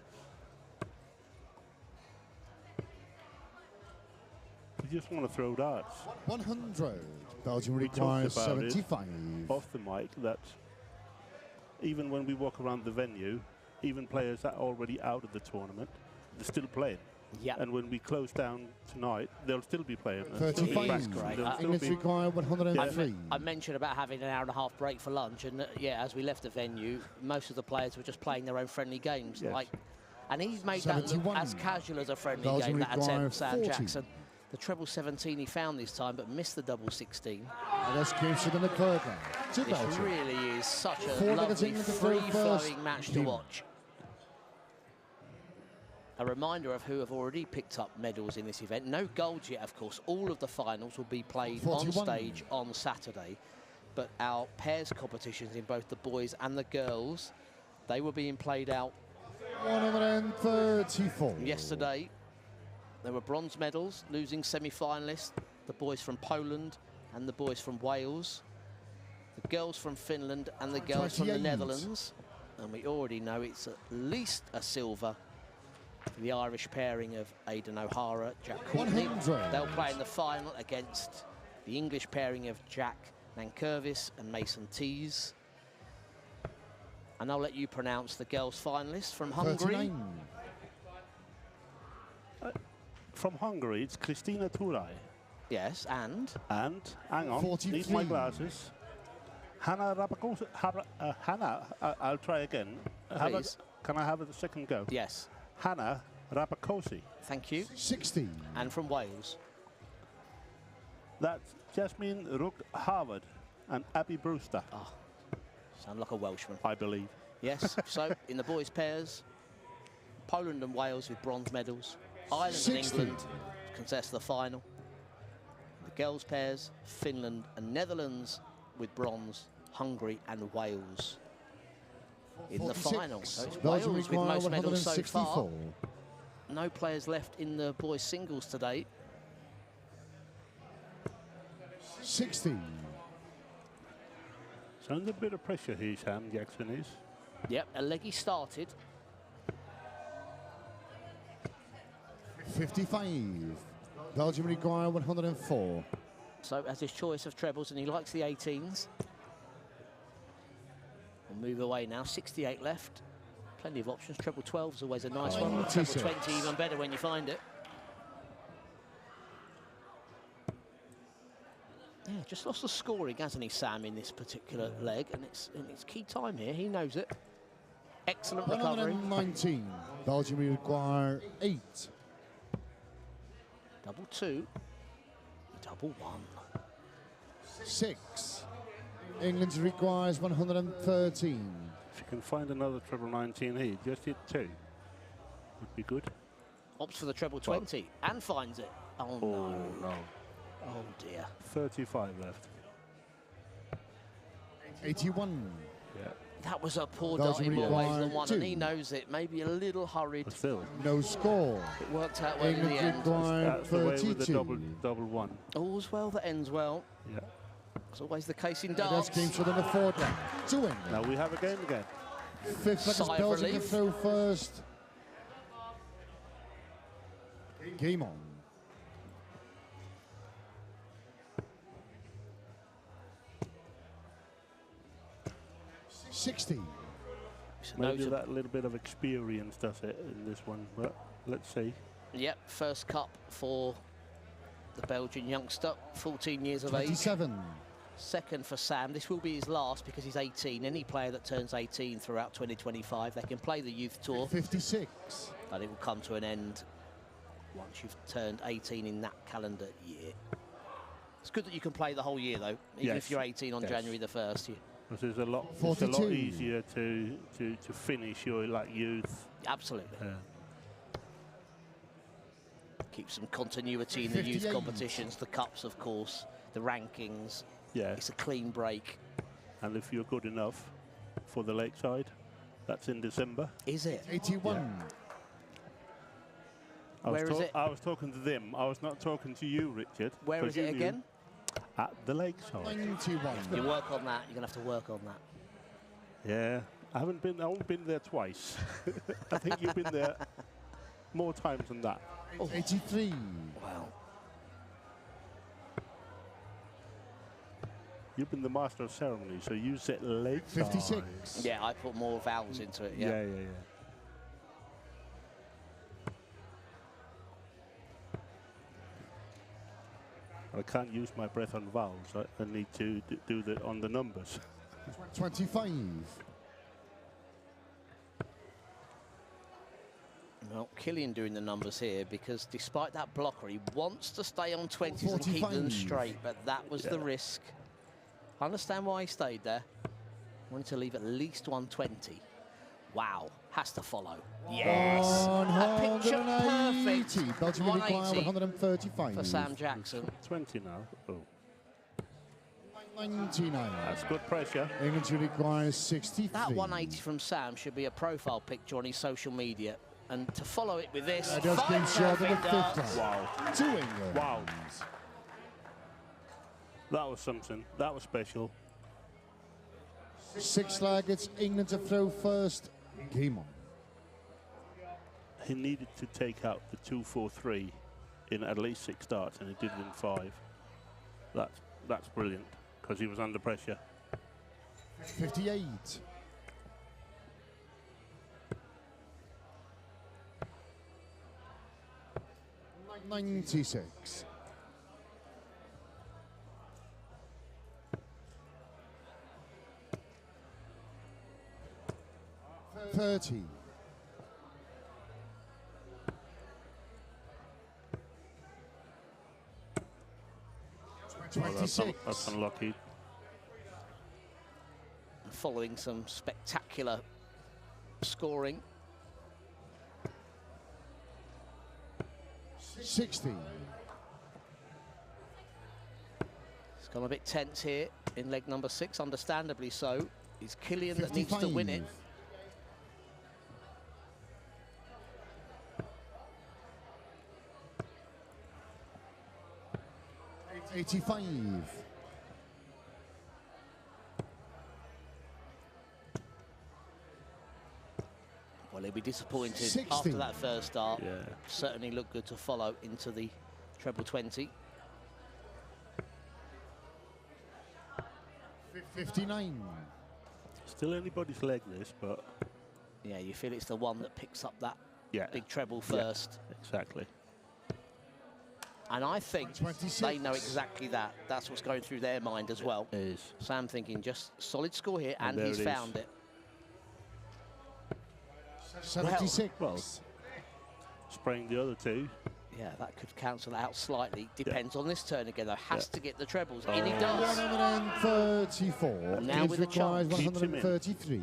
They just want to throw darts. 100. Belgium We talked requires about it 75. Off the mic, that even when we walk around the venue, even players that are already out of the tournament, they're still playing. Yeah. And when we close down tonight, they'll still be playing. 35. England require 103. I mentioned about having an hour and a half break for lunch, and yeah, as we left the venue, most of the players were just playing their own friendly games. Yes. And he's made that look 71. as casual as a friendly Belgium game, that require attempt, Sam 40. Jackson. The treble 17 he found this time, but missed the double 16. And that's game shot in the third round. To This Belgium. really is such a 4 lovely, England to throw first. free-flowing match to Team. watch. A reminder of who have already picked up medals in this event. No golds yet, of course. All of the finals will be played 41. on stage on Saturday. But our pairs competitions in both the boys and the girls, they were being played out 134. yesterday. There were bronze medals, losing semi-finalists, the boys from Poland and the boys from Wales, the girls from Finland and the girls from the 28. Netherlands. And we already know it's at least a silver for the Irish pairing of Aidan O'Hara, Jack Courtney. 100. They'll play in the final against the English pairing of Jack Nankervis and Mason Tees. And I'll let you pronounce the girls' finalists from Hungary. 39. From Hungary, it's Kristina Turai. Yes, and And, hang on, 43. need my glasses. Hanna Rabakosi. Hannah, I'll try again. Please. Can I have a second go? yes, Hanna Rabakosi. thank you. 60. And from Wales. That's Jasmine Rook Harvard and Abby Brewster, Sound like a Welshman. I believe. Yes, so in the boys' pairs, Poland and Wales with bronze medals. Ireland 60. and England contest the final. The girls' pairs, Finland and Netherlands with bronze, Hungary and Wales in the 46. final. So it's Belgium Wales with require most medals so far. 164. No players left in the boys' singles today. 60. So under a bit of pressure here, Sam Jackson is. Yep, Alleghi started. 55. Belgium require 104. So has his choice of trebles, and he likes the 18s. We'll move away now. 68 left. Plenty of options. Treble 12 is always a nice one. Treble 26. 20 even better when you find it. Yeah, just lost the scoring, hasn't he, Sam, in this particular leg, and it's key time here. He knows it. Excellent recovery. 119. Belgium require 8. Double 2. Double 1. 6. England requires 113. If you can find another treble 19 here, just hit 2. Would be good. Opts for the treble 20 and finds it. Oh, no. No. Oh, dear. 35 left. 81. Yeah. That was a poor Belgium dart in more ways than require one, and 2. he knows it. Maybe a little hurried. But still, No score. It worked out well in the England end. require that's the way with the 32. double 1. All's well that ends well. Yeah. It's always the case in And that's darts. game shot in the fourth round. To England. Now we have a game again. 5 seconds. Sigh of Belgium can relief. throw first. Game on. 60. It's a Maybe notable- that little bit of experience does it in this one, but let's see. Yep, first cup for the Belgian youngster, 14 years of age. 27. Second for Sam. This will be his last because he's 18. Any player that turns 18 throughout 2025, they can play the youth tour, 56. but it will come to an end once you've turned 18 in that calendar year. It's good that you can play the whole year, though, even Yes. if you're 18 on Yes. January the 1st. Because it's a lot 42. easier to finish your youth. Absolutely. Uh, Keep some continuity in the youth 58. competitions, the cups, of course. the rankings. Yeah. It's a clean break. And if you're good enough for the Lakeside, that's in December. Is it? 81. Yeah. Where is it? I was talking to them. I was not talking to you, Richard. Where is it again? At the Lakeside. 91. You work on that. You're going to have to work on that. Yeah. I haven't been there twice. I think you've been there more times than that. 83. Wow. You've been the master of ceremony, so you set Lakeside. 56. Yeah, I put more vowels into it. Yeah. Yeah. I can't use my breath on vowels. I need to do that on the numbers. 25. Well, Killian doing the numbers here because despite that blocker, he wants to stay on 20s and keep 45. them straight, but that was the risk. I understand why he stayed there. Wanted to leave at least 120. Wow, has to follow. Yes, a picture perfect. Belgium require 135. For Sam Jackson. 20 now. Oh. 99. That's good pressure. England requires 63. That 180 from Sam should be a profile picture on his social media. And to follow it with this, That has been shot in the fifth time. Wow. To England. Wow. That was something. That was special. 6 targets. England to throw first. Game on. He needed to take out the 2-4-3 in at least 6 starts, and he did it in 5. That's brilliant because he was under pressure. 58. 96. 30. 26. That's unlucky. Following some spectacular scoring. 60. It's gone a bit tense here in leg number 6, understandably so. It's Killian that needs to win it. 85. Well, he'll be disappointed 60. after that first start. Yeah. Certainly looked good to follow into the treble 20. 59. Still anybody's leg this, but Yeah, you feel it's the one that picks up that yeah, big treble first. Yeah, exactly. And I think 26. they know exactly that. That's what's going through their mind as well. It is. Sam thinking just solid score here, and there he's it is. found it. 76. Well, spraying the other 2. Yeah, that could cancel out slightly. Depends on this turn again, though. Has to get the trebles. Oh. And he does. 134. Now with a requires chance. Keeps him in. 133.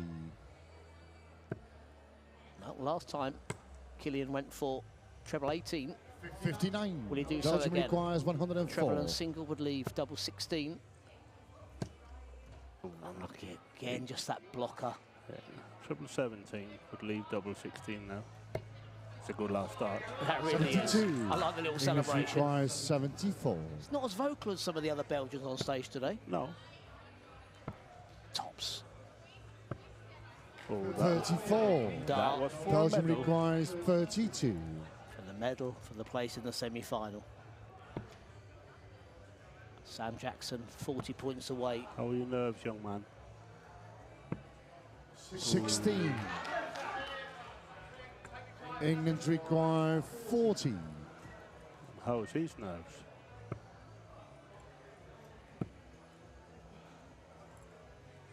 Well, last time, Killian went for treble 18. 59. Will he do so Belgium again? requires 104. Treble and single would leave double 16. Unlucky again, just that blocker. Yeah. Triple 17 would leave double 16 now. It's a good last start. That really is. 72. I like the little English celebration. requires 74. It's not as vocal as some of the other Belgians on stage today. No. Tops. Oh, that 34. that was for a Belgium medal. requires 32. For the medal, for the place in the semi-final. Sam Jackson, 40 points away. How are your nerves, young man? 16. England require 40. How is his nerves?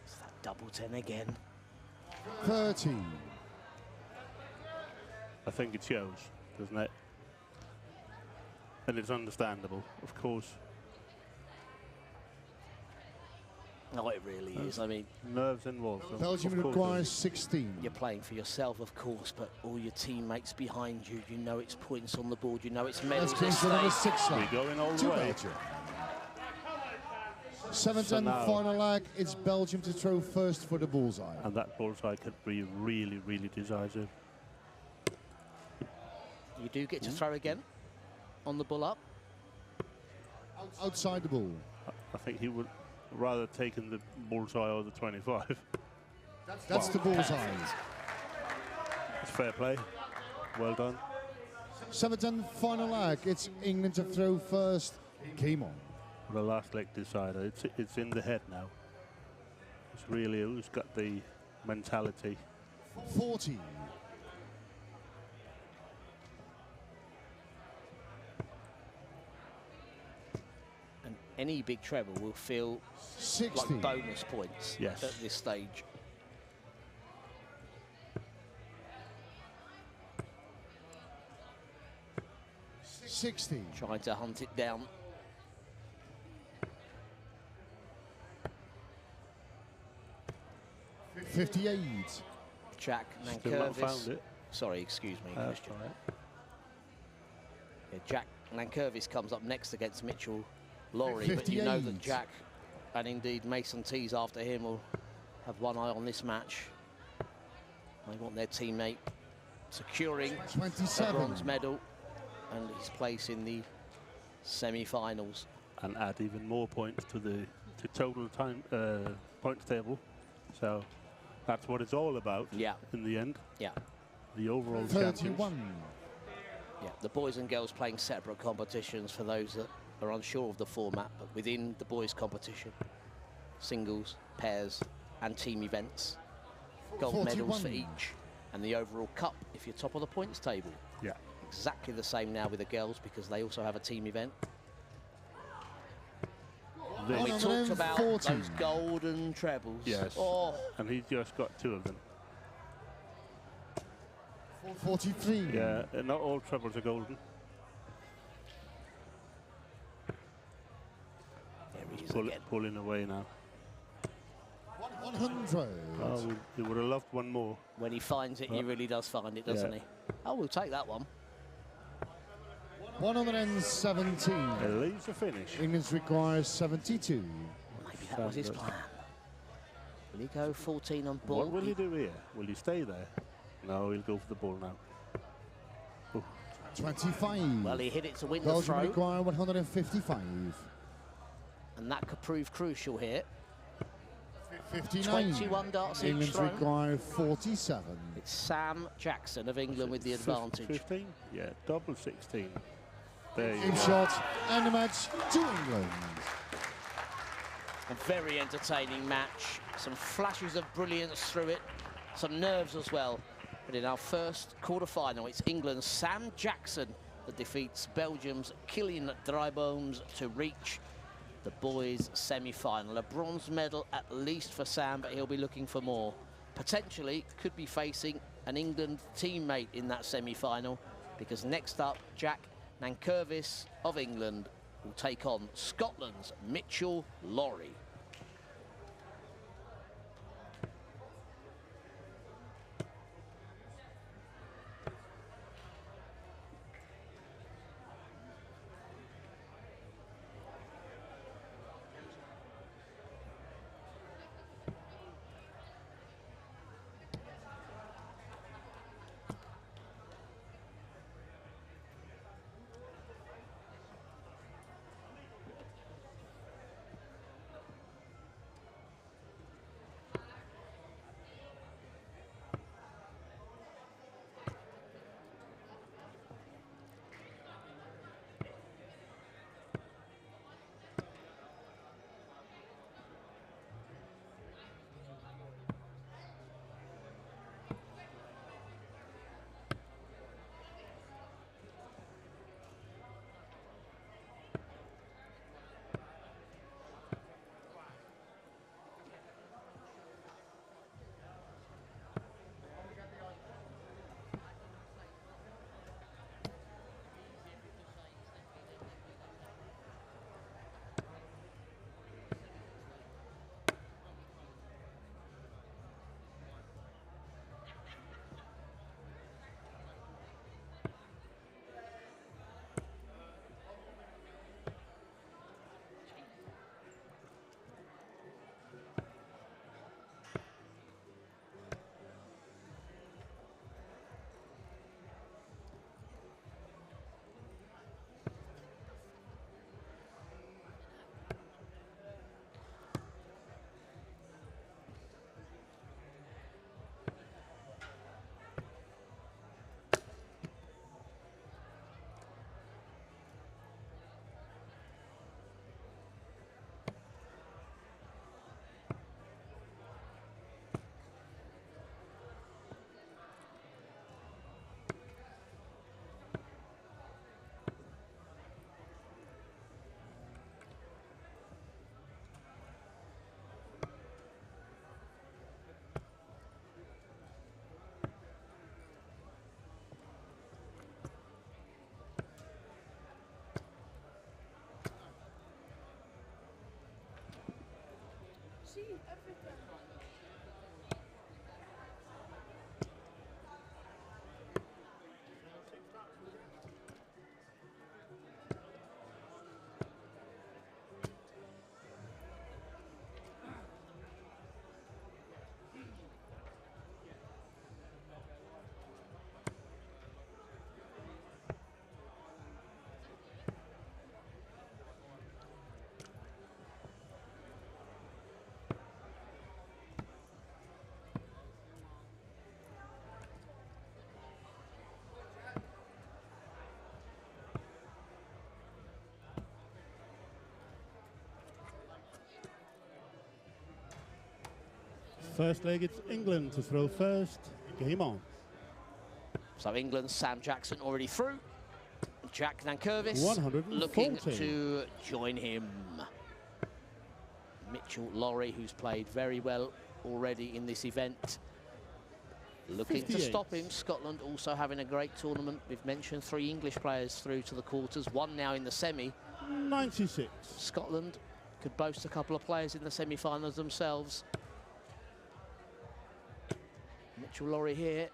It's that double 10 again. 30. I think it shows, doesn't it? And it's understandable, of course. No, it really is. I mean, Nerves involved. Belgium of course requires 16. you're playing for yourself, of course, but all your teammates behind you, you know it's points on the board, you know it's medals That's at case for number stake. 6 We're line. going all the To way. Belgium. Seventh So and now- final leg, it's Belgium to throw first for the bullseye. And that bullseye could be really, really decisive. You do get to throw again on the bull up. Outside the bull. I think he would rather taken the bullseye or the 25. That's the bullseye. It's fair play. Well done. Seventh and final leg, it's England to throw first. Game on. The last leg decider. It's in the head now. It's really who's got the mentality. 40. And any big treble will feel 60. like bonus points Yes. at this stage. $60. Trying to hunt it down. $58. Jack Still not found Nankervis. it. Sorry, excuse me, That's Christian. all right. Yeah, Jack Nankervis comes up next against Mitchell Laurie, but you know that 58. Jack and indeed Mason Tees after him will have one eye on this match. They want their teammate securing the 27. bronze medal and his place in the semi-finals. And add even more points to the total time points table. So that's what it's all about. Yeah. In the end, Yeah, the overall champions. 31. yeah. The boys and girls playing separate competitions for those that are unsure of the format, but within the boys' competition, singles, pairs, and team events, gold medals for 41. each, and the overall cup if you're top of the points table. Yeah. Exactly the same now with the girls because they also have a team event. This- We talked about 140. those golden trebles. Yes. Oh, And he's just got 2 of them. 43. Yeah, not all trebles are golden. there he is again. Pulling away now. 100. Oh, he would have loved one more. When he finds it, he really does find it, doesn't Yeah. he? Oh, we'll take that one. 117. It leaves the finish. England requires 72. Maybe that was his plan. Will he go 14 on ball? What will he do here? Will he stay there? No, he'll go for the ball now. 25. Well, he hit it to win the Belgium throw, require 155. and that could prove crucial here. 59. 21 darts each England thrown. require 47. It's Sam Jackson of England with the advantage. 15? Yeah, double 16. There you Game go. shot and the match to England. A very entertaining match. Some flashes of brilliance through it. Some nerves as well. But in our first quarter-final, it's England's Sam Jackson that defeats Belgium's Kilian Drybones to reach the boys' semi-final. A bronze medal at least for Sam, but he'll be looking for more. Potentially could be facing an England teammate in that semi-final, because next up, Jack Nankervis of England will take on Scotland's Mitchell Laurie. First leg, it's England to throw first. Game on. So England's Sam Jackson already through. Jack Nankervis 140. looking to join him. Mitchell Laurie, who's played very well already in this event, looking 58. to stop him. Scotland also having a great tournament. We've mentioned 3 English players through to the quarters, 1 now in the semi. 96. Scotland could boast a couple of players in the semi-finals themselves. Mitchell Laurie here,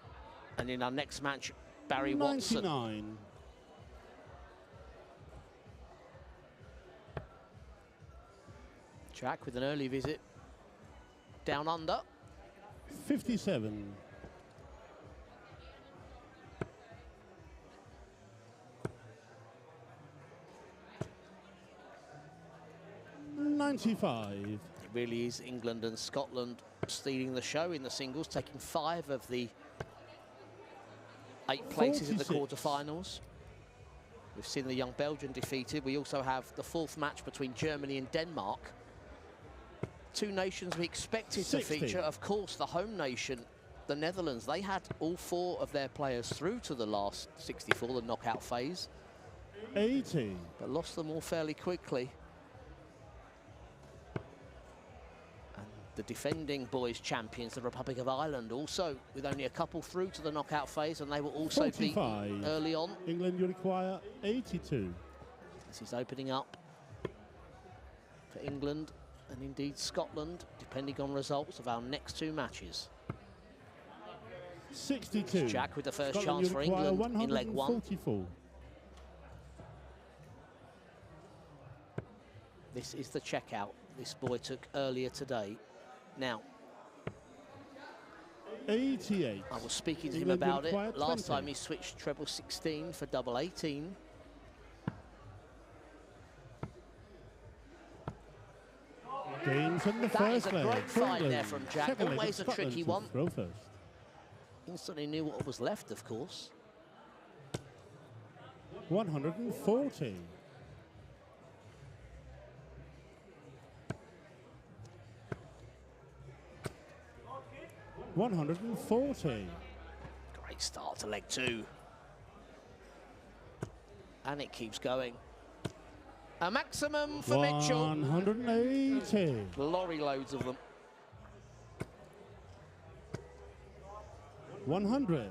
and in our next match, Barry 99. Watson. Jack with an early visit down under. 57. $95. It really is England and Scotland stealing the show in the singles, taking 5 of the 8 places in the 46. quarterfinals. We've seen the young Belgian defeated. We also have the 4th match between Germany and Denmark. 2 nations we expected 60. to feature. Of course, the home nation, the Netherlands, they had all 4 of their players through to the last 64, the knockout phase, 80. but lost them all fairly quickly. And the defending boys champions, the Republic of Ireland, also with only a couple through to the knockout phase, and they were also 45. beaten early on. England, you require 82. This is opening up for England and indeed Scotland, depending on results of our next 2 matches. 62. Jack with the first Scotland, chance you for require England in leg 1. 144. This is the checkout this boy took earlier today. Now, 88. I was speaking to him England, you about it. require Last 20. time he switched treble 16 for double 18. Games in the That first is a leg. great for find England. there from Jack. Second leg, Always it's a Scotland tricky to one. throw first. Instantly knew what was left, of course. 140. $140. Great start to leg 2. And it keeps going. A maximum for Mitchell. 180. Lorry loads of them. 100.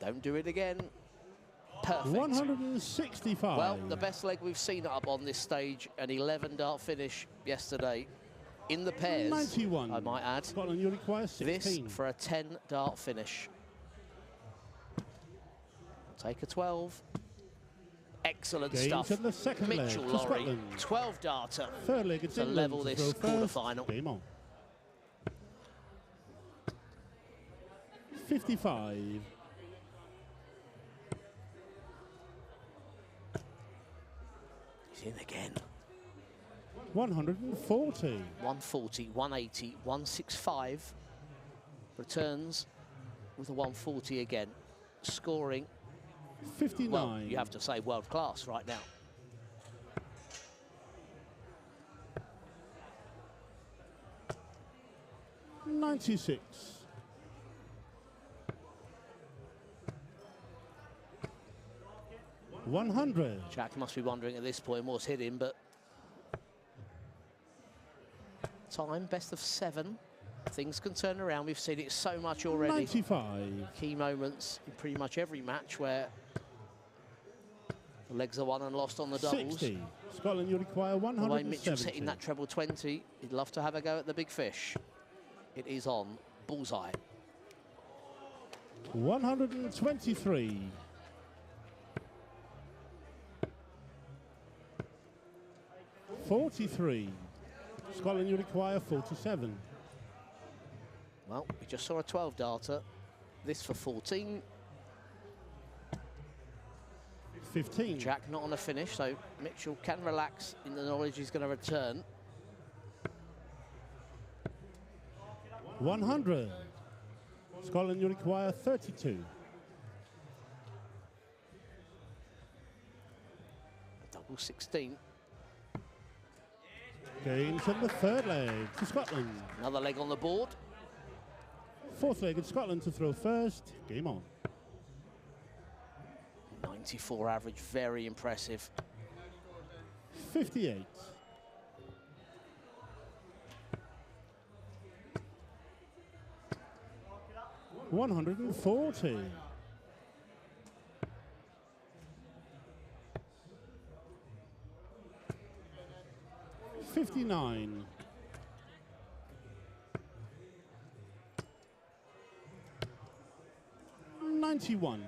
Don't do it again. Perfect. 165. Well, the best leg we've seen up on this stage, an 11-dart finish yesterday. In the pairs, 91. I might add. Scotland, you require This 16. for a 10-dart finish. Take a 12. Excellent Games stuff. in the second leg Mitchell to Laurie, Scotland. 12-darter Third leg, it's to England level to this throw first. quarterfinal. Game on. 55. He's in again. 140. 140, 180, 165. Returns with a 140 again. Scoring, 59. well, you have to say world class right now. $96. 100. Jack must be wondering at this point what's hit him, but time, best of 7. Things can turn around. We've seen it so much already. 95. Key moments in pretty much every match where the The legs are won and lost on the doubles. 60. Scotland, you require The way 170. Mitchell's hitting that treble 20, he'd love to have a go at the big fish. It is on bullseye. 123. 43. Scotland, you require 47. Well, we just saw a 12 darter. This for 14. 15. Jack not on a finish, so Mitchell can relax in the knowledge he's going to return. 100. Scotland, you require 32. Double 16. Gains in the third leg to Scotland. Another leg on the board. Fourth leg in Scotland to throw first. Game on. 94 average, very impressive. 58. 140. 59. 91.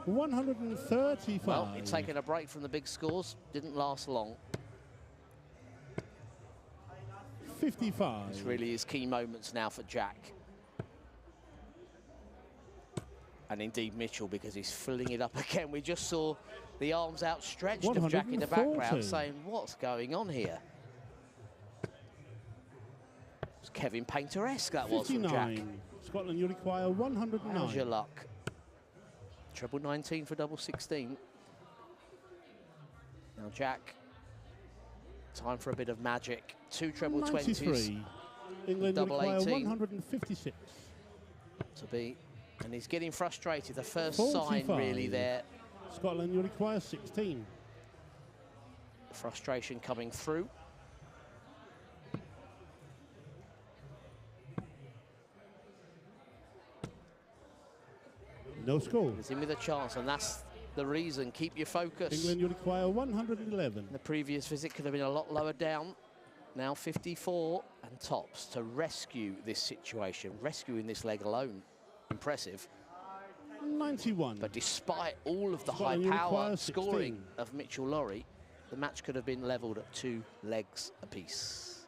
135. Well, it's taken a break from the big scores. Didn't last long. 55. This really is key moments now for Jack. And indeed Mitchell, because he's filling it up again. We just saw the arms outstretched of Jack in the background saying, what's going on here? It's Kevin Painter-esque, that 59. was from Jack. Scotland, you require 109. How's your luck? Treble 19 for double 16. Now Jack, time for a bit of magic. Two treble 20s. England double require 18. 156. To be, and he's getting frustrated. The first 45. sign really there. Scotland, you require 16. Frustration coming through. No score. He's in with a chance, and that's the reason. Keep your focus. England, you require 111. The previous visit could have been a lot lower down. Now 54 and tops to rescue this situation. Rescuing this leg alone. Impressive. 91. But despite all of the Scotland, high you power require 16. scoring of Mitchell Lorry, the match could have been levelled at 2 legs apiece.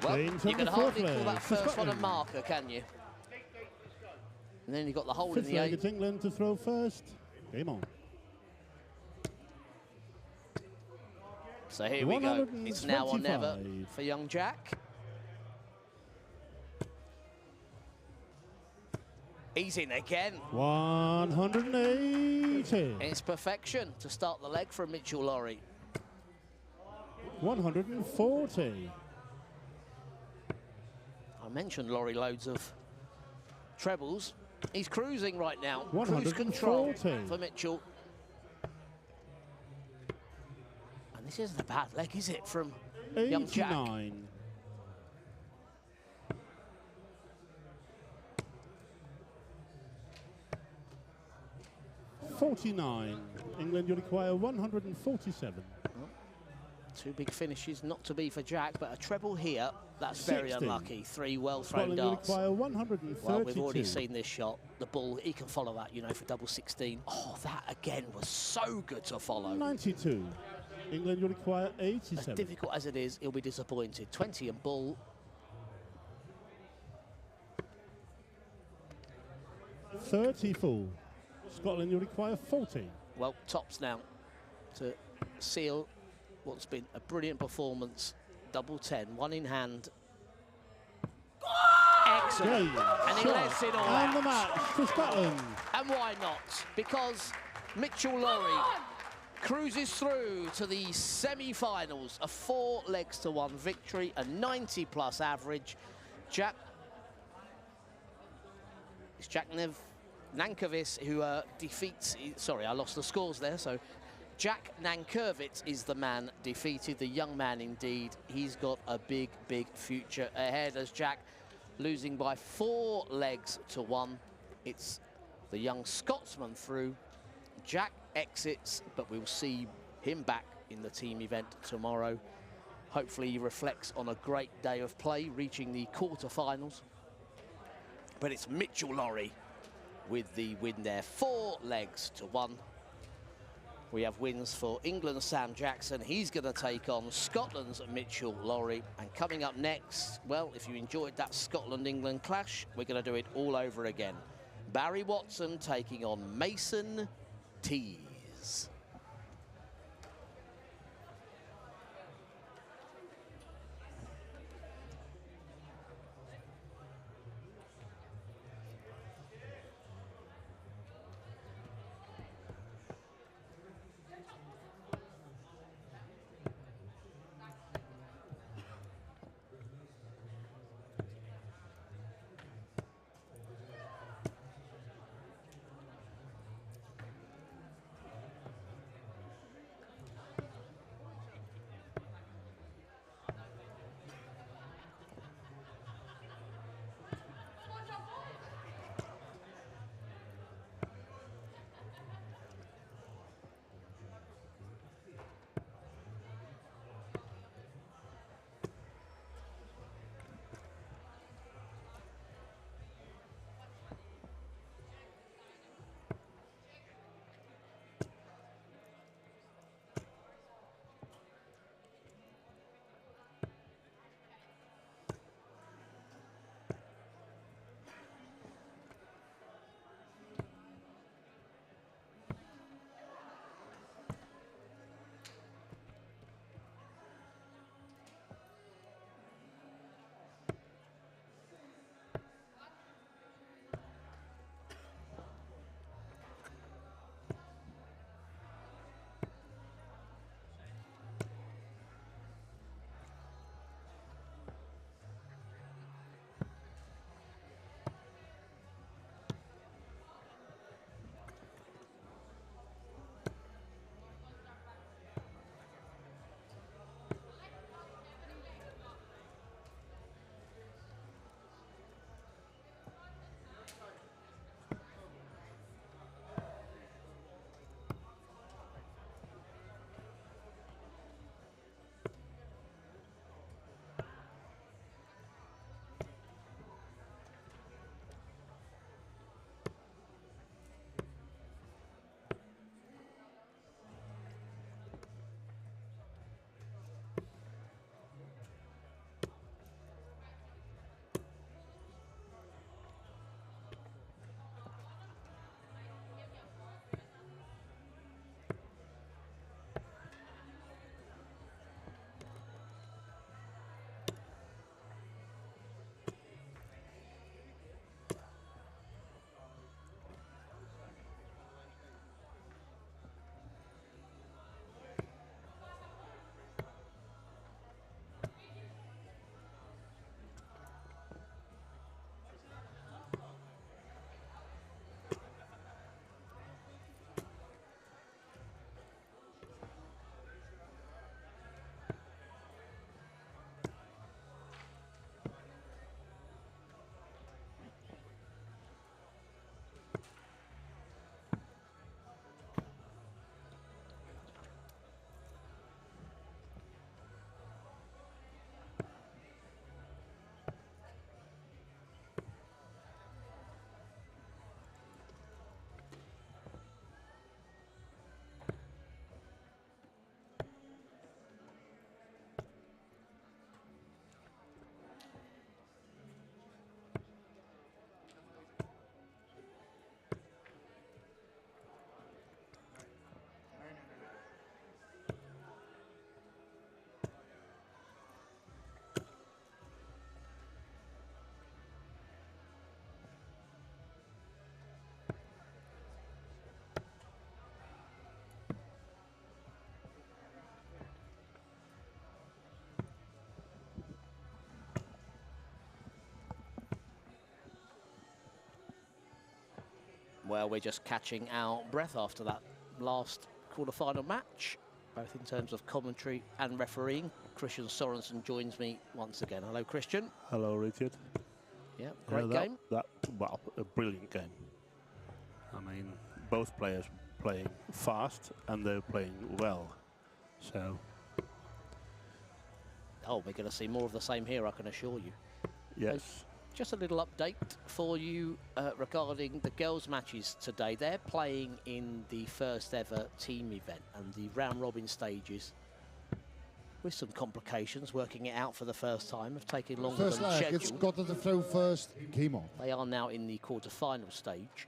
Well, Gains you on can the hardly fourth call leg that for first one a Scotland. marker, can you? And then you've got the hole in Fifth the leg, 8. it's England to throw first. Game on. So here we go. It's now or never 125. for young Jack. He's in again. 180. It's perfection to start the leg from Mitchell Lorry. 140. I mentioned Lorry loads of trebles. He's cruising right now. Cruise 140. control for Mitchell. And this isn't a bad leg, is it, from young Jack? 89. 49. England, you require 147. Two big finishes, not to be for Jack, but a treble here, that's very 60. unlucky. 3 well-thrown Scotland, you darts. require 132. Well, we've already seen this shot. The bull, he can follow that, you know, for double 16. Oh, that again was so good to follow. 92. England, you require As 87. difficult as it is, he'll be disappointed. 20 and bull. 34. Scotland, you require 40. Well, tops now to seal what's been a brilliant performance. Double 10, one in hand. Excellent. Game, And he shot, lets it all and the out. match for Scotland. And why not? Because Mitchell Lorry cruises through to the semi-finals. A 4 legs to 1 victory, a 90-plus average. Jack... Is Jack Nev Nankervis, who defeats... Sorry, I lost the scores there. So Jack Nankervis is the man defeated, the young man indeed. He's got a big, big future ahead as Jack losing by 4 legs to 1. It's the young Scotsman through. Jack exits, but we'll see him back in the team event tomorrow. Hopefully he reflects on a great day of play, reaching the quarterfinals. But it's Mitchell Laurie with the win there, 4 legs to 1. We have wins for England's Sam Jackson. He's going to take on Scotland's Mitchell Laurie. And coming up next, well, if you enjoyed that Scotland-England clash, we're going to do it all over again. Barry Watson taking on Mason Tees. Well, we're just catching our breath after that last quarter-final match, both in terms of commentary and refereeing. Christian Sorensen joins me once again. Hello, Christian. Hello, Richard. Yeah, great game. Well, a brilliant game. I mean, both players playing fast and they're playing well. So. Oh, we're going to see more of the same here, I can assure you. Yes. So, just a little update for you regarding the girls' matches today. They're playing in the first ever team event and the round-robin stages, with some complications, working it out for the first time, have taken longer First than leg, scheduled. it's Scotland to throw first. Game on. They are now in the quarter-final stage.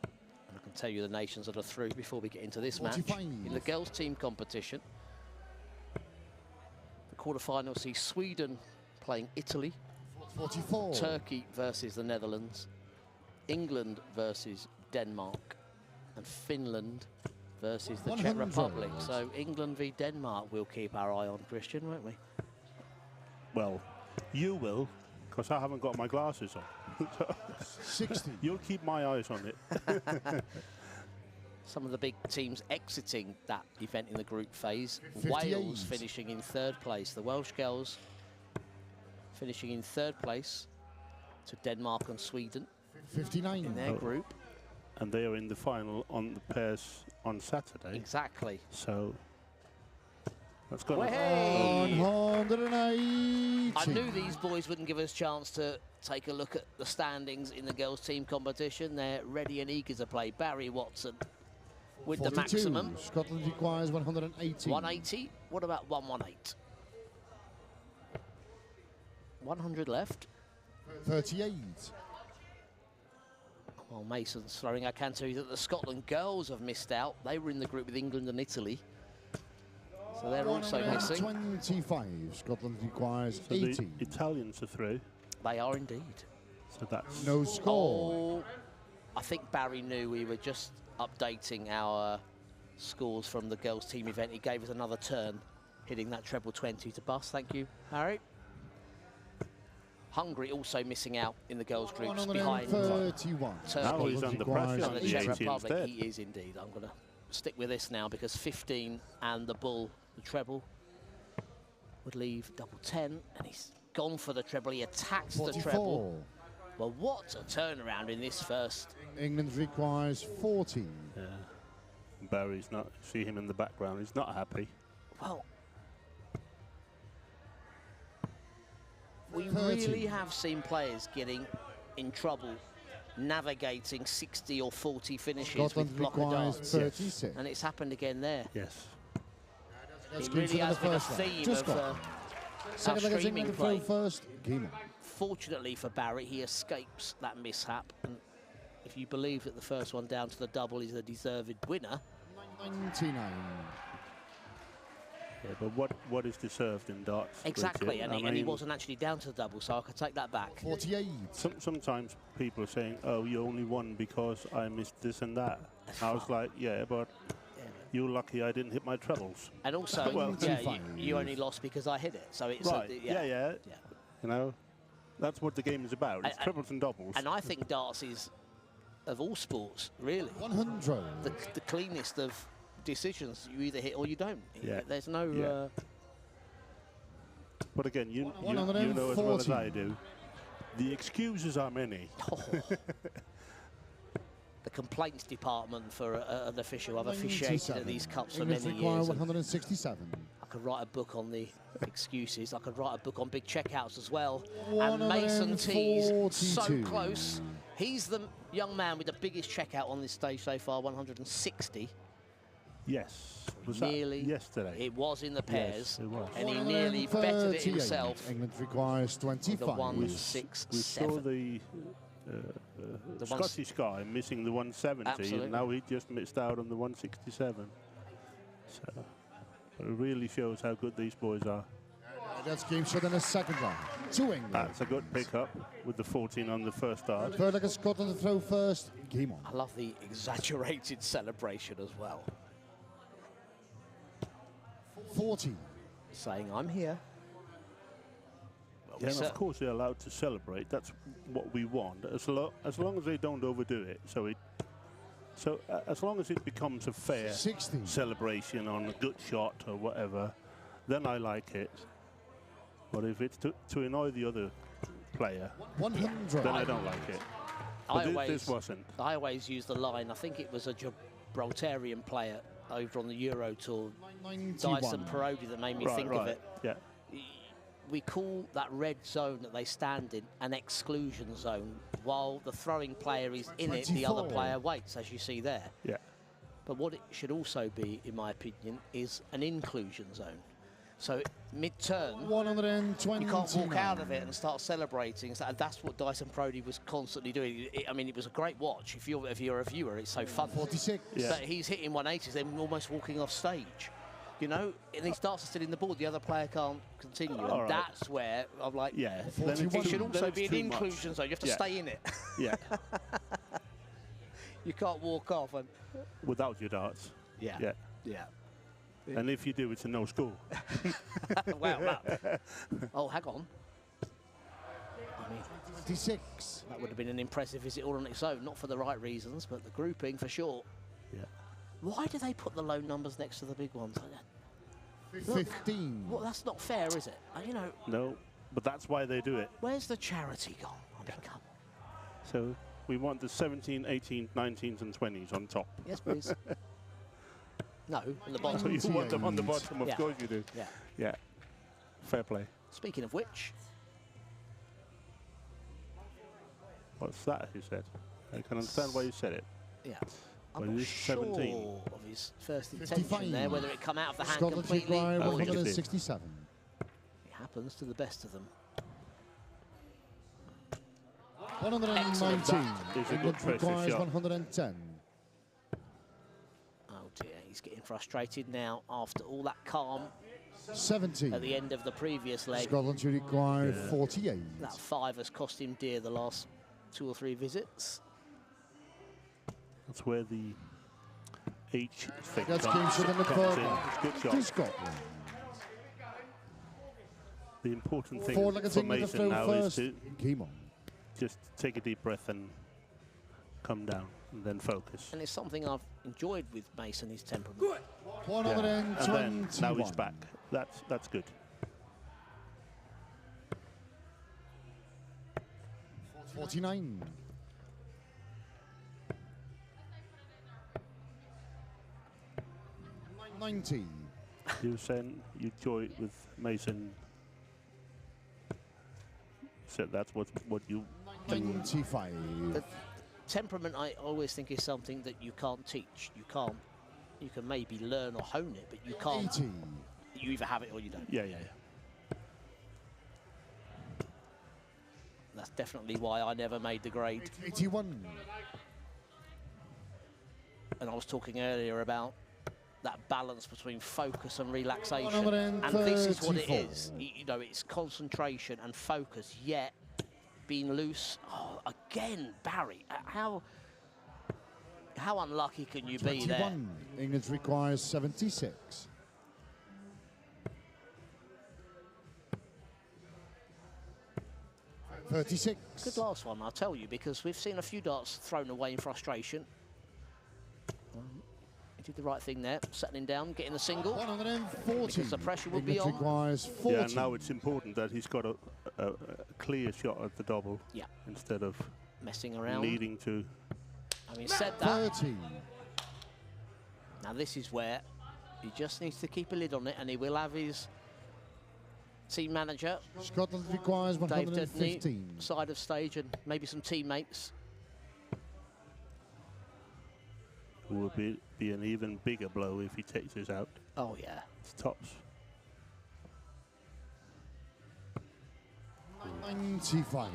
And I can tell you the nations that are through before we get into this match. In the girls' team competition, the quarter-final sees Sweden playing Italy, 44. Turkey versus the Netherlands, England versus Denmark, and Finland versus the 100. Czech Republic. So England v Denmark we'll keep our eye on, Christian, won't we? Well, you will, because I haven't got my glasses on. 60. You'll keep my eyes on it. Some of the big teams exiting that event in the group phase. 58. Wales finishing in 3rd place. The Welsh girls finishing in 3rd place to Denmark and Sweden 59 in their group. And they are in the final on the pairs on Saturday. Exactly. So that's got Hey! 180. I knew these boys wouldn't give us a chance to take a look at the standings in the girls' team competition. They're ready and eager to play. Barry Watson with 42. the maximum. Scotland requires 180. 180. What about 118? 100 left. 38. Well, Mason's throwing. I can tell you that the Scotland girls have missed out. They were in the group with England and Italy, so they're also missing. 25. Scotland requires So 80. the Italians are through. They are indeed. So that's No score. Oh, I think Barry knew we were just updating our scores from the girls' team event. He gave us another turn, hitting that treble 20 to bust. Thank you, Harry. Hungary also missing out in the girls' groups behind 31. Now he's Turkey under pressure on and the the Czech 80 Republic. instead. He is indeed. I'm going to stick with this now because 15 and the bull, the treble, would leave double 10, and he's gone for the treble. He attacks the treble. Well, what a turnaround in this first. England requires 40. Yeah. Barry's not, see him in the background, he's not happy. Well, we 30. really have seen players getting in trouble navigating 60 or 40 finishes Scotland with blocker requires darts. 36. And it's happened again there. Yes. That's It good really for has the been a first leg. theme Just of gone. Second leg is streaming England to throw play. first. Game on. Fortunately for Barry, he escapes that mishap. And if you believe that the first one down to the double is a deserved winner. 99. Yeah, but what is deserved in darts? Exactly, Richard? and he wasn't actually down to the double, so I could take that back. 48. Sometimes people are saying, oh, you only won because I missed this and that. That's I was fine. like, yeah, but you're lucky I didn't hit my trebles. And also, Well, yeah, you only lost because I hit it. So it's Right, yeah. yeah. You know, that's what the game is about. It's And- trebles and doubles. And I think darts is, of all sports, really, 100. the cleanest of decisions. You either hit or you don't. Yeah. There's no... Yeah. But again, you know as well as I do, the excuses are many. The complaints department for an official. I've officiated 97. at these cups for England many require years. and 167. I could write a book on the excuses. I could write a book on big checkouts as well. And Mason T's so 142. close. He's the young man with the biggest checkout on this stage so far, 160. Yes. Was Nearly. that yesterday? It was in the pairs. Yes, it was. And he nearly bettered it 138. himself. England requires The 25. 167. We saw the The Scottish guy missing the 170, Absolutely. and now he just missed out on the 167. So it really shows how good these boys are. That's game shot in the second round. To England. That's a good pickup with the 14 on the first dart. Third leg is Scotland to throw first. Game on. I love the exaggerated celebration as well. 40. Saying, I'm here. Yeah, and of course they're allowed to celebrate. That's what we want, as long as they don't overdo it. So as long as it becomes a fair 60. celebration on a good shot or whatever, then I like it. But if it's to annoy the other player, 100. then I don't like it. But this wasn't. I always use the line, I think it was a Gibraltarian player over on the Euro Tour, 91. Dyson Parodi, that made me think of it. Yeah. We call that red zone that they stand in an exclusion zone. While the throwing player is in it, the other 24. player waits, as you see there. Yeah. But what it should also be, in my opinion, is an inclusion zone. So mid-turn, 120. you can't walk out of it and start celebrating. So that's what Dyson Parodi was constantly doing. I mean, it was a great watch. If you're a viewer, it's so fun. 46. Yeah. But he's hitting 180s, then almost walking off stage. You know, and he starts to sit in the ball, the other player can't continue. All And right. that's where I'm like, Yeah. Then it's it should too- also then be it's an too much. inclusion zone. You have to Yeah. stay in it. Yeah. You can't walk off. And Without your darts. yeah, Yeah. yeah. And if you do, it's a no score. Wow. Oh, hang on. I mean, 26. that would have been an impressive visit all on its own. Not for the right reasons, but the grouping for sure. Yeah. Why do they put the low numbers next to the big ones? Look. 15. Well, that's not fair, is it? You know, No, but that's why they do it. where's the charity gone? I mean, come. So we want the 17, 18, 19s and 20s on top. Yes, please. No, in the So bottom. you want them on the bottom, of Yeah. course you do. Yeah. Yeah. Fair play. Speaking of which, What's that, he said? I can understand why you said it. yeah, Well, I'm it not is sure 17. of his first 55. intention there, whether it come out of the hand Scotland completely. require Oh, he just did. 167. It happens to the best of them. 119. That is a good England precious requires shot. 110. Oh dear, he's getting frustrated now after all that calm 70. at the end of the previous leg. Scotland should require 48. That 5 has cost him dear the last 2 or 3 visits. That's where the H thing That's comes game shot in the comes third in. leg. It's good To shot. Scotland. The important thing Four legged for England to Mason throw now is first. to Came on. just take a deep breath and come down and then focus. And it's something I've enjoyed with Mason, his temperament. Yeah. And 121. then now he's back. That's good. 49. 90. You were saying you enjoy it with Mason. So that's what you do. 95. The temperament, I always think, is something that you can't teach. You can maybe learn or hone it, but you can't. 80. You either have it or you don't. Yeah. That's definitely why I never made the grade. 81. And I was talking earlier about that balance between focus and relaxation. And this is what it 134. is. You know, it's concentration and focus, yet being loose. Oh, again, Barry, how unlucky can you be there? 21. England requires 76. $36. Good last one, I'll tell you, because we've seen a few darts thrown away in frustration. He did the right thing there, settling down, getting a single. 140. Because the pressure will be England on. requires 40. Yeah, and now it's important that he's got a clear shot at the double Yeah, instead of messing around. needing to. Having said that, 30. now this is where he just needs to keep a lid on it, and he will have his team manager, Scotland requires Dave Dudney, 115. side of stage, and maybe some teammates. Who will be an even bigger blow if he takes this out. Oh yeah. It's tops. 95.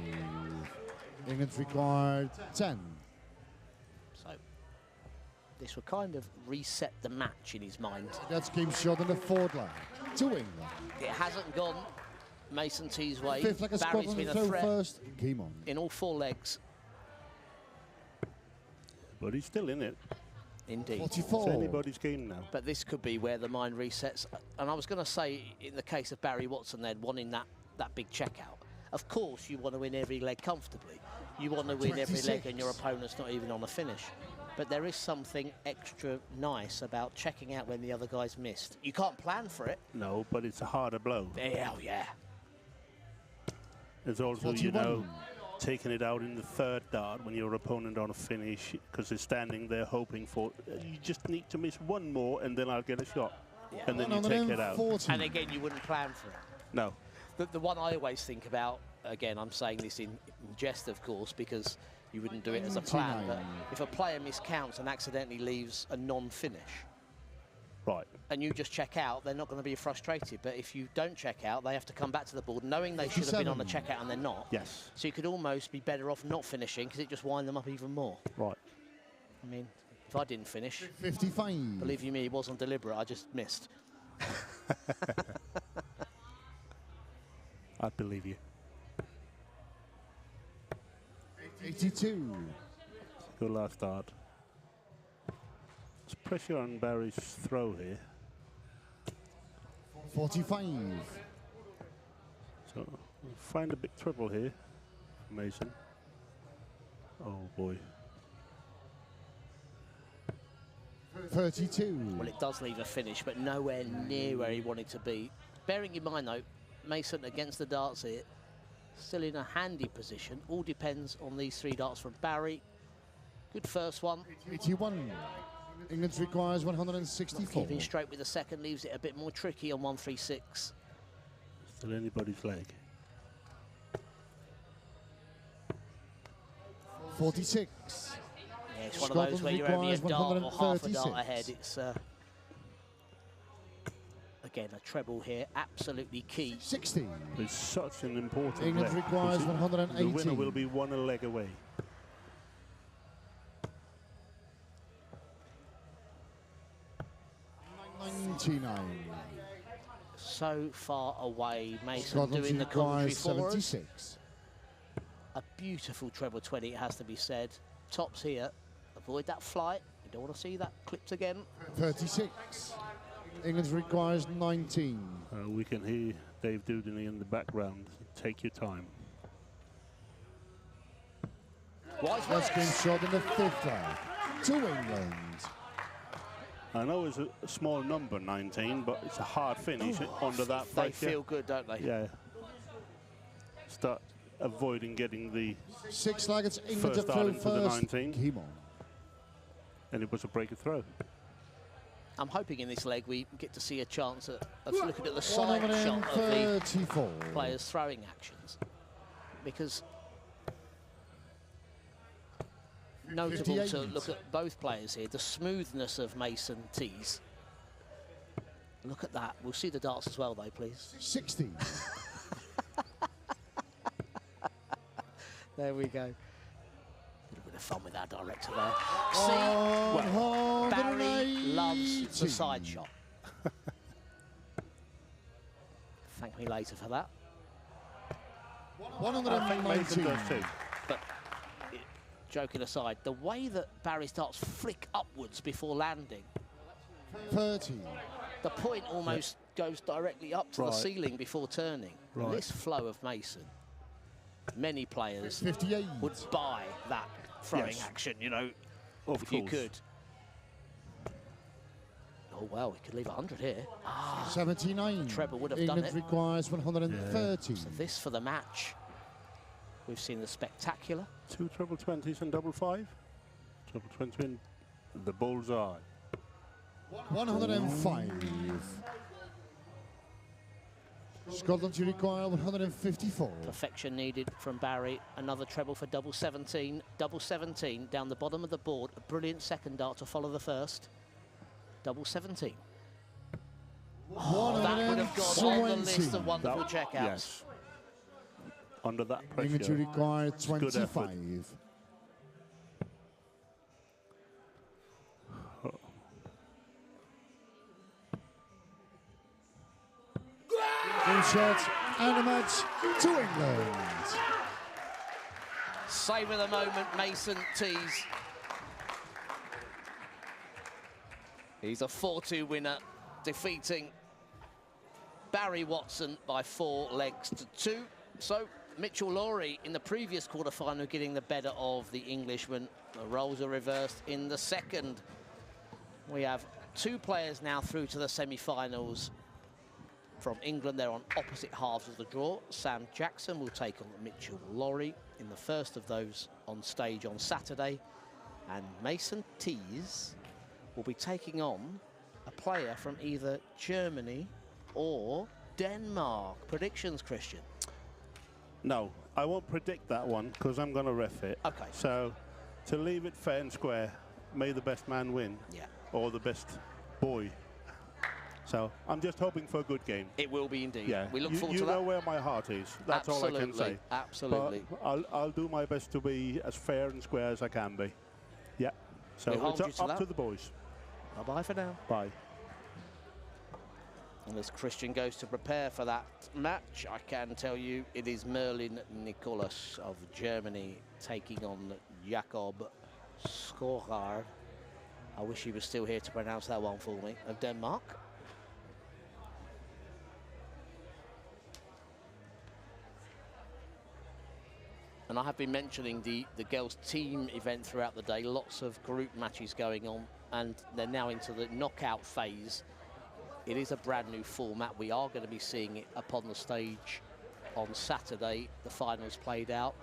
England required 10. So this will kind of reset the match in his mind. That's game shot in the fourth leg. To England. It hasn't gone Mason T's way. Fifth leg of Barry's Scotland been a throw threat first. Came on. in all 4 legs. But he's still in it. Indeed. 44. It's anybody's game now. But this could be where the mind resets. And I was going to say, in the case of Barry Watson, then wanting that big checkout, Of course, you want to win every leg comfortably. You want to win every leg and your opponent's not even on a finish. But there is something extra nice about checking out when the other guy's missed. You can't plan for it. No, but it's a harder blow. Yeah, yeah. There's also, you know, taking it out in the third dart when your opponent on a finish, because they're standing there hoping for, you just need to miss one more and then I'll get a shot. Yeah. And then you take it out. And again, you wouldn't plan for it. No. The one I always think about, again, I'm saying this in jest, of course, because you wouldn't do it as a plan, but if a player miscounts and accidentally leaves a non-finish, right, and you just check out, they're not going to be frustrated. But if you don't check out, they have to come back to the board knowing they should have been on the checkout and they're not. Yes. So you could almost be better off not finishing because it just wind them up even more. Right. I mean, if I didn't finish, 55. believe you me, it wasn't deliberate. I just missed. I believe you. 82. Good last start. There's pressure on Barry's throw here. 45. So find a big triple here, Mason. Oh boy. 32. Well, it does leave a finish, but nowhere near where he wanted to be. Bearing in mind, though, Mason against the darts here, still in a handy position. All depends on these three darts from Barry. Good first one. 81. England requires 164. Keeping straight with the second leaves it a bit more tricky on 136. Still anybody's leg. 46. Yeah, it's one of those where you're only a dart or half a dart ahead. It's again a treble here, absolutely key. 60. It's such an important England leg. requires 180. The winner will be one leg away. So far away, Mason Scotland doing the commentary requires for us. 76. A beautiful treble 20, it has to be said. Tops here. Avoid that flight. You don't want to see that clipped again. 36. England requires 19. We can hear Dave Dudney in the background. Take your time. That's been shot in the fifth leg to England. I know it's a small number, 19, but it's a hard finish under that pressure. They feel good, don't they? Yeah. Start avoiding getting the Six leg, it's England to first throw dart into the first. 19. Come on. And it was a break of throw. I'm hoping in this leg we get to see a chance of looking at the side shot of the 34. players' throwing actions. Because notable 58. to look at both players here, the smoothness of Mason tees. Look at that. We'll see the darts as well, though, please. 60. There we go. A little bit of fun with our director there. See, well, Barry loves the side shot. Thank me later for that. 119. But joking aside, the way that Barry's darts flick upwards before landing, 30. the point almost goes directly up to the ceiling before turning. Right. This flow of Mason, many players 58. would buy that throwing action, you know, if you could. Oh, well, we could leave 100 here. 79. Treble would have England done it. requires 130. So this for the match. We've seen the spectacular. 2 treble 20s and double 5. Treble 20 and the bullseye. 105. Scotland to require 154. Perfection needed from Barry. Another treble for double 17. Double 17 down the bottom of the board. A brilliant second dart to follow the first. Double 17. Oh, that would have gone on the list of wonderful checkouts. Yes. Under that pressure. England to require Good effort. 25. Two shots and a match to England. Savour the moment, Mason tees. He's a 4-2 winner, defeating Barry Watson by 4 legs to 2. So Mitchell Lawrie in the previous quarter-final getting the better of the Englishman. The roles are reversed in the second. We have 2 players now through to the semi-finals from England. They're on opposite halves of the draw. Sam Jackson will take on Mitchell Lawrie in the first of those on stage on Saturday. And Mason Tees will be taking on a player from either Germany or Denmark. Predictions, Christian? No, I won't predict that one because I'm going to ref it. Okay. So, to leave it fair and square, may the best man win. Yeah. Or the best boy. So, I'm just hoping for a good game. It will be indeed. Yeah. We look forward to You that. know where my heart is. That's all I can say. Absolutely. But I'll do my best to be as fair and square as I can be. Yeah. So, it's up to the boys. Bye-bye for now. Bye. And as Christian goes to prepare for that match, I can tell you it is Merlin Nicholas of Germany taking on Jakob Skorhard. I wish he was still here to pronounce that one for me, of Denmark. And I have been mentioning the girls' team event throughout the day. Lots of group matches going on, and they're now into the knockout phase. It is a brand new format. We are going to be seeing it up on the stage on Saturday. The finals played out.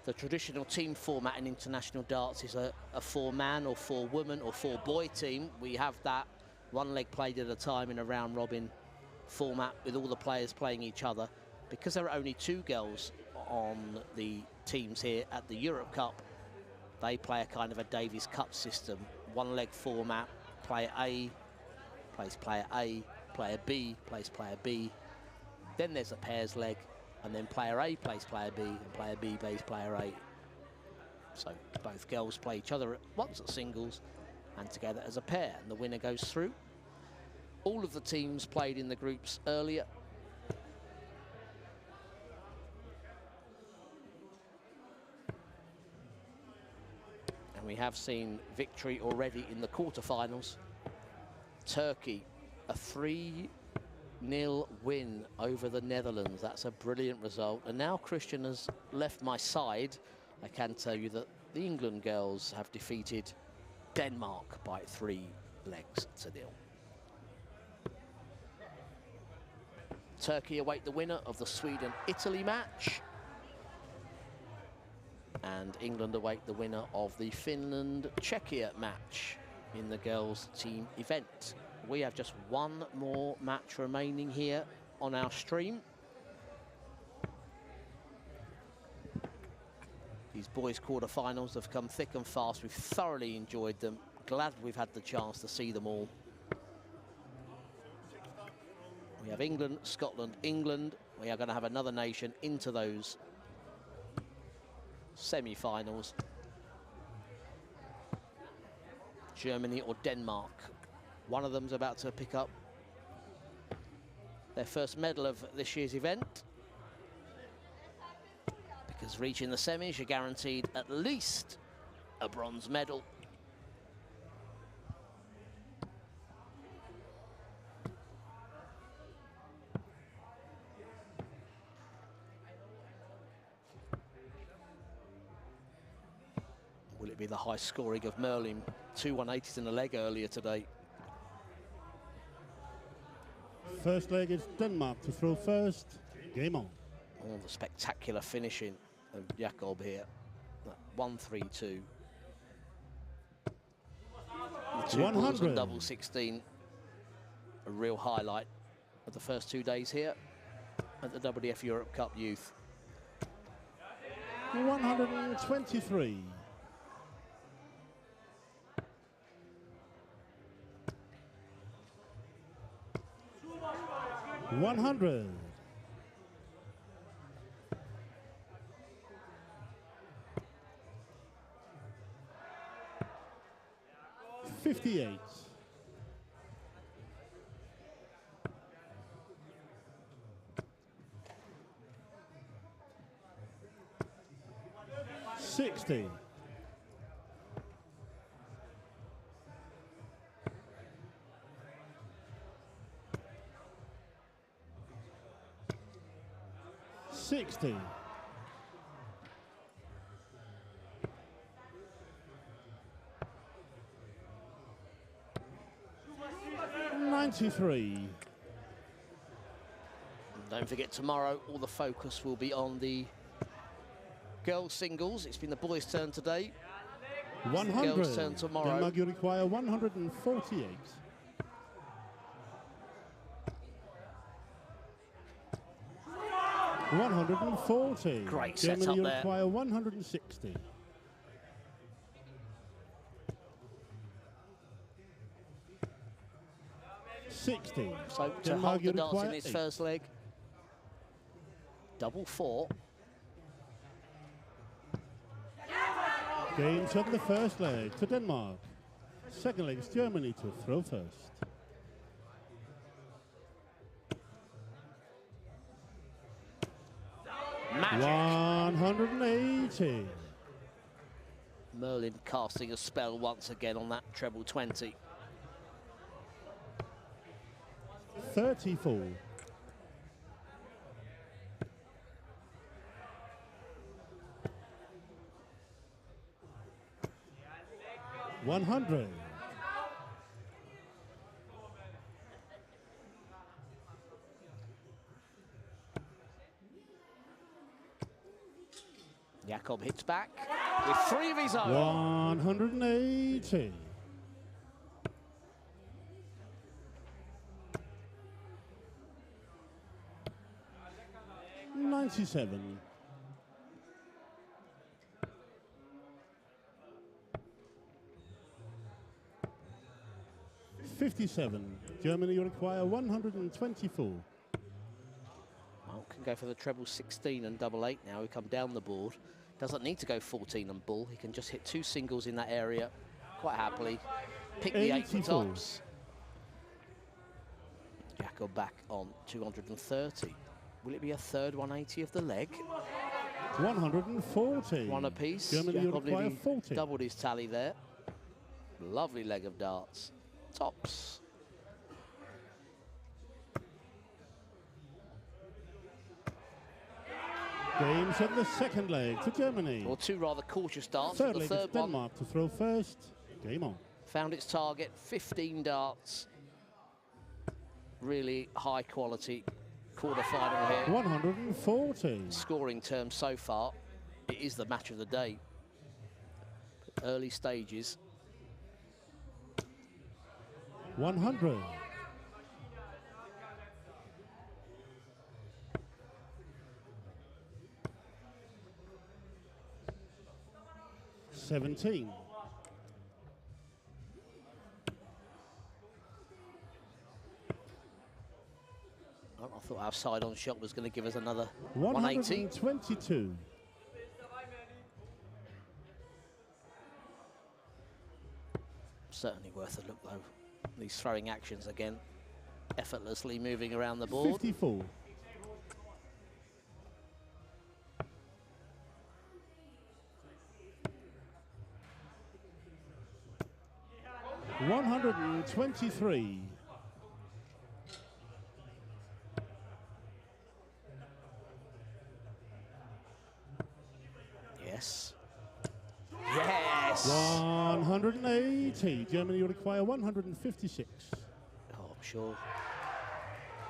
The traditional team format in international darts is a 4-man or 4-woman or 4-boy team. We have that 1 leg played at a time in a round-robin format with all the players playing each other. Because there are only 2 girls on the teams here at the Europe Cup, they play a kind of a Davis Cup system. 1 leg format, player A plays player A, player B plays player B. Then there's a pairs leg, and then player A plays player B, and player B plays player A. So both girls play each other at once at singles and together as a pair, and the winner goes through. All of the teams played in the groups earlier. And we have seen victory already in the quarterfinals. Turkey, a 3-0 win over the Netherlands. That's a brilliant result. And now Christian has left my side. I can tell you that the England girls have defeated Denmark by 3 legs to 0. Turkey await the winner of the Sweden-Italy match. And England await the winner of the Finland-Czechia match in the girls' team event. We have just 1 more match remaining here on our stream. These boys' quarterfinals have come thick and fast. We've thoroughly enjoyed them. Glad we've had the chance to see them all. We have England, Scotland, England. We are going to have another nation into those semi-finals. Germany or Denmark. One of them's about to pick up their first medal of this year's event, because reaching the semis, you're guaranteed at least a bronze medal. Will it be the high scoring of Merlin? 2 180s in the leg earlier today. First leg is Denmark to throw first. Game on. Oh, the spectacular finishing of Jakob here. 1-3-2. The 2 balls on double 16. A real highlight of the first 2 days here at the WDF Europe Cup Youth. 123. 100. 58. 60. 60. 93. Don't forget, tomorrow all the focus will be on the girls singles. It's been the boys' turn today. 100. Girls' turn tomorrow. Denmark, you require 148. $140. Great Germany, setup you there. require 160. $60. So to Denmark, hold you the darts in require his 8. first leg. Double 4. Game set in the first leg to Denmark. Second leg is Germany to throw first. Magic. 180. Merlin casting a spell once again on that treble 20. 34. $100. Jakob hits back with 3 of his own. 180. $97. $57. Germany, you require 124. Well, can go for the treble 16 and double 8 now. We come down the board. Doesn't need to go 14 and bull. He can just hit 2 singles in that area quite happily. Pick the 8 for 84. tops. Jakob back on 230. Will it be a third 180 of the leg? 140. One apiece. Germany, you Jakob require nearly 40. doubled his tally there. Lovely leg of darts. Tops. Game set in the second leg to Germany. Or 2 rather cautious darts. Third The leg third is one Denmark to throw first. Game on. found its target. 15 darts. Really high quality quarter-final here. 140. Scoring terms so far, it is the match of the day. But early stages. 100. $17. Well, I thought our side-on shot was going to give us another 180. 122. Certainly worth a look, though. These throwing actions again, effortlessly moving around the board. 54. $123. Yes. Yes! 180. Germany require 156. Oh, I'm sure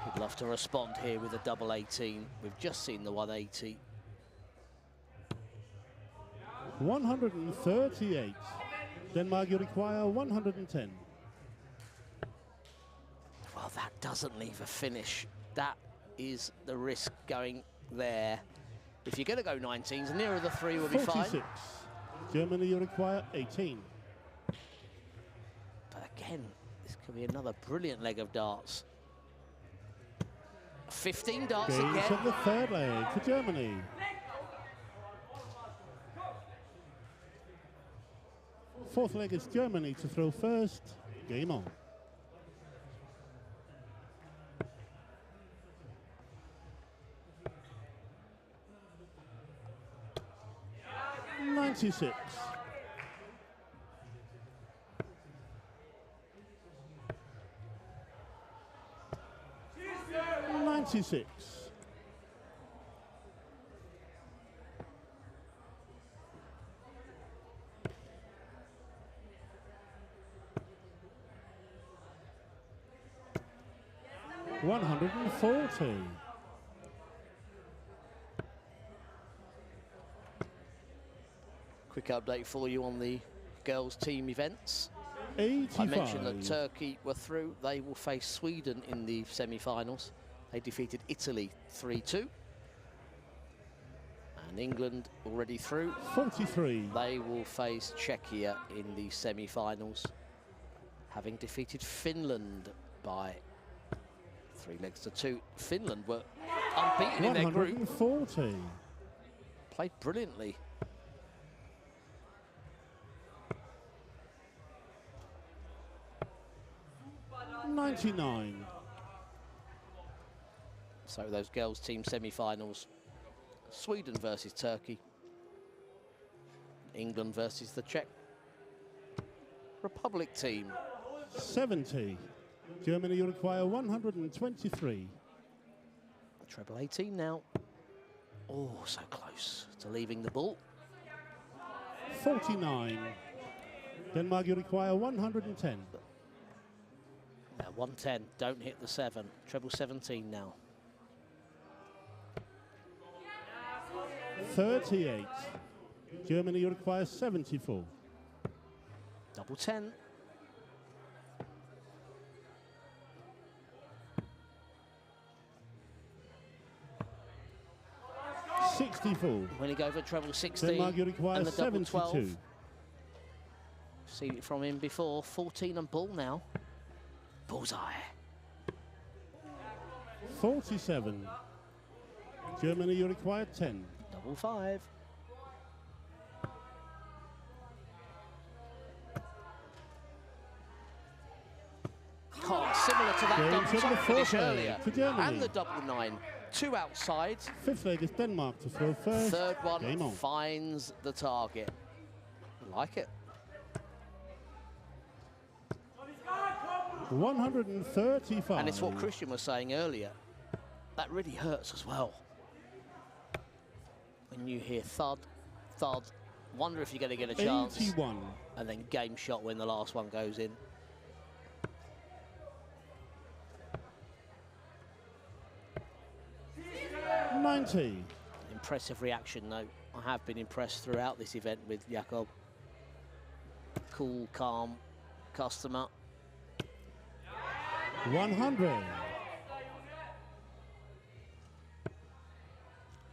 he'd love to respond here with a double 18. We've just seen the 180. 138. Denmark, you require 110. Well, that doesn't leave a finish. That is the risk going there. If you're going to go 19s, nearer the 3 will be 46. fine. Germany, you require 18. But again, this could be another brilliant leg of darts. 15 darts Games again. of the third leg for Germany. Fourth leg is Germany to throw first. Game on. $96. 96. 140. Quick update for you on the girls' team events. 85. I mentioned that Turkey were through. They will face Sweden in the semi-finals. They defeated Italy 3-2. And England already through. 43. They will face Czechia in the semi-finals, having defeated Finland by 3-2. Finland were unbeaten in their group. 140. Played brilliantly. $99. So those girls' team semi-finals: Sweden versus Turkey, England versus the Czech Republic team. 70. Germany require 123. Treble 18 now. Oh, so close to leaving the ball. 49. Denmark, you require 110. Now 110, don't hit the 7. Treble 17 now. 38. Germany, you require 74. Double 10. 64. When you go for treble 16 Denmark, you require and the double 12. 72. Seen it from him before. 14 and ball now. Bullseye. 47. Germany, you require 10. Double 5. Oh, similar to that Going double to the top finish fourth leg earlier. for Germany. And the double 9. Two outside. Fifth leg is Denmark to throw first. Third Game one on. finds the target. Like it. 135. And it's what Christian was saying earlier. That really hurts as well. When you hear thud, thud, wonder if you're going to get a chance. 81. And then game shot when the last one goes in. $90. Impressive reaction, though. I have been impressed throughout this event with Jakob. Cool, calm customer. 100.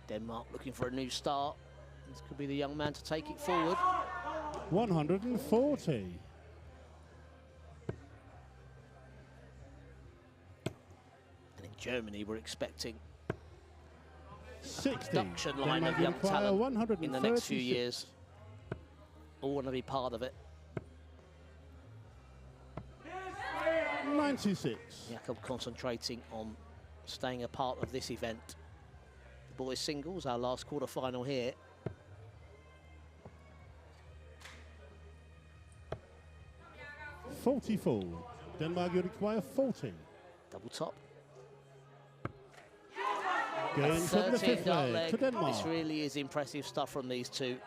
Denmark looking for a new start. This could be the young man to take it forward. 140. And in Germany, we're expecting 60. production line Denmark of young require talent in the next few 136. years. All want to be part of it. 96. Jakob concentrating on staying a part of this event. The boys singles, our last quarter-final here. $44. Denmark, you require 40. Double top. Going from the fifth leg to Denmark. This really is impressive stuff from these two.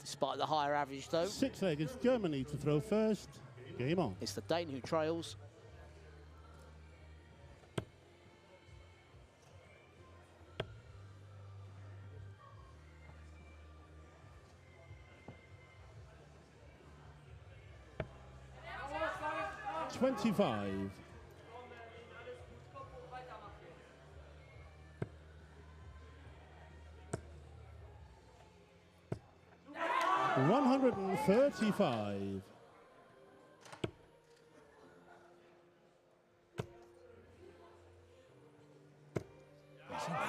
Despite the higher average, though. Sixth leg is Germany to throw first. Game on. It's the Dane who trails. $25. $135.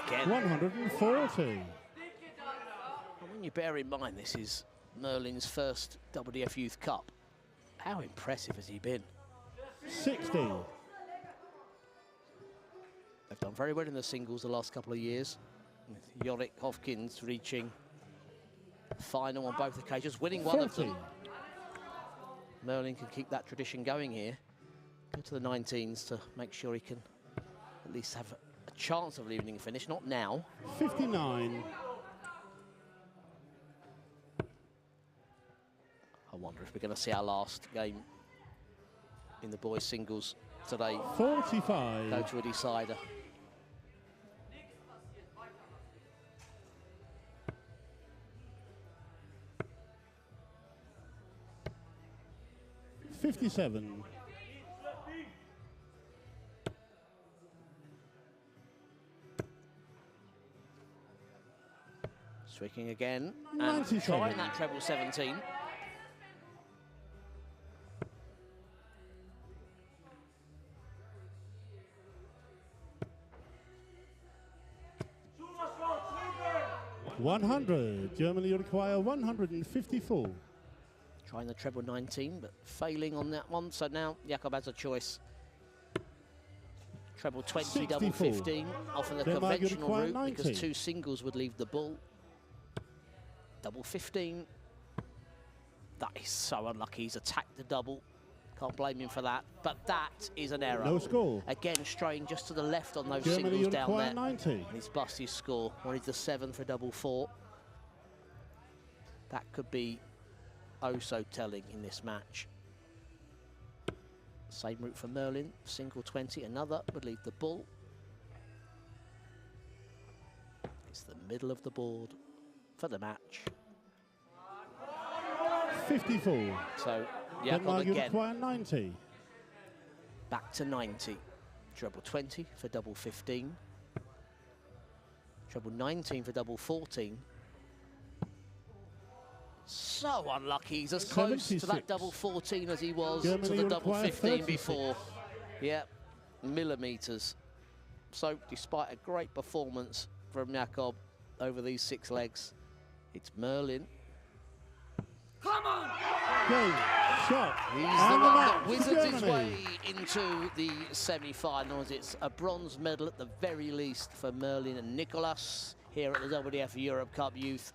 Again. 140. And when you bear in mind this is Merlin's first WDF Youth Cup, how impressive has he been? 60. They've done very well in the singles the last couple of years, with Yorick Hopkins reaching final on both occasions, winning one of them. Merlin can keep that tradition going here. Go to the 19s to make sure he can at least have a chance of leaving a finish, not now. 59. I wonder if we're going to see our last game in the boys' singles today 45. go to a decider. $57. Swicking again and 97. trying that treble 17. $100. Germany require 154. Trying the treble 19, but failing on that one. So now Jakob has a choice. Treble 20, double 64. 15, often the Denmark conventional require route 90. because 2 singles would leave the ball. Double 15. That is so unlucky. He's attacked the double. Can't blame him for that. But that is an error. No score. Again, straying just to the left on those Germany singles down require there. 90. And he's bust his score. Wanted the 7 for double 4. That could be oh so telling in this match. Same route for Merlin, single 20, another would leave the bull. It's the middle of the board for the match. 54. So Jakob Denmark again, require 90. back to 90. Treble 20 for double 15. Treble 19 for double 14. So unlucky, he's as close to 76. that double 14 as he was Germany to the double require 15 36. before. Yeah, millimetres. So despite a great performance from Jakob over these 6 legs, it's Merlin. Game, shot, He's the and one match that for wizards his Germany. way into the semi-finals. It's a bronze medal at the very least for Merlin and Nicholas here at the WDF Europe Cup Youth.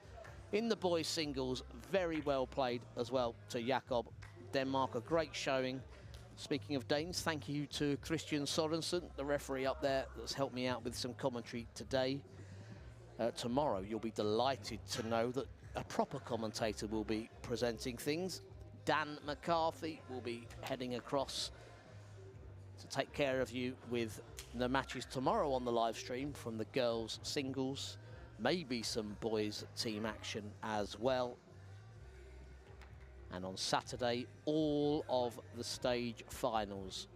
In the boys singles, very well played as well to Jakob. Denmark, a great showing. Speaking of Danes, thank you to Christian Sorensen, the referee up there that's helped me out with some commentary today. Tomorrow, you'll be delighted to know that a proper commentator will be presenting things. Dan McCarthy will be heading across to take care of you with the matches tomorrow on the live stream from the girls singles. Maybe some boys team action as well. And on Saturday, all of the stage finals,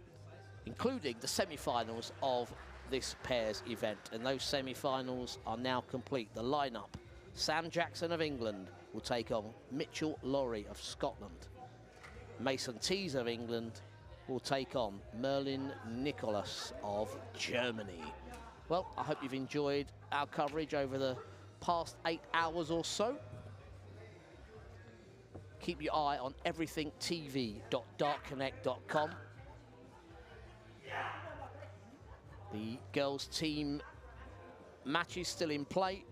including the semi-finals of this pairs event. And those semi-finals are now complete. The lineup: Sam Jackson of England will take on Mitchell Laurie of Scotland. Mason Tees of England will take on Merlin Nicholas of Germany. Well, I hope you've enjoyed our coverage over the past 8 hours or so. Keep your eye on everythingtv.dartconnect.com. The girls' team match is still in play.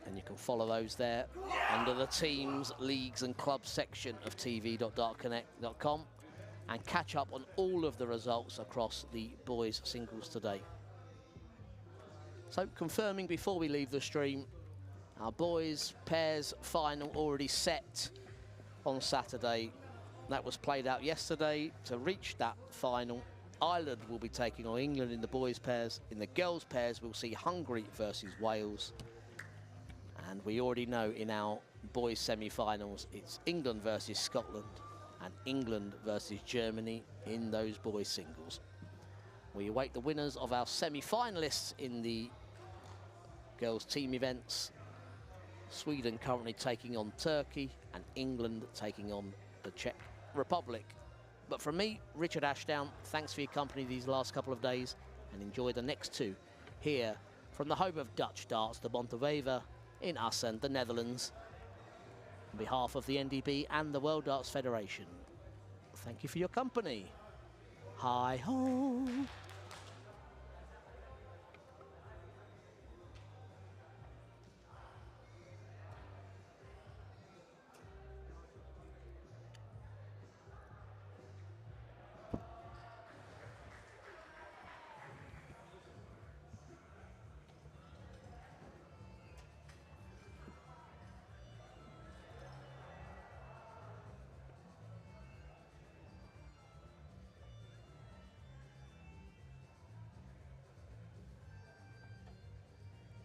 And you can follow those there under the teams, leagues and clubs section of tv.dartconnect.com and catch up on all of the results across the boys singles today. So confirming before we leave the stream, our boys pairs final already set on Saturday. That was played out yesterday. To reach that final, Ireland will be taking on England in the boys pairs. In the girls pairs, we'll see Hungary versus Wales. And we already know in our boys semi-finals, it's England versus Scotland and England versus Germany in those boys singles. We await the winners of our semi-finalists in the girls team events. Sweden currently taking on Turkey and England taking on the Czech Republic. But from me, Richard Ashdown, thanks for your company these last couple of days and enjoy the next 2 here from the home of Dutch darts, the Bonte Wever in Assen, the Netherlands. On behalf of the NDB and the World Darts Federation, thank you for your company. Hi ho!